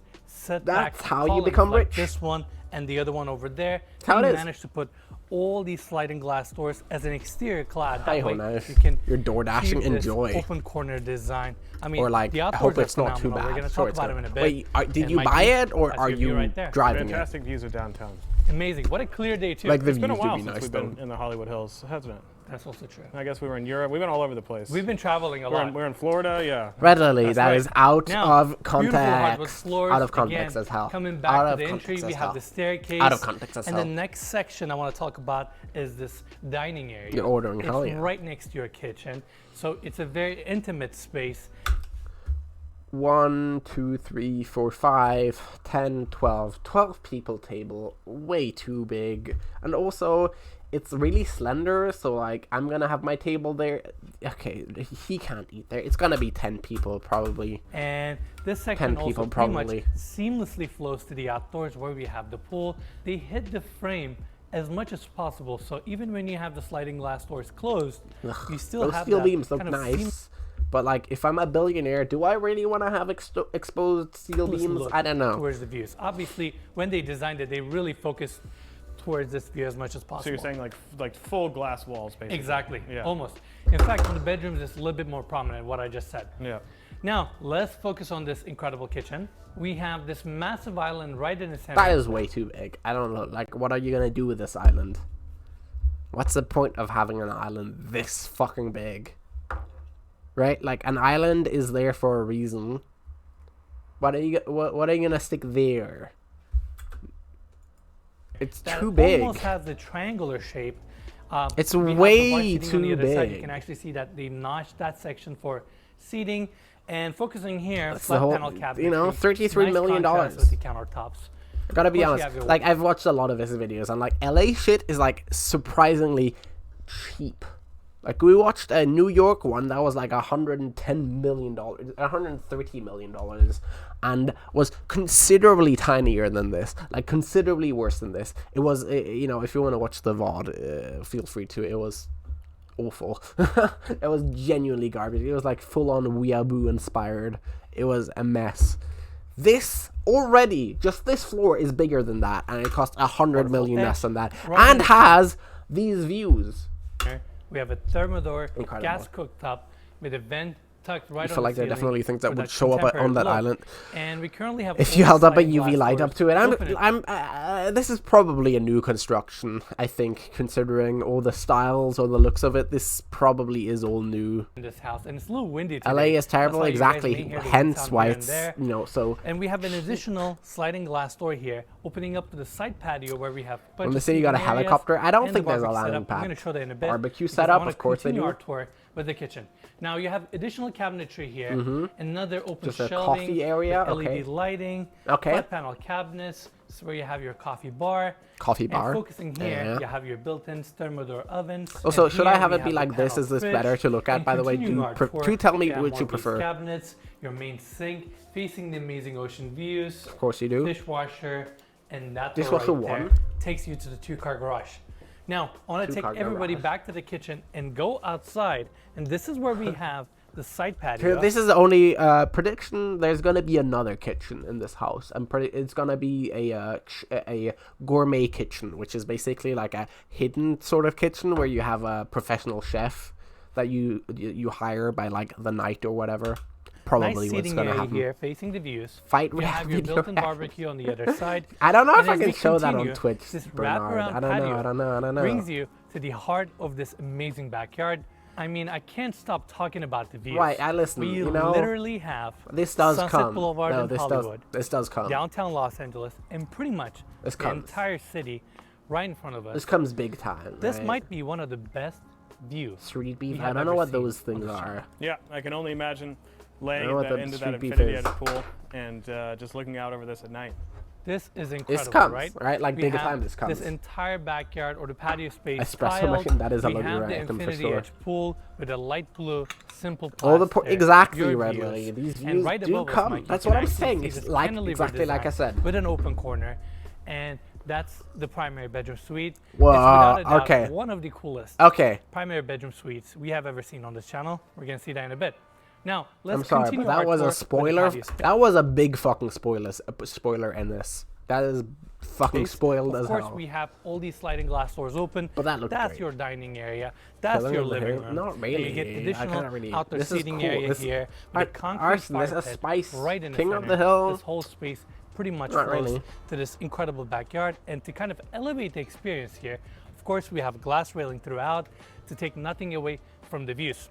That's how you become like rich. This one and the other one over there. How it is. Managed to put all these sliding glass doors as an exterior clad. Hey, That way nice. you can You're door dashing. keep this Enjoy. open corner design. I mean, Or like, the I outdoors hope it's are not too phenomenal. bad. We're going to Sure talk it's about gonna- them in a bit. Wait, did And you my buy view, it or that's are your view you right there. driving it? Fantastic views of downtown. Amazing. What a clear day too. Like the It's been a views do while be since nice we've though. been in the Hollywood Hills, hasn't it? That's also true. I guess we were in Europe. We've been all over the place. We've been traveling a lot. We're in Florida, yeah. Readily, That's that right. is out Now, of beautiful hardwood context. floors, Out of context again, as hell. Coming back Out to of the context entry, we as have hell. the staircase. Out of context as And hell. the next section I want to talk about is this dining area. You're ordering, it's hell yeah. right next to your kitchen. So it's a very intimate space. 1, 2, 3, 4, 5, 10, 12 people table. Way too big. And also, it's really slender, so like, I'm gonna have my table there. Okay, he can't eat there. It's gonna be 10 people, probably. And this section 10 also people, pretty probably. much seamlessly flows to the outdoors where we have the pool. They hit the frame as much as possible, so even when you have the sliding glass doors closed, you still Those have steel that beams look kind of nice. But like, if I'm a billionaire, do I really want to have exposed steel seamless beams? look I don't know. towards the views. Obviously, when they designed it, they really focused towards this view as much as possible. So you're saying like full glass walls, basically. Exactly. Yeah. Almost. In fact, in the bedrooms, it's a little bit more prominent, what I just said. Yeah. Now, let's focus on this incredible kitchen. We have this massive island right in the center. That is way too big. I don't know. Like, what are you gonna do with this island? What's the point of having an island this fucking big? Right? Like, an island is there for a reason. What are you gonna stick there? It's that too big. almost has the triangular shape. It's we have the way bar seating too on the other side. You big. can actually see that they notched that section for seating. And focusing here, That's flat the whole- panel cabinetry. you know, $33 nice million. contrast with the countertops. I gotta be Of course honest. you have your- Like, I've watched a lot of his videos, and like, LA shit is like surprisingly cheap. Like, we watched a New York one that was like $110 million, $130 million, and was considerably tinier than this, like considerably worse than this. It was, you know, if you want to watch the VOD, feel free to. It was awful. It was genuinely garbage. It was like full-on weeaboo inspired. It was a mess. This already, just this floor is bigger than that, and it cost $100 million less than that, and has these views. We have a thermidor Incredible. gas cooktop with a vent tucked right on the I feel like there are ceiling definitely things that with would a show up contemporary on that look. island. And we currently have If you held up a sliding UV glass light doors. up to it, Open this is probably a new construction, I think, considering all the styles or the looks of it. This probably is all new. in this house, and it's a little windy today. LA is terrible, That's why you guys may exactly. hear the Hence sound why here and it's, there. you know, so. And we have an additional sliding glass door here, opening up to the side patio where we have. A bunch On the of city, you got a seating areas helicopter. I don't and think the there's a barbecue landing setup. I'm pad. going to show that in a bit. Barbecue because I setup, wanna of course they continue do. our tour with the kitchen. Now you have additional cabinetry here, another open Just a shelving, coffee area, with LED okay. lighting, Okay. flat panel cabinets. This is where you have your coffee bar. Coffee And bar. focusing here, Yeah. you have your built-in thermodor ovens. Also, And should I here have we it be the like this? panel Is this fridge. better to look at, And by the way? continuing our tour, Do tell me you have which more you of these prefer. cabinets, your main sink, facing the amazing ocean views. Of course you do. Dishwasher, and that Dishwasher door right there one. takes you to the two-car garage. Now, I want to take Two-car everybody garage. back to the kitchen and go outside, and this is where we have the side Here, patio. this is only prediction. There's gonna be another kitchen in this house. It's gonna be a gourmet kitchen, which is basically like a hidden sort of kitchen where you have a professional chef that you hire by like the night or whatever. Probably nice what's seating gonna area happen. here, facing the views. Fight You have your video built-in reaction. barbecue on the other side. I don't know if And I as can we show that on continue, Twitch, This Bernard. wraparound I don't know. patio I don't know. brings you to the heart of this amazing backyard. I mean, I can't stop talking about the views. Right, I listen. We You know, literally have this does Sunset come. Boulevard No, in this Hollywood, does come. downtown Los Angeles, and pretty much This the comes. entire city right in front of us. This comes big time. This right? might be one of the best views. Street beef. we I have don't know ever what seen those on things this channel. are. Yeah, I can only imagine laying know what at the the end of that street beef infinity is. edge pool and just looking out over this at night. This is incredible, comes, right? right? Like We big have time this comes. This entire backyard or the patio space Espresso tiled. machine, that is a We luxury have the item for infinity sure. edge pool with a light blue, simple All the plastic. exactly, your Red views. Lily. These And views right do above us, come. Mike, you That's can what I'm actually saying. see It's this like cantilever exactly like I design said. with an open corner, and that's the primary bedroom suite. Whoa, It's without a doubt okay. one of the coolest Okay, primary bedroom suites we have ever seen on this channel. We're gonna see that in a bit. Now, let's I'm sorry, continue but that our was tour a with the spoiler. patio space. That was a big fucking spoiler in this. That is fucking spoiled Of as course, hell. we have all these sliding glass doors open. But that looked That's great. your dining area. That's Killing your of the living Hill? room. Not And really. You get I additional kinda really- outdoor this is seating cool. area This- here. Ar- The concrete Arson, this is parapet spice. right in the King of center. the Hill. This whole space pretty much Not flows really. to this incredible backyard. And to kind of elevate the experience here, of course, we have glass railing throughout to take nothing away from the views.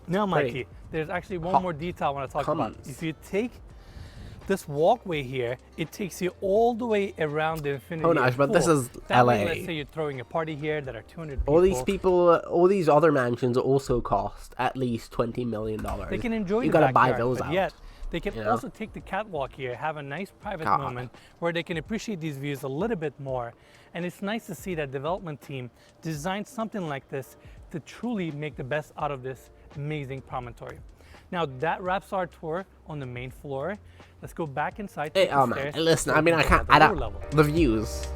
Now, Mikey, Great. there's actually one more detail I want to talk about. Comes. If you take this walkway here, it takes you all the way around the infinity. Oh, nice, Edge but this pool. is That means, LA. let's say you're throwing a party here that are 200 people. All these people, all these other mansions also cost at least $20 million. They can enjoy You the gotta buy backyard, those but out. yet they can you know? also take the catwalk here, have a nice private God. moment where they can appreciate these views a little bit more. And it's nice to see that development team designed something like this to truly make the best out of this amazing promontory. Now that wraps our tour on the main floor. Let's go back inside. Hey, take the oh man, stairs, listen. so I mean, we I can can't. get at I the lower don't. level. The views.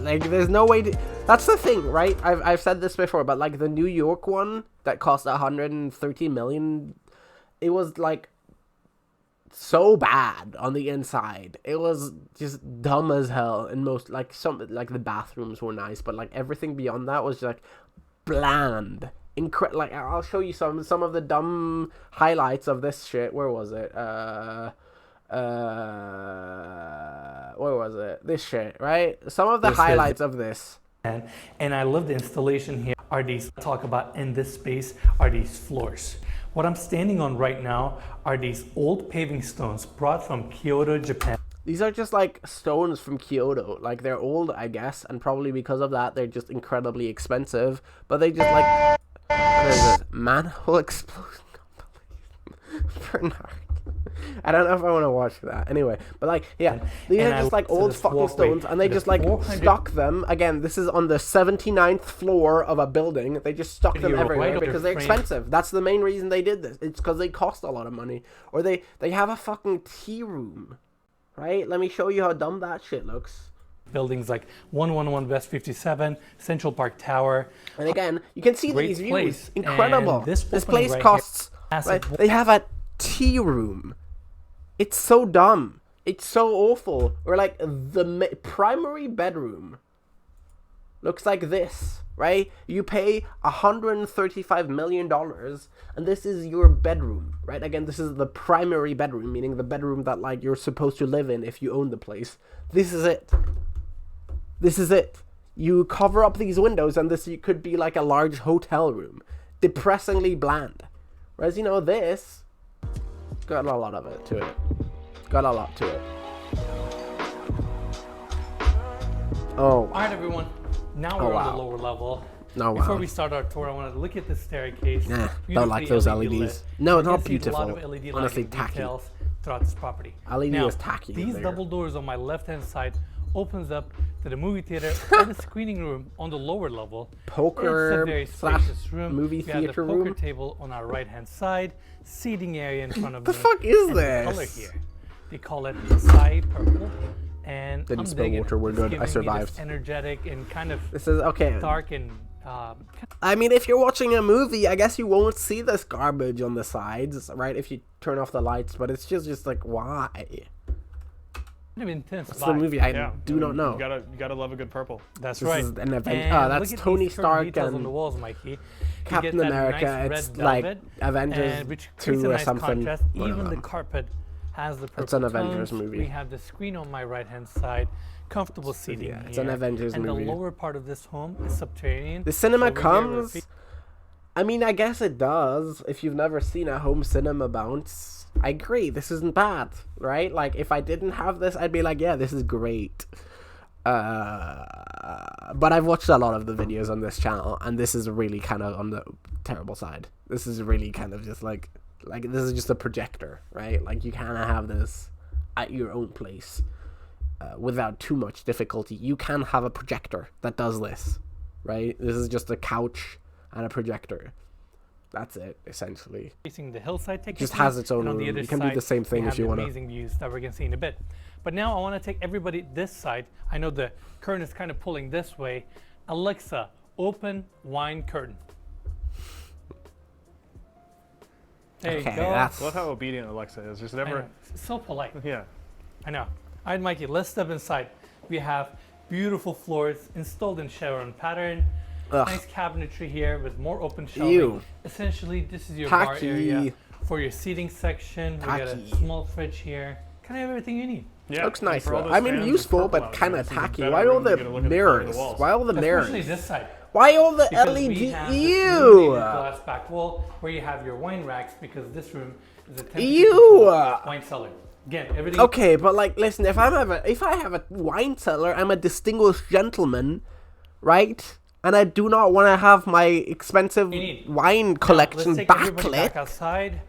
Like, there's no way to. That's the thing, right? I've said this before, but like the New York one that cost 130 million, it was like so bad on the inside. It was just dumb as hell. And most like like the bathrooms were nice, but like everything beyond that was like bland. Like I'll show you some of the dumb highlights of this shit. Where was it? Where was it? This shit, right? Some of the This is- highlights of this. And I love the installation here. Are these talk about in this space are these floors. What I'm standing on right now are these old paving stones brought from Kyoto, Japan. These are just like stones from Kyoto. Like they're old, I guess, and probably because of that, they're just incredibly expensive. But they just like, what is it? Manhole explosion. Bernard. I don't know if I want to watch that. Anyway, but like, yeah, these And are I just like went to old this fucking walkway stones, and they to the just like 400 stuck them. Again, this is on the 79th floor of a building. They just stuck them You're everywhere right, because they're frame. expensive. That's the main reason they did this. It's because they cost a lot of money. Or they have a fucking tea room, right? Let me show you how dumb that shit looks. Buildings like 111 West 57, Central Park Tower. And again, you can see Great these views. place. Incredible. And this This opening place right costs. here, Right, massive they have a tea room. It's so dumb. It's so awful. Or like the primary bedroom looks like this, right? You pay $135 million, and this is your bedroom, right? Again, this is the primary bedroom, meaning the bedroom that like you're supposed to live in if you own the place. This is it. This is it. You cover up these windows, and this could be like a large hotel room. Depressingly bland. Whereas, you know, this got a lot of it to it. Got a lot to it. Oh. Alright everyone, now we're on the lower level. No, Before wow. we start our tour, I wanted to look at the staircase. Nah, don't like those Beautifully LED LEDs. lit. No, You not can see a lot beautiful. of LED Honestly, lighting tacky. details throughout this property. LED Now, is tacky. these there. double doors on my left-hand side opens up to the movie theater or the screening room on the lower level. Poker It's a very slash spacious room. movie We have the theater poker room. table on our right-hand side, seating area in front of The me. fuck is and this? The color here. They call it Psy Purple. And Didn't I'm spill digging water, it. we're It's good. I giving me this survived. energetic and kind of This is okay. dark and I mean, if you're watching a movie, I guess you won't see this garbage on the sides, right? If you turn off the lights, but it's just like, why? kind of intense It's the vibe. movie I do not know. You gotta love a good purple. That's This right. is an event. And Oh, that's look at Tony these curved Stark details on and the walls, Mikey. You Captain get that America. nice It's red like velvet, Avengers and which 2 creates a or nice something. contrast. One of Even the them. carpet has the purple It's an Avengers tones. movie. We have the screen on my right-hand side. Comfortable seating yeah, it's here. an Avengers and movie. the lower part of this home is subterranean. The cinema Over here comes. I mean, I guess it does. If you've never seen a home cinema bounce, I agree. This isn't bad, right? Like, if I didn't have this, I'd be like, yeah, this is great. But I've watched a lot of the videos on this channel, and this is really kind of on the terrible side. This is really kind of just like this is just a projector, right? Like, you kind of have this at your own place without too much difficulty. You can have a projector that does this, right? This is just a couch and a projector. That's it, essentially. Facing the hillside, Just has its own and on the room. other You can do side, the same thing we if have you the wanna. amazing views that we're gonna see in a bit. But now I want to take everybody this side. I know the curtain is kind of pulling this way. Alexa, open wine curtain. There Okay, you go. I love how obedient Alexa is. Just I know, never. so polite. Yeah. I know. All right, Mikey, let's step inside. We have beautiful floors installed in chevron pattern. Ugh. Nice cabinetry here with more open shelving. Ew. Essentially, this is your bar Tacky. area for your seating section. We got a Tacky. small fridge here. Kind of everything you need. Yeah. Looks and nice for all though. those I mean, fans, it's useful, purple but out kind here. of This is a tacky. better Why all room to the get a look at the mirrors? walls. Why all the Especially mirrors? this side. Why all the Because LED? we have this Ew! illuminated glass back wall where you have your wine racks because this room is a temperature Ew! controlled wine cellar. Again, everything. Okay, but like, listen, if I have a wine cellar, I'm a distinguished gentleman, right? And I do not want to have my expensive You need. wine Now, collection let's take everybody back backlit. outside.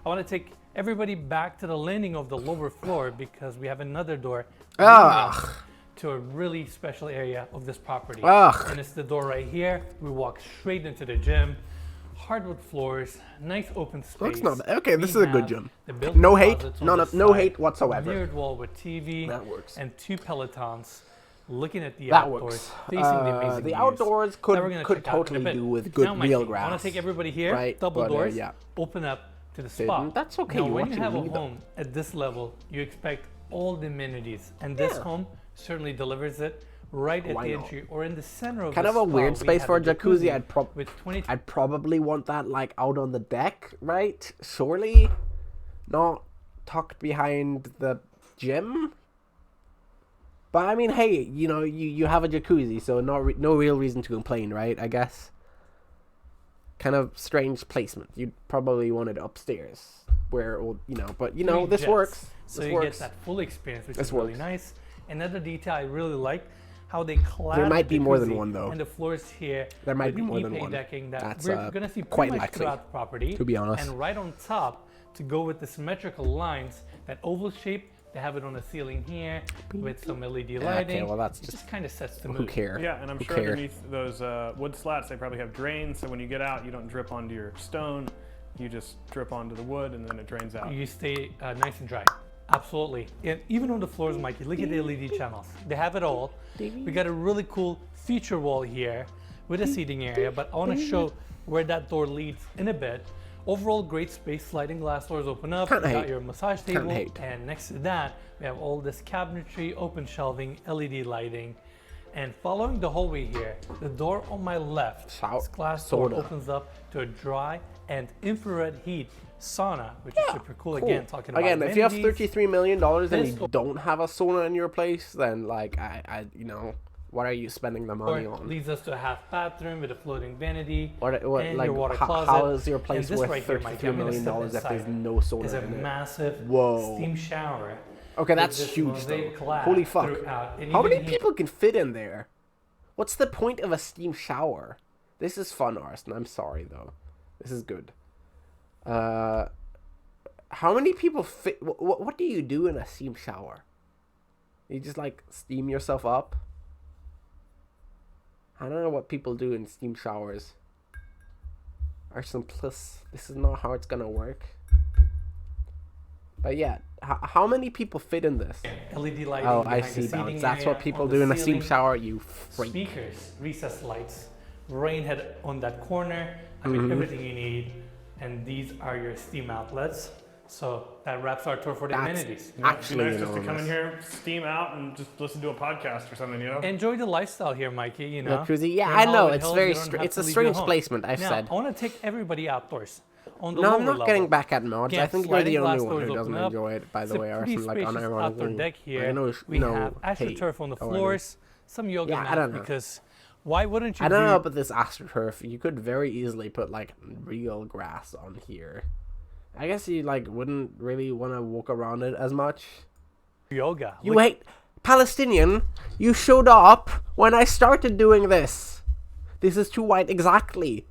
I want to take everybody back to the landing of the lower floor because we have another door Ugh. leading to a really special area of this property. Ugh. And it's the door right here. We walk straight into the gym. Hardwood floors, nice open space. Looks not okay. This We is a good have gym. the built-in No hate, closets on no this no side, hate whatsoever. Mirrored wall with TV. That works. And 2 Pelotons. Looking at the That outdoors, works. facing the amazing The views outdoors that we're could gonna could check out in a totally bit. do with good Now, Mikey, real I grass. want to take everybody here. Right, Double but, doors. yeah. Open up to the spa. That's okay, Now, you're when you watching have a me, though. home at this level, you expect all the amenities, and this Yeah. home certainly delivers it. Right at Why the not? entry or in the center of Kind the of a spa, weird we space have for a a jacuzzi. I'd I'd probably want that like out on the deck, right? Surely, not tucked behind the gym. But I mean, hey, you know, you have a jacuzzi, so no real reason to complain, right? I guess. Kind of strange placement. You'd probably want it upstairs, where you know. But you know, 3 this jets. works. So This you works. get that full experience, which This is really works. nice. Another detail I really like, how they clad There might the be more than jacuzzi one, though. And the floors here. There might with be the more than Ipe one. decking that That's, we're gonna see quite pretty much likely, throughout the property. to be honest. And right on top, to go with the symmetrical lines, that oval shape, they have it on the ceiling here with some LED lighting. Okay, well that's It just kind of sets the mood. who cares? Yeah, and I'm Who sure cares? underneath those wood slats, they probably have drains, so when you get out, you don't drip onto your stone. You just drip onto the wood, and then it drains out. You stay nice and dry. Absolutely. And even on the floors, Mikey, look at the LED channels. They have it all. We got a really cool feature wall here with a seating area, but I want to show where that door leads in a bit. Overall, great space. Sliding glass doors open up. Can't You got hate. your massage table, hate. and next to that, we have all this cabinetry, open shelving, LED lighting. And following the hallway here, the door on my left, this glass door Soda. opens up to a dry and infrared heat sauna, which is super cool. Cool. Again, talking about Again, if you have amenities. $33 million and This you don't have a sauna in your place, then like you know, what are you spending the money Or on? leads us to a half bathroom with a floating vanity What and like your water how closet. is your place And this worth right here, Mikey, $33 I'm gonna million step if there's inside. no sauna Is a in it? massive Whoa. steam shower. Okay, that's with this huge mosaic though. collab Holy fuck! throughout. And How even many here- people can fit in there? What's the point of a steam shower? This is fun, Arson. I'm sorry though. This is good. How many people fit? What do you do in a steam shower? You just like steam yourself up? I don't know what people do in steam showers. Arson, plus, this is not how it's gonna work. But yeah, how many people fit in this? LED lighting. Oh, I behind the see, seating Bounce. That's area, what people on do the in a steam ceiling, shower, you freak. Speakers, recessed lights, rain head on that corner. I Mm-hmm. mean, everything you need. And these are your steam outlets. So that wraps our tour for the That's amenities. actually Nice just to come enormous. in here, steam out, and just listen to a podcast or something, you know? Enjoy the lifestyle here, Mikey. You know, Jacuzzi. Yeah, You're in I know. Hollywood It's Hills, very you don't have it's to a leave your strange home. placement, I've Now, said. I want to take everybody outdoors. On the No, lower I'm not level. getting back at mods. I Again, think you're the sliding glass only one doors who doesn't open up. enjoy it, by It's the a way, pretty Arson. Like, spacious outdoor unironically. deck here. I know, We no have hate AstroTurf on the or anything. floors, some yoga Yeah, I mats don't know. because why wouldn't you I don't do know about this AstroTurf. You could very easily put like real grass on here. I guess you like wouldn't really want to walk around it as much. yoga? You hate Palestinian. You showed up when I started doing this. This is too white. Exactly.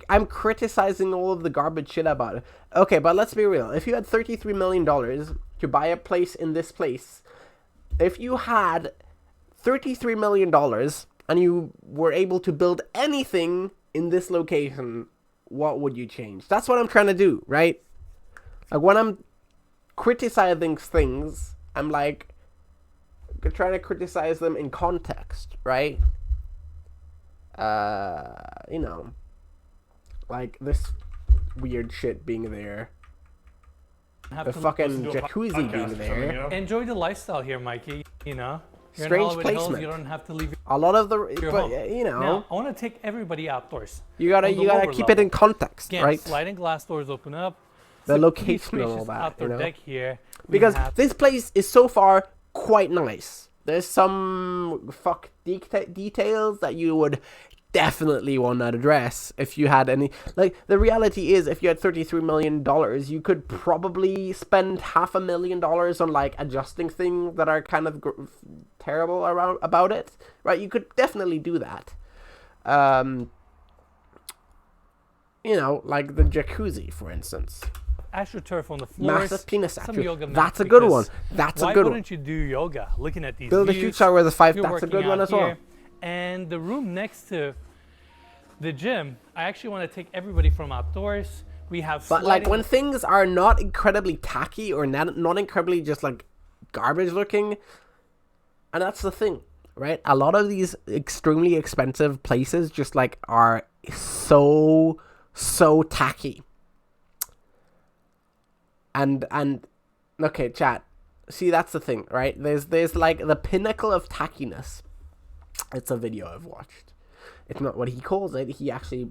I'm criticizing all of the garbage shit about it. Okay, but let's be real. If you had $33 million to buy a place in this place, if you had $33 million and you were able to build anything in this location, what would you change? That's what I'm trying to do, right? Like when I'm criticizing things, I'm like trying to criticize them in context, right? You know, like this weird shit being there, have the to fucking Do a jacuzzi podcast or being something, there. you know? enjoy the lifestyle here, Mikey. You know, you're in Strange Hollywood Hills, placement. you don't have to leave A lot of the, your but home. you know, Now, I want to take everybody outdoors. you gotta on the gotta lower keep level. it in context, Again, right? sliding glass doors open up. The It's a pretty location and all spacious that, outdoor you know? deck here. We Because have this place is so far quite nice. There's some details that you would definitely want to address if you had any. Like, the reality is, if you had $33 million, you could probably spend $500,000 on like adjusting things that are kind of terrible about it, right? You could definitely do that. You know, like the jacuzzi, for instance. AstroTurf on the floors. Massive penis some statue. yoga mats That's a good one. because That's a why good one. wouldn't you do yoga? Looking at these Build a views, huge shower with a 5. you're That's a working good one out as well. here. And the room next to the gym, I actually want to take everybody from outdoors. We have But like sliding- when things are not incredibly tacky or not incredibly just like garbage looking, and that's the thing, right? A lot of these extremely expensive places just like are so tacky. And okay, chat. See, that's the thing, right? There's like the pinnacle of tackiness. It's a video I've watched. It's not what he calls it. He actually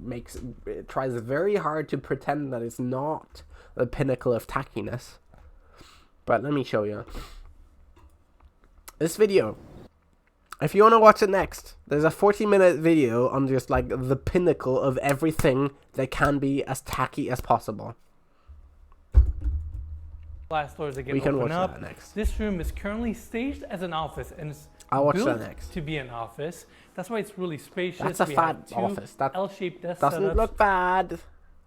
tries very hard to pretend that it's not the pinnacle of tackiness. But let me show you. This video, if you want to watch it next, there's a 40-minute video on just like the pinnacle of everything that can be as tacky as possible. glass doors again We can open watch up. that next. This room is currently staged as an office and it's I'll watch built that next. to be an office. That's why it's really spacious. That's a We fat have two office. That L-shaped desks doesn't setups. look bad.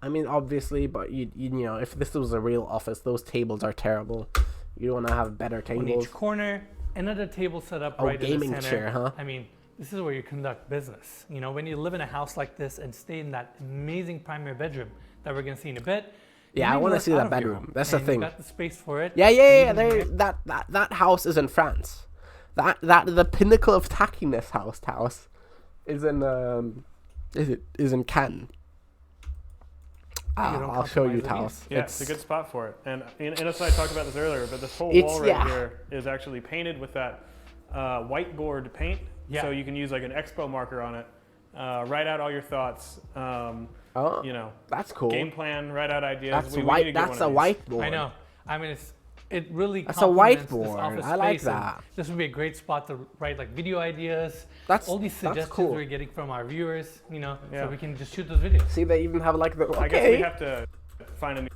I mean, obviously, but you know, if this was a real office, those tables are terrible. You want to have better tables. On each corner, another table set up right in the gaming center. chair, huh? I mean, this is where you conduct business. You know, when you live in a house like this and stay in that amazing primary bedroom that we're gonna see in a bit. Yeah, I want to see that bedroom. That's the thing. You got the space for it. Yeah. That house is in France. That the pinnacle of tackiness house is in Cannes. I'll show you, Taos. Yeah, it's a good spot for it. And Innes and I talked about this earlier, but this whole wall right here is actually painted with that white gourd paint. Yeah. So you can use like an expo marker on it. Write out all your thoughts. You know, that's cool. Game plan, write out ideas. That's white. That's a whiteboard. I know. I mean, it really. That's a whiteboard. I like that. This would be a great spot to write like video ideas. That's all these suggestions cool. we're getting from our viewers. You know, so we can just shoot those videos. See, they even have like the. Okay. I guess we have to find a new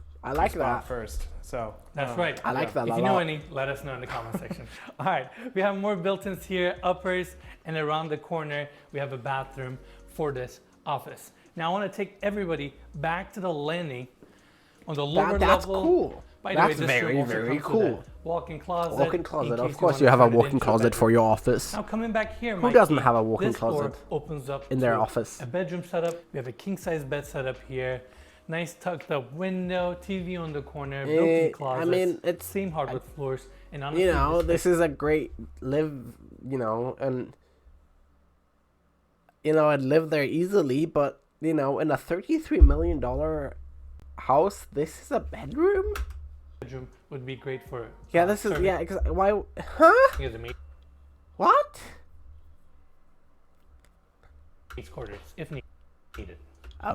spot first. So that's right. I like that. If you know any, let us know in the comment section. All right, we have more built-ins here, uppers, and around the corner we have a bathroom for this office. Now I want to take everybody back to the landing on the lower level. That's cool. By that's the way, very cool. Walk-in closet. Walk-in closet. Of course, you have a walk-in closet for your office. Now coming back here, who doesn't have a walk-in closet? Opens up in their office. A bedroom setup. We have a king-size bed setup here. Nice tucked-up window, TV on the corner, built-in closet. I mean, it's same hardwood floors. And honestly, you know, this is a great live. You know, and you know, I'd live there easily, but you know, in a $33 million house, this is a bedroom. Bedroom would be great for. Yeah, this is why? Huh? What? Maid's quarters, if needed.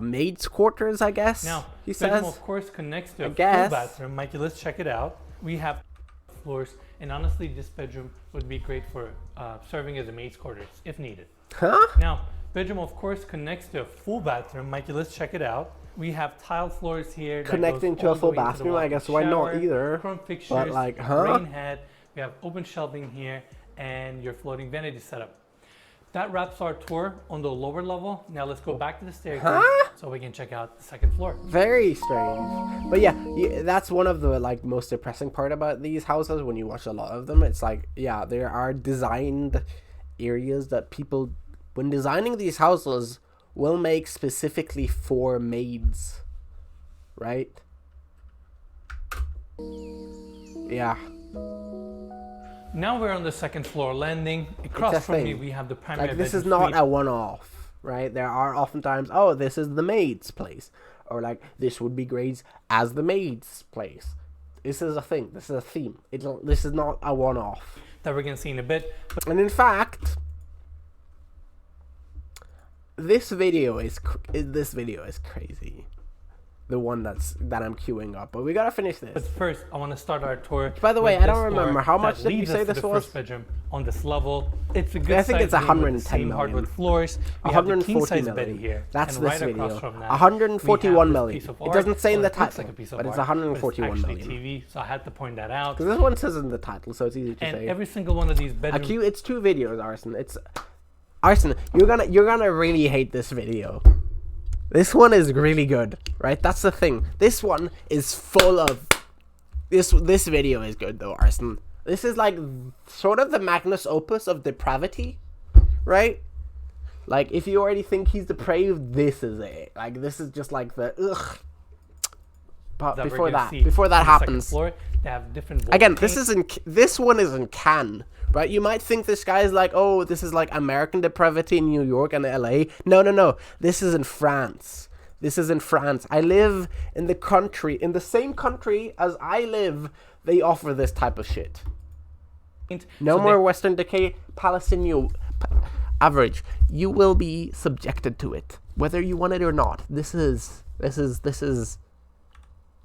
Maid's quarters, I guess. Now, he bedroom says. Of course, connects to a full bathroom. Mikey, let's check it out. We have floors, and honestly, this bedroom would be great for serving as a maid's quarters, if needed. Huh? Now, bedroom, of course, connects to a full bathroom. Mikey, let's check it out. We have tile floors here. Connecting to a full bathroom, I guess. Why not either? Chrome fixtures, but like, rain head. We have open shelving here, and your floating vanity setup. That wraps our tour on the lower level. Now let's go back to the staircase so we can check out the second floor. Very strange. But yeah, that's one of the like most depressing part about these houses when you watch a lot of them. It's like, yeah, there are designed areas that people, when designing these houses, will make specifically for maids, right? Yeah. Now we're on the second floor landing. Across from me, we have the primary bedroom. Like, this is not a one-off, right? There are oftentimes, oh, this is the maid's place. Or like, this would be great as the maid's place. This is a thing. This is a theme. This is not a one-off. That we're going to see in a bit. And in fact, this video is crazy. The one that I'm queuing up, but we gotta finish this. But first, I want to start our tour. By the way, I don't remember how much did you say this was. First bedroom on this level. It's a good. I think it's 110 million. Hardwood floors. We 140 have million. Here, that's and this right video. From that, 141 million. It doesn't say in the title, like but it's 141 million. TV, so I had to point that out. Because this one says in the title, so it's easy to say. And every single one of these bedrooms. It's 2 videos, Arson. Arson, you're gonna really hate this video. This one is really good, right? That's the thing. This one is full of... This video is good, though, Arson. This is, like, sort of the magnus opus of depravity, right? Like, if you already think he's depraved, this is it. Like, this is just, like, the... Ugh. But before that happens... Floor, they have different again, this one is in Cannes, right? You might think this guy is like, oh, this is like American depravity in New York and LA. No. This is in France. This is in France. I live in the same country as I live. They offer this type of shit. No more Western decay, Palestinian average. You will be subjected to it, whether you want it or not. This is.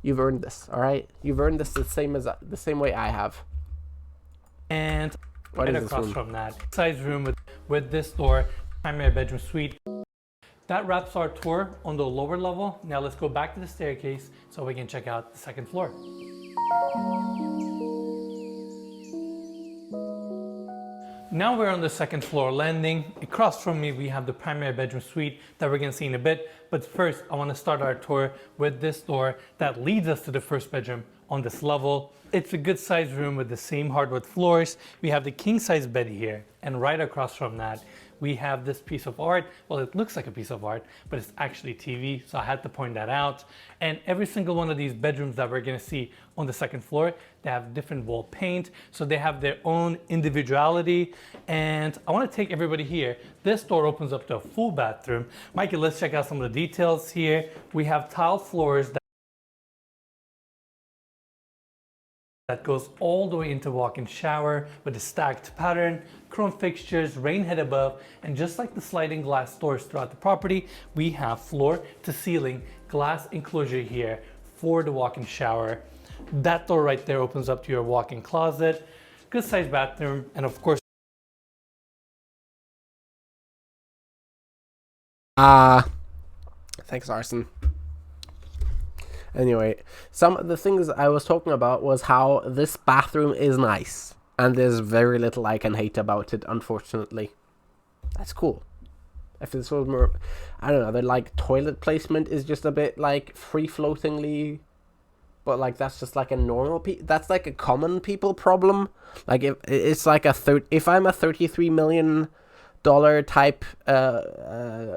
You've earned this, all right? You've earned this the same way I have. And right across from that, size room with this door, primary bedroom suite. That wraps our tour on the lower level. Now let's go back to the staircase so we can check out the second floor. Now we're on the second floor landing. Across from me, we have the primary bedroom suite that we're gonna see in a bit. But first, I wanna start our tour with this door that leads us to the first bedroom on this level. It's a good sized room with the same hardwood floors. We have the king size bed here. And right across from that, we have this piece of art. Well, it looks like a piece of art, but it's actually TV, so I had to point that out. And every single one of these bedrooms that we're gonna see on the second floor, they have different wall paint, so they have their own individuality. And I wanna take everybody here. This door opens up to a full bathroom. Mikey, let's check out some of the details here. We have tile floors that goes all the way into walk-in shower with a stacked pattern, chrome fixtures, rain head above, and just like the sliding glass doors throughout the property, we have floor to ceiling glass enclosure here for the walk-in shower. That door right there opens up to your walk-in closet, good sized bathroom, and of course thanks, Arson. Anyway, some of the things I was talking about was how this bathroom is nice. And there's very little I can hate about it, unfortunately. That's cool. If this was more, I don't know, the like toilet placement is just a bit like free-floatingly, but like that's just like a normal, that's like a common people problem. Like if it's like if I'm a $33 million type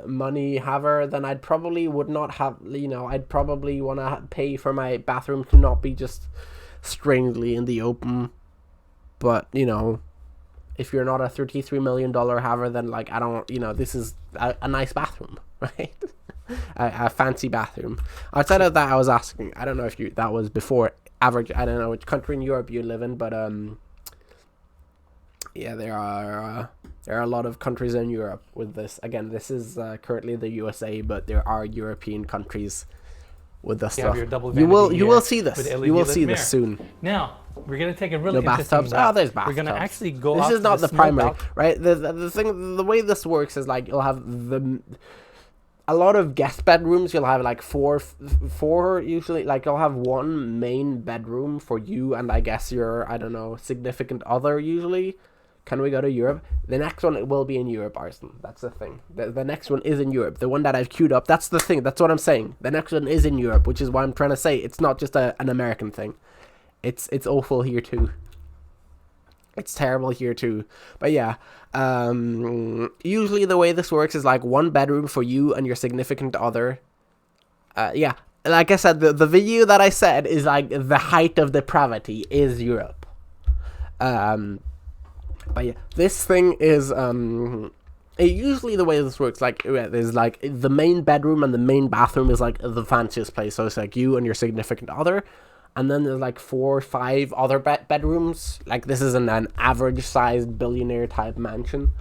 money haver, then I'd probably would not have, you know, I'd probably want to pay for my bathroom to not be just strangely in the open. But you know, if you're not a $33 million haver, then like I don't, you know, this is a nice bathroom, right? a fancy bathroom. Outside of that, I was asking, I don't know if that was before average, I don't know which country in Europe you live in, but yeah, there are a lot of countries in Europe with this. Again, this is currently the USA, but there are European countries with this stuff. You will see this. You will see this soon. Now we're gonna take a really bathtubs. Oh, there's bathtubs. We're gonna actually go. This is not the primary, right? The thing, the way this works is like you'll have a lot of guest bedrooms. You'll have like four usually. Like you'll have one main bedroom for you and I guess your, I don't know, significant other usually. Can we go to Europe? The next one will be in Europe, Arson. That's the thing. The next one is in Europe. The one that I've queued up, that's the thing. That's what I'm saying. The next one is in Europe, which is why I'm trying to say it's not just an American thing. It's awful here too. It's terrible here too. But yeah, usually the way this works is like one bedroom for you and your significant other. Yeah, like I said, the video that I said is like the height of depravity is Europe. But yeah, this thing is usually the way this works, like there's like the main bedroom and the main bathroom is like the fanciest place, so it's like you and your significant other, and then there's like 4 or 5 other bedrooms. Like this is an average sized billionaire type mansion.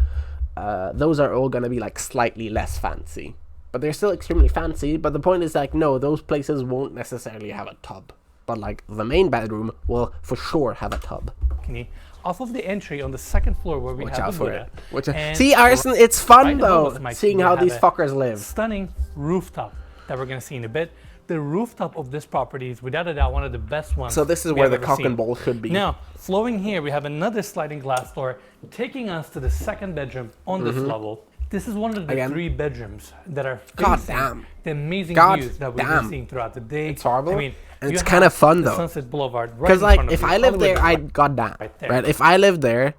Those are all gonna be like slightly less fancy, but they're still extremely fancy. But the point is like, no, those places won't necessarily have a tub, but like the main bedroom will for sure have a tub. Off of the entry on the second floor where we have the Buddha. See, Arson, it's fun though, seeing how these fuckers live. Stunning rooftop that we're gonna see in a bit. The rooftop of this property is without a doubt one of the best ones. So this is where the cock and ball should be. Now, flowing here, we have another sliding glass door taking us to the second bedroom on this level. This is one of the 3 bedrooms that are facing the amazing views that we've been seeing throughout the day. It's horrible. I mean, and it's kind of fun though. Sunset Boulevard, because like if I lived there, I'd goddamn right. If I lived there,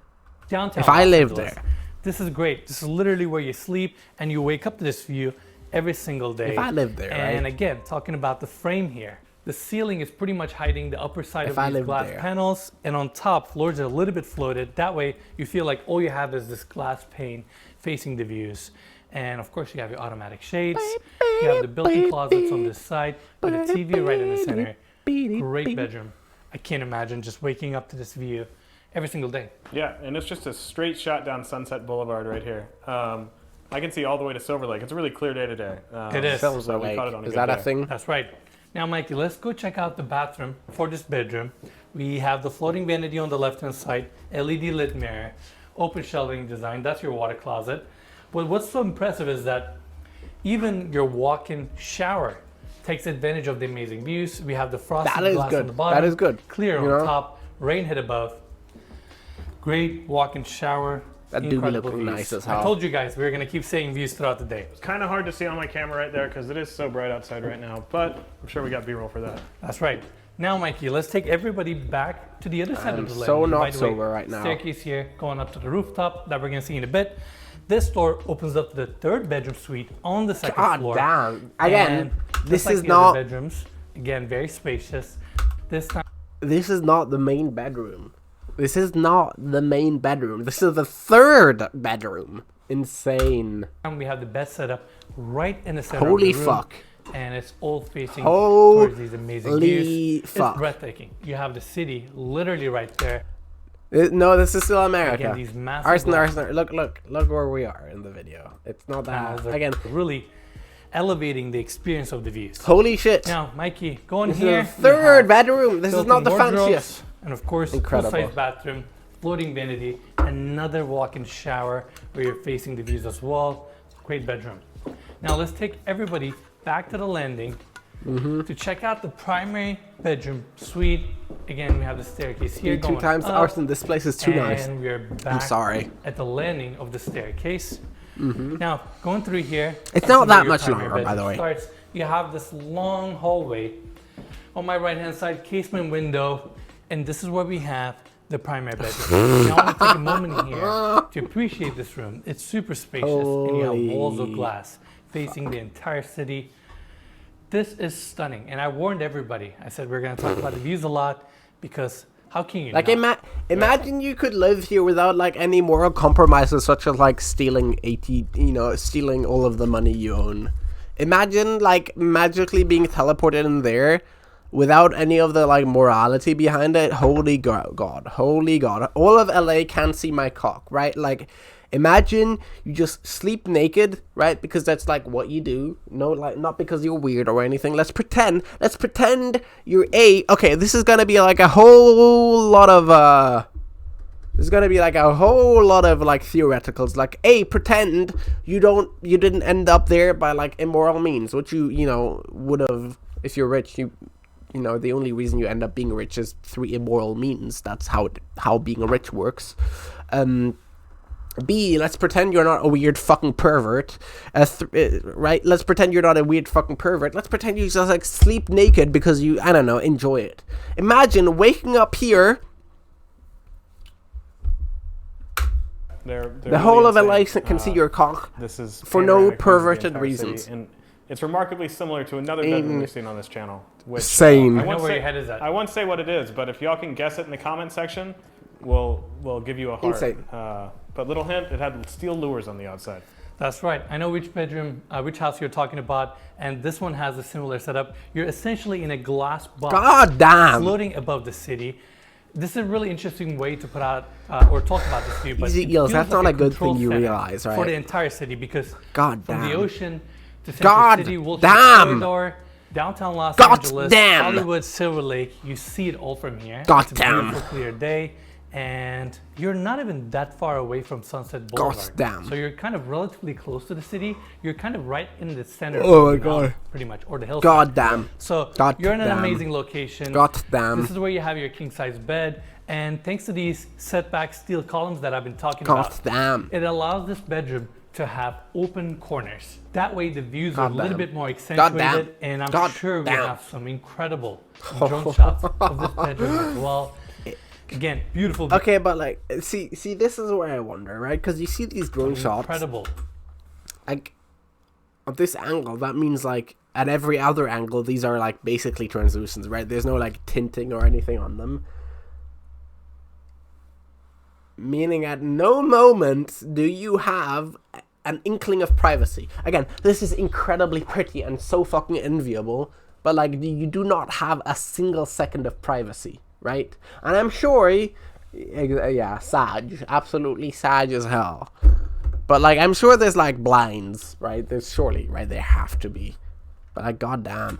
downtown. If I lived there, this is great. This is literally where you sleep and you wake up to this view every single day. If I lived there, and again, talking about the frame here, the ceiling is pretty much hiding the upper side of these glass panels, and on top, floors are a little bit floated. That way, you feel like all you have is this glass pane facing the views. And of course, you have your automatic shades. You have the built-in closets on this side with a TV right in the center. Great bedroom. I can't imagine just waking up to this view every single day. Yeah, and it's just a straight shot down Sunset Boulevard right here. I can see all the way to Silver Lake. It's a really clear day today. It is. Silver Lake. Is that a thing? That's right. Now, Mikey, let's go check out the bathroom for this bedroom. We have the floating vanity on the left-hand side, LED lit mirror, open shelving design. That's your water closet. But what's so impressive is that even your walk-in shower takes advantage of the amazing views. We have the frosted glass on the bottom. That is good. Clear on top, rain head above. Great walk-in shower. That do be Incredible looking views. nice as I hell. told you guys we were gonna keep saying views throughout the day. It's kind of hard to see on my camera right there because it is so bright outside right now, but I'm sure we got B-roll for that. That's right. Now, Mikey, let's take everybody back to the other side of the so landing. not By the way, sober right now. Staircase here, going up to the rooftop that we're gonna see in a bit. This door opens up to the 3rd bedroom suite on the 2nd God floor. damn. Again, And this just like is the other not bedrooms. Again, very spacious. This time this is not the main bedroom. This is not the main bedroom. This is the 3rd bedroom. Insane. we have the bed set up right in the center Holy of the room. fuck. And it's all facing Holy towards these amazing views. fuck. It's breathtaking. You have the city literally right there. No, this is still America. Again, these massive Arsenal. Look where we are in the video. It's not that. panels are Again, really elevating the experience of the views. holy shit. Now, Mikey, go in This here. is the 3rd bedroom. This is built-in not the wardrobes, fanciest. And of course, Incredible. full-size bathroom, floating vanity, another walk-in shower where you're facing the views as well. Great bedroom. Now let's take everybody back to the landing to check out the primary bedroom suite. Again, we have the staircase here Two going times up, Arsenal. This place is too nice. and we are back sorry. at the landing of the staircase. Now, going through here, It's this not is where that your much primary longer, by bedroom the way. starts. You have this long hallway. On my right-hand side, casement window, and this is where we have the primary bedroom. Now, I want to take a moment here to appreciate this room. It's super spacious, and you have walls of glass facing the entire city. This is stunning, and I warned everybody. I said we're going to talk about the views a lot because how can you Like not? imagine you could live here without like any moral compromises, such as like stealing stealing all of the money you own. Imagine like magically being teleported in there without any of the like morality behind it. Holy God, holy God! All of LA can't see my cock, right? Like, imagine you just sleep naked, right? Because that's like what you do. No, like not because you're weird or anything. Let's pretend you're okay. This is gonna be like a whole lot of There's gonna be like a whole lot of like theoreticals, like pretend you didn't end up there by like immoral means, which you would have if you're rich. The only reason you end up being rich is through immoral means. That's how being rich works. B, let's pretend you're not a weird fucking pervert. Right? Let's pretend you're not a weird fucking pervert. Let's pretend you just like sleep naked because you, I don't know, enjoy it. Imagine waking up here. They're The whole really of LA insane. can see your cock. This is for no panoramic views of the perverted entire reasons. city, and it's remarkably similar to another bedroom we've seen on this channel. Which, Same. I know where your head is at. I won't say what it is, but if y'all can guess it in the comment section, we'll give you a heart. Insane. But little hint, it had steel lures on the outside. That's right. I know which bedroom, which house you're talking about, and this one has a similar setup. You're essentially in a glass box God damn. floating above the city. This is a really interesting way to put out or talk about this view. But it Ezekiel, feels that's like not a good control thing you center realize, right? For the entire city, because God from the damn. ocean to Central God City, Wilshire damn. Corridor, downtown Los God Angeles, damn. Hollywood, Silver Lake, you see it all from here. God it's a damn. beautiful, clear day. And you're not even that far away from Sunset Boulevard. God damn. So you're kind of relatively close to the city. You're kind of right in the center. Oh of my the mountain, God. pretty much, or the hillside. God damn. So God you're in an damn. amazing location. God damn. This is where you have your king size bed. And thanks to these setback steel columns that I've been talking God about, damn. it allows this bedroom to have open corners. That way the views are a God little damn. bit more God damn. accentuated, and I'm God sure we damn. have some incredible drone shots of this bedroom as well. Again, beautiful. Okay, but like, see, this is where I wonder, right? Because you see these drone shots, Incredible. like, at this angle, that means like at every other angle, these are like basically translucent, right? There's no like tinting or anything on them. Meaning at no moment do you have an inkling of privacy. Again, this is incredibly pretty and so fucking enviable, but like you do not have a single second of privacy, right? And I'm sure, yeah, sag, absolutely sag as hell. But like, I'm sure there's like blinds, right? There's surely, right? There have to be. But like, goddamn.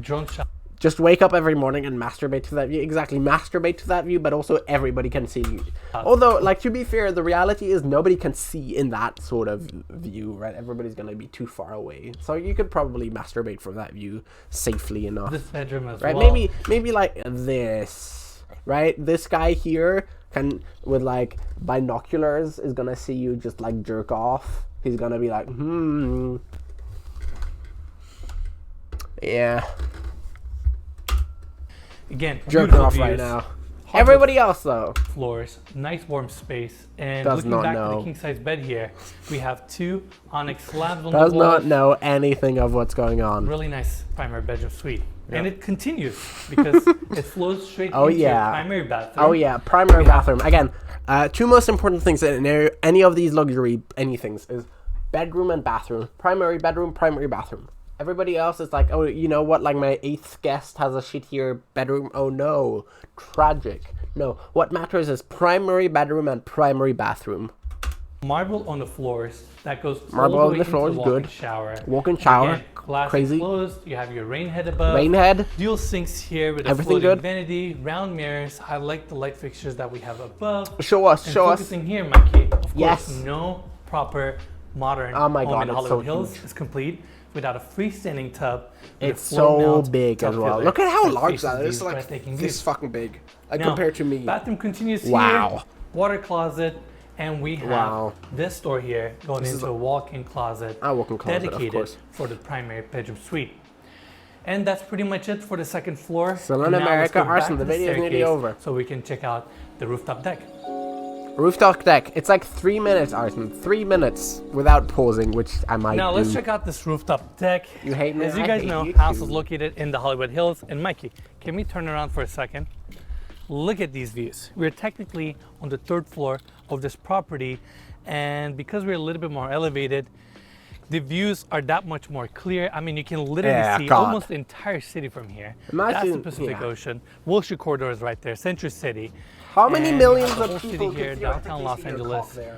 Drone shot. Just wake up every morning and masturbate to that view. Exactly, masturbate to that view, but also everybody can see you. Although, like, to be fair, the reality is nobody can see in that sort of view, right? Everybody's going to be too far away. So you could probably masturbate from that view safely enough. This bedroom as Right? well. Maybe like this. right? This guy here can, with like binoculars, is gonna see you just like jerk off. He's gonna be like, yeah. Again, Jerking off right now. Everybody else though. Floors, nice warm space, and Does looking not back know. to the king size bed here, we have 2 onyx slabs on the Does wall. not know anything of what's going on. Really nice primary bedroom suite. And it continues because it flows straight into your primary bathroom. Oh yeah, primary bathroom. Again, 2 most important things in any of these luxury anythings is bedroom and bathroom. Primary bedroom, primary bathroom. Everybody else is like, oh, you know what? Like my 8th guest has a shittier bedroom. Oh no, tragic. No, what matters is primary bedroom and primary bathroom. Marble on the floors. That goes Marble all on the way the floors, into the walk-in good. shower. Walk-in shower, Again, glass crazy. Enclosed. You have your rain head above. Rain head. Dual sinks here with a Everything floating good? vanity, round mirrors. I like the light fixtures that we have above. Show us, And show us. focusing here, Mikey. Of Yes. course, no proper modern Oh my home God, in it's Hollywood so Hills huge. is complete without a freestanding tub. with a It's floor so mount big tub as well. filler Look at how that large faces that is. these It's like breathtaking this views. fucking big. Like Now, compared to me. Bathroom continues Wow. here. Water closet. And we have Wow. this door here going into a walk-in closet, walk-in closet, of dedicated course. for the primary bedroom suite. And that's pretty much it for the second floor. Still in And now let's America, go back Arson, to the video is nearly staircase over. So we can check out the rooftop deck. Rooftop deck. It's like 3 minutes, Arson. 3 minutes without pausing, which I might Now do. let's check out this rooftop deck. You hate me? As you I guys hate know, you house too. is located in the Hollywood Hills. And Mikey, can we turn around for a second? Look at these views. We're technically on the 3rd floor of this property, and because we're a little bit more elevated, the views are that much more clear. I mean, you can literally see God. almost the entire city from here. Imagine- That's the Pacific Ocean. Wilshire Corridor is right there, Century City. How many And millions the of whole people city here, could downtown theoretically Los see your Angeles. cock there?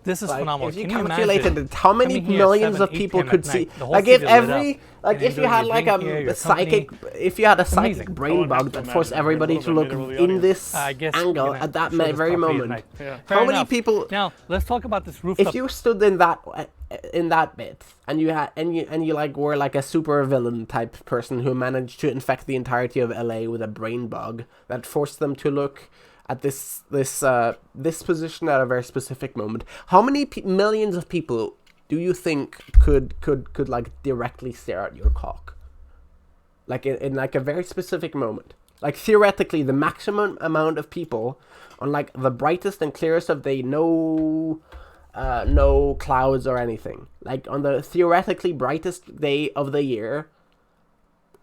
This is Like, phenomenal. if you Can you calculated imagine it, how many coming here at millions 7, of 8 people p.m. could at see? night, the whole Like if city lit up, every, like and if you enjoying had your like drink here, your a psychic, company. if you had a psychic amazing. brain One has bug to that forced imagine everybody it to a look little bit of the in this I guess angle we're gonna at that show this very property at moment. night. Yeah. Fair How many enough. people? Now let's talk about this rooftop. If you stood in that bit and you had and you like were like a super villain type person who managed to infect the entirety of LA with a brain bug that forced them to look at this position at a very specific moment, how many millions of people do you think could like directly stare at your cock, like in like a very specific moment? Like theoretically, the maximum amount of people on like the brightest and clearest of day, no clouds or anything, like on the theoretically brightest day of the year,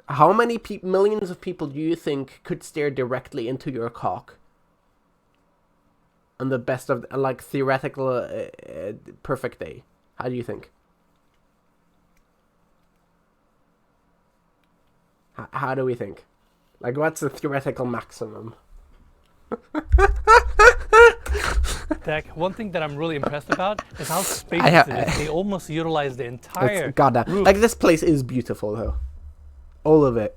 how many millions of people do you think could stare directly into your cock on the best of like theoretical perfect day? How do you think? How do we think? Like, what's the theoretical maximum? Deck. One thing that I'm really impressed about is how spacious it is. They almost utilize the entire goddamn roof. like this place is beautiful though, all of it.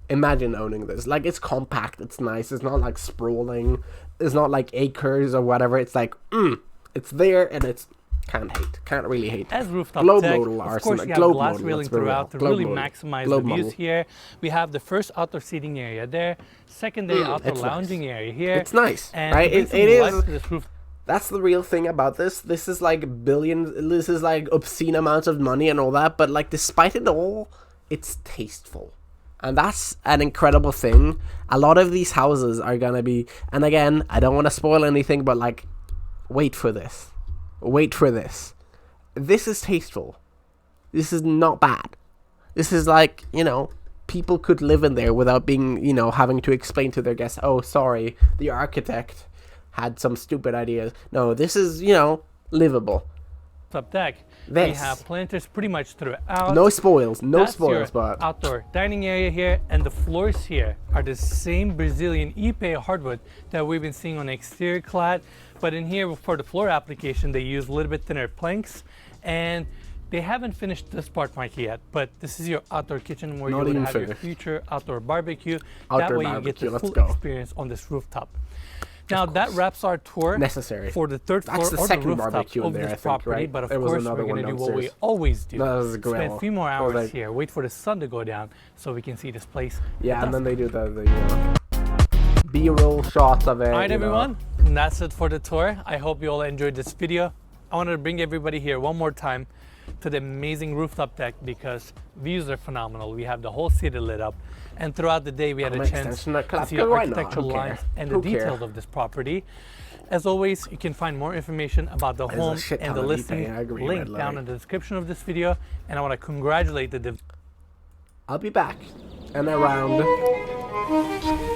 Imagine owning this. Like, it's compact, it's nice, it's not like sprawling, it's not like acres or whatever. It's like it's there and it's can't really hate. As rooftop globe deck, modal, of Arson, course, like you have globe glass modal, railing let's be real. throughout to Globe really modal. maximize Globe the views modal. here. We have the first outdoor seating area there, secondary outdoor it's lounging nice. area here. It's nice, and right? to bring It some life is. to this roof. That's the real thing about this. This is like billions. This is like obscene amounts of money and all that. But like, despite it all, it's tasteful, and that's an incredible thing. A lot of these houses are gonna be. And again, I don't want to spoil anything, but like, wait for this. Wait for this. This is tasteful. This is not bad. This is like, you know, people could live in there without being, you know, having to explain to their guests, oh, sorry, the architect had some stupid ideas. No, this is, you know, livable. Up deck. This. We have planters pretty much throughout. No spoils. No That's spoils, your but outdoor dining area here, and the floors here are the same Brazilian Ipe hardwood that we've been seeing on the exterior clad. But in here, for the floor application, they use a little bit thinner planks, and they haven't finished this part, Mikey, yet. But this is your outdoor kitchen where Not you would even have your finished. future outdoor barbecue. Outdoor that way, you barbecue, get the let's full go. experience on this rooftop. Now that wraps our tour necessary. for the third floor That's the or second the rooftop barbecue in of there, this I think, property. right? But of There was course, another we're one going to do what we downstairs. always do. That was a Spend grill. a few more Or hours like- here, wait for the sun to go down so we can see this place. yeah, at and then dusk. they do the B-roll shots of it. All right, you know. everyone, and that's it for the tour. I hope you all enjoyed this video. I wanted to bring everybody here one more time to the amazing rooftop deck because views are phenomenal. We have the whole city lit up, and throughout the day we had a chance to see the architectural lines and the details of this property. As always, you can find more information about the home and the listing link down in the description of this video. And I want to congratulate the I'll be back in around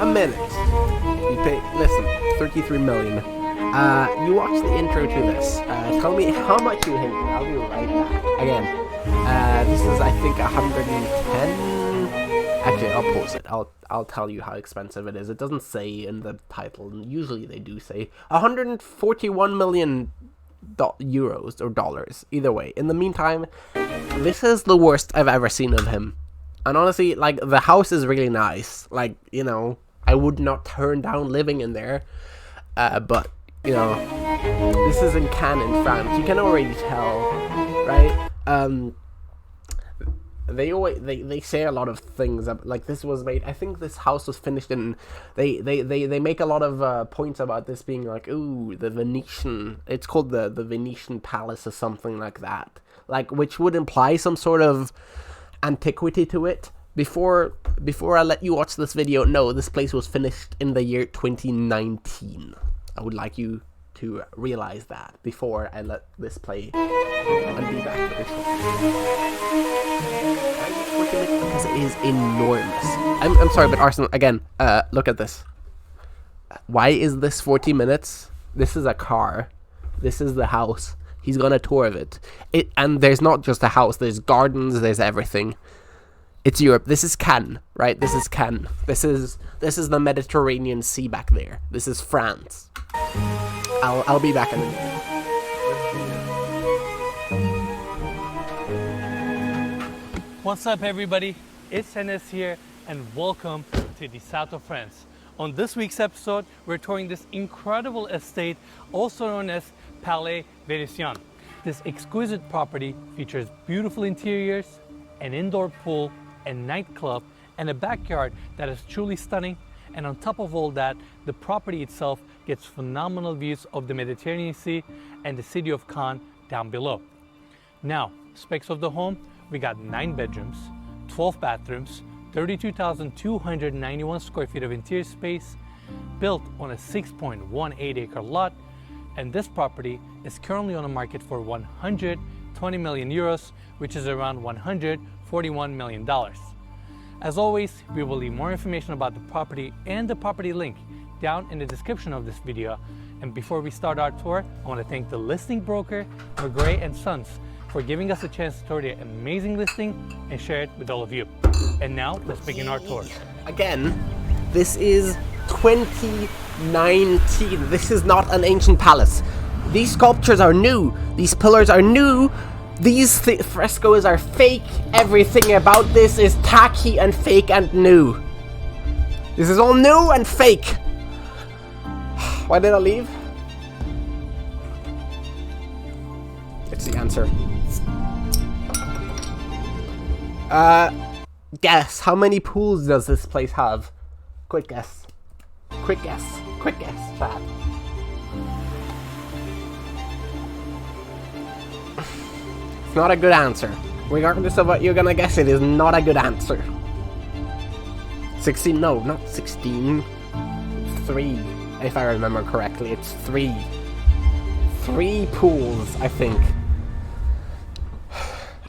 a minute. You pay, listen, 33 million. You watch the intro to this. Tell me how much you hate it. I'll be right back. Again, this is, I think, 110. Actually, I'll pause it. I'll tell you how expensive it is. It doesn't say in the title. Usually they do say 141 million euros or dollars. Either way. In the meantime, this is the worst I've ever seen of him. And honestly, like, the house is really nice. Like, you know, I would not turn down living in there. But, you know, this is in Cannes in France. You can already tell, right? They say a lot of things like this was made. I think this house was finished in. They make a lot of points about this being like, ooh, the Venetian. It's called the Venetian Palace or something like that. Like, which would imply some sort of antiquity to it. Before I let you watch this video, no, this place was finished in the year 2019. I would like you to realize that before I let this play and be back for this. Because it is enormous. I'm sorry, but Arsenal, again, look at this. Why is this 40 minutes? This is a car. This is the house. He's gonna tour of it. And there's not just a house. There's gardens. There's everything. It's Europe. This is Cannes, right? This is Cannes. This is the Mediterranean Sea back there. This is France. I'll be back in a minute. What's up, everybody? It's Enes here, and welcome to the south of France. On this week's episode, we're touring this incredible estate, also known as Palais Vénitien. This exquisite property features beautiful interiors, an indoor pool, a nightclub, and a backyard that is truly stunning. And on top of all that, the property itself gets phenomenal views of the Mediterranean Sea and the city of Cannes down below. Now, specs of the home, we got 9 bedrooms, 12 bathrooms, 32,291 square feet of interior space, built on a 6.18 acre lot, and this property is currently on the market for 120 million euros, which is around $141 million. As always, we will leave more information about the property and the property link down in the description of this video. And before we start our tour, I want to thank the listing broker, McGray & Sons, for giving us a chance to tour the amazing listing and share it with all of you. And now, let's begin our tour. Again, this is 2019. This is not an ancient palace. These sculptures are new. These pillars are new. These frescoes are fake. Everything about this is tacky and fake and new. This is all new and fake. Why did I leave? It's the answer. Guess. How many pools does this place have? Quick guess. Quick guess. Quick guess, chat. It's not a good answer. Regardless of what you're gonna guess, it is not a good answer. 16, no, not 16. 3, if I remember correctly. It's 3. 3 pools, I think.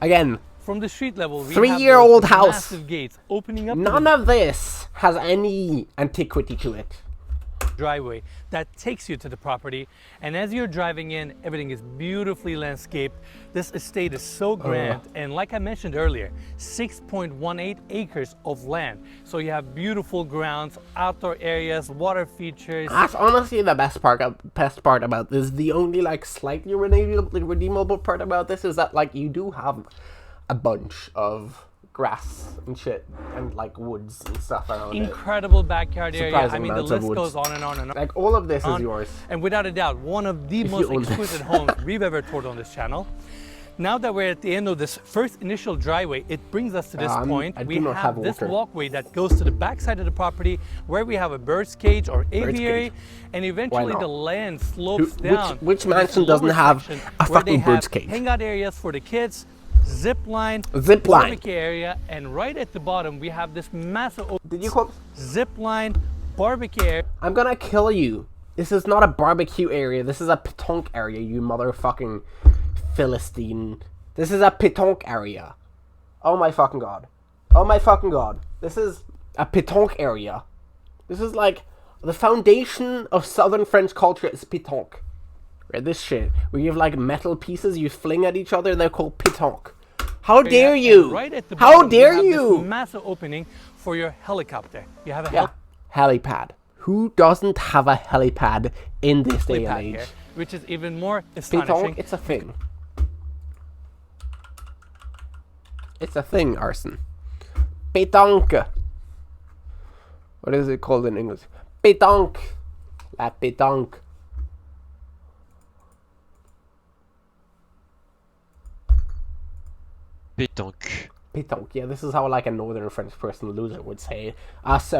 Again, from the street level, we 3-year-old have house. Massive gates opening up. None of this has any antiquity to it. Driveway that takes you to the property, and as you're driving in, everything is beautifully landscaped. This estate is so grand, and like I mentioned earlier, 6.18 acres of land. So you have beautiful grounds, outdoor areas, water features. That's honestly the best part about this. The only like slightly redeemable part about this is that like you do have a bunch of grass and shit and like woods and stuff around Incredible backyard area. I mean, the list goes on and on and on. Like all of this is yours. And without a doubt, one of the most exquisite homes we've ever toured on this channel. now that we're at the end of this first initial driveway, it brings us to this point. We have this walkway that goes to the back side of the property where we have a bird's cage or aviary, and eventually the land slopes down. Which mansion doesn't have a fucking bird's cage? Hangout areas for the kids, zip line, barbecue area, and right at the bottom we have this massive zip line, barbecue area. I'm gonna kill you. This is not a barbecue area. This is a pétanque area, you motherfucking Philistine. This is a pétanque area. Oh my fucking god. Oh my fucking god. This is a pétanque area. This is like the foundation of Southern French culture is pétanque. Right, this shit. Where you have like metal pieces you fling at each other, they're called pétanque. How dare you? Right at the How bottom, dare you? you? This massive opening for your helicopter. You have a helipad. Who doesn't have a helipad in this day and age? Here, which is even more astonishing. Pétanque, it's a thing. It's a thing, Arson. Pétanque. What is it called in English? Pétanque. La pétanque. Pétanque. Pétanque. Yeah, this is how like a northern French person loser would say it. Us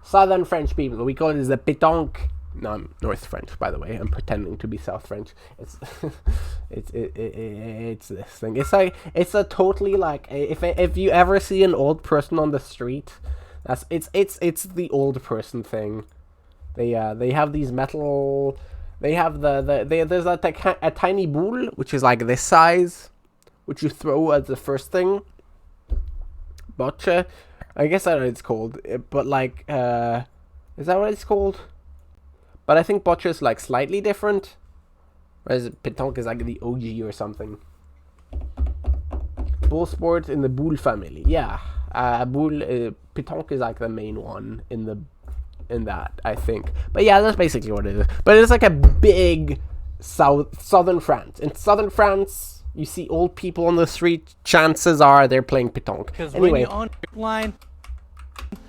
southern French people, we call it the pétanque. No, I'm North French, by the way. I'm pretending to be South French. It's it's this thing. It's like it's a totally like if you ever see an old person on the street, it's the old person thing. They have these metal. They have there's a tiny boule which is like this size, which you throw as the first thing. Bocce, I guess that's what it's called. But like, is that what it's called? But I think bocce is like slightly different. Whereas pétanque is like the OG or something. Bull sport in the boule family. Yeah, pétanque is like the main one in that, I think. But yeah, that's basically what it is. But it's like a big southern France. In southern France, you see old people on the street. Chances are they're playing pétanque. Anyway,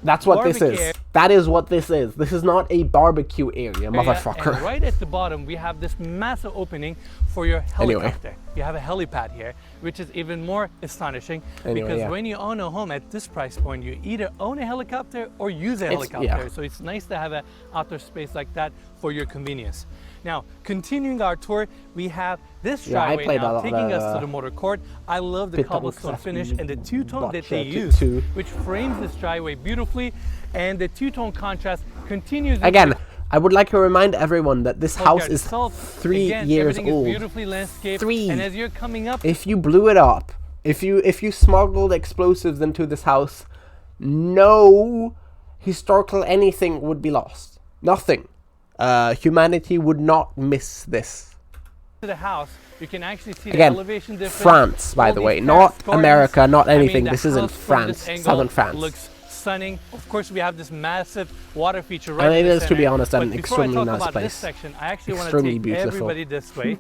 that's what this is. That is what this is. This is not a barbecue area, motherfucker. And right at the bottom, we have this massive opening for your helicopter. Anyway. You have a helipad here, which is even more astonishing because when you own a home at this price point, you either own a helicopter or use a helicopter. So it's nice to have an outdoor space like that for your convenience. Now, continuing our tour, we have this driveway now taking us to the motor court. I love the cobblestone finish and the two-tone that they use, which frames this driveway beautifully, and the two-tone contrast continues. Again, I would like to remind everyone that this house is 3 years old. Beautifully landscaped. 3. And as you're coming up, if you blew it up, if you smuggled explosives into this house, no historical anything would be lost. Nothing. Humanity would not miss this. To the house, you can actually see again, the elevation difference. France, by the way, not America, not anything. This isn't France, southern France. Looks stunning. Of course, we have this massive water feature right and it in the is, center. to be honest, an but extremely before I talk nice about place. This section, I actually want extremely to take everybody this way.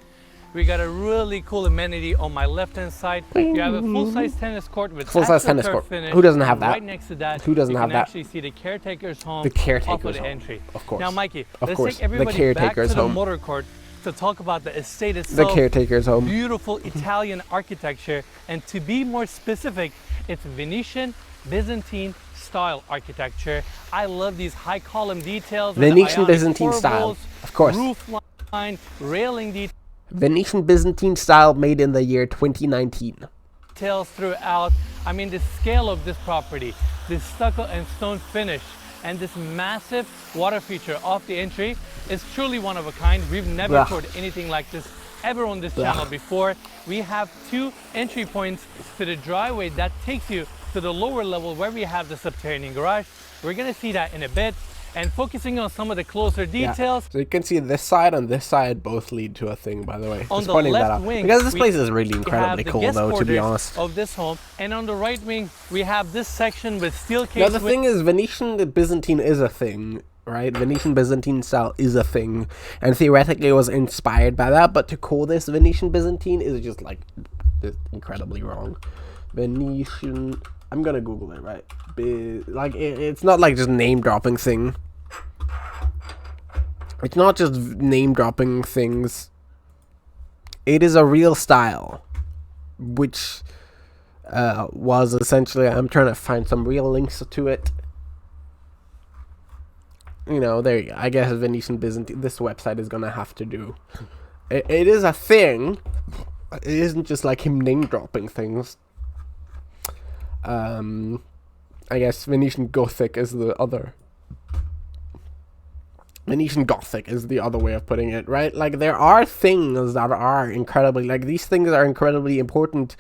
We got a really cool amenity on my left-hand side. You have a full-size tennis court with full-size tennis court. Finish. Who doesn't have that? Right next to that, who doesn't have that? You can actually see the caretaker's home. The caretaker's off of the home. entry. Of course. Now, Mikey, of let's course. take everybody the caretaker's back to home. the motor court to talk about the estate itself. The caretaker's home. Beautiful Italian architecture, and to be more specific, it's Venetian Byzantine style architecture. I love these high column details. Venetian Byzantine style, of course. Roof line, railing details. Venetian Byzantine style, made in the year 2019. Details throughout. I mean, the scale of this property, the stucco and stone finish, and this massive water feature off the entry is truly one of a kind. We've never toured anything like this ever on this channel before. We have 2 entry points to the driveway that takes you to the lower level where we have the subterranean garage. We're gonna see that in a bit. And focusing on some of the closer details. So you can see this side and this side both lead to a thing, by the way. On just the pointing left that out. wing, because this place is really incredibly cool, though, to be honest. Of this home, and on the right wing, we have this section with steel case. Now the thing is, Venetian Byzantine is a thing, right? Venetian Byzantine style is a thing, and theoretically it was inspired by that. But to call this Venetian Byzantine is just like incredibly wrong. Venetian. I'm gonna Google it, right? Like it's not like just name dropping thing. It's not just name dropping things. It is a real style. which was essentially, I'm trying to find some real links to it. You know, there you go. I guess Venetian Byzantine, this website is gonna have to do. It is a thing. It isn't just like him name dropping things. I guess Venetian Gothic is the other. Venetian Gothic is the other way of putting it, right? Like, there are things that are incredibly, like, these things are incredibly important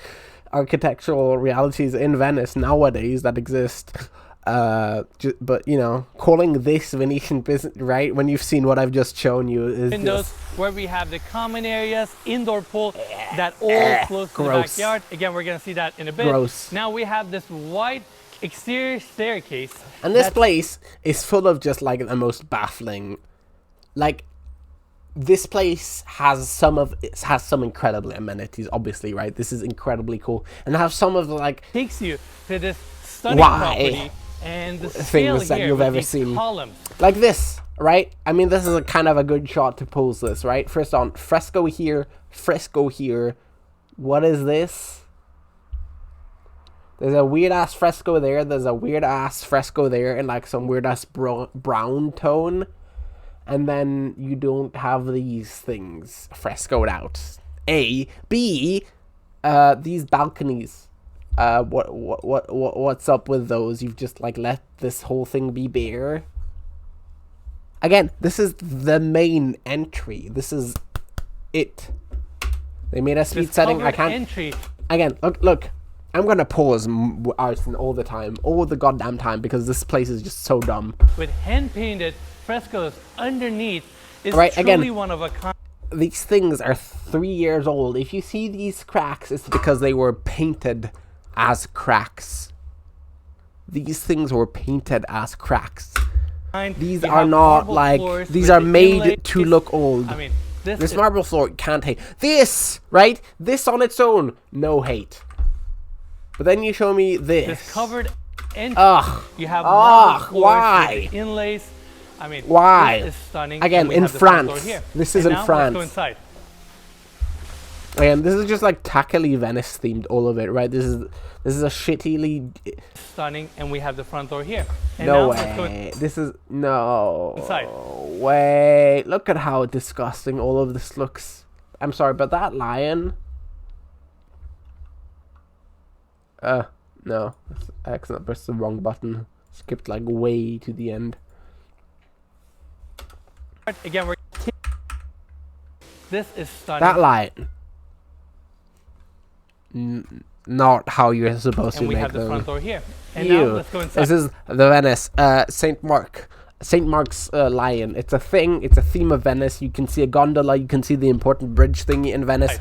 architectural realities in Venice nowadays that exist. But, you know, calling this Venetian business, right, when you've seen what I've just shown you, is windows just where we have the common areas, indoor pool, that all close to the backyard. Again, we're going to see that in a bit. Gross. Now we have this white exterior staircase. And this place is full of just, like, the most baffling, like, this place has some incredible amenities, obviously, right? This is incredibly cool. And have some of the, like, takes you to this stunning property and the scale things that here you've with ever these seen. columns. Like this, right? I mean, this is a kind of a good shot to pose this, right? First on, fresco here, fresco here. What is this? There's a weird-ass fresco there. There's a weird-ass fresco there in, like, some weird-ass brown tone. And then you don't have these things frescoed out. A. B. These balconies. What's up with those? You've just, like, let this whole thing be bare. Again, this is the main entry. This is it. They made a speed setting. I can't. Entry. Again, look. I'm gonna pause Arson all the time, all the goddamn time, because this place is just so dumb. With hand-painted frescoes underneath is right, truly again, one of a kind. These things are 3 years old. If you see these cracks, it's because they were painted as cracks. These things were painted as cracks. These are not like, these are made to look old. I mean, this marble floor can't hate. This, right? This on its own, no hate. But then you show me this. This covered entry. You have why? Inlays. I mean, why? This is stunning. Again, in France. This is in France. Let's go inside. Again, this is just like tackily Venice themed, all of it, right? This is a shittily stunning, and we have the front door here. And no now way. This is no inside. Way. Look at how disgusting all of this looks. I'm sorry, but that lion. No, I accidentally pressed the wrong button. Skipped like way to the end. Again, this is stunning. That lion. Not how you're supposed to make them. And we have the front door here. And now let's go inside. This is the Venice, St. Mark's lion. It's a thing. It's a theme of Venice. You can see a gondola. You can see the important bridge thingy in Venice.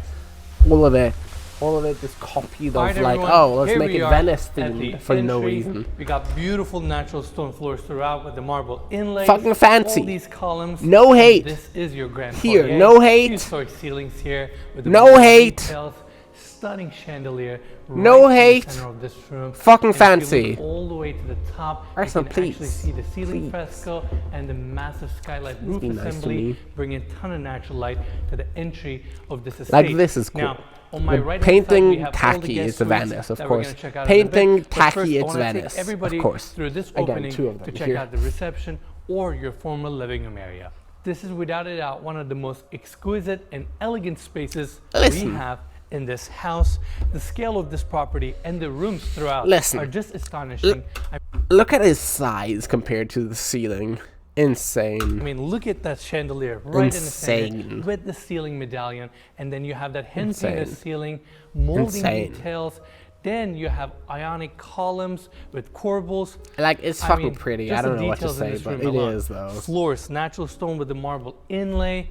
All of it. All of it is copied of, like, oh, let's make it Venice themed for no reason. We got beautiful natural stone floors throughout with the marble inlays. Fucking fancy. All these columns. No hate. This is your grand here. foyer. No hate. Two-story ceilings here with the no hate. Details. Stunning chandelier. No right hate. In the center of this room. Fucking and fancy. All the way to the top. Arson, you can please. actually see the ceiling fresco and the massive skylight roof assembly, bringing a ton of natural light to the entry of this estate. Like, this is cool. Now, on my right painting tacky is Venice, of course. Painting tacky it's Venice, of course. Through this Again, opening two of them to check here. out the reception or your formal living room area. This is without a doubt one of the most exquisite and elegant spaces we have in this house. The scale of this property and the rooms throughout are just astonishing. Look at his size compared to the ceiling. Insane. I mean, look at that chandelier right in the center with the ceiling medallion, and then you have that hand-painted ceiling, molding details. Then you have ionic columns with corbels. Like, it's fucking pretty. I don't know what to say, but it is, though. Floors, natural stone with the marble inlay.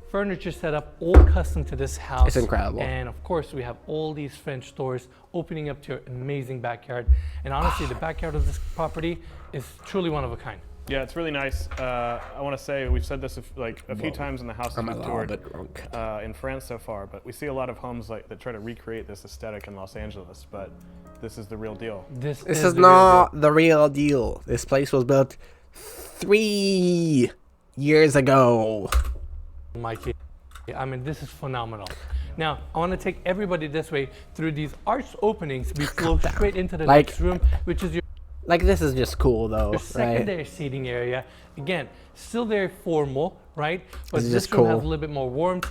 Furniture set up all custom to this house. It's incredible. And of course, we have all these French doors opening up to your amazing backyard. And honestly, the backyard of this property is truly one of a kind. Yeah, it's really nice. I want to say we've said this a few times in the houses we've toured in France so far, but we see a lot of homes that try to recreate this aesthetic in Los Angeles, but this is the real deal. This is not the real deal. This place was built 3 years ago. Mikey, I mean, this is phenomenal. Now, I want to take everybody this way. Through these arched openings, we flow straight into the Like- next room, which is your Like, this is just cool, though, right? secondary seating area. Again, still very formal, right? But This is this just room cool. has a little bit more warmth.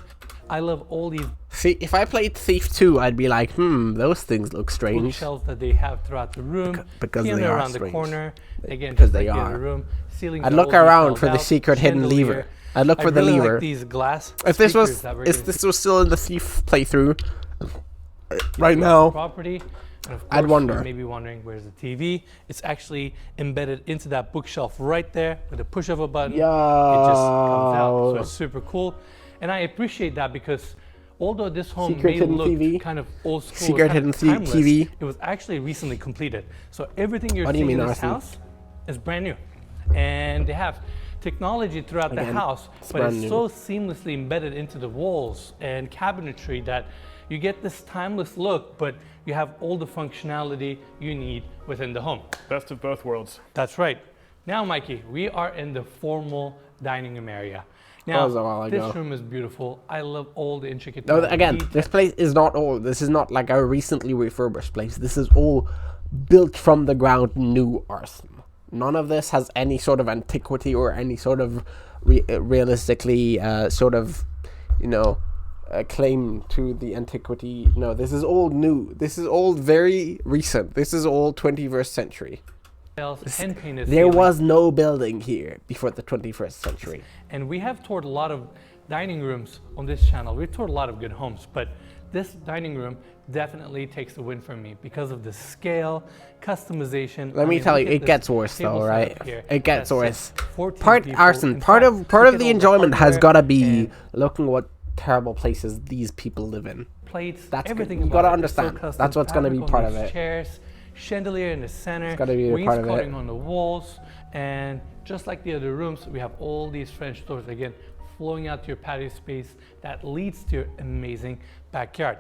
I love all these See, if I played Thief 2, I'd be like, those things look strange. shelves that they have throughout the room. Because they Piano are around the strange. corner. Again, Because just they like the are. other room. Ceilings I'd are look all around detailed for the out, secret hidden chandelier. lever. I'd look I for the really lever. like these glass If this was, speakers that we're if gonna this was still in the Thief playthrough, right now, property. And of I'd course, wonder. you may be wondering where's the TV. It's actually embedded into that bookshelf right there with a push of a button. It just comes out. So it's super cool. And I appreciate that because although this home Secret may hidden look TV? kind of old school, Secret kind of hidden timeless, TV? it was actually recently completed. So everything you're What do you seeing mean, in this Arson? house is brand new. And they have technology throughout the Again, house, it's but brand it's new. so seamlessly embedded into the walls and cabinetry that you get this timeless look, but you have all the functionality you need within the home. Best of both worlds. That's right. Now, Mikey, we are in the formal dining room area. Now, That was a while this ago. room is beautiful. I love all the intricate no, again, detail. this place is not all. This is not like a recently refurbished place. This is all built from the ground new arson. None of this has any sort of antiquity or any sort of realistically claim to the antiquity. No, this is all new. This is all very recent. This is all 21st century. Hand painted There ceiling. was no building here before the 21st century. And we have toured a lot of dining rooms on this channel. We've toured a lot of good homes, but this dining room definitely takes the win for me because of the scale, customization. Let me tell look you, at it this gets worse table though, setup right? here It gets that worse. sits 14 Part people. arson. In Part fact, of look the at all the enjoyment has hardware gotta be and looking what terrible places these people live in. plates, That's good. everything You about gotta it is so understand. custom. That's what's gonna be Fabric on part of these it. Chairs, chandelier in the center, It's gotta be a part of it. wainscoting on the walls, and just like the other rooms, we have all these French doors again flowing out to your patio space that leads to your amazing backyard.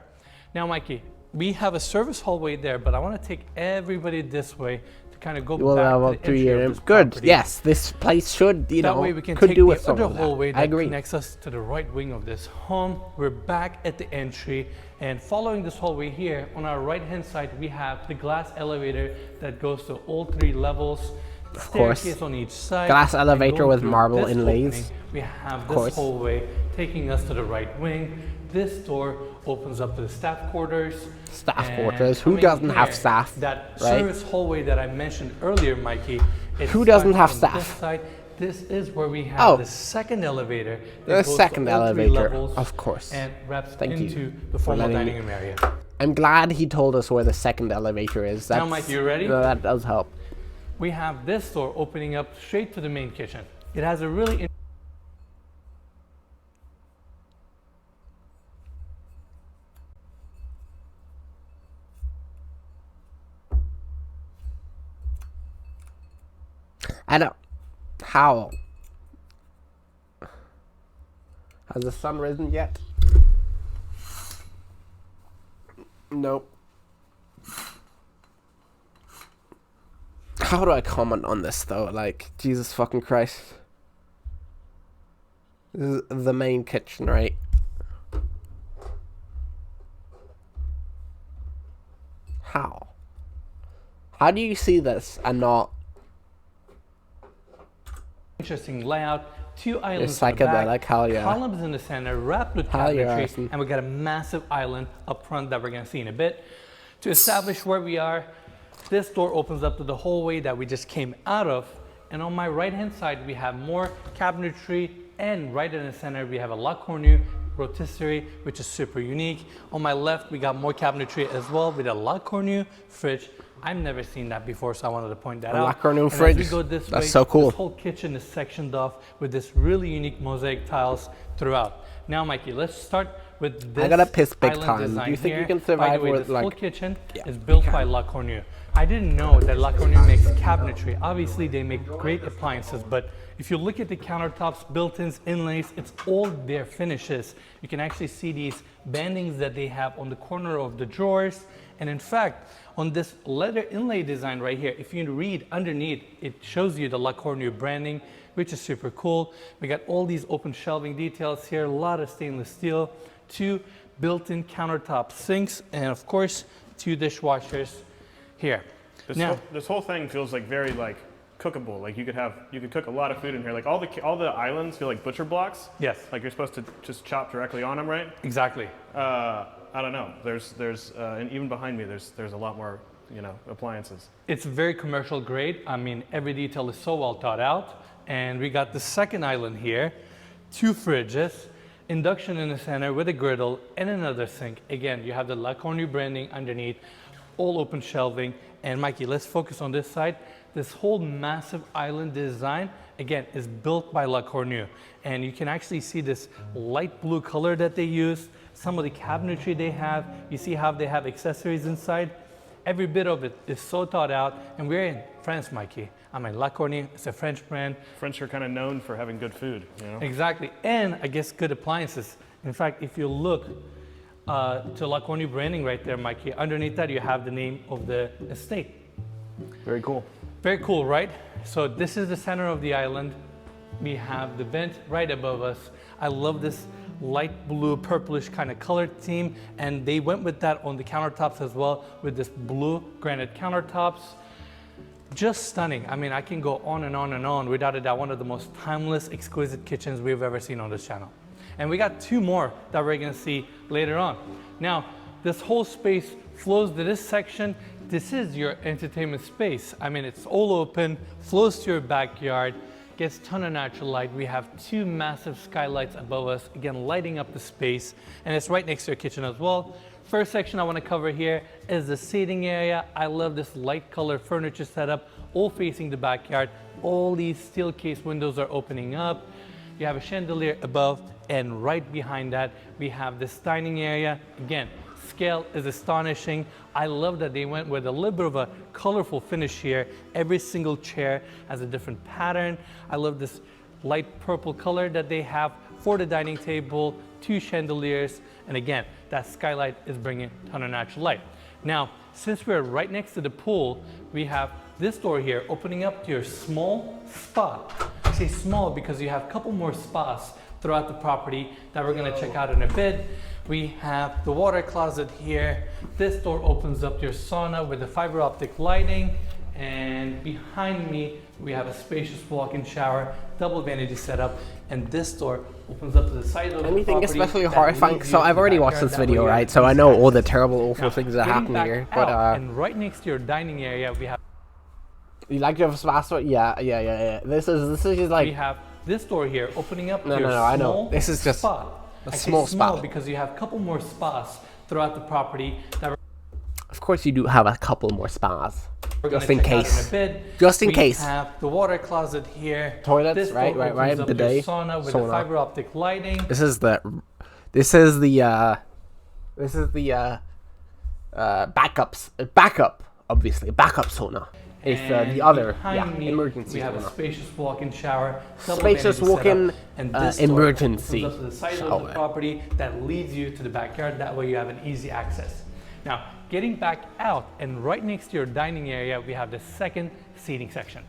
Now, Mikey, we have a service hallway there, but I want to take everybody this way to kind of go We'll back have to up the to entry of your this good. property. Yes, this place should, That way we can could take do the with some other of that. hallway I that agree. connects us to the right wing of this home. We're back at the entry, and following this hallway here, on our right-hand side, we have the glass elevator that goes to all 3 levels. course. Staircase on each side. Glass and elevator going with through marble this inlays. opening, we have this course. hallway taking us to the right wing. This door opens up to the staff quarters. Staff And quarters. Who coming doesn't have here, staff, That right? service hallway that I mentioned earlier, Mikey. it Who doesn't starts have from this staff? side. This is where we have Oh. the second elevator. that The goes to second all 3 elevator, levels of course. And wraps Thank you into the for formal letting me- dining room area. I'm glad he told us where the second elevator is. Now, Mike, you ready? That does help. We have this door opening up straight to the main kitchen. It has a really I don't. How? Has the sun risen yet? Nope. How do I comment on this though? Like, Jesus fucking Christ. This is the main kitchen, right? How? How do you see this and not? interesting layout. 2 islands It's in the back, psychedelic, hell yeah. columns in the center, wrapped with Hell yeah, cabinetry, Arson. and we got a massive island up front that we're gonna see in a bit. To establish where we are, this door opens up to the hallway that we just came out of, and on my right-hand side, we have more cabinetry, and right in the center, we have a La Cornue rotisserie, which is super unique. On my left, we got more cabinetry as well with a La Cornue fridge. I've never seen that before, so I wanted to point that A out. La Cornue And as fridge? we go this That's way, so cool. This whole kitchen is sectioned off with this really unique mosaic tiles throughout. Now, Mikey, let's start with this. I gotta piss big island time. Do design you think you here. can By survive the way, with, this like- full kitchen Yeah, is built you by can. La Cornue. I didn't know that La Cornue makes cabinetry. Obviously, they make great appliances, but if you look at the countertops, built-ins, inlays, it's all their finishes. You can actually see these bandings that they have on the corner of the drawers. And in fact, on this leather inlay design right here, if you read underneath, it shows you the La Cornue branding, which is super cool. We got all these open shelving details here, a lot of stainless steel, 2 built-in countertop sinks, and of course, 2 dishwashers here. This whole thing feels like very like cookable. Like you could cook a lot of food in here. Like all the islands feel like butcher blocks. Yes. Like you're supposed to just chop directly on them, right? Exactly. I don't know. And even behind me, there's a lot more, appliances. It's very commercial grade. I mean, every detail is so well thought out. And we got the second island here, 2 fridges, induction in the center with a griddle and another sink. Again, you have the La Cornue branding underneath, all open shelving. And Mikey, let's focus on this side. This whole massive island design, again, is built by La Cornue. And you can actually see this light blue color that they use, some of the cabinetry they have. You see how they have accessories inside. Every bit of it is so thought out. And we're in France, Mikey. I mean, La Cornue, it's a French brand. French are kind of known for having good food, Exactly, and I guess good appliances. In fact, if you look to La Cornue branding right there, Mikey, underneath that you have the name of the estate. Very cool. Very cool, right? So this is the center of the island. We have the vent right above us. I love this light blue, purplish kind of color theme, and they went with that on the countertops as well, with this blue granite countertops. Just stunning. I mean, I can go on and on and on. Without a doubt, one of the most timeless, exquisite kitchens we've ever seen on this channel. And we got 2 more that we're gonna see later on. Now, this whole space flows to this section. This is your entertainment space. I mean, it's all open, flows to your backyard, gets a ton of natural light. We have 2 massive skylights above us, again, lighting up the space, and it's right next to your kitchen as well. First section I want to cover here is the seating area. I love this light color furniture setup, all facing the backyard. All these steel case windows are opening up. You have a chandelier above, and right behind that, we have this dining area. Again, scale is astonishing. I love that they went with a little bit of a colorful finish here. Every single chair has a different pattern. I love this light purple color that they have for the dining table, 2 chandeliers, and again, that skylight is bringing a ton of natural light. Now, since we're right next to the pool, we have this door here opening up to your small spa. I say small because you have a couple more spas throughout the property that we're gonna check out in a bit. We have the water closet here. This door opens up to your sauna with the fiber optic lighting. And behind me, we have a spacious walk-in shower, double vanity setup, and this door opens up to the side of the property. Anything especially horrifying? So I've already watched this video, right? So I know all the terrible, awful things that happen here. But and right next to your dining area, we have. You like your spa store? Yeah. This is just like. We have this door here opening up to your No, I know. This is just spa. a small spa because you have a couple more spas throughout the property that. Of course, you do have a couple more spas. Just in case. Just in case. We have the water closet here. Toilets, this right. Bidet. Sauna with the fiber optic lighting. This is the backup, obviously, backup sauna. If the other, emergency we have sauna. a spacious walk-in shower. Spacious walk-in emergency opens up to the side shower. of the property that leads you to the backyard. That way you have an easy access. Now, getting back out and right next to your dining area, we have the second seating section.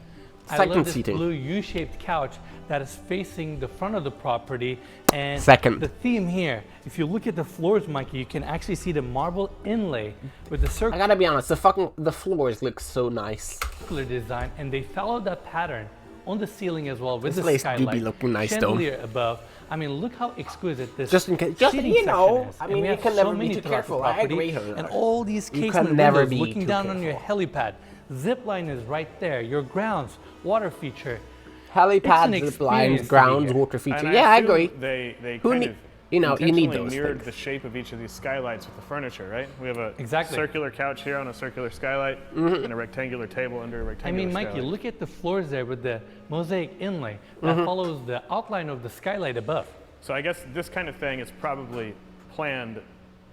I love this blue U-shaped couch that is facing the front of the property. And the theme here, if you look at the floors, Mikey, you can actually see the marble inlay with the circle. I gotta be honest, the floors look so nice. Circular design, and they followed that pattern on the ceiling as well with this the place skylight. do be looking nice chandelier above. I mean, look how exquisite this seating you know, section is. I mean, you can never be too careful. I agree. And all these casement windows looking down on your helipad. Zip line is right there. Your grounds, water feature. Helipad, zip lines, grounds, water feature. Yeah, I agree. They Who need? You know, you need those mirrored things. the shape of each of these skylights with the furniture, right? We have a Exactly. circular couch here on a circular skylight and a rectangular table under a rectangular skylight. Mikey, look at the floors there with the mosaic inlay that follows the outline of the skylight above. So I guess this kind of thing is probably planned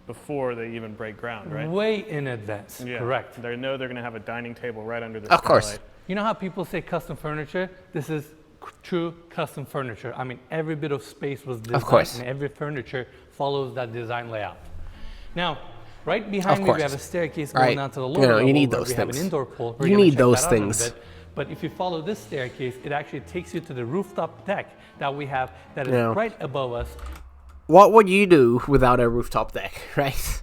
before they even break ground, right? Way in advance, correct. They know they're going to have a dining table right under the skylight. Of course. You know how people say custom furniture? This is true custom furniture. I mean, every bit of space was designed and every furniture follows that design layout. Now, right behind me, we have a staircase going down to the lower level. You need those we things. have an indoor pool. You need those things. But if you follow this staircase, it actually takes you to the rooftop deck that we have that is right above us. what would you do without a rooftop deck, right?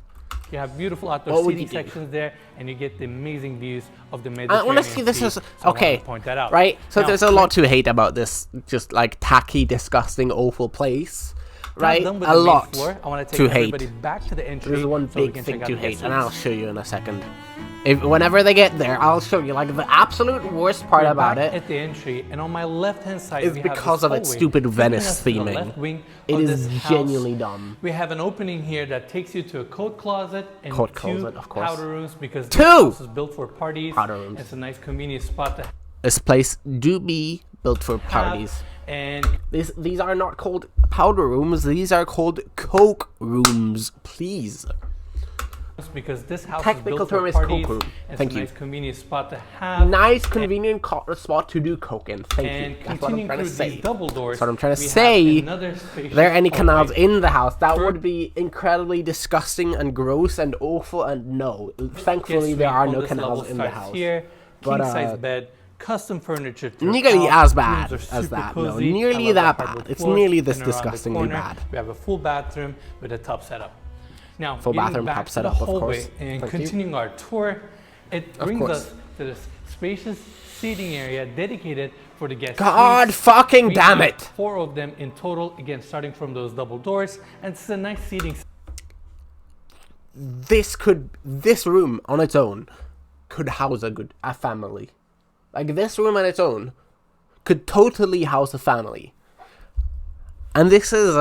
You have beautiful outdoor seating sections there, and you get the amazing views of the Mediterranean honestly, this Sea, is so I wanted okay, to point that out. right? So Now, there's a lot to hate about this, just like tacky, disgusting, awful place, right? done with A the main lot floor. I want to to take everybody hate. back to the entry. There's one so we big can thing check out to the hate, guest and I'll suites. show you in a second. Whenever they get there, I'll show you. Like, the absolute worst part We're about back it at the entry, and on my left-hand side, is we have because this of its hallway stupid taking Venice us to the theming. left wing It of is this house. genuinely dumb. We have an opening here that takes you to a coat closet and Coat two closet, of course. powder rooms because Two! this house is built for parties. Powder rooms. It's a nice convenient spot to This place do be built for have. parties. And These are not called powder rooms. These are called coke rooms, please. because this house Technical is built for term is parties, coke room. it's Thank a you. nice convenient spot to have. Nice, convenient spot to do coke in. Thank And you. That's what I'm continuing trying to through say. these double doors, That's what I'm trying to we have say. another spacious There are any canals hallway. in the house. That For- would be incredibly disgusting and gross and awful. And no, thankfully Guest there suite are on no this canals level in the starts house. Here, But, king size bed, custom furniture. Nearly throughout. as bad Rooms are as super that. No, cozy. nearly I love that the hardwood bad. It's floors, nearly this and around the disgustingly corner, bad. We have a full bathroom with a tub setup. Now, Full getting bathroom, back tub to setup, the of hallway course. and Thank you. continuing our tour, it brings course. us to this spacious seating area dedicated for the guests. God fucking We damn have it! 4 of them in total, again, starting from those double doors, and it's a nice seating. This room on its own could house a family. Like, this room on its own could totally house a family. And this is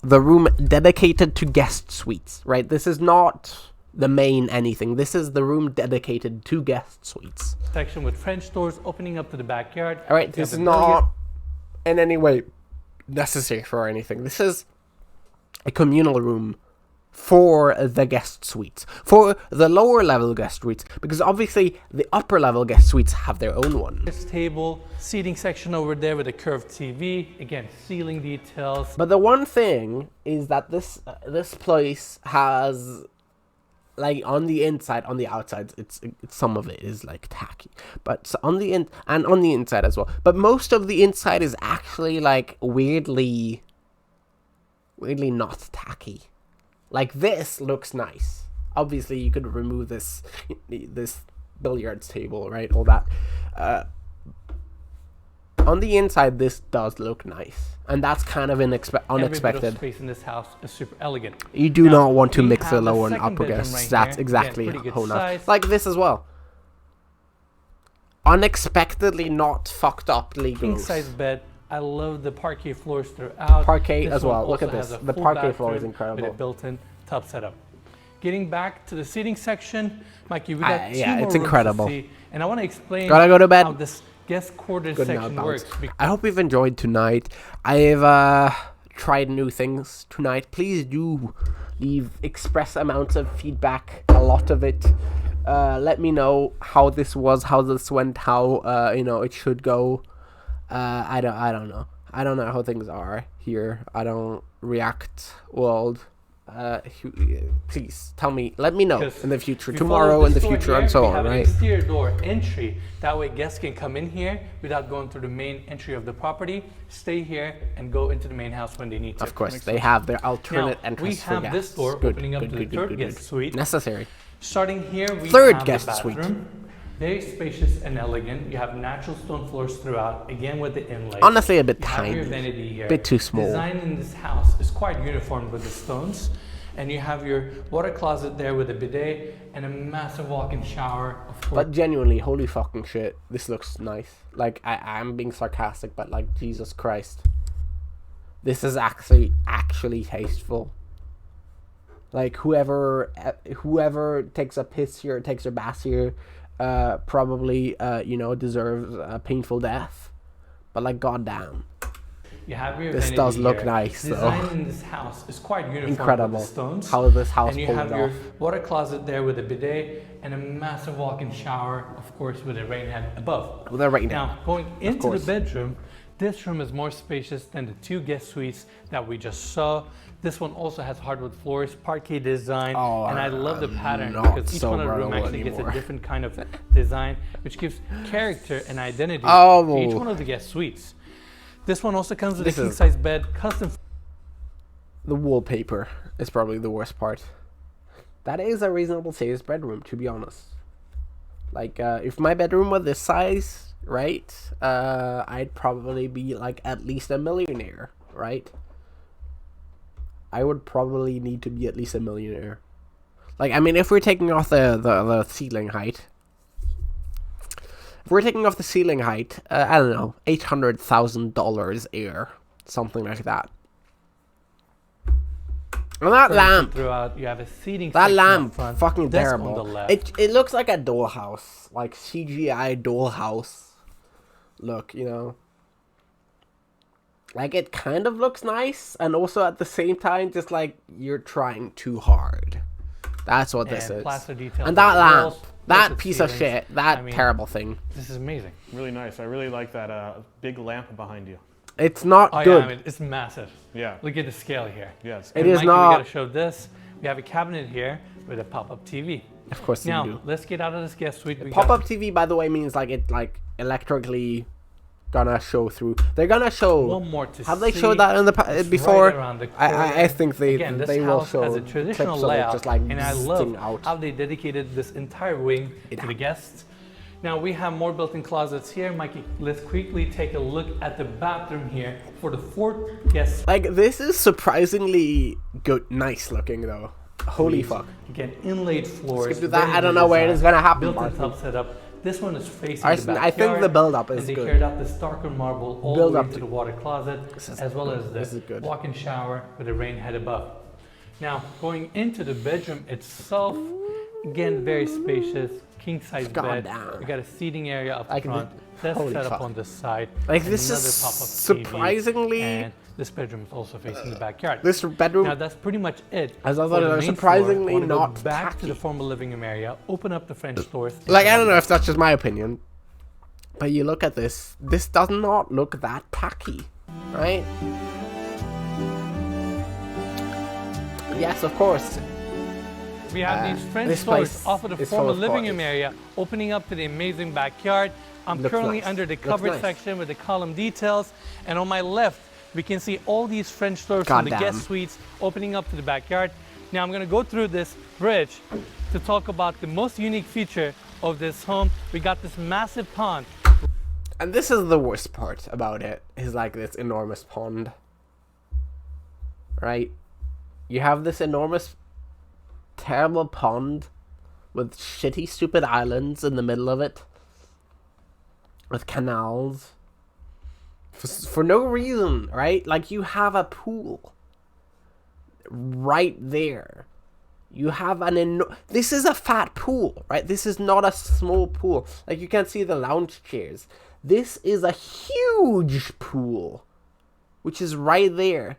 the room dedicated to guest suites, right? This is not the main anything. This is the room dedicated to guest suites. Section with French doors opening up to the backyard. All right, You this have is the billiard- not in any way necessary for anything. This is a communal room for the guest suites, for the lower level guest suites, because obviously the upper level guest suites have their own one. This table, seating section over there with a curved TV. Again, ceiling details. But the one thing is that this place has, like, on the inside, on the outside, it's some of it is like tacky, but on the inside as well. But most of the inside is actually like weirdly not tacky. Like, this looks nice. Obviously, you could remove this billiards table, right? All that. On the inside, this does look nice, and that's kind of Every bit of unexpected. space in this house is super elegant. You do Now, not want to we mix the have lower and second upper bedroom guests. right That's here. exactly Again, pretty good how nice. size. Like this as well. Unexpectedly not fucked up King legals. size bed. I love the parquet floors throughout. Parquet This as one well. Look at also this. has a The full parquet floor is bathroom incredible. with a built-in tub setup. Getting back to the seating section, Mikey, we got two yeah, more it's rooms incredible. to see, and I want to explain Gotta go to bed. how this guest quarters Good night, section bounce. works. I hope you've enjoyed tonight. I've tried new things tonight. Please do express amounts of feedback, a lot of it. Let me know how this was, how this went, how it should go. I don't know. I don't know how things are here. I don't react world. Please tell me. Let me know in the future, If you tomorrow, follow in the this door future, here, and so we on. have an Right? exterior door entry. That way, guests can come in here without going through the main entry of the property. Stay here and go into the main house when they need to. Of course, they have their alternate Now, entrance we for have guests. this door Good, opening up good, to the good, third good, guest good. suite. Necessary. Starting here, we Third have guest the suite. bathroom. Very spacious and elegant. You have natural stone floors throughout, again with the inlay. Honestly, a bit You have your tiny. vanity here. Bit too small. Design in this house is quite uniform with the stones. And you have your water closet there with a bidet and a massive walk-in shower, of course. But genuinely, holy fucking shit, this looks nice. Like, I'm being sarcastic, but like, Jesus Christ. This is actually tasteful. Like, whoever takes a piss here, takes a bath here, probably, deserves a painful death. But like, goddamn. You have your This vanity does look here. nice, though. Design in this house is quite uniform Incredible. with the stones. How this house And you pulled have it your off. water closet there with a bidet and a massive walk-in shower, of course, with a rain head above. With a rain head. Now, going into the course. bedroom, this room is more spacious than the two guest suites that we just saw. This one also has hardwood floors, parquet design, and I love the pattern not because each so one of the room royal actually gets a anymore. different kind of design, which gives character and identity to each Oh. one of the guest suites. This one also comes with This a is- king-size bed, custom. The wallpaper is probably the worst part. That is a reasonable sized bedroom, to be honest. Like, if my bedroom were this size, right, I'd probably be, like, at least a millionaire, right? I would probably need to be at least a millionaire. Like, I mean, if we're taking off the ceiling height. If we're taking off the ceiling height, I don't know, $800,000 air. Something like that. And that lamp. Throughout, you have a seating that lamp, front, fucking desk terrible. on the left. It looks like a dollhouse. Like CGI dollhouse. Look, you know. Like, it kind of looks nice. And also at the same time, just like, you're trying too hard. That's what this is. And that lamp. That piece of shit. That terrible thing. This is amazing. Really nice. I really like that big lamp behind you. It's not good. Yeah, I mean, it's massive. Yeah. Look at the scale here. Yes. It is Mikey, not. We gotta show this. We have a cabinet here with a pop-up TV. Of course you do. Now, let's get out of this guest suite. Pop-up TV, by the way, means like it electrically gonna show through. They're gonna show. One more to have they showed that in the before? Right I think they Again, this they will house show has a traditional clips of it layout, just like and I love out. how they dedicated this entire wing to the guests. Now we have more built-in closets here. Mikey, let's quickly take a look at the bathroom here for the 4th guest. Like, this is surprisingly good, nice looking though. Holy fuck. Again, inlaid floors. Skip to that. I don't know where it is gonna happen. Built-in tub setup. This one is facing the backyard. I think the build-up is and they good. carried out this darker marble all the way to the water closet, as well as the walk-in shower with a rain head above. Now, going into the bedroom itself, again, very spacious, king-size bed. We got a seating area up front. Desk set up on this side. Like, this is surprisingly. And this bedroom is also facing the backyard. This bedroom. Now that's pretty much it. As I thought, it was surprisingly floor. not go back tacky. to the formal living room area. Open up the French doors. Like, I don't know if that's just my opinion, but you look at this. This does not look that tacky, right? Yes, of course. We have these French doors off of the formal living room area, opening up to the amazing backyard. I'm currently under the covered section with the column details, and on my left, we can see all these French doors from the guest suites opening up to the backyard. Now I'm going to go through this bridge to talk about the most unique feature of this home. We got this massive pond. And this is the worst part about it, is like this enormous pond. Right? You have this enormous, terrible pond with shitty, stupid islands in the middle of it. With canals. For no reason, right? Like, you have a pool right there. You have this is a fat pool, right? This is not a small pool. Like, you can see the lounge chairs. This is a huge pool, which is right there.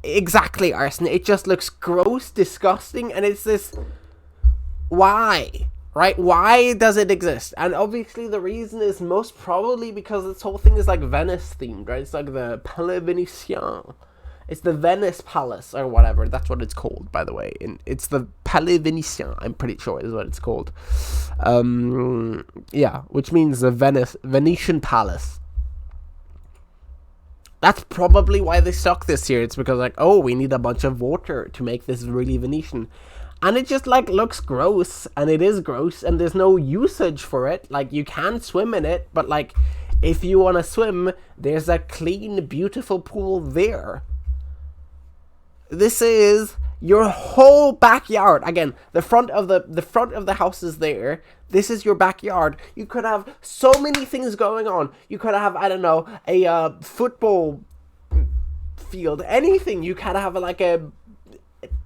Exactly, Arson. It just looks gross, disgusting, and it's this. Why? Right? Why does it exist? And obviously the reason is most probably because this whole thing is like Venice themed, right? It's like the Palais Venetian. It's the Venice Palace or whatever. That's what it's called, by the way. It's the Palais Venetian, I'm pretty sure is what it's called. Yeah, which means the Venetian Palace. That's probably why they stuck this here. It's because, like, oh, we need a bunch of water to make this really Venetian. And it just, like, looks gross, and it is gross, and there's no usage for it. Like, you can swim in it, but, like, if you want to swim, there's a clean, beautiful pool there. This is your whole backyard. Again, the front of the house is there. This is your backyard. You could have so many things going on. You could have, I don't know, a football field, anything. You could have like a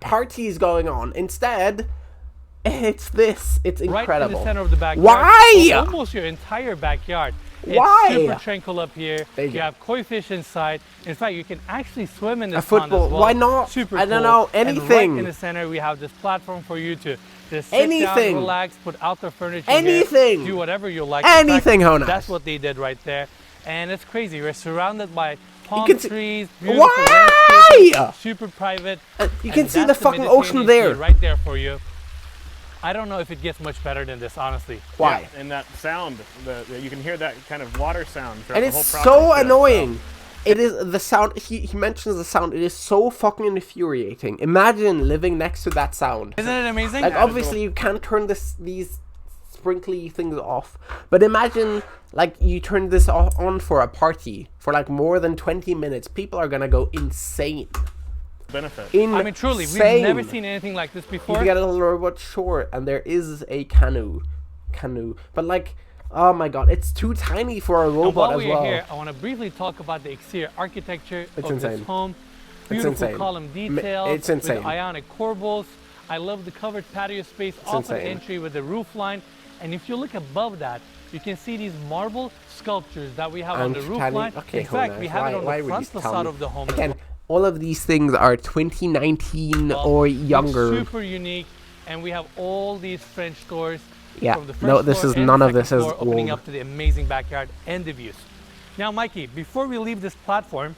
parties going on. Instead, it's this. It's incredible. Right in the center of the backyard. Why? Almost your entire backyard. It's Why? super tranquil up here. You have koi fish inside. In fact, you can actually swim in this pond football. as well. Why not? Super I don't cool. know. Anything. And right in the center, we have this platform for you to just sit down, relax, put outdoor furniture Anything. here, do whatever you like. Anything, fact, that's what they did right there. And it's crazy. We're surrounded by palm trees, beautiful Why? super private. You can see the fucking ocean there. Right there for you. I don't know if it gets much better than this, honestly. Why? Yeah, and that sound, you can hear that kind of water sound throughout And the it's whole property. so annoying. It is the sound. He mentions the sound. It is so fucking infuriating. Imagine living next to that sound. Isn't it amazing? Like, obviously, you can't turn these sprinkly things off. But imagine, like, you turn this on for a party for like more than 20 minutes. People are gonna go insane. Benefit. I mean, truly, we've never seen anything like this before. You get a little robot, sure, and there is a canoe, but like, oh my god, it's too tiny for a robot as well. While we're here, I want to briefly talk about the exterior architecture of this home. Beautiful column detail. It's insane. With ionic corbels. I love the covered patio space off of the entry with the roof line. And if you look above that, you can see these marble sculptures that we have on the roof line. Okay, in fact, we have it on the front facade of the home. Again, all of these things are 2019 or younger. Super unique, and we have all these French doors. Yeah, From the first no, this floor is and none the of this second is floor, opening old. up to the amazing backyard and the views. Now, Mikey, before we leave this platform,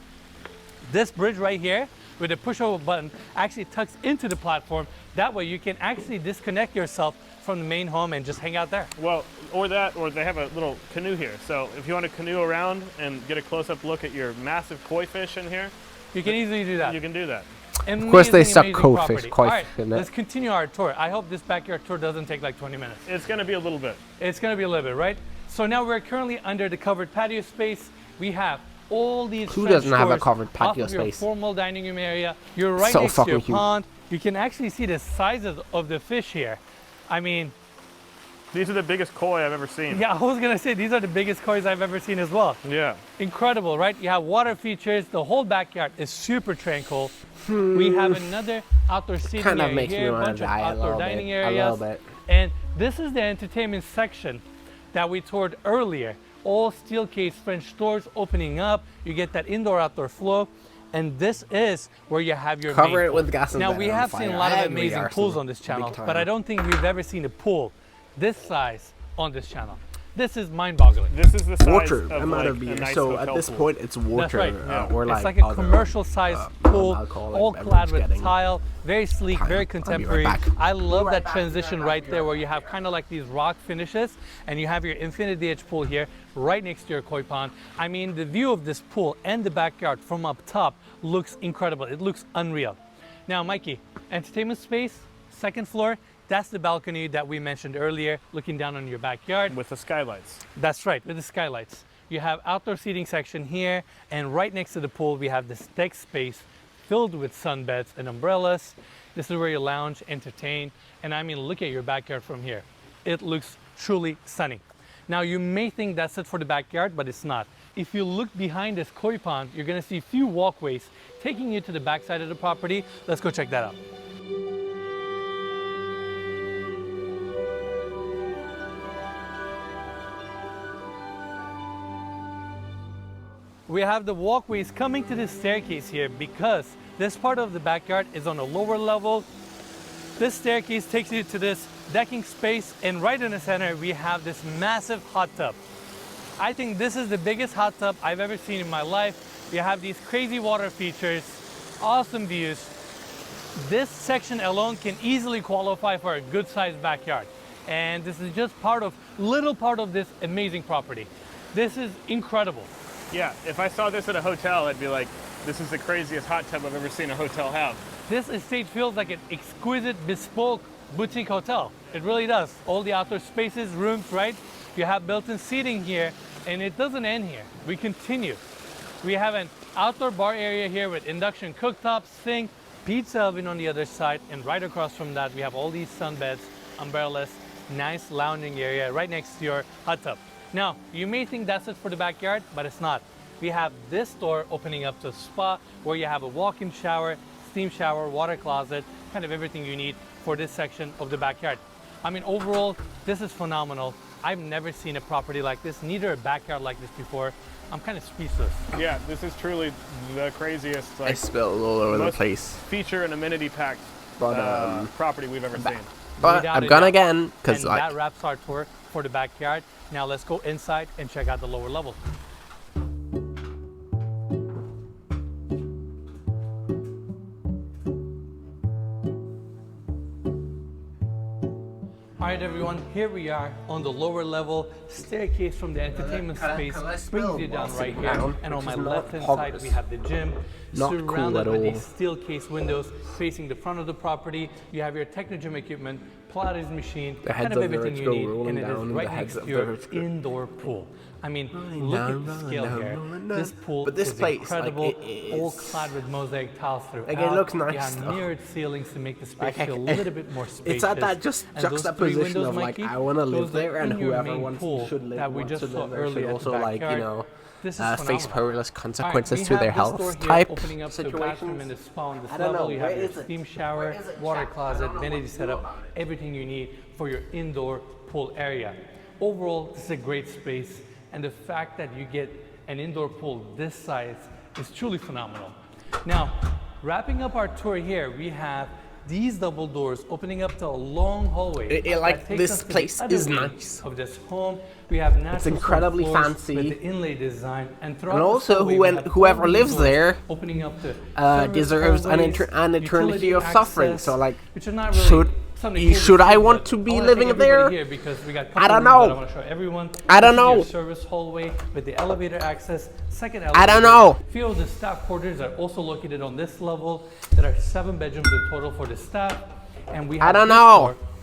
this bridge right here with a push-over button actually tucks into the platform. That way, you can actually disconnect yourself from the main home and just hang out there. Well, or they have a little canoe here. So if you want to canoe around and get a close-up look at your massive koi fish in here, you can easily do that. You can do that. Of course, they suck koi fish. All right, let's continue our tour. I hope this backyard tour doesn't take like 20 minutes. It's going to be a little bit. It's going to be a little bit, right? So now we're currently under the covered patio space. We have all these Who French doesn't have a doors covered patio off of your space? formal dining room area. You're right So next to your fucking huge. pond. You can actually see the sizes of the fish here. I mean, these are the biggest koi I've ever seen. yeah, I was gonna say these are the biggest koi I've ever seen as well. Yeah. Incredible, right? You have water features. The whole backyard is super tranquil. We have another outdoor seating Kind of area makes me here, a want bunch to of die a outdoor little dining bit. areas. A little bit. And this is the entertainment section that we toured earlier. All steel case French doors opening up. You get that indoor-outdoor flow. And this is where you have your Cover main it with gas and Now, then we on have fire. seen a lot of Every amazing arsenal, pools on this channel, big but time. I don't think we've ever seen a pool this size on this channel. This is mind-boggling. This is the size Water. of I'm out like of beer. a nice So at hotel this pool. point, it's water. That's right. Yeah. Or It's like like a other, commercial-sized pool, non-alcoholic all beverage clad with getting. tile, very sleek, very contemporary. back. I love that transition right there where you have kind of like these rock finishes and you have your infinity edge pool here right next to your koi pond. I mean, the view of this pool and the backyard from up top looks incredible. It looks unreal. Now, Mikey, entertainment space, second floor. That's the balcony that we mentioned earlier, looking down on your backyard. With the skylights. That's right, with the skylights. You have outdoor seating section here, and right next to the pool, we have this deck space filled with sunbeds and umbrellas. This is where you lounge, entertain, and I mean, look at your backyard from here. It looks truly stunning. Now, you may think that's it for the backyard, but it's not. If you look behind this koi pond, you're gonna see a few walkways taking you to the backside of the property. Let's go check that out. We have the walkways coming to the staircase here because this part of the backyard is on a lower level. This staircase takes you to this decking space, and right in the center we have this massive hot tub. I think this is the biggest hot tub I've ever seen in my life. You have these crazy water features, awesome views. This section alone can easily qualify for a good sized backyard. And this is just little part of this amazing property. This is incredible. Yeah, if I saw this at a hotel, I'd be like, this is the craziest hot tub I've ever seen a hotel have. This estate feels like an exquisite, bespoke boutique hotel. It really does. All the outdoor spaces, rooms, right? You have built-in seating here, and it doesn't end here. We continue. We have an outdoor bar area here with induction cooktops, sink, pizza oven on the other side, and right across from that, we have all these sunbeds, umbrellas, nice lounging area right next to your hot tub. Now, you may think that's it for the backyard, but it's not. We have this door opening up to a spa where you have a walk-in shower, steam shower, water closet, kind of everything you need for this section of the backyard. I mean, overall, this is phenomenal. I've never seen a property like this, neither a backyard like this before. I'm kind of speechless. Yeah, this is truly the craziest, I like, spilled all over the most place. feature and amenity packed But, property we've ever seen. But Without I'm a gonna doubt. again, because And like, that wraps our tour for the backyard. Now let's go inside and check out the lower level. Alright everyone, here we are on the lower level. Staircase from the entertainment space brings you down right here. And on my left hand side we have the gym. Surrounded by these steel case windows facing the front of the property. You have your Technogym equipment, Pilates machine, kind of everything you need, and it is right next to your indoor pool. I mean, look at the scale here. This pool is incredible, all clad with mosaic tiles throughout. Like, it looks nice. You have mirrored ceilings to make the space feel a little bit more spacious. It's at that just juxtaposition of like, I want to live there, and whoever wants should live there should also, like, you know, face perilous consequences to their health type situations. I don't know, you have your steam shower, water closet, vanity setup, everything you need for your indoor pool area. Overall, this is a great space, and the fact that you get an indoor pool this size is truly phenomenal. Now, wrapping up our tour here, we have these double doors opening up to a long hallway. Like, this place is nice. Of this home, we have natural, it's incredibly fancy, with the inlay design, and also whoever lives there deserves an eternity of suffering. So, like, should I want to be living there? I don't know. I don't know. Service hallway with the elevator access, second elevator. I don't know. A few of the staff quarters are also located on this level. There are 7 bedrooms in total for the staff, and we have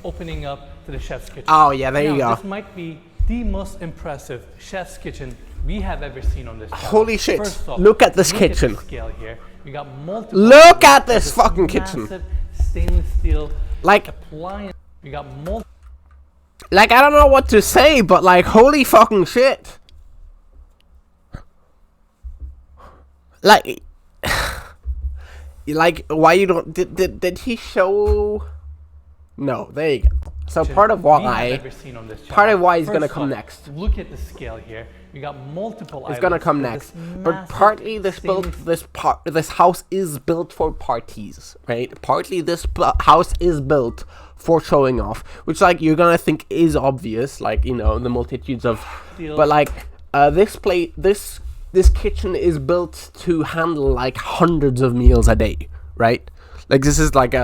opening up to the chef's kitchen. Oh yeah, there you go. This might be the most impressive chef's kitchen we have ever seen on this channel. Holy shit! Look at this kitchen. Scale here. We got multiple. Look at this fucking kitchen. Stainless steel. Like, appliance. We got multiple. Like, I don't know what to say, but like, holy fucking shit. Like, like, why you don't, did he show? No, there you go. So part of why he's gonna come next. Look at the scale here. We got multiple. It's gonna come next, but partly this house is built for parties, right? Partly this house is built for showing off, which, like, you're gonna think is obvious, like, you know, the multitudes of, but like, this kitchen is built to handle like hundreds of meals a day, right? Like, this is like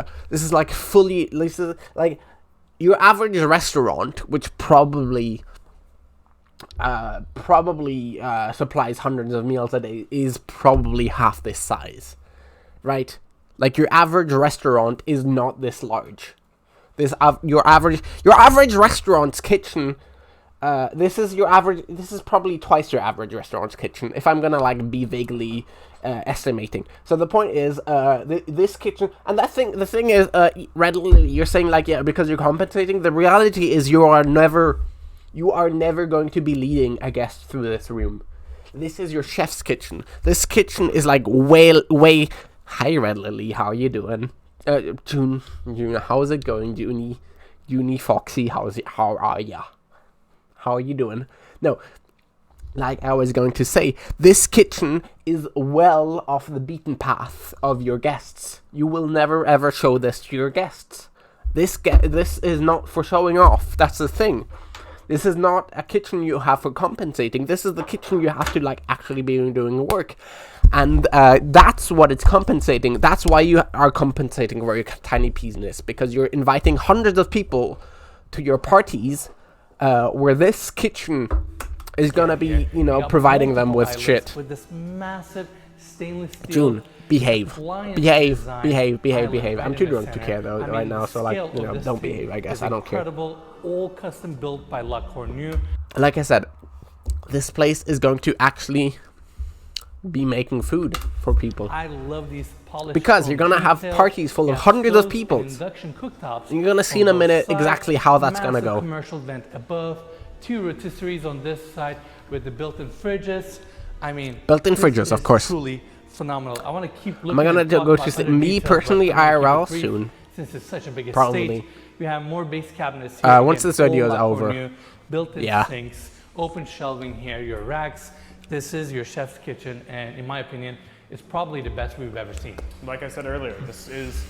your average restaurant, which probably supplies hundreds of meals a day, is probably half this size, right? Like, your average restaurant is not this large. Your average restaurant's kitchen. This is probably twice your average restaurant's kitchen, if I'm gonna, like, be vaguely estimating. So the point is, this kitchen, and the thing is, readily you're saying, like, yeah, because you're compensating. The reality is you are never going to be leading a guest through this room. This is your chef's kitchen. This kitchen is like way. Hi, Red Lily, how are you doing? June, how's it going, Junie Foxy? How are ya? How are you doing? No, like I was going to say, this kitchen is well off the beaten path of your guests. You will never ever show this to your guests. This is not for showing off. That's the thing. This is not a kitchen you have for compensating. This is the kitchen you have to, like, actually be doing work. And that's what it's compensating. That's why you are compensating for your tiny business, because you're inviting hundreds of people to your parties, where this kitchen is gonna be, you know, providing them with shit. With this massive stainless steel. June, behave. I'm too drunk to care though right now, so, like, you know, don't behave. I guess I don't care. Incredible, all custom built by La Cornue. Like I said, this place is going to actually be making food for people. I love these polished, because you're gonna have parties full of hundreds of people. Induction cooktops. You're gonna see in a minute exactly how that's gonna go. Commercial vent above, 2 rotisseries on this side with the built-in fridges. I mean, built-in fridges, of course. Truly phenomenal. I want to keep looking. Am I gonna go to see me personally IRL soon? Since it's such a big estate, probably. We have more base cabinets here. Once this video is over. Built-in sinks, open shelving here, your racks. This is your chef's kitchen, and in my opinion, it's probably the best we've ever seen. Like I said earlier, this is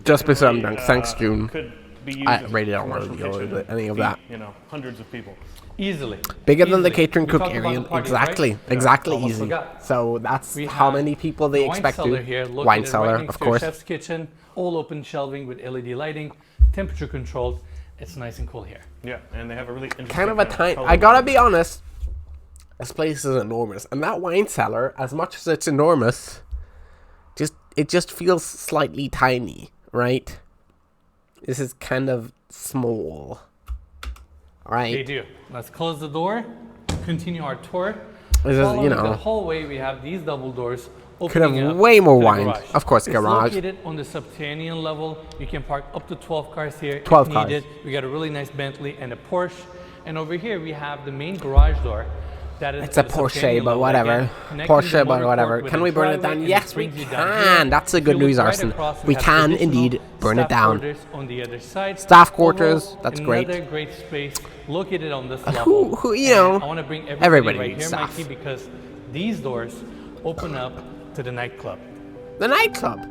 just because I'm drunk. Thanks, June. Could be used I really don't want to deal with any of that. You know, hundreds of people. Easily. Bigger than the catering cook area. Exactly. Right? Exactly. Easy. Forgot. So that's how many people they expect to. Here, wine cellar, right of course. Chef's kitchen, all open shelving with LED lighting, temperature controlled. It's nice and cool here. Yeah, and they have a really interesting Kind of a tiny. color I gotta palette. be honest. This place is enormous, and that wine cellar, as much as it's enormous, it just feels slightly tiny, right? This is kind of small. Right? They do. Let's close the door. Continue our tour. This is, Following you know, the hallway, we have these double doors. could have opening up way more to the wine. garage. Of course, It's garage. located on the subterranean level. You can park up to 12 cars here 12 if cars. needed. We got a really nice Bentley and a Porsche. And over here we have the main garage door. That is It's a at the Porsche, subterranean but level whatever. again, connecting Porsche, the but motor whatever. court with Can a we burn it driveway, down? and Yes, we brings you down can. here. That's a If good you look news, right Arson. across, We have can traditional indeed burn it staff down. quarters on the other side. Staff quarters, Although that's great. Another great space located on this level. Who, you know, And I want to bring everybody everybody right needs here, staff. Mikey, because these doors open up to the nightclub. The nightclub.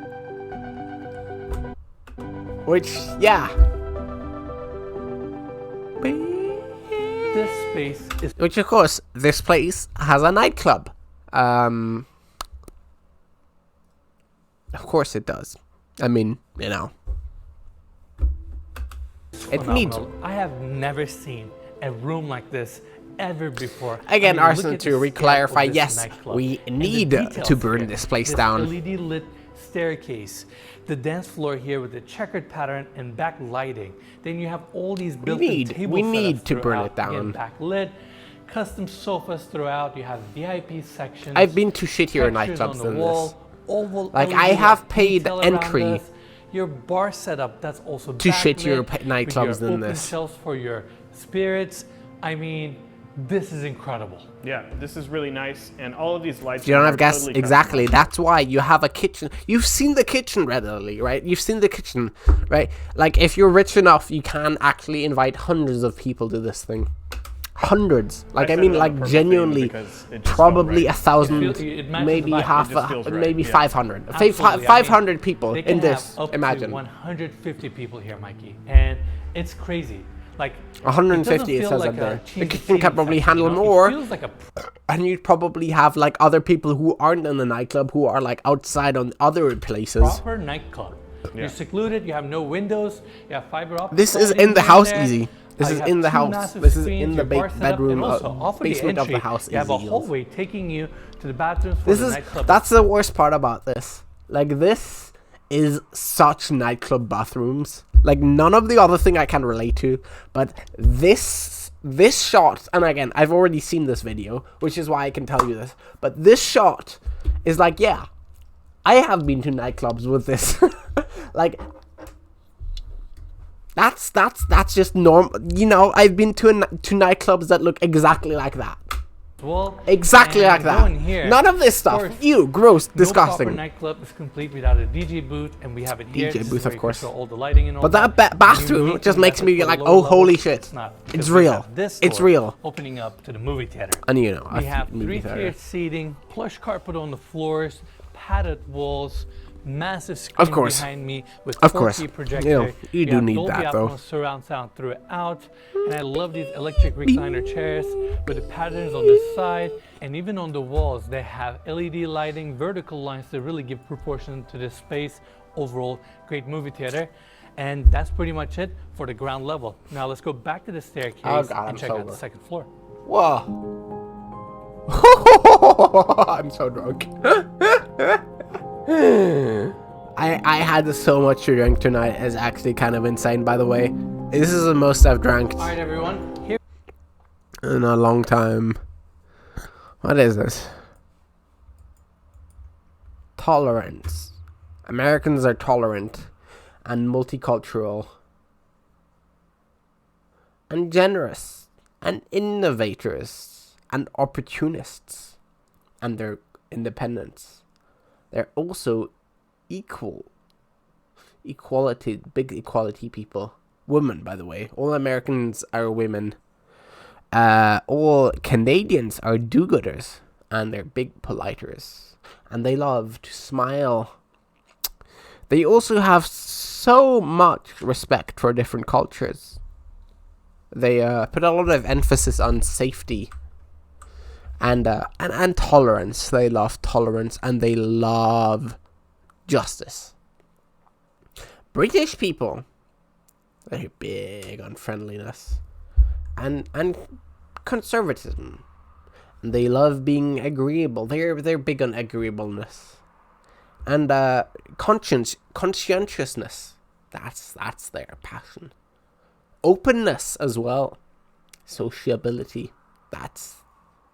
Which, yeah. This space is Which, of course, this place has a nightclub. Of course it does. I mean, you know. It needs. phenomenal. I have never seen a room like this ever before. Again, I mean, Arson, look at to the re-clarify, scale of this yes, nightclub we and the need details to burn here. this place This down. LED lit staircase, the dance floor here with the checkered pattern and backlighting. Then you have all these built-in table we setups need to burn throughout. it down. Again, backlit, custom sofas throughout. You have VIP sections. I've been to shittier textures on nightclubs the than wall, this. oval Like, LED I have paid detail around entry us, your bar setup that's also to shittier backlit nightclubs with your than open this. shelves for your spirits. I mean, this is incredible. Yeah, this is really nice, and all of these lights. You don't are have gas? totally Exactly. customized. That's why you have a kitchen. You've seen the kitchen readily, right? You've seen the kitchen, right? Like, if you're rich enough, you can actually invite hundreds of people to this thing. Hundreds. Like, I said mean, it on like, purpose, genuinely, because it just probably felt right. 1,000, It matches maybe the vibe. half, It just feels right, maybe yeah. 500. Absolutely. I mean, 500 people They can in this. have up Imagine. to 150 people here, Mikey, and it's crazy. Like 150 it doesn't says feel up like a there. The cheesy kitchen can seating probably section, handle you know? more. It feels like a And you'd probably have like other people who aren't in the nightclub who are like outside on other places. proper nightclub. You're secluded. You have no windows. You have fiber optic. This is lighting in the here house and there. easy. This You is have in the two house. massive This is screens, in the your bar setup, bedroom, and also off of the basement of the entry, house. You have a easy. hallway taking you to the bathrooms for This the is nightclub. that's the worst part about this. Like, this is such nightclub bathrooms. Like, none of the other thing I can relate to, but this shot, and again, I've already seen this video, which is why I can tell you this, but this shot is like, yeah, I have been to nightclubs with this. Like, that's just normal. You know, I've been to nightclubs that look exactly like that. well. Exactly And like that. going here, None of this stuff. course, Ew, gross, No proper disgusting. nightclub is complete without a DJ booth, and we have it here. DJ This is booth, where of you course. control all the lighting and all But that that. bathroom Unique just and makes me method for like, the oh, lower holy levels. shit. It's not, It's because we real. have this It's door real. Opening up to the movie theater. And you know, We have movie theater. three-tiered seating, plush carpet on the floors, padded walls, massive screen Of course. behind me with Of 4K course. projector. You know, you We do have need Dolby that, though. Atmos surround sound throughout, and I love these electric recliner chairs with the patterns on the side, and even on the walls they have LED lighting, vertical lines to really give proportion to this space. Overall, great movie theater. And that's pretty much it for the ground level. Now let's go back to the staircase Oh, God, I'm and check so out the good. second floor. Whoa. I'm so drunk. I had so much to drink tonight. It's actually kind of insane, by the way. This is the most I've drank All right, everyone. Here in a long time. What is this? Tolerance. Americans are tolerant and multicultural and generous and innovators and opportunists, and they're independents. They're also big equality people. Women, by the way. All Americans are women. All Canadians are do-gooders, and they're big politers, and they love to smile. They also have so much respect for different cultures. They put a lot of emphasis on safety and tolerance. They love tolerance, and they love justice. British people, They're big on friendliness and conservatism. And they love being agreeable. They're big on agreeableness. And conscientiousness. That's their passion. Openness as well. Sociability.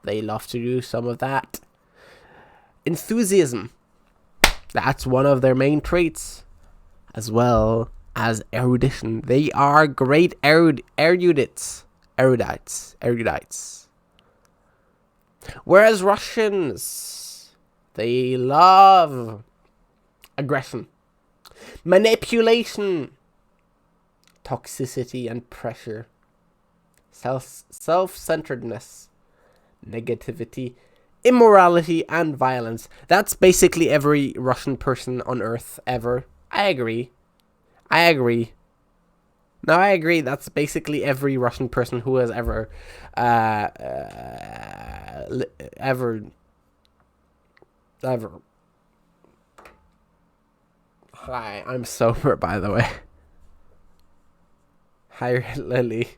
They love to do some of that. Enthusiasm. That's one of their main traits. As well as erudition. They are great erudites. Whereas Russians, they love aggression, manipulation, toxicity and pressure, self-centeredness, negativity, immorality and violence. That's basically every Russian person on earth ever. I agree. No, I agree. That's basically every Russian person who has ever Hi, I'm sober, by the way. Hi, Lily.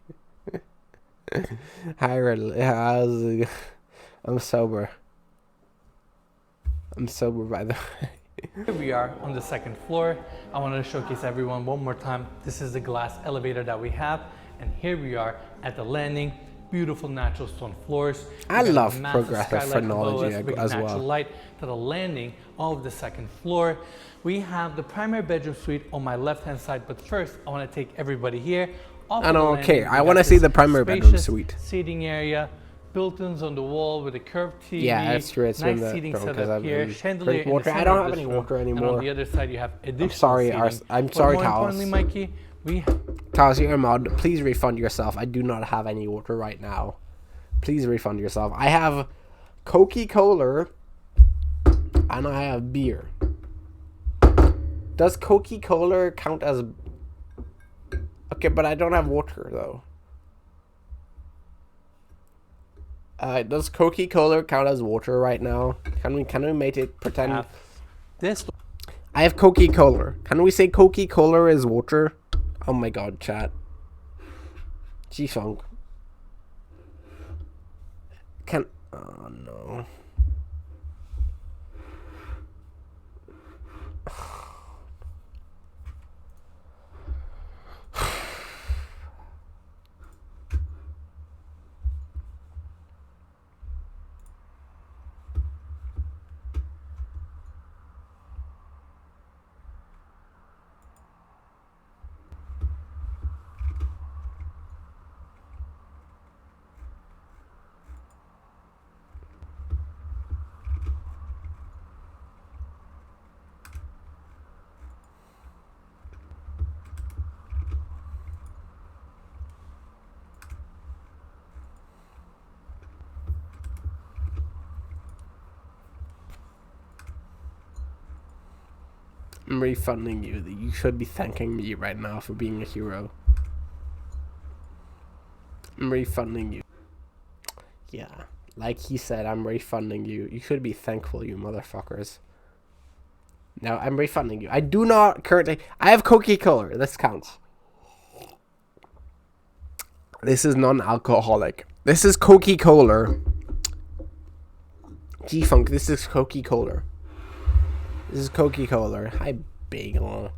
Hi, Lily. I'm sober. I'm sober, by the way. Here we are on the second floor. I wanted to showcase everyone one more time. This is the glass elevator that we have. And here we are at the landing. Beautiful natural stone floors. I love progressive phrenology as well. Natural light to the landing of the second floor. We have the primary bedroom suite on my left-hand side. But first, I want to take everybody here. I don't care. I want to see the primary bedroom suite. Seating area. Built-ins on the wall with a curved TV. Yeah, that's true. It's nice seating setup here. Chandelier in the center. I don't have any water anymore. And on the other side, you have additional seating. I'm sorry, more Taos. importantly, Mikey, Taos, you're a mod. Please refund yourself. I do not have any water right now. Please refund yourself. I have Coca-Cola and I have beer. Does Coca-Cola count as... Okay, but I don't have water though. Does Coca-Cola count as water right now? Can we make it pretend? This. I have Coca-Cola. Can we say Coca-Cola is water? Oh my god, chat. G-Funk. Oh no. I'm refunding you. You should be thanking me right now for being a hero. I'm refunding you. Yeah, like he said, I'm refunding you. You should be thankful, you motherfuckers. No, I'm refunding you. I do not currently... I have Coca-Cola. This counts. This is non-alcoholic. This is Coca-Cola. G-Funk, this is Coca-Cola. This is Coca-Cola. Hi, Bagel.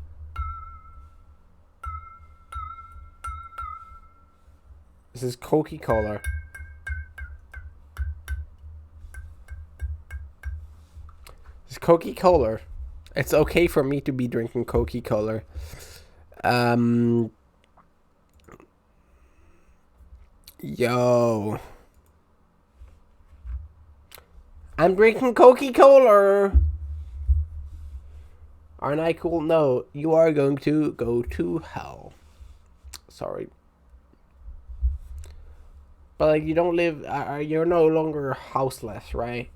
This is Coca-Cola. This is Coca-Cola. It's okay for me to be drinking Coca-Cola. Yo. I'm drinking Coca-Cola. Aren't I cool? No, you are going to go to hell. Sorry. But like, you don't live, you're no longer houseless, right?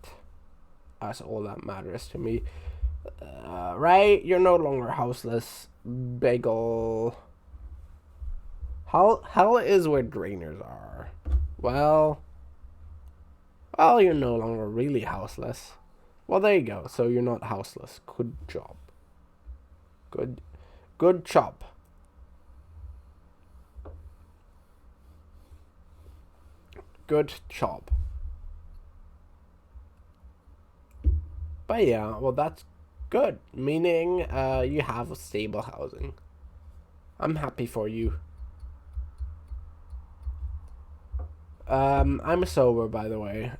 That's all that matters to me. Right? You're no longer houseless, Bagel. Hell is where drainers are. Well, you're no longer really houseless. Well, there you go. So you're not houseless. Good job. Good job. Good job. But yeah, well, that's good. Meaning, you have a stable housing. I'm happy for you. I'm sober, by the way.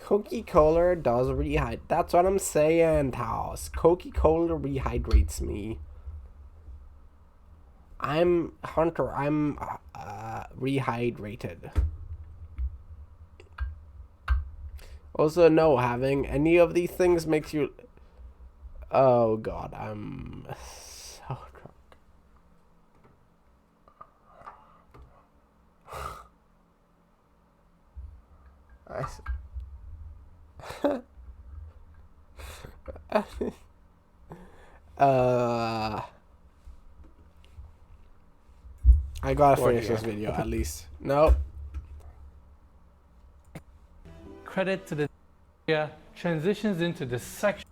Coca-Cola does rehydrate. That's what I'm saying, Taos. Coca-Cola rehydrates me. I'm Hunter. I'm rehydrated. Also, no, having any of these things makes you... Oh, God, I'm so drunk. I gotta finish this video at least. No. Credit to the transitions into this section.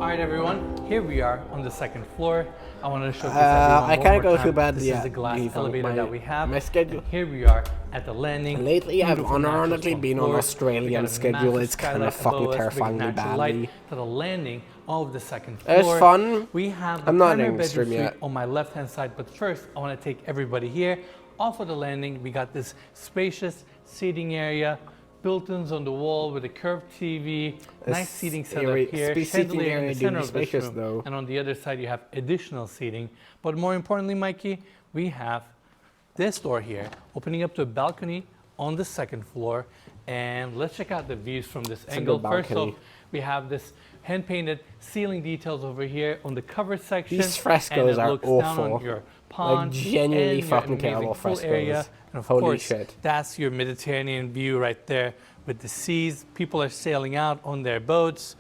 Alright everyone, here we are on the second floor. I wanted to showcase everyone I can't go time. too bad. This is the glass elevator that we have. My schedule. And here we are at the landing. Lately, I've Beautiful unironically been on Australian schedule. It's kind of fucking terrifying me badly. To the landing of the second floor. It's fun. We have the I'm not primary in stream bedroom yet. suite on my left hand side, but first I want to take everybody here. Off of the landing, we got this spacious seating area. Built-ins on the wall with a curved TV, nice seating setup here, chandelier in the center of this room, and on the other side you have additional seating. But more importantly, Mikey, we have this door here, opening up to a balcony on the second floor. And let's check out the views from this angle. First off, we have this hand-painted ceiling details over here on the cover section. These frescoes are awful. Down on your pond, like genuinely and fucking terrible frescoes. Area. And of Holy course, shit. That's your Mediterranean view right there with the seas. People are sailing out on their boats.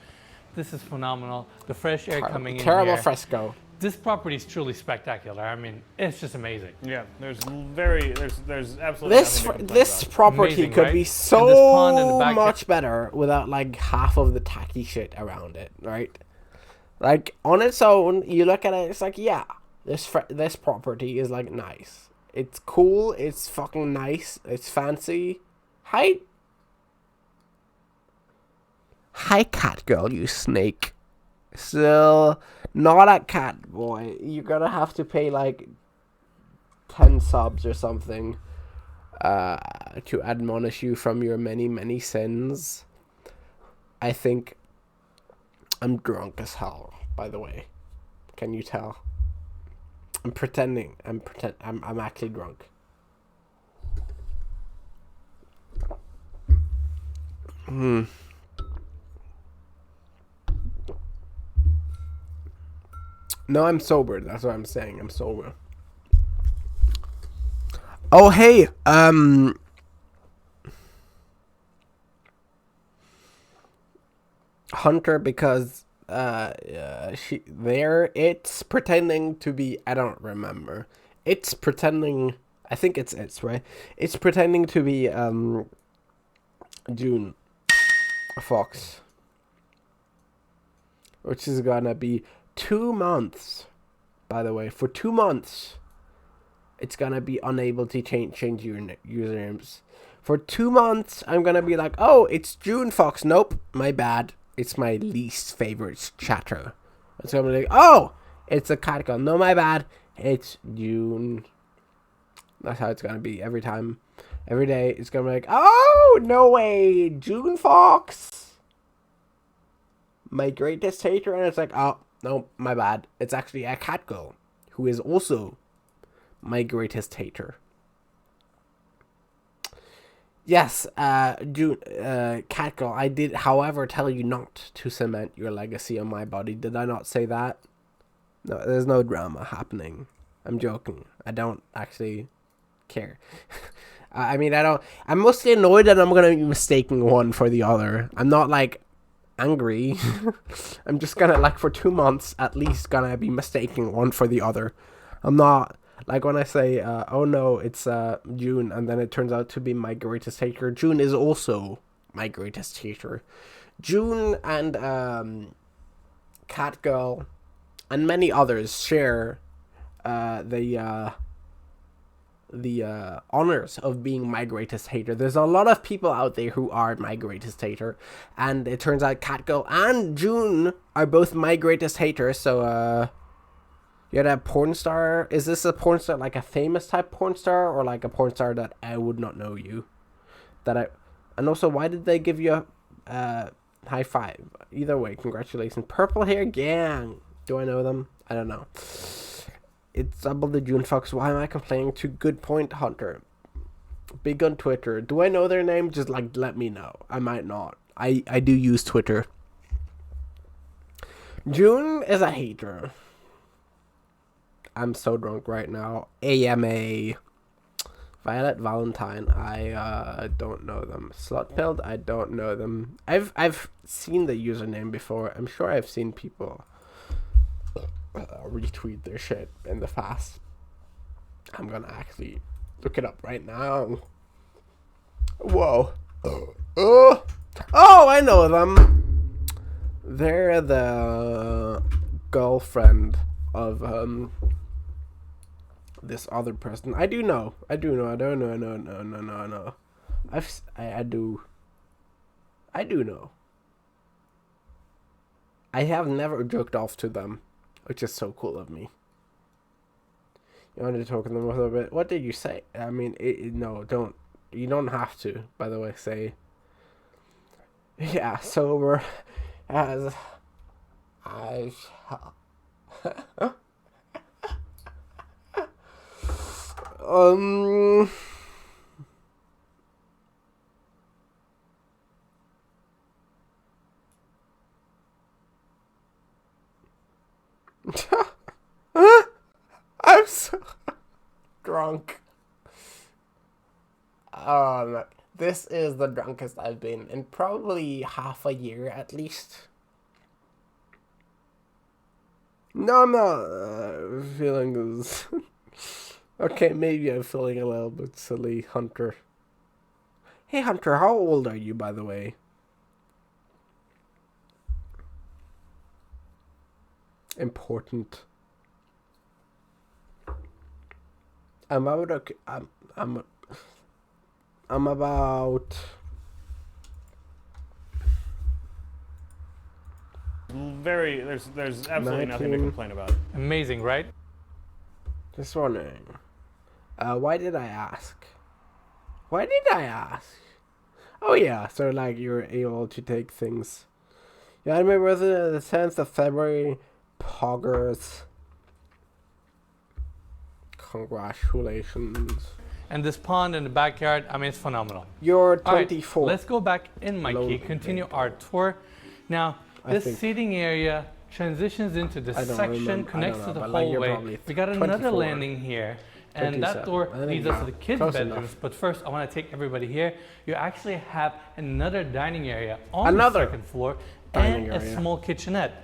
This is phenomenal. The fresh air coming in here. Terrible fresco. This property is truly spectacular. I mean, it's just amazing. Yeah, there's absolutely this property amazing, could right? be And so this pond in the back much better without like half of the tacky shit around it, right? Like on its own, you look at it, it's like, yeah, this property is like nice. It's cool. It's fucking nice. It's fancy. Hi, cat girl, you snake. Still not a cat boy. You're gonna have to pay like 10 subs or something to admonish you from your many sins. I think I'm drunk as hell, by the way. Can you tell? I'm pretending. I'm actually drunk. No, I'm sober. That's what I'm saying. I'm sober. Oh, hey. Hunter, because it's pretending to be, I don't remember. It's pretending, I think it's right. It's pretending to be June Fox, which is gonna be 2 months, by the way. For 2 months, it's gonna be unable to change your usernames. For 2 months, I'm gonna be like, oh, it's June Fox. Nope, my bad. It's my least favorite chatter. It's gonna be like, oh, it's a cat girl. No, my bad. It's June. That's how it's gonna be every time. Every day, it's gonna be like, oh, no way, June Fox. My greatest hater, and it's like, oh, no, my bad. It's actually a cat girl who is also my greatest hater. Yes, June, cat girl, I did, however, tell you not to cement your legacy on my body. Did I not say that? No, there's no drama happening. I'm joking. I don't actually care. I mean, I'm mostly annoyed that I'm going to be mistaking one for the other. I'm not, like, angry. I'm just gonna, like, for 2 months at least gonna be mistaking one for the other. I'm not, like, when I say oh no, it's June, and then it turns out to be my greatest hater. June is also my greatest hater. June and Catgirl, and many others share the honors of being my greatest hater. There's a lot of people out there who are my greatest hater, and it turns out Catgirl and June are both my greatest haters. So you're that porn star. Is this a porn star, like a famous type porn star, or like a porn star that I would not know you? And also, why did they give you a high five? Either way, congratulations. Purple Hair Gang. Do I know them? I don't know. It's Double the June Fox. Why am I complaining to Good Point Hunter? Big on Twitter. Do I know their name? Just like let me know. I might not. I do use Twitter. June is a hater. I'm so drunk right now. AMA. Violet Valentine. I don't know them. Slutpilled. I don't know them. I've seen the username before. I'm sure I've seen people retweet their shit in the past. I'm gonna actually look it up right now. Whoa. Oh, I know them. They're the girlfriend of this other person. I do know. I don't know. I do know. I have never jerked off to them, which is so cool of me. You want to talk to them a little bit? What did you say? I mean, no, don't. You don't have to, by the way, say. Yeah, sober as I shall. I'm so drunk. This is the drunkest I've been in probably half a year at least. No, I'm not feeling this. Okay, maybe I'm feeling a little bit silly, Hunter. Hey, Hunter, how old are you, by the way? Important. I'm about there's absolutely 19. nothing to complain about. Amazing, right? Just wondering. Why did I ask? Oh yeah, so like you're able to take things. Yeah, I remember the 10th of February. Poggers. Congratulations. And this pond in the backyard, I mean, it's phenomenal. You're All right, 24. let's go back in, Mikey. Continue our tour. Now, this seating area transitions into this section, connects to the hallway. We got another landing here. And that door leads us to the kids' bedrooms. But first, I want to take everybody here. You actually have another dining area on the second floor and a small kitchenette.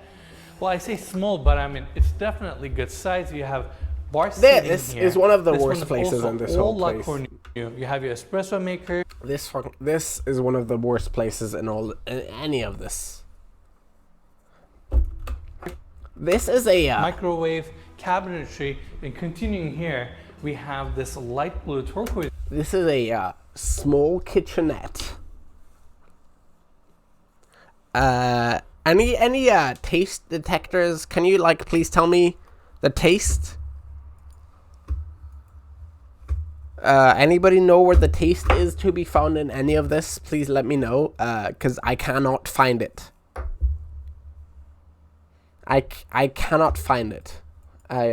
Well, I say small, but I mean, it's definitely good size. You have bar seating here. This is one of the worst places in this whole place. You have your espresso maker. This is one of the worst places in any of this. This is a microwave, cabinetry, and continuing here, we have this light blue turquoise. This is a small kitchenette. Any taste detectors? Can you like please tell me the taste? Anybody know where the taste is to be found in any of this? Please let me know, cause I cannot find it. I cannot find it. I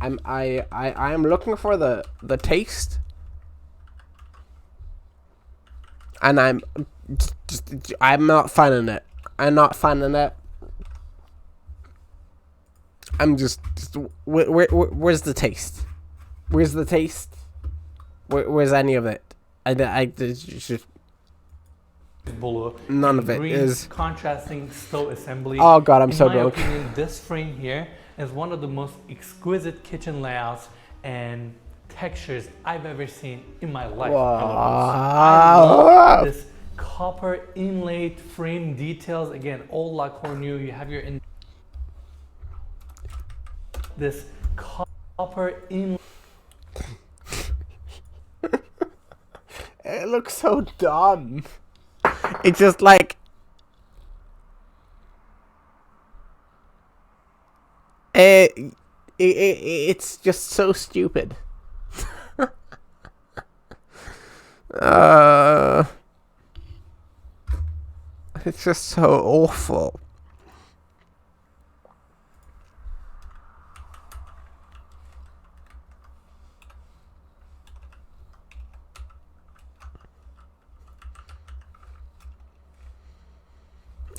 am looking for the taste, and I'm not finding it. I'm not finding it. I'm just where's the taste? Where's the taste? Where's any of it? Just none of it is contrasting stove assembly. Oh god, I'm so drunk. In my opinion, this frame here is one of the most exquisite kitchen layouts and textures I've ever seen in my life. I love this copper inlaid frame details. Again, old La Cornue. You have your this copper in. It looks so dumb. It's just like it's just so stupid. It's just so awful.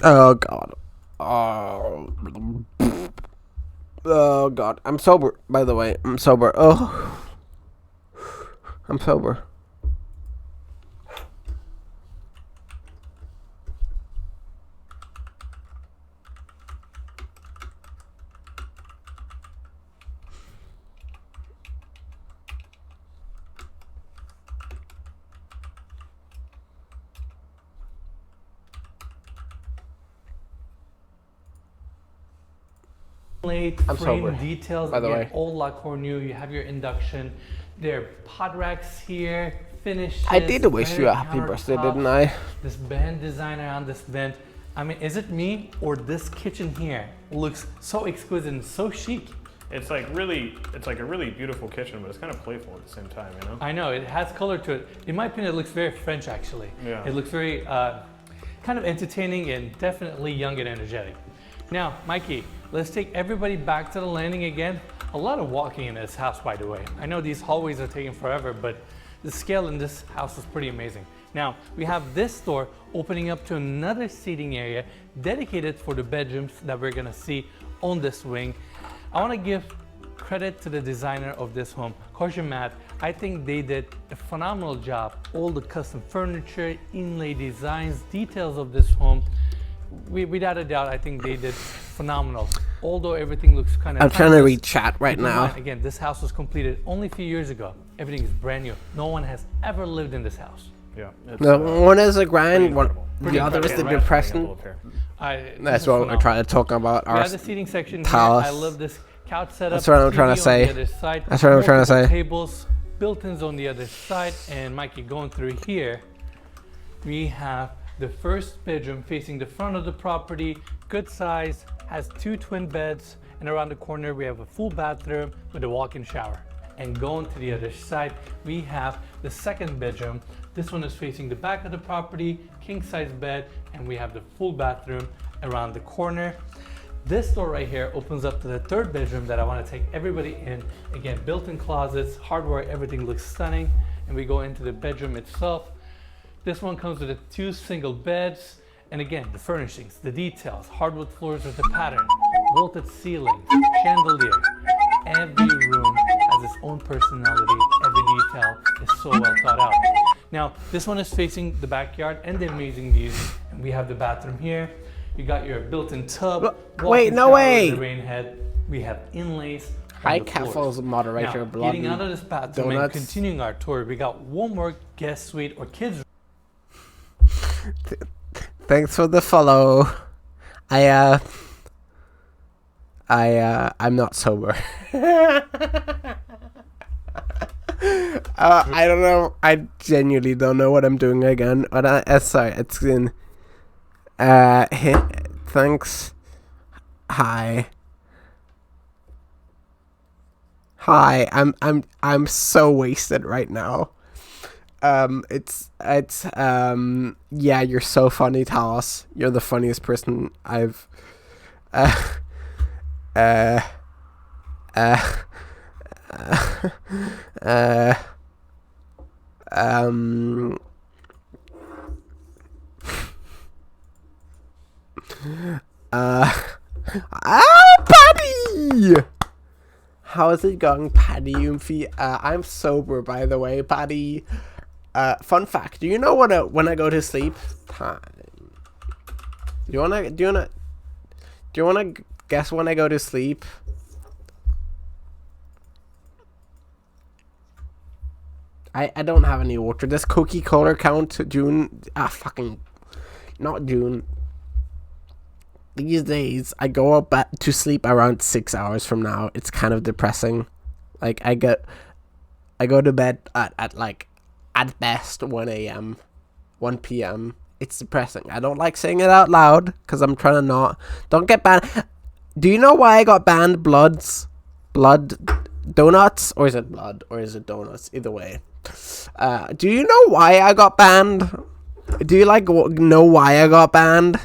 Oh god. Oh god. I'm sober, by the way. I'm sober. Oh. I'm sober. I'm sober, details, by the way. Old La Cornue, you have your induction. There are pot racks here, finishes. I did wish you a happy birthday, didn't I? This band design around this vent. I mean, is it me or this kitchen here looks so exquisite and so chic? It's like it's like a really beautiful kitchen, but it's kind of playful at the same time, you know? I know, it has color to it. In my opinion, it looks very French, actually. Yeah. It looks very kind of entertaining and definitely young and energetic. Now, Mikey, let's take everybody back to the landing again. A lot of walking in this house, by the way. I know these hallways are taking forever, but the scale in this house is pretty amazing. Now, we have this door opening up to another seating area dedicated for the bedrooms that we're gonna see on this wing. I wanna give credit to the designer of this home, Matt. I think they did a phenomenal job. All the custom furniture, inlay designs, details of this home. Without a doubt, I think they did phenomenal. Although everything looks kind of I'm trying to read chat right now. Again, this house was completed only a few years ago. Everything is brand new. No one has ever lived in this house. Yeah. No, one is a grand, one, the other is the depression. That's what we're trying to talk about. We have the seating section here. house. I love this couch setup. That's what I'm trying to say. That's what I'm trying to say. Tables, built-ins on the other side, and Mikey, going through here, we have the first bedroom facing the front of the property, good size, has 2 twin beds, and around the corner we have a full bathroom with a walk-in shower. And going to the other side, we have the second bedroom. This one is facing the back of the property, king-size bed, and we have the full bathroom around the corner. This door right here opens up to the third bedroom that I want to take everybody in. Again, built-in closets, hardware, everything looks stunning. And we go into the bedroom itself. This one comes with 2 single beds, and again, the furnishings, the details, hardwood floors with a pattern, vaulted ceilings, chandelier. Every room has its own personality. Every detail is so well thought out. Now, this one is facing the backyard and the amazing views. And we have the bathroom here. You got your built-in tub. Wait, no way! The rain head. We have inlays. Hi, Castle's moderator. Now, getting out of this bathroom and continuing our tour, we got one more guest suite or kids. Thanks for the follow. I'm not sober. I don't know. I genuinely don't know what I'm doing again. But sorry, it's in. Thanks. Hi. I'm so wasted right now. Yeah, you're so funny, Talos. You're the funniest person I've Paddy! How is it going, Paddy Oomphy? I'm sober, by the way, Paddy. Fun fact, do you know when I go to sleep? Time. Do you wanna guess when I go to sleep? I don't have any water. Does cookie color count? June? Fucking, not June. these days, I go up to sleep around 6 hours from now. It's kind of depressing. Like, I go to bed at like, at best, 1 a.m., 1 p.m. It's depressing. I don't like saying it out loud, because I'm trying to not... Don't get banned. Do you know why I got banned? Blood donuts? Or is it blood? Or is it donuts? Either way. Do you know why I got banned? Do you, like, know why I got banned?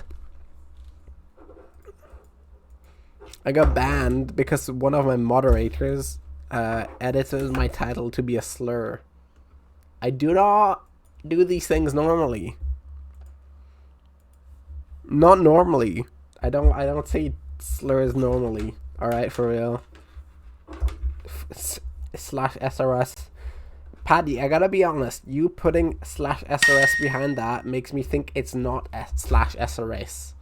I got banned because one of my moderators edited my title to be a slur. I do not do these things normally. Not normally. I don't say slurs normally. Alright, for real. Slash SRS. Paddy, I gotta be honest. You putting slash SRS behind that makes me think it's not slash SRS.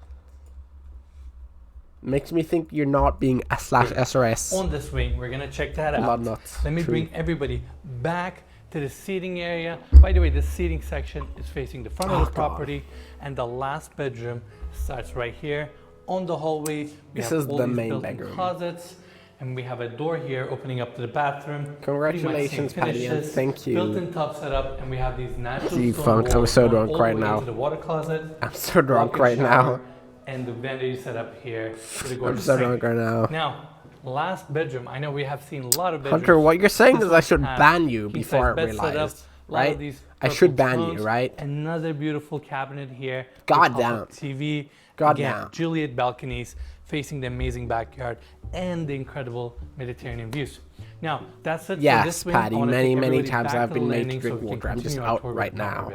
Makes me think you're not being a slash SRS. On this wing, we're gonna check that out. Let me bring everybody back to the seating area. By the way, the seating section is facing the front of the property, and the last bedroom starts right here on the hallway. This is the main bedroom. Closets, and we have a door here opening up to the bathroom. Congratulations, Paddy, and thank you. Built-in tub setup, and we have these natural stone walls. I'm so drunk right now. The water closet. I'm so drunk right now. And the vanity set up here. I'm so drunk right now. Now, last bedroom. I know we have seen a lot of bedrooms. Hunter, what you're saying is I should ban you before I realized, right? I should ban you, right? Another beautiful cabinet here. Goddamn. TV. Goddamn. Juliet balconies facing the amazing backyard and the incredible Mediterranean views. Now, that's it for this wing. Paddy, many times I've been made to drink water. I'm just out right now.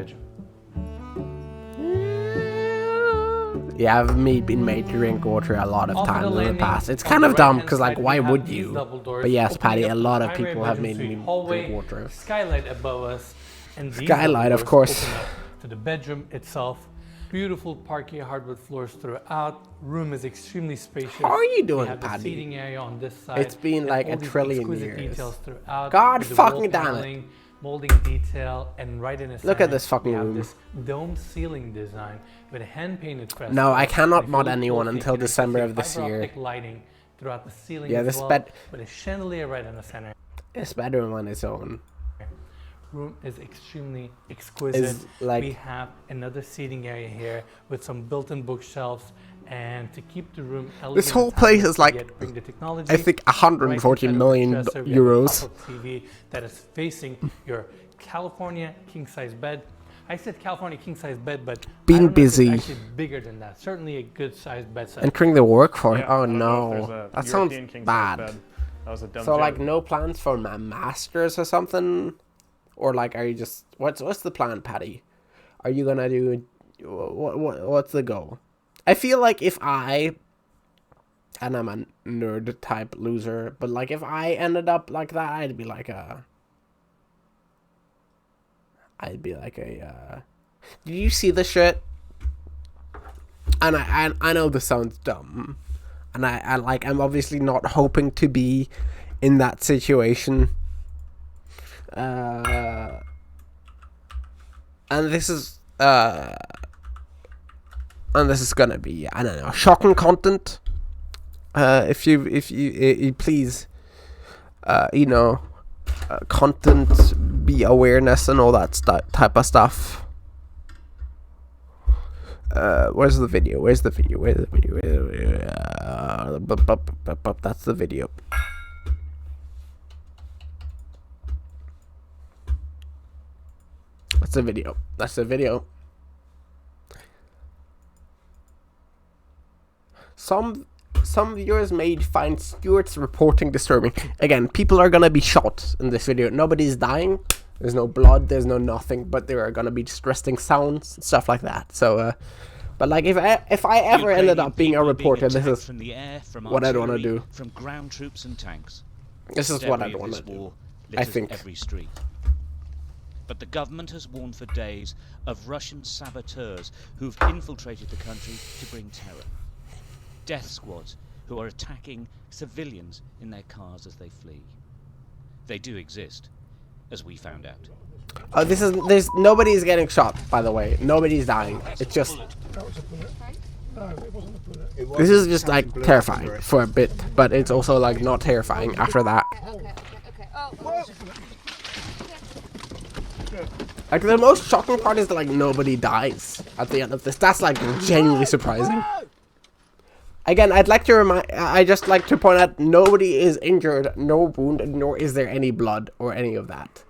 Yeah, I've been made to drink water a lot of times in the past. It's kind of dumb, because, like, why would you? But yes, Paddy, a lot of people have made me drink water. Skylight above us. And skylight, of course. To the bedroom itself. Beautiful parquet hardwood floors throughout. Room is extremely spacious. How are you doing, Paddy? Paddy? Seating area on this side. It's been like a trillion years. Details throughout. God fucking damn it. Molding detail, and right in the center, look at this fucking room. This dome ceiling design with a hand-painted fresco. No, I cannot mod anyone until December of this year. Lighting throughout the ceiling. Yeah, this bed with a chandelier right in the center. This bedroom on its own. Room is extremely exquisite. We have another seating area here with some built-in bookshelves, and to keep the room elegant, this whole place is like, I think, 140 million euros. TV that is facing your California king-size bed. I said California king-size bed, but being busy. It's actually bigger than that. Certainly a good-sized bed set. Entering the work for it. Yeah, oh no, that sounds bad. That was a dumb so joke. like no plans for my masters or something, or like are you just what's the plan, Paddy? Are you gonna do what's the goal? I feel like if and I'm a nerd type loser, but like if I ended up like that, I'd be like a. Did you see the shit? And I know this sounds dumb, and I'm obviously not hoping to be in that situation. And this is gonna be, I don't know, shocking content. If you please, content, be awareness and all that type of stuff. Where's the video? That's the video. That's the video. Some viewers may find Stuart's reporting disturbing. Again, people are gonna be shot in this video. Nobody's dying. There's no blood. There's no nothing. But there are gonna be distressing sounds and stuff like that. So, but like if I ever ended up being a reporter, this is what I'd want to do. From ground troops and tanks. This is what I'd want to do. I think. Every street. But the government has warned for days of Russian saboteurs who've infiltrated the country to bring terror. Death squads who are attacking civilians in their cars as they flee. They do exist, as we found out. There's nobody's getting shot, by the way. Nobody's dying. It's just This is just like terrifying for a bit, but it's also like not terrifying after that. Like the most shocking part is that like nobody dies at the end of this. That's like genuinely surprising. Again, I just like to point out nobody is injured, no wounded, nor is there any blood or any of that.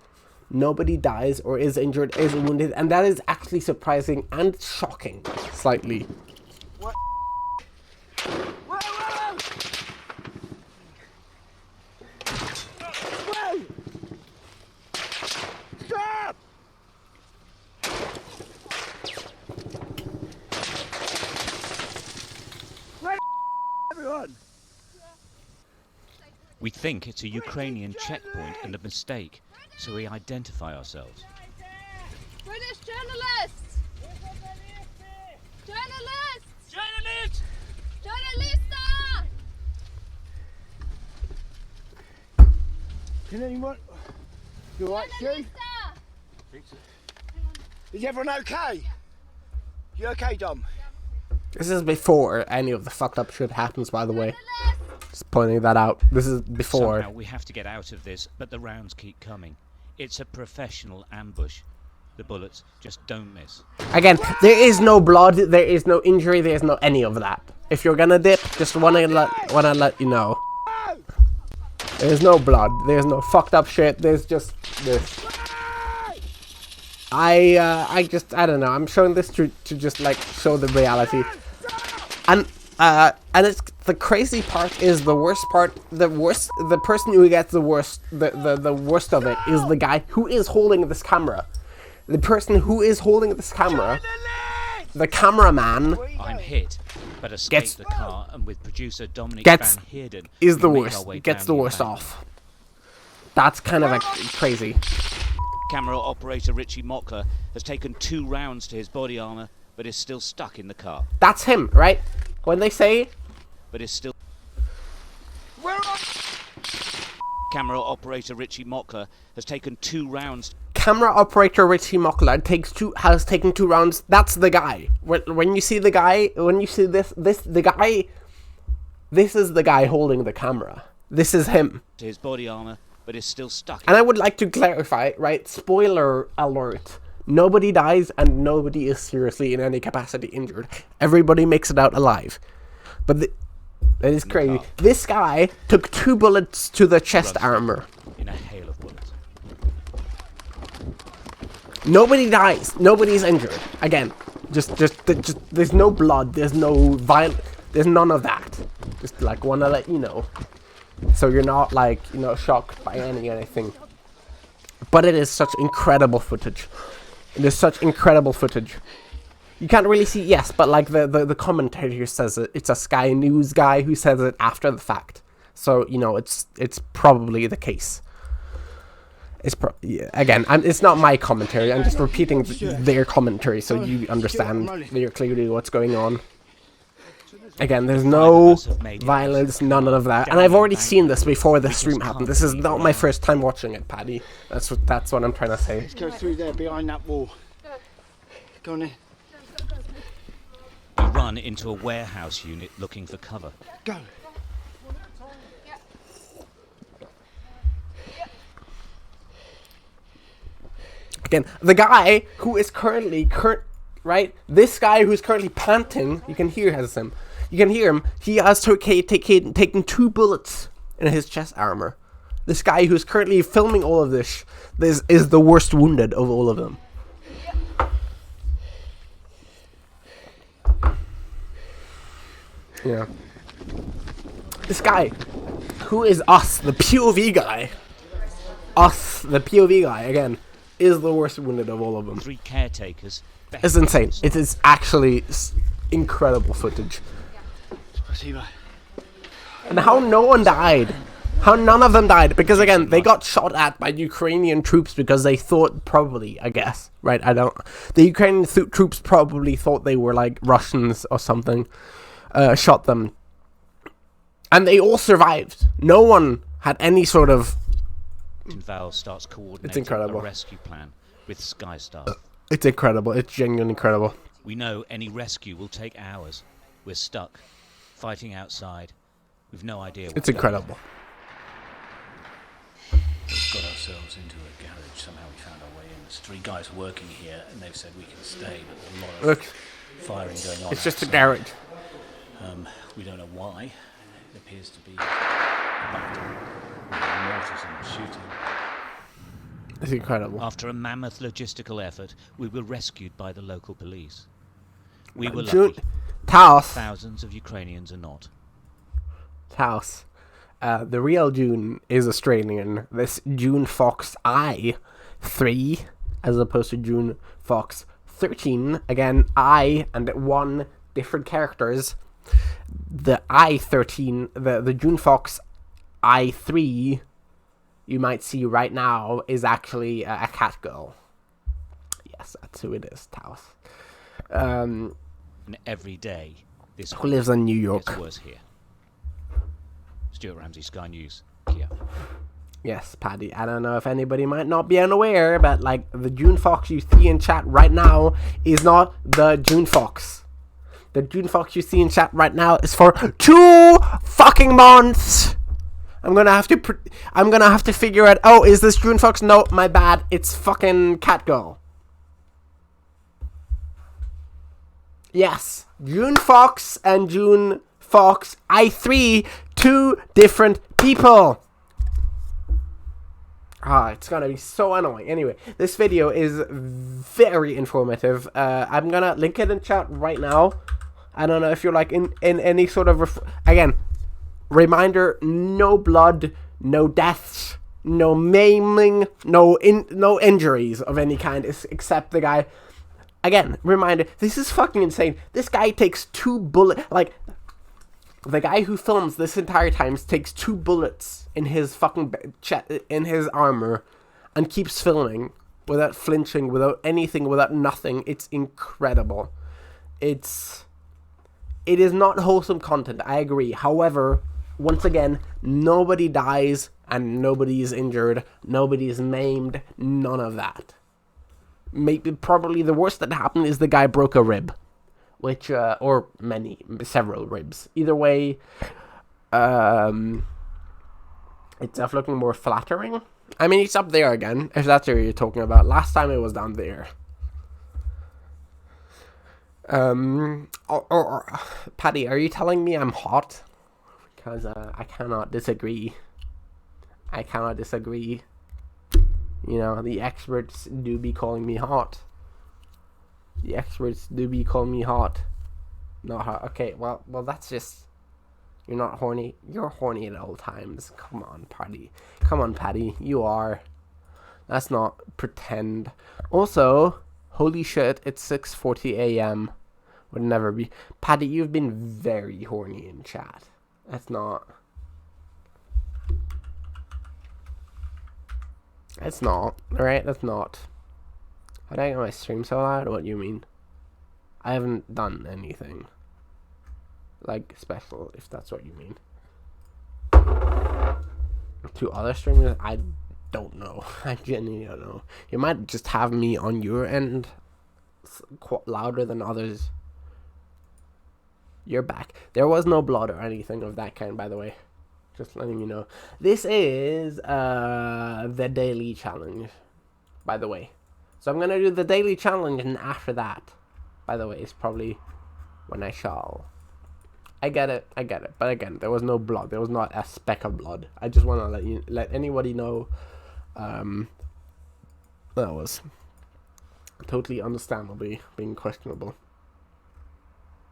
Nobody dies or is injured, is wounded, and that is actually surprising and shocking, slightly. We think it's a Ukrainian checkpoint and a mistake, so we identify ourselves. British journalists! Journalists! Journalists! Journalista! Can anyone... You alright, Stu? Is everyone okay? You okay, Dom? This is before any of the fucked up shit happens, by the way. Just pointing that out. This is before. Somehow we have to get out of this, but the rounds keep coming. It's a professional ambush. The bullets just don't miss. Again, there is no blood, there is no injury, there is no any of that. If you're gonna dip, just wanna let you know. There's no blood, there's no fucked up shit, there's just this. I don't know, I'm showing this to just like show the reality. And it's the crazy part is the person who gets the worst of it is the guy who is holding this camera. The person who is holding this camera, the cameraman, I'm hit, but escaped the car, and with producer Dominic Van Heerden is the worst. Gets the worst off. That's kind of like crazy. Camera operator Richie Mockler has taken 2 rounds to his body armor, but is still stuck in the car. That's him, right? When they say, but is still. Camera operator Richie Mockler has taken 2 rounds. Camera operator Richie Mockler has taken 2 rounds. That's the guy. When you see the guy, when you see this is the guy holding the camera. This is him. To his body armor, but is still stuck. And I would like to clarify, right? Spoiler alert. Nobody dies and nobody is seriously in any capacity injured. Everybody makes it out alive. But that is crazy. This guy took 2 bullets to the chest armor. In a hail of bullets. Nobody dies. Nobody's injured. Again, just there's no blood. There's no violence. There's none of that. Just like wanna let you know, so you're not like shocked by anything. But it is such incredible footage. It is such incredible footage. You can't really see, yes, but like the commentator says it. It's a Sky News guy who says it after the fact. So it's probably the case. Again, it's not my commentary. I'm just repeating their commentary so you understand very clearly what's going on. Again, there's no violence, none of that. And I've already seen this before the stream happened. This is not my first time watching it, Paddy. That's what I'm trying to say. Let's go through there, behind that wall. Go on in. We run into a warehouse unit looking for cover. Go. Again, the guy who is currently right? This guy who's currently panting, you can hear him. He has taken 2 bullets in his chest armor. This guy who's currently filming all of this is the worst wounded of all of them. Yeah. This guy, who is us, the POV guy. Us, the POV guy, again, is the worst wounded of all of them. 3 caretakers. It's insane. It is actually incredible footage. And how no one died. How none of them died. Because again, they got shot at by Ukrainian troops because they thought probably, I guess, right? The Ukrainian troops probably thought they were like Russians or something. Shot them. And they all survived. No one had any sort of... Val starts coordinating a rescue plan with Sky Staff. It's incredible. It's genuinely incredible. We know any rescue will take hours. We're stuck, fighting outside. We've no idea what's It's incredible. We've got ourselves into a garage. Somehow we found our way in. There's 3 guys working here, and they've said we can stay, but there's a lot of firing going on. It's just outside. a garage. We don't know why. It appears to be battle with mortars and shooting. It's incredible. After a mammoth logistical effort, we were rescued by the local police. We were June, lucky. Taos. Thousands of Ukrainians are not. Taos. The real June is Australian. This June Fox I3, as opposed to June Fox 13. Again, I and 1 different characters. The I13, the June Fox I3, you might see right now, is actually a cat girl. Yes, that's who it is, Taos. And every day, this who lives in New York. Gets worse here. Stuart Ramsey, Sky News, Kia. Yes, Paddy. I don't know if anybody might not be unaware, but like the June Fox you see in chat right now is not the June Fox. The June Fox you see in chat right now is for 2 fucking months. I'm gonna have to figure out. Oh, is this June Fox? No, my bad. It's fucking Catgirl. Yes, June Fox and June Fox I3, 2 different people. It's gonna be so annoying. Anyway, this video is very informative. I'm gonna link it in chat right now. I don't know if you're like in any sort of again, reminder: no blood, no deaths, no maiming, no injuries of any kind, except the guy. Again, reminder: this is fucking insane. This guy takes 2 bullets. Like the guy who films this entire time takes 2 bullets in his fucking in his armor, and keeps filming without flinching, without anything, without nothing. It's incredible. It is not wholesome content, I agree. However, once again, nobody dies and nobody is injured, nobody is maimed, none of that. Maybe probably the worst that happened is the guy broke a rib, which or several ribs. Either way, it's definitely looking more flattering. I mean, it's up there again, if that's what you're talking about. Last time it was down there. Paddy, are you telling me I'm hot? Because I cannot disagree. I cannot disagree. You know, the experts do be calling me hot. The experts do be calling me hot. Not hot. Okay, well, that's just... You're not horny. You're horny at all times. Come on, Paddy. Come on, Paddy. You are. Let's not pretend. Also... Holy shit, it's 6:40 a.m. Would never be. Paddy, you've been very horny in chat. That's not. It's not. Alright, that's not. How did I get my stream so loud? What do you mean? I haven't done anything. Like, special, if that's what you mean. To other streamers, I don't know. I genuinely don't know. You might just have me on your end louder than others. You're back. There was no blood or anything of that kind, by the way. Just letting you know. This is the daily challenge, by the way. So I'm gonna do the daily challenge, and after that, by the way, is probably when I shall. I get it. But again, there was no blood. There was not a speck of blood. I just want to let anybody know. That was totally understandably being questionable.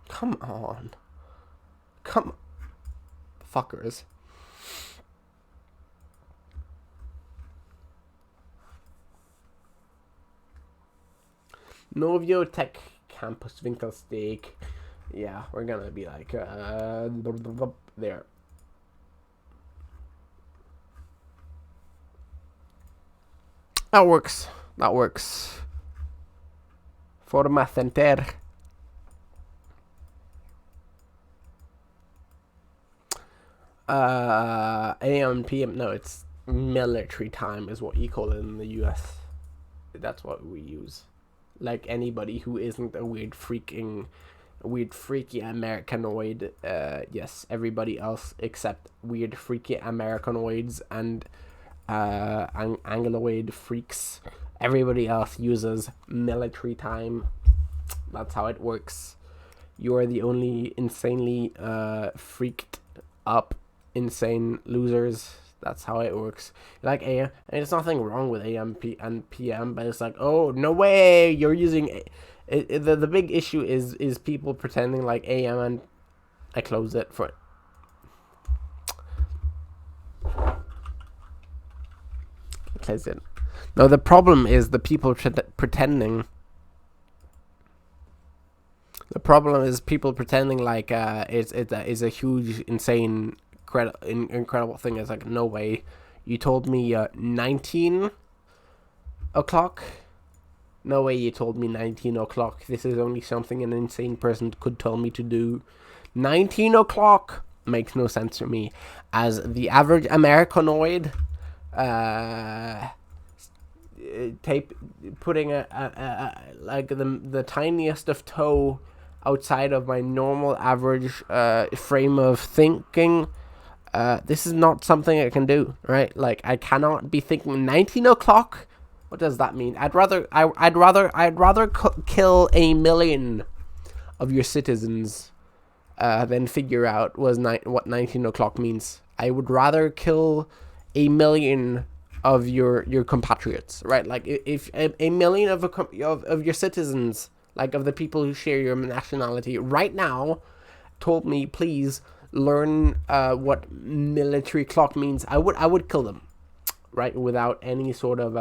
Come on. Fuckers. Novio Tech Campus Winkelsteak. Yeah, we're gonna be like there. That works. Forma center. AM, PM. No, it's military time is what you call it in the US. That's what we use. Like anybody who isn't a weird freaking weird freaky Americanoid. Yes, everybody else except weird freaky Americanoids and Angloid freaks. Everybody else uses military time. That's how it works. You are the only insanely freaked up, insane losers. That's how it works. Like AM, and there's nothing wrong with AM and PM, but it's like, oh no way, you're using. The big issue is people pretending like AM and I close it for. Close it. No, the problem is the people pretending. The problem is people pretending like it's a huge, insane, incredible thing. It's like, no way. You told me 19 o'clock? No way you told me 19 o'clock. This is only something an insane person could tell me to do. 19 o'clock makes no sense to me. As the average Americanoid, putting like the tiniest of toe outside of my normal average frame of thinking, this is not something I can do, right? Like, I cannot be thinking 19 o'clock. What does that mean? I'd rather kill 1 million of your citizens than figure out what 19 o'clock means. I would rather kill 1 million of your compatriots, right? Like, if 1 million of your citizens, like of the people who share your nationality right now, told me, please learn what military clock means, I would kill them, right? Without any sort of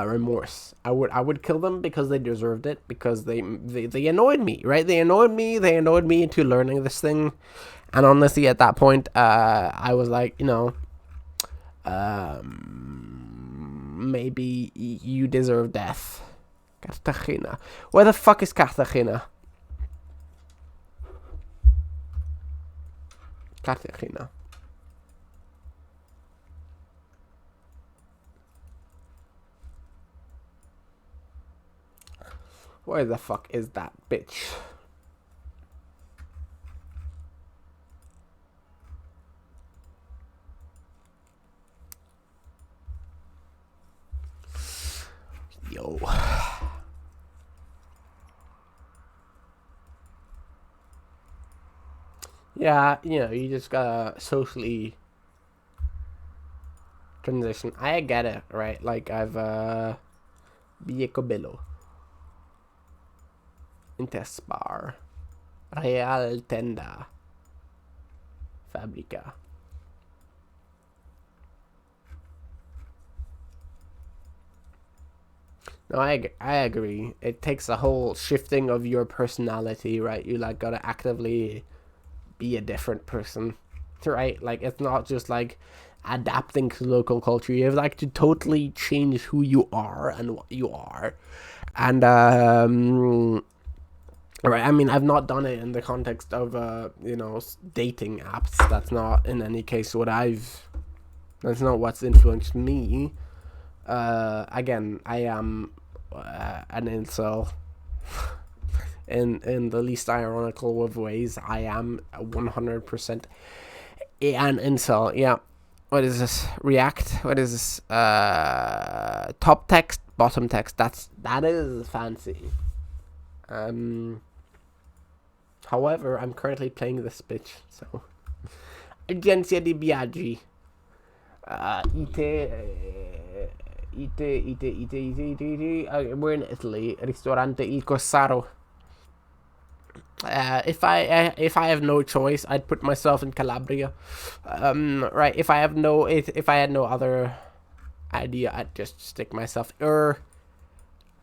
remorse. I would kill them because they deserved it, because they annoyed me, right? They annoyed me into learning this thing. And honestly, at that point, I was like, maybe you deserve death. Cartagena. Where the fuck is Cartagena? Cartagena. Where the fuck is that bitch? Yo. Yeah, you just gotta socially transition. I get it, right? Like, I've Biecobello, Intespar, Real Tenda, Fabrica. No, I agree. It takes a whole shifting of your personality, right? You like gotta actively be a different person, right? Like, it's not just like adapting to local culture. You have like to totally change who you are and what you are. And right, I mean, I've not done it in the context of dating apps. That's not in any case that's not what's influenced me. Again, I am an incel. In the least ironical of ways, I am 100% an incel. Yeah. What is this? React? What is this? Top text, bottom text. That is fancy. However, I'm currently playing this bitch, so. Agenzia di Biaggi. We're in Italy. Ristorante Il Corsaro. If I have no choice, I'd put myself in Calabria. Right. If I had no other idea, I'd just stick myself.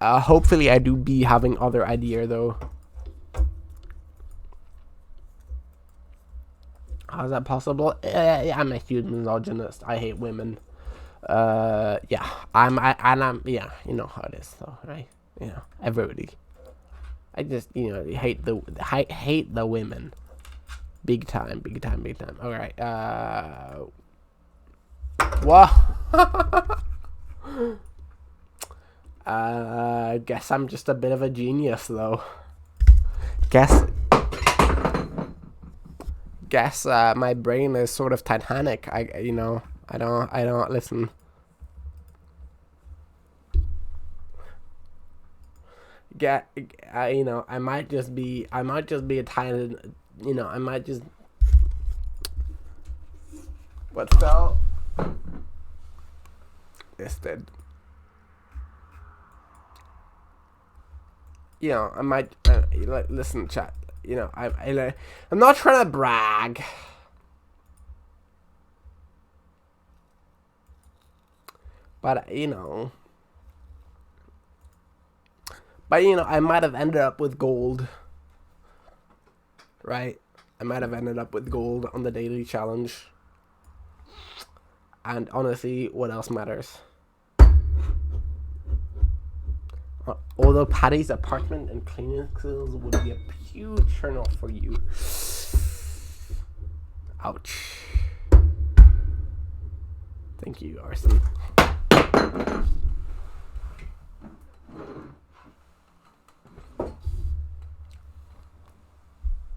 Hopefully, I do be having other idea though. How's that possible? I'm a huge misogynist. I hate women. Yeah. I'm yeah. You know how it is though, right? Everybody. I just, hate the women. Big time. All right. What? Guess I'm just a bit of a genius, though. Guess my brain is sort of Titanic. I don't listen. I might just be a tiny, I might just. What fell? This did. I might listen, chat. I'm not trying to brag, but I might have ended up with gold, right? I might have ended up with gold on the daily challenge. And honestly, what else matters? Although Patty's apartment and cleaning skills would be a huge turn-off for you. Ouch. Thank you, Arson.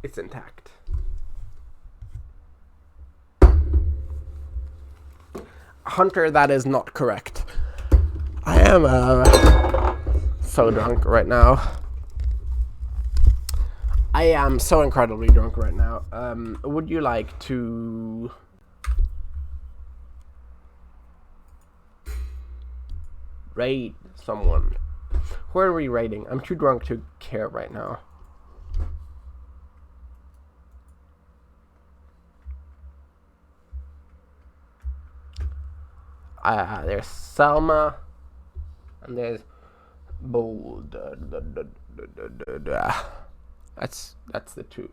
It's intact. Hunter, that is not correct. I am so drunk right now. I am so incredibly drunk right now. Would you like to raid someone? Who are we raiding? I'm too drunk to care right now. There's Selma, and there's Bold. That's the two.